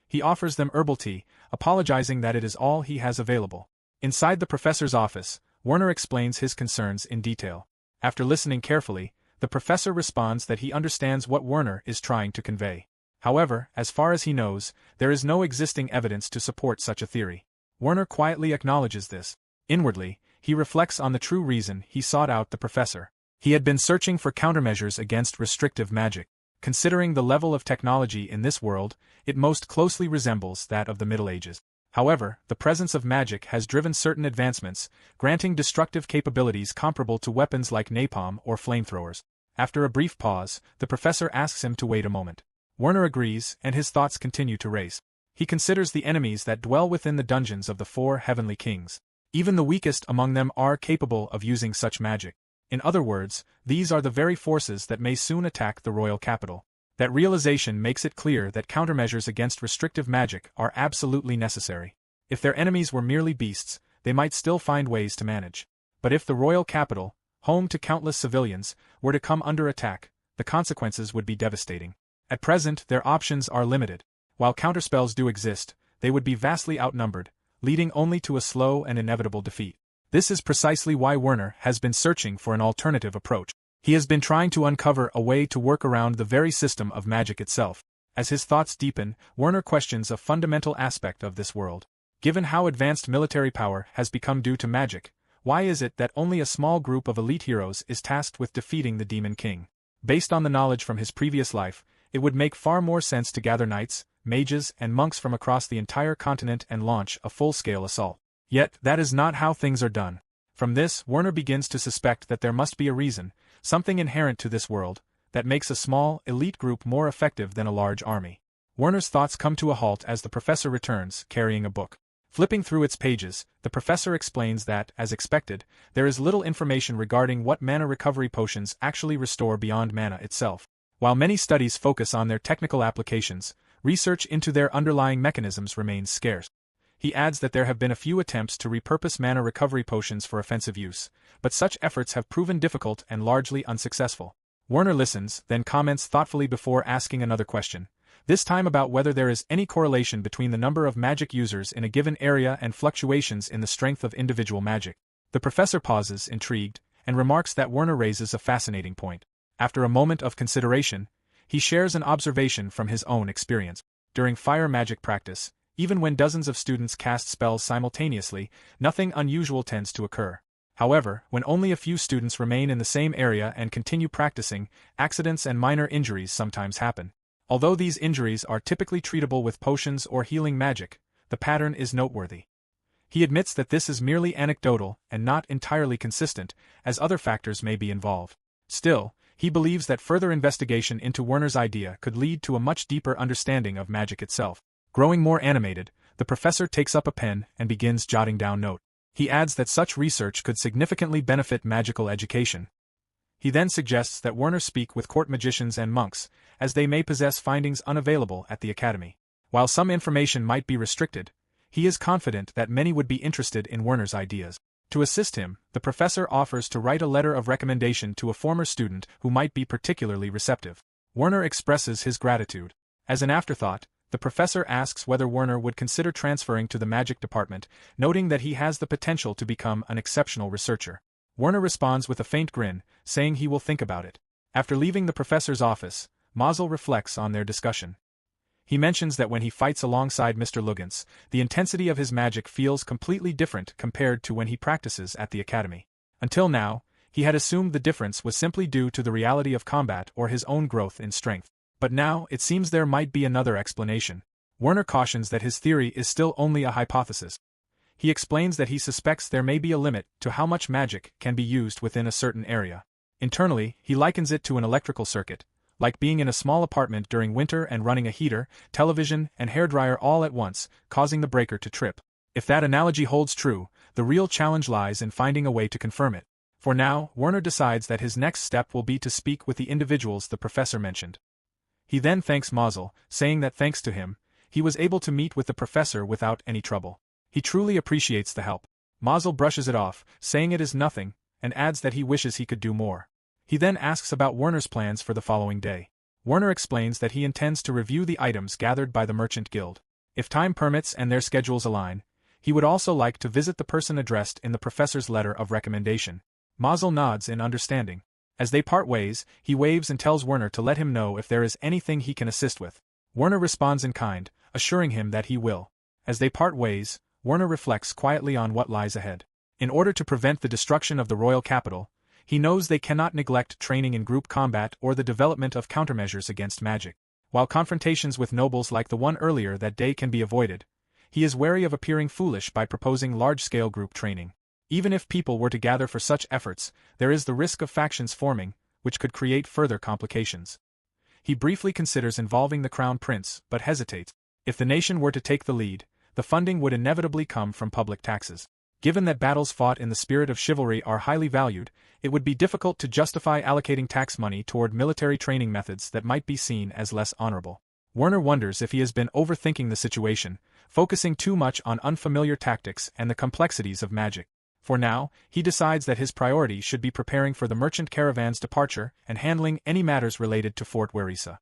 He offers them herbal tea, apologizing that it is all he has available. Inside the professor's office, Werner explains his concerns in detail. After listening carefully, the professor responds that he understands what Werner is trying to convey. However, as far as he knows, there is no existing evidence to support such a theory. Werner quietly acknowledges this. Inwardly, he reflects on the true reason he sought out the professor. He had been searching for countermeasures against restrictive magic. Considering the level of technology in this world, it most closely resembles that of the Middle Ages. However, the presence of magic has driven certain advancements, granting destructive capabilities comparable to weapons like napalm or flamethrowers. After a brief pause, the professor asks him to wait a moment. Werner agrees, and his thoughts continue to race. He considers the enemies that dwell within the dungeons of the 4 heavenly kings. Even the weakest among them are capable of using such magic. In other words, these are the very forces that may soon attack the royal capital. That realization makes it clear that countermeasures against restrictive magic are absolutely necessary. If their enemies were merely beasts, they might still find ways to manage. But if the royal capital, home to countless civilians, were to come under attack, the consequences would be devastating. At present, their options are limited. While counterspells do exist, they would be vastly outnumbered, leading only to a slow and inevitable defeat. This is precisely why Werner has been searching for an alternative approach. He has been trying to uncover a way to work around the very system of magic itself. As his thoughts deepen, Werner questions a fundamental aspect of this world. Given how advanced military power has become due to magic, why is it that only a small group of elite heroes is tasked with defeating the Demon King? Based on the knowledge from his previous life, it would make far more sense to gather knights, mages, and monks from across the entire continent and launch a full-scale assault. Yet, that is not how things are done. From this, Werner begins to suspect that there must be a reason, something inherent to this world, that makes a small, elite group more effective than a large army. Werner's thoughts come to a halt as the professor returns, carrying a book. Flipping through its pages, the professor explains that, as expected, there is little information regarding what mana recovery potions actually restore beyond mana itself. While many studies focus on their technical applications, research into their underlying mechanisms remains scarce. He adds that there have been a few attempts to repurpose mana recovery potions for offensive use, but such efforts have proven difficult and largely unsuccessful. Werner listens, then comments thoughtfully before asking another question, this time about whether there is any correlation between the number of magic users in a given area and fluctuations in the strength of individual magic. The professor pauses, intrigued, and remarks that Werner raises a fascinating point. After a moment of consideration, he shares an observation from his own experience. During fire magic practice, even when dozens of students cast spells simultaneously, nothing unusual tends to occur. However, when only a few students remain in the same area and continue practicing, accidents and minor injuries sometimes happen. Although these injuries are typically treatable with potions or healing magic, the pattern is noteworthy. He admits that this is merely anecdotal and not entirely consistent, as other factors may be involved. Still, he believes that further investigation into Werner's idea could lead to a much deeper understanding of magic itself. Growing more animated, the professor takes up a pen and begins jotting down notes. He adds that such research could significantly benefit magical education. He then suggests that Werner speak with court magicians and monks, as they may possess findings unavailable at the academy. While some information might be restricted, he is confident that many would be interested in Werner's ideas. To assist him, the professor offers to write a letter of recommendation to a former student who might be particularly receptive. Werner expresses his gratitude. As an afterthought, the professor asks whether Werner would consider transferring to the magic department, noting that he has the potential to become an exceptional researcher. Werner responds with a faint grin, saying he will think about it. After leaving the professor's office, Mazel reflects on their discussion. He mentions that when he fights alongside Mr. Luggins, the intensity of his magic feels completely different compared to when he practices at the academy. Until now, he had assumed the difference was simply due to the reality of combat or his own growth in strength. But now, it seems there might be another explanation. Werner cautions that his theory is still only a hypothesis. He explains that he suspects there may be a limit to how much magic can be used within a certain area. Internally, he likens it to an electrical circuit, like being in a small apartment during winter and running a heater, television, and hairdryer all at once, causing the breaker to trip. If that analogy holds true, the real challenge lies in finding a way to confirm it. For now, Werner decides that his next step will be to speak with the individuals the professor mentioned. He then thanks Mazel, saying that thanks to him, he was able to meet with the professor without any trouble. He truly appreciates the help. Mazel brushes it off, saying it is nothing, and adds that he wishes he could do more. He then asks about Werner's plans for the following day. Werner explains that he intends to review the items gathered by the Merchant Guild. If time permits and their schedules align, he would also like to visit the person addressed in the professor's letter of recommendation. Mazel nods in understanding. As they part ways, he waves and tells Werner to let him know if there is anything he can assist with. Werner responds in kind, assuring him that he will. As they part ways, Werner reflects quietly on what lies ahead. In order to prevent the destruction of the royal capital, he knows they cannot neglect training in group combat or the development of countermeasures against magic. While confrontations with nobles like the one earlier that day can be avoided, he is wary of appearing foolish by proposing large-scale group training. Even if people were to gather for such efforts, there is the risk of factions forming, which could create further complications. He briefly considers involving the crown prince, but hesitates. If the nation were to take the lead, the funding would inevitably come from public taxes. Given that battles fought in the spirit of chivalry are highly valued, it would be difficult to justify allocating tax money toward military training methods that might be seen as less honorable. Werner wonders if he has been overthinking the situation, focusing too much on unfamiliar tactics and the complexities of magic. For now, he decides that his priority should be preparing for the merchant caravan's departure and handling any matters related to Fort Werisa.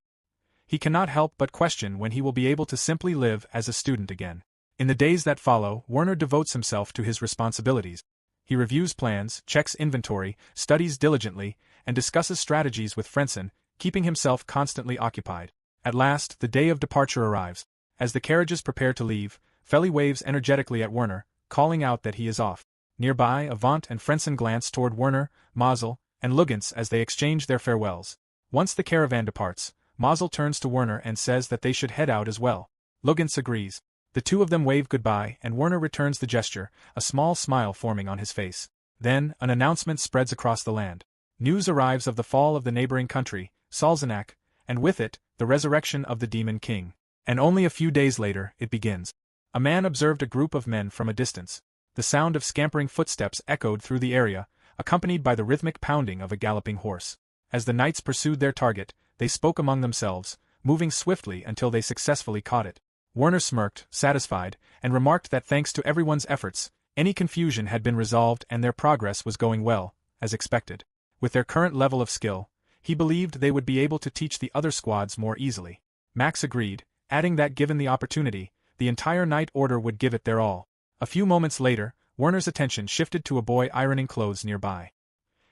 He cannot help but question when he will be able to simply live as a student again. In the days that follow, Werner devotes himself to his responsibilities. He reviews plans, checks inventory, studies diligently, and discusses strategies with Frentzen, keeping himself constantly occupied. At last, the day of departure arrives. As the carriages prepare to leave, Feli waves energetically at Werner, calling out that he is off. Nearby, Avant and Frentzen glance toward Werner, Mazel, and Luggans as they exchange their farewells. Once the caravan departs, Mazel turns to Werner and says that they should head out as well. Luggans agrees. The two of them wave goodbye and Werner returns the gesture, a small smile forming on his face. Then, an announcement spreads across the land. News arrives of the fall of the neighboring country, Salzanak, and with it, the resurrection of the Demon King. And only a few days later, it begins. A man observed a group of men from a distance. The sound of scampering footsteps echoed through the area, accompanied by the rhythmic pounding of a galloping horse. As the knights pursued their target, they spoke among themselves, moving swiftly until they successfully caught it. Werner smirked, satisfied, and remarked that thanks to everyone's efforts, any confusion had been resolved and their progress was going well, as expected. With their current level of skill, he believed they would be able to teach the other squads more easily. Max agreed, adding that given the opportunity, the entire Knight Order would give it their all. A few moments later, Werner's attention shifted to a boy ironing clothes nearby.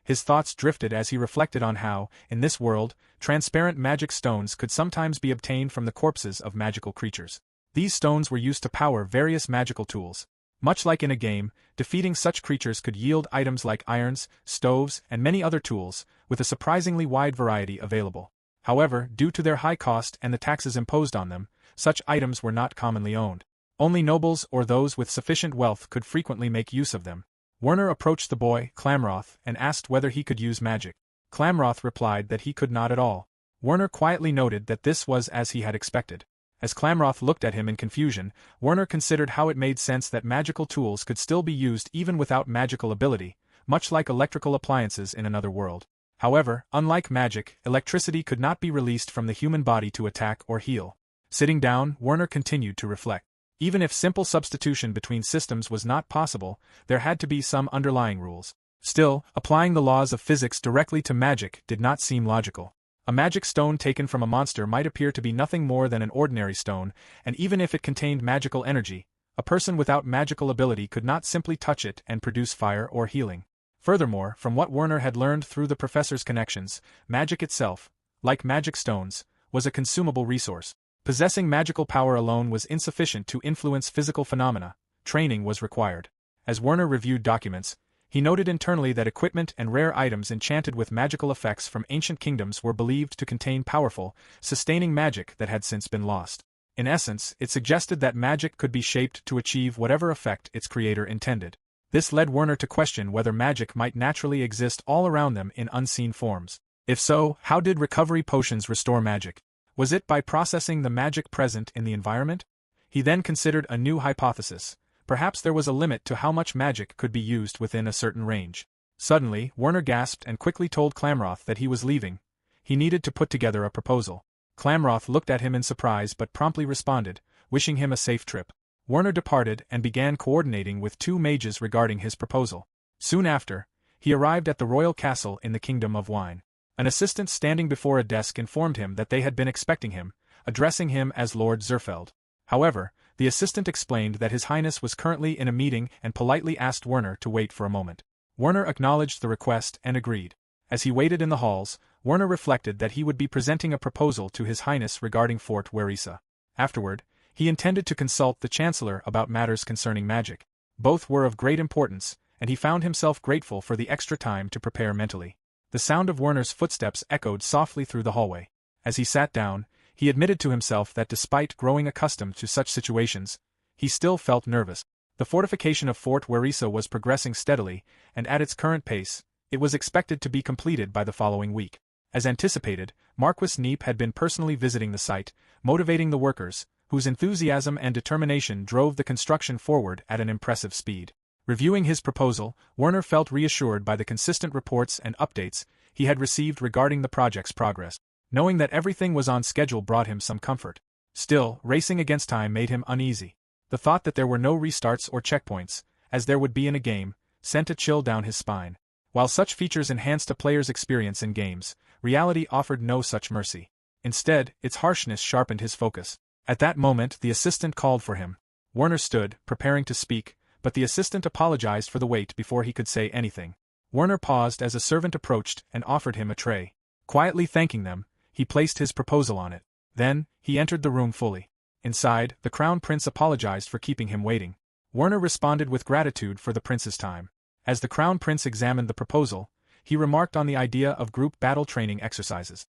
His thoughts drifted as he reflected on how, in this world, transparent magic stones could sometimes be obtained from the corpses of magical creatures. These stones were used to power various magical tools. Much like in a game, defeating such creatures could yield items like irons, stoves, and many other tools, with a surprisingly wide variety available. However, due to their high cost and the taxes imposed on them, such items were not commonly owned. Only nobles or those with sufficient wealth could frequently make use of them. Werner approached the boy, Clamroth, and asked whether he could use magic. Clamroth replied that he could not at all. Werner quietly noted that this was as he had expected. As Clamroth looked at him in confusion, Werner considered how it made sense that magical tools could still be used even without magical ability, much like electrical appliances in another world. However, unlike magic, electricity could not be released from the human body to attack or heal. Sitting down, Werner continued to reflect. Even if simple substitution between systems was not possible, there had to be some underlying rules. Still, applying the laws of physics directly to magic did not seem logical. A magic stone taken from a monster might appear to be nothing more than an ordinary stone, and even if it contained magical energy, a person without magical ability could not simply touch it and produce fire or healing. Furthermore, from what Werner had learned through the professor's connections, magic itself, like magic stones, was a consumable resource. Possessing magical power alone was insufficient to influence physical phenomena. Training was required. As Werner reviewed documents, he noted internally that equipment and rare items enchanted with magical effects from ancient kingdoms were believed to contain powerful, sustaining magic that had since been lost. In essence, it suggested that magic could be shaped to achieve whatever effect its creator intended. This led Werner to question whether magic might naturally exist all around them in unseen forms. If so, how did recovery potions restore magic? Was it by processing the magic present in the environment? He then considered a new hypothesis. Perhaps there was a limit to how much magic could be used within a certain range. Suddenly, Werner gasped and quickly told Clamroth that he was leaving. He needed to put together a proposal. Clamroth looked at him in surprise but promptly responded, wishing him a safe trip. Werner departed and began coordinating with two mages regarding his proposal. Soon after, he arrived at the royal castle in the Kingdom of Wine. An assistant standing before a desk informed him that they had been expecting him, addressing him as Lord Zerfeld. However, the assistant explained that His Highness was currently in a meeting and politely asked Werner to wait for a moment. Werner acknowledged the request and agreed. As he waited in the halls, Werner reflected that he would be presenting a proposal to His Highness regarding Fort Werisa. Afterward, he intended to consult the Chancellor about matters concerning magic. Both were of great importance, and he found himself grateful for the extra time to prepare mentally. The sound of Werner's footsteps echoed softly through the hallway. As he sat down, he admitted to himself that despite growing accustomed to such situations, he still felt nervous. The fortification of Fort Werisa was progressing steadily, and at its current pace, it was expected to be completed by the following week. As anticipated, Marquis Neep had been personally visiting the site, motivating the workers, whose enthusiasm and determination drove the construction forward at an impressive speed. Reviewing his proposal, Werner felt reassured by the consistent reports and updates he had received regarding the project's progress. Knowing that everything was on schedule brought him some comfort. Still, racing against time made him uneasy. The thought that there were no restarts or checkpoints, as there would be in a game, sent a chill down his spine. While such features enhanced a player's experience in games, reality offered no such mercy. Instead, its harshness sharpened his focus. At that moment, the assistant called for him. Werner stood, preparing to speak, but the assistant apologized for the wait before he could say anything. Werner paused as a servant approached and offered him a tray. Quietly thanking them, he placed his proposal on it. Then, he entered the room fully. Inside, the Crown Prince apologized for keeping him waiting. Werner responded with gratitude for the prince's time. As the Crown Prince examined the proposal, he remarked on the idea of group battle training exercises.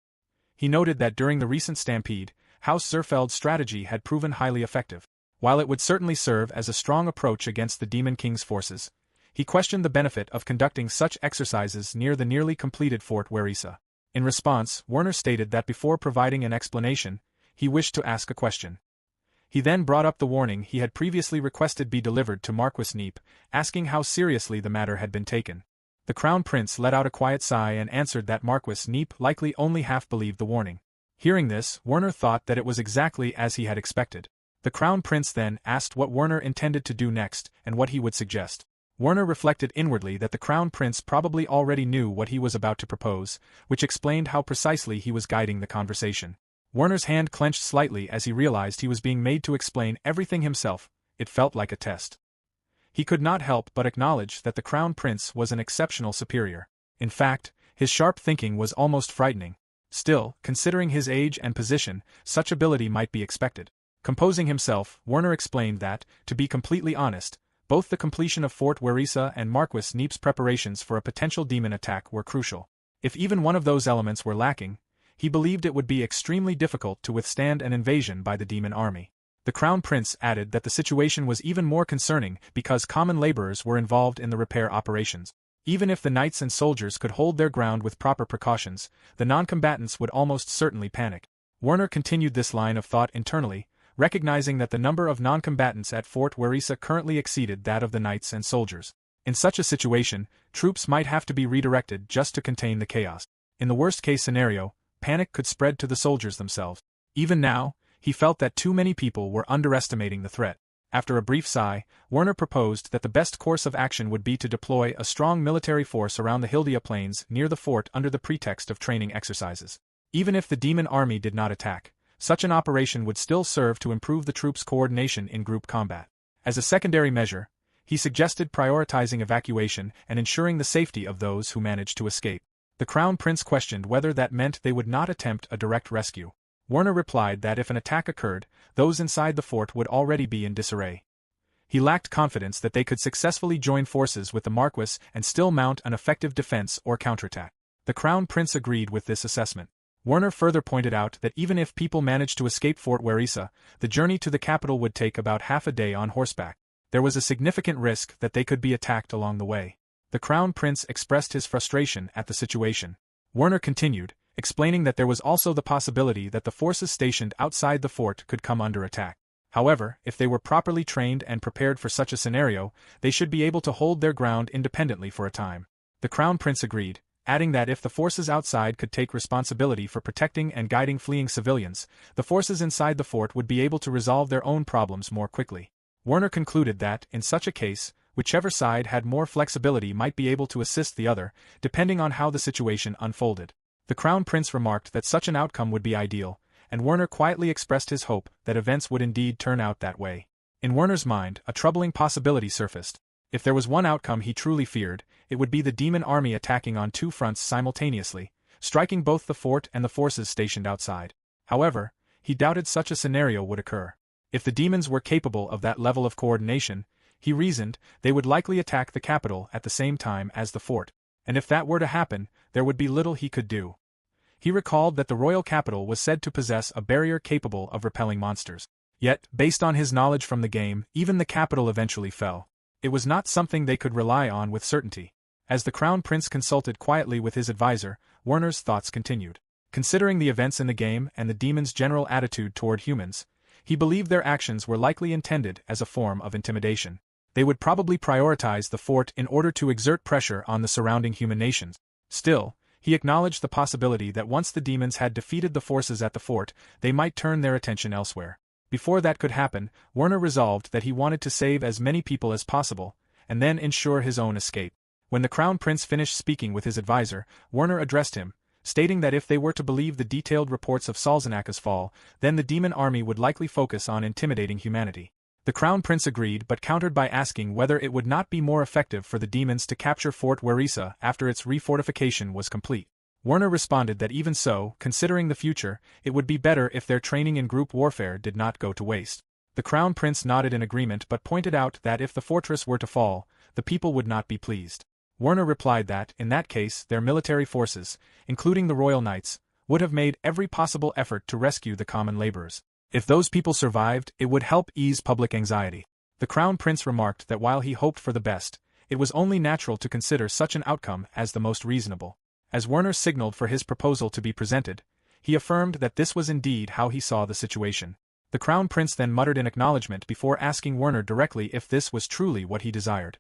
He noted that during the recent stampede, House Zerfeld's strategy had proven highly effective. While it would certainly serve as a strong approach against the Demon King's forces, he questioned the benefit of conducting such exercises near the nearly completed Fort Werisa. In response, Werner stated that before providing an explanation, he wished to ask a question. He then brought up the warning he had previously requested be delivered to Marquis Neep, asking how seriously the matter had been taken. The Crown Prince let out a quiet sigh and answered that Marquis Neep likely only half believed the warning. Hearing this, Werner thought that it was exactly as he had expected. The Crown Prince then asked what Werner intended to do next and what he would suggest. Werner reflected inwardly that the Crown Prince probably already knew what he was about to propose, which explained how precisely he was guiding the conversation. Werner's hand clenched slightly as he realized he was being made to explain everything himself. It felt like a test. He could not help but acknowledge that the Crown Prince was an exceptional superior. In fact, his sharp thinking was almost frightening. Still, considering his age and position, such ability might be expected. Composing himself, Werner explained that, to be completely honest, both the completion of Fort Werisa and Marquis Neep's preparations for a potential demon attack were crucial. If even one of those elements were lacking, he believed it would be extremely difficult to withstand an invasion by the demon army. The Crown Prince added that the situation was even more concerning because common laborers were involved in the repair operations. Even if the knights and soldiers could hold their ground with proper precautions, the non-combatants would almost certainly panic. Werner continued this line of thought internally, recognizing that the number of non-combatants at Fort Werisa currently exceeded that of the knights and soldiers. In such a situation, troops might have to be redirected just to contain the chaos. In the worst-case scenario, panic could spread to the soldiers themselves. Even now, he felt that too many people were underestimating the threat. After a brief sigh, Werner proposed that the best course of action would be to deploy a strong military force around the Hildia Plains near the fort under the pretext of training exercises. Even if the demon army did not attack, such an operation would still serve to improve the troops' coordination in group combat. As a secondary measure, he suggested prioritizing evacuation and ensuring the safety of those who managed to escape. The Crown Prince questioned whether that meant they would not attempt a direct rescue. Werner replied that if an attack occurred, those inside the fort would already be in disarray. He lacked confidence that they could successfully join forces with the Marquis and still mount an effective defense or counterattack. The Crown Prince agreed with this assessment. Werner further pointed out that even if people managed to escape Fort Warisa, the journey to the capital would take about half a day on horseback. There was a significant risk that they could be attacked along the way. The Crown Prince expressed his frustration at the situation. Werner continued, explaining that there was also the possibility that the forces stationed outside the fort could come under attack. However, if they were properly trained and prepared for such a scenario, they should be able to hold their ground independently for a time. The Crown Prince agreed, adding that if the forces outside could take responsibility for protecting and guiding fleeing civilians, the forces inside the fort would be able to resolve their own problems more quickly. Werner concluded that, in such a case, whichever side had more flexibility might be able to assist the other, depending on how the situation unfolded. The Crown Prince remarked that such an outcome would be ideal, and Werner quietly expressed his hope that events would indeed turn out that way. In Werner's mind, a troubling possibility surfaced. If there was one outcome he truly feared, it would be the demon army attacking on two fronts simultaneously, striking both the fort and the forces stationed outside. However, he doubted such a scenario would occur. If the demons were capable of that level of coordination, he reasoned, they would likely attack the capital at the same time as the fort. And if that were to happen, there would be little he could do. He recalled that the royal capital was said to possess a barrier capable of repelling monsters. Yet, based on his knowledge from the game, even the capital eventually fell. It was not something they could rely on with certainty. As the Crown Prince consulted quietly with his advisor, Werner's thoughts continued. Considering the events in the game and the demons' general attitude toward humans, he believed their actions were likely intended as a form of intimidation. They would probably prioritize the fort in order to exert pressure on the surrounding human nations. Still, he acknowledged the possibility that once the demons had defeated the forces at the fort, they might turn their attention elsewhere. Before that could happen, Werner resolved that he wanted to save as many people as possible, and then ensure his own escape. When the Crown Prince finished speaking with his advisor, Werner addressed him, stating that if they were to believe the detailed reports of Salzenaka's fall, then the demon army would likely focus on intimidating humanity. The Crown Prince agreed but countered by asking whether it would not be more effective for the demons to capture Fort Warisa after its refortification was complete. Werner responded that even so, considering the future, it would be better if their training in group warfare did not go to waste. The Crown Prince nodded in agreement but pointed out that if the fortress were to fall, the people would not be pleased. Werner replied that, in that case, their military forces, including the Royal Knights, would have made every possible effort to rescue the common laborers. If those people survived, it would help ease public anxiety. The Crown Prince remarked that while he hoped for the best, it was only natural to consider such an outcome as the most reasonable. As Werner signaled for his proposal to be presented, he affirmed that this was indeed how he saw the situation. The Crown Prince then muttered in acknowledgement before asking Werner directly if this was truly what he desired.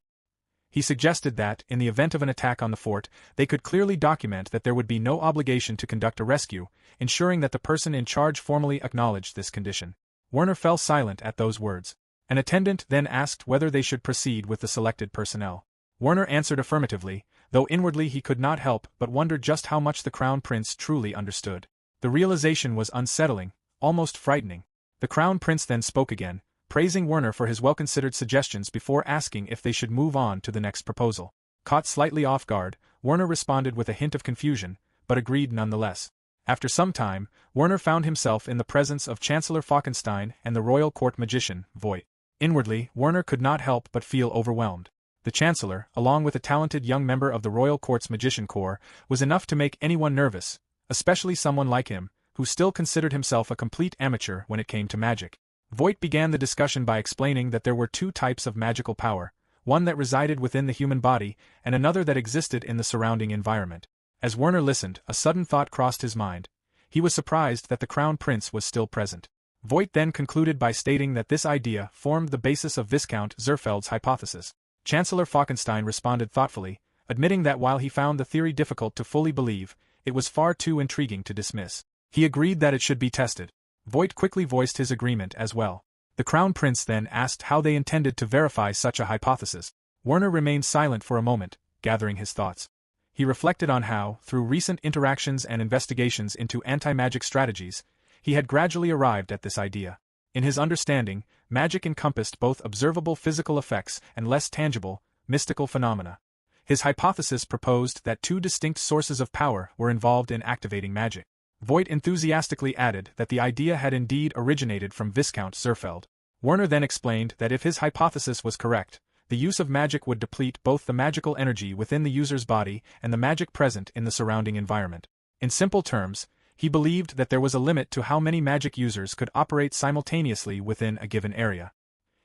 He suggested that, in the event of an attack on the fort, they could clearly document that there would be no obligation to conduct a rescue, ensuring that the person in charge formally acknowledged this condition. Werner fell silent at those words. An attendant then asked whether they should proceed with the selected personnel. Werner answered affirmatively, though inwardly he could not help but wonder just how much the Crown Prince truly understood. The realization was unsettling, almost frightening. The Crown Prince then spoke again, praising Werner for his well-considered suggestions before asking if they should move on to the next proposal. Caught slightly off guard, Werner responded with a hint of confusion, but agreed nonetheless. After some time, Werner found himself in the presence of Chancellor Falkenstein and the royal court magician, Voigt. Inwardly, Werner could not help but feel overwhelmed. The Chancellor, along with a talented young member of the royal court's magician corps, was enough to make anyone nervous, especially someone like him, who still considered himself a complete amateur when it came to magic. Voigt began the discussion by explaining that there were two types of magical power, one that resided within the human body and another that existed in the surrounding environment. As Werner listened, a sudden thought crossed his mind. He was surprised that the Crown Prince was still present. Voigt then concluded by stating that this idea formed the basis of Viscount Zerfeld's hypothesis. Chancellor Falkenstein responded thoughtfully, admitting that while he found the theory difficult to fully believe, it was far too intriguing to dismiss. He agreed that it should be tested. Voigt quickly voiced his agreement as well. The Crown Prince then asked how they intended to verify such a hypothesis. Werner remained silent for a moment, gathering his thoughts. He reflected on how, through recent interactions and investigations into anti-magic strategies, he had gradually arrived at this idea. In his understanding, magic encompassed both observable physical effects and less tangible, mystical phenomena. His hypothesis proposed that two distinct sources of power were involved in activating magic. Voigt enthusiastically added that the idea had indeed originated from Viscount Zerfeld. Werner then explained that if his hypothesis was correct, the use of magic would deplete both the magical energy within the user's body and the magic present in the surrounding environment. In simple terms, He believed that there was a limit to how many magic users could operate simultaneously within a given area.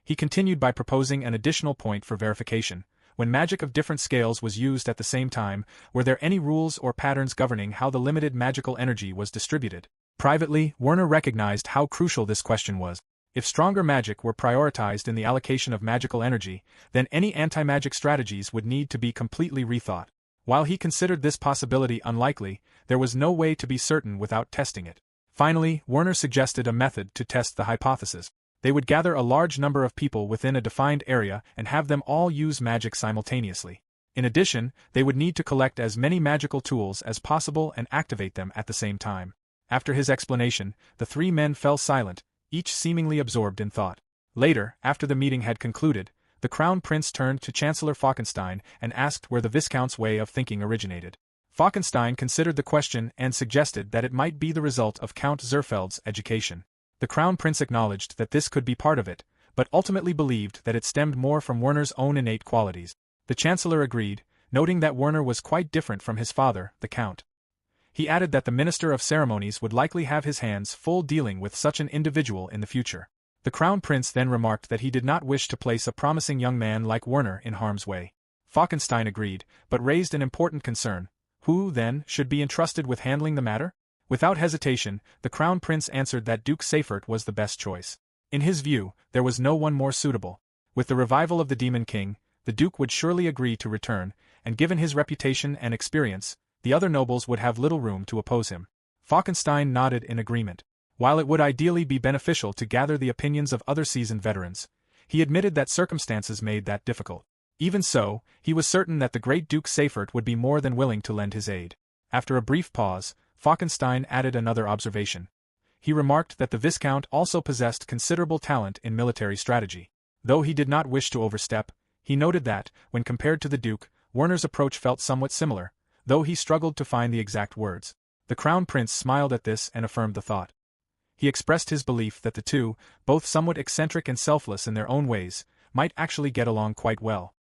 He continued by proposing an additional point for verification. When magic of different scales was used at the same time, were there any rules or patterns governing how the limited magical energy was distributed? Privately, Werner recognized how crucial this question was. If stronger magic were prioritized in the allocation of magical energy, then any anti-magic strategies would need to be completely rethought. While he considered this possibility unlikely, there was no way to be certain without testing it. Finally, Werner suggested a method to test the hypothesis. They would gather a large number of people within a defined area and have them all use magic simultaneously. In addition, they would need to collect as many magical tools as possible and activate them at the same time. After his explanation, the three men fell silent, each seemingly absorbed in thought. Later, after the meeting had concluded, the Crown Prince turned to Chancellor Falkenstein and asked where the Viscount's way of thinking originated. Falkenstein considered the question and suggested that it might be the result of Count Zerfeld's education. The Crown Prince acknowledged that this could be part of it, but ultimately believed that it stemmed more from Werner's own innate qualities. The Chancellor agreed, noting that Werner was quite different from his father, the Count. He added that the Minister of Ceremonies would likely have his hands full dealing with such an individual in the future. The Crown Prince then remarked that he did not wish to place a promising young man like Werner in harm's way. Falkenstein agreed, but raised an important concern. Who, then, should be entrusted with handling the matter? Without hesitation, the Crown Prince answered that Duke Seifert was the best choice. In his view, there was no one more suitable. With the revival of the Demon King, the Duke would surely agree to return, and given his reputation and experience, the other nobles would have little room to oppose him. Falkenstein nodded in agreement. While it would ideally be beneficial to gather the opinions of other seasoned veterans, he admitted that circumstances made that difficult. Even so, he was certain that the great Duke Seifert would be more than willing to lend his aid. After a brief pause, Falkenstein added another observation. He remarked that the Viscount also possessed considerable talent in military strategy. Though he did not wish to overstep, he noted that, when compared to the Duke, Werner's approach felt somewhat similar, though he struggled to find the exact words. The Crown Prince smiled at this and affirmed the thought. He expressed his belief that the two, both somewhat eccentric and selfless in their own ways, might actually get along quite well.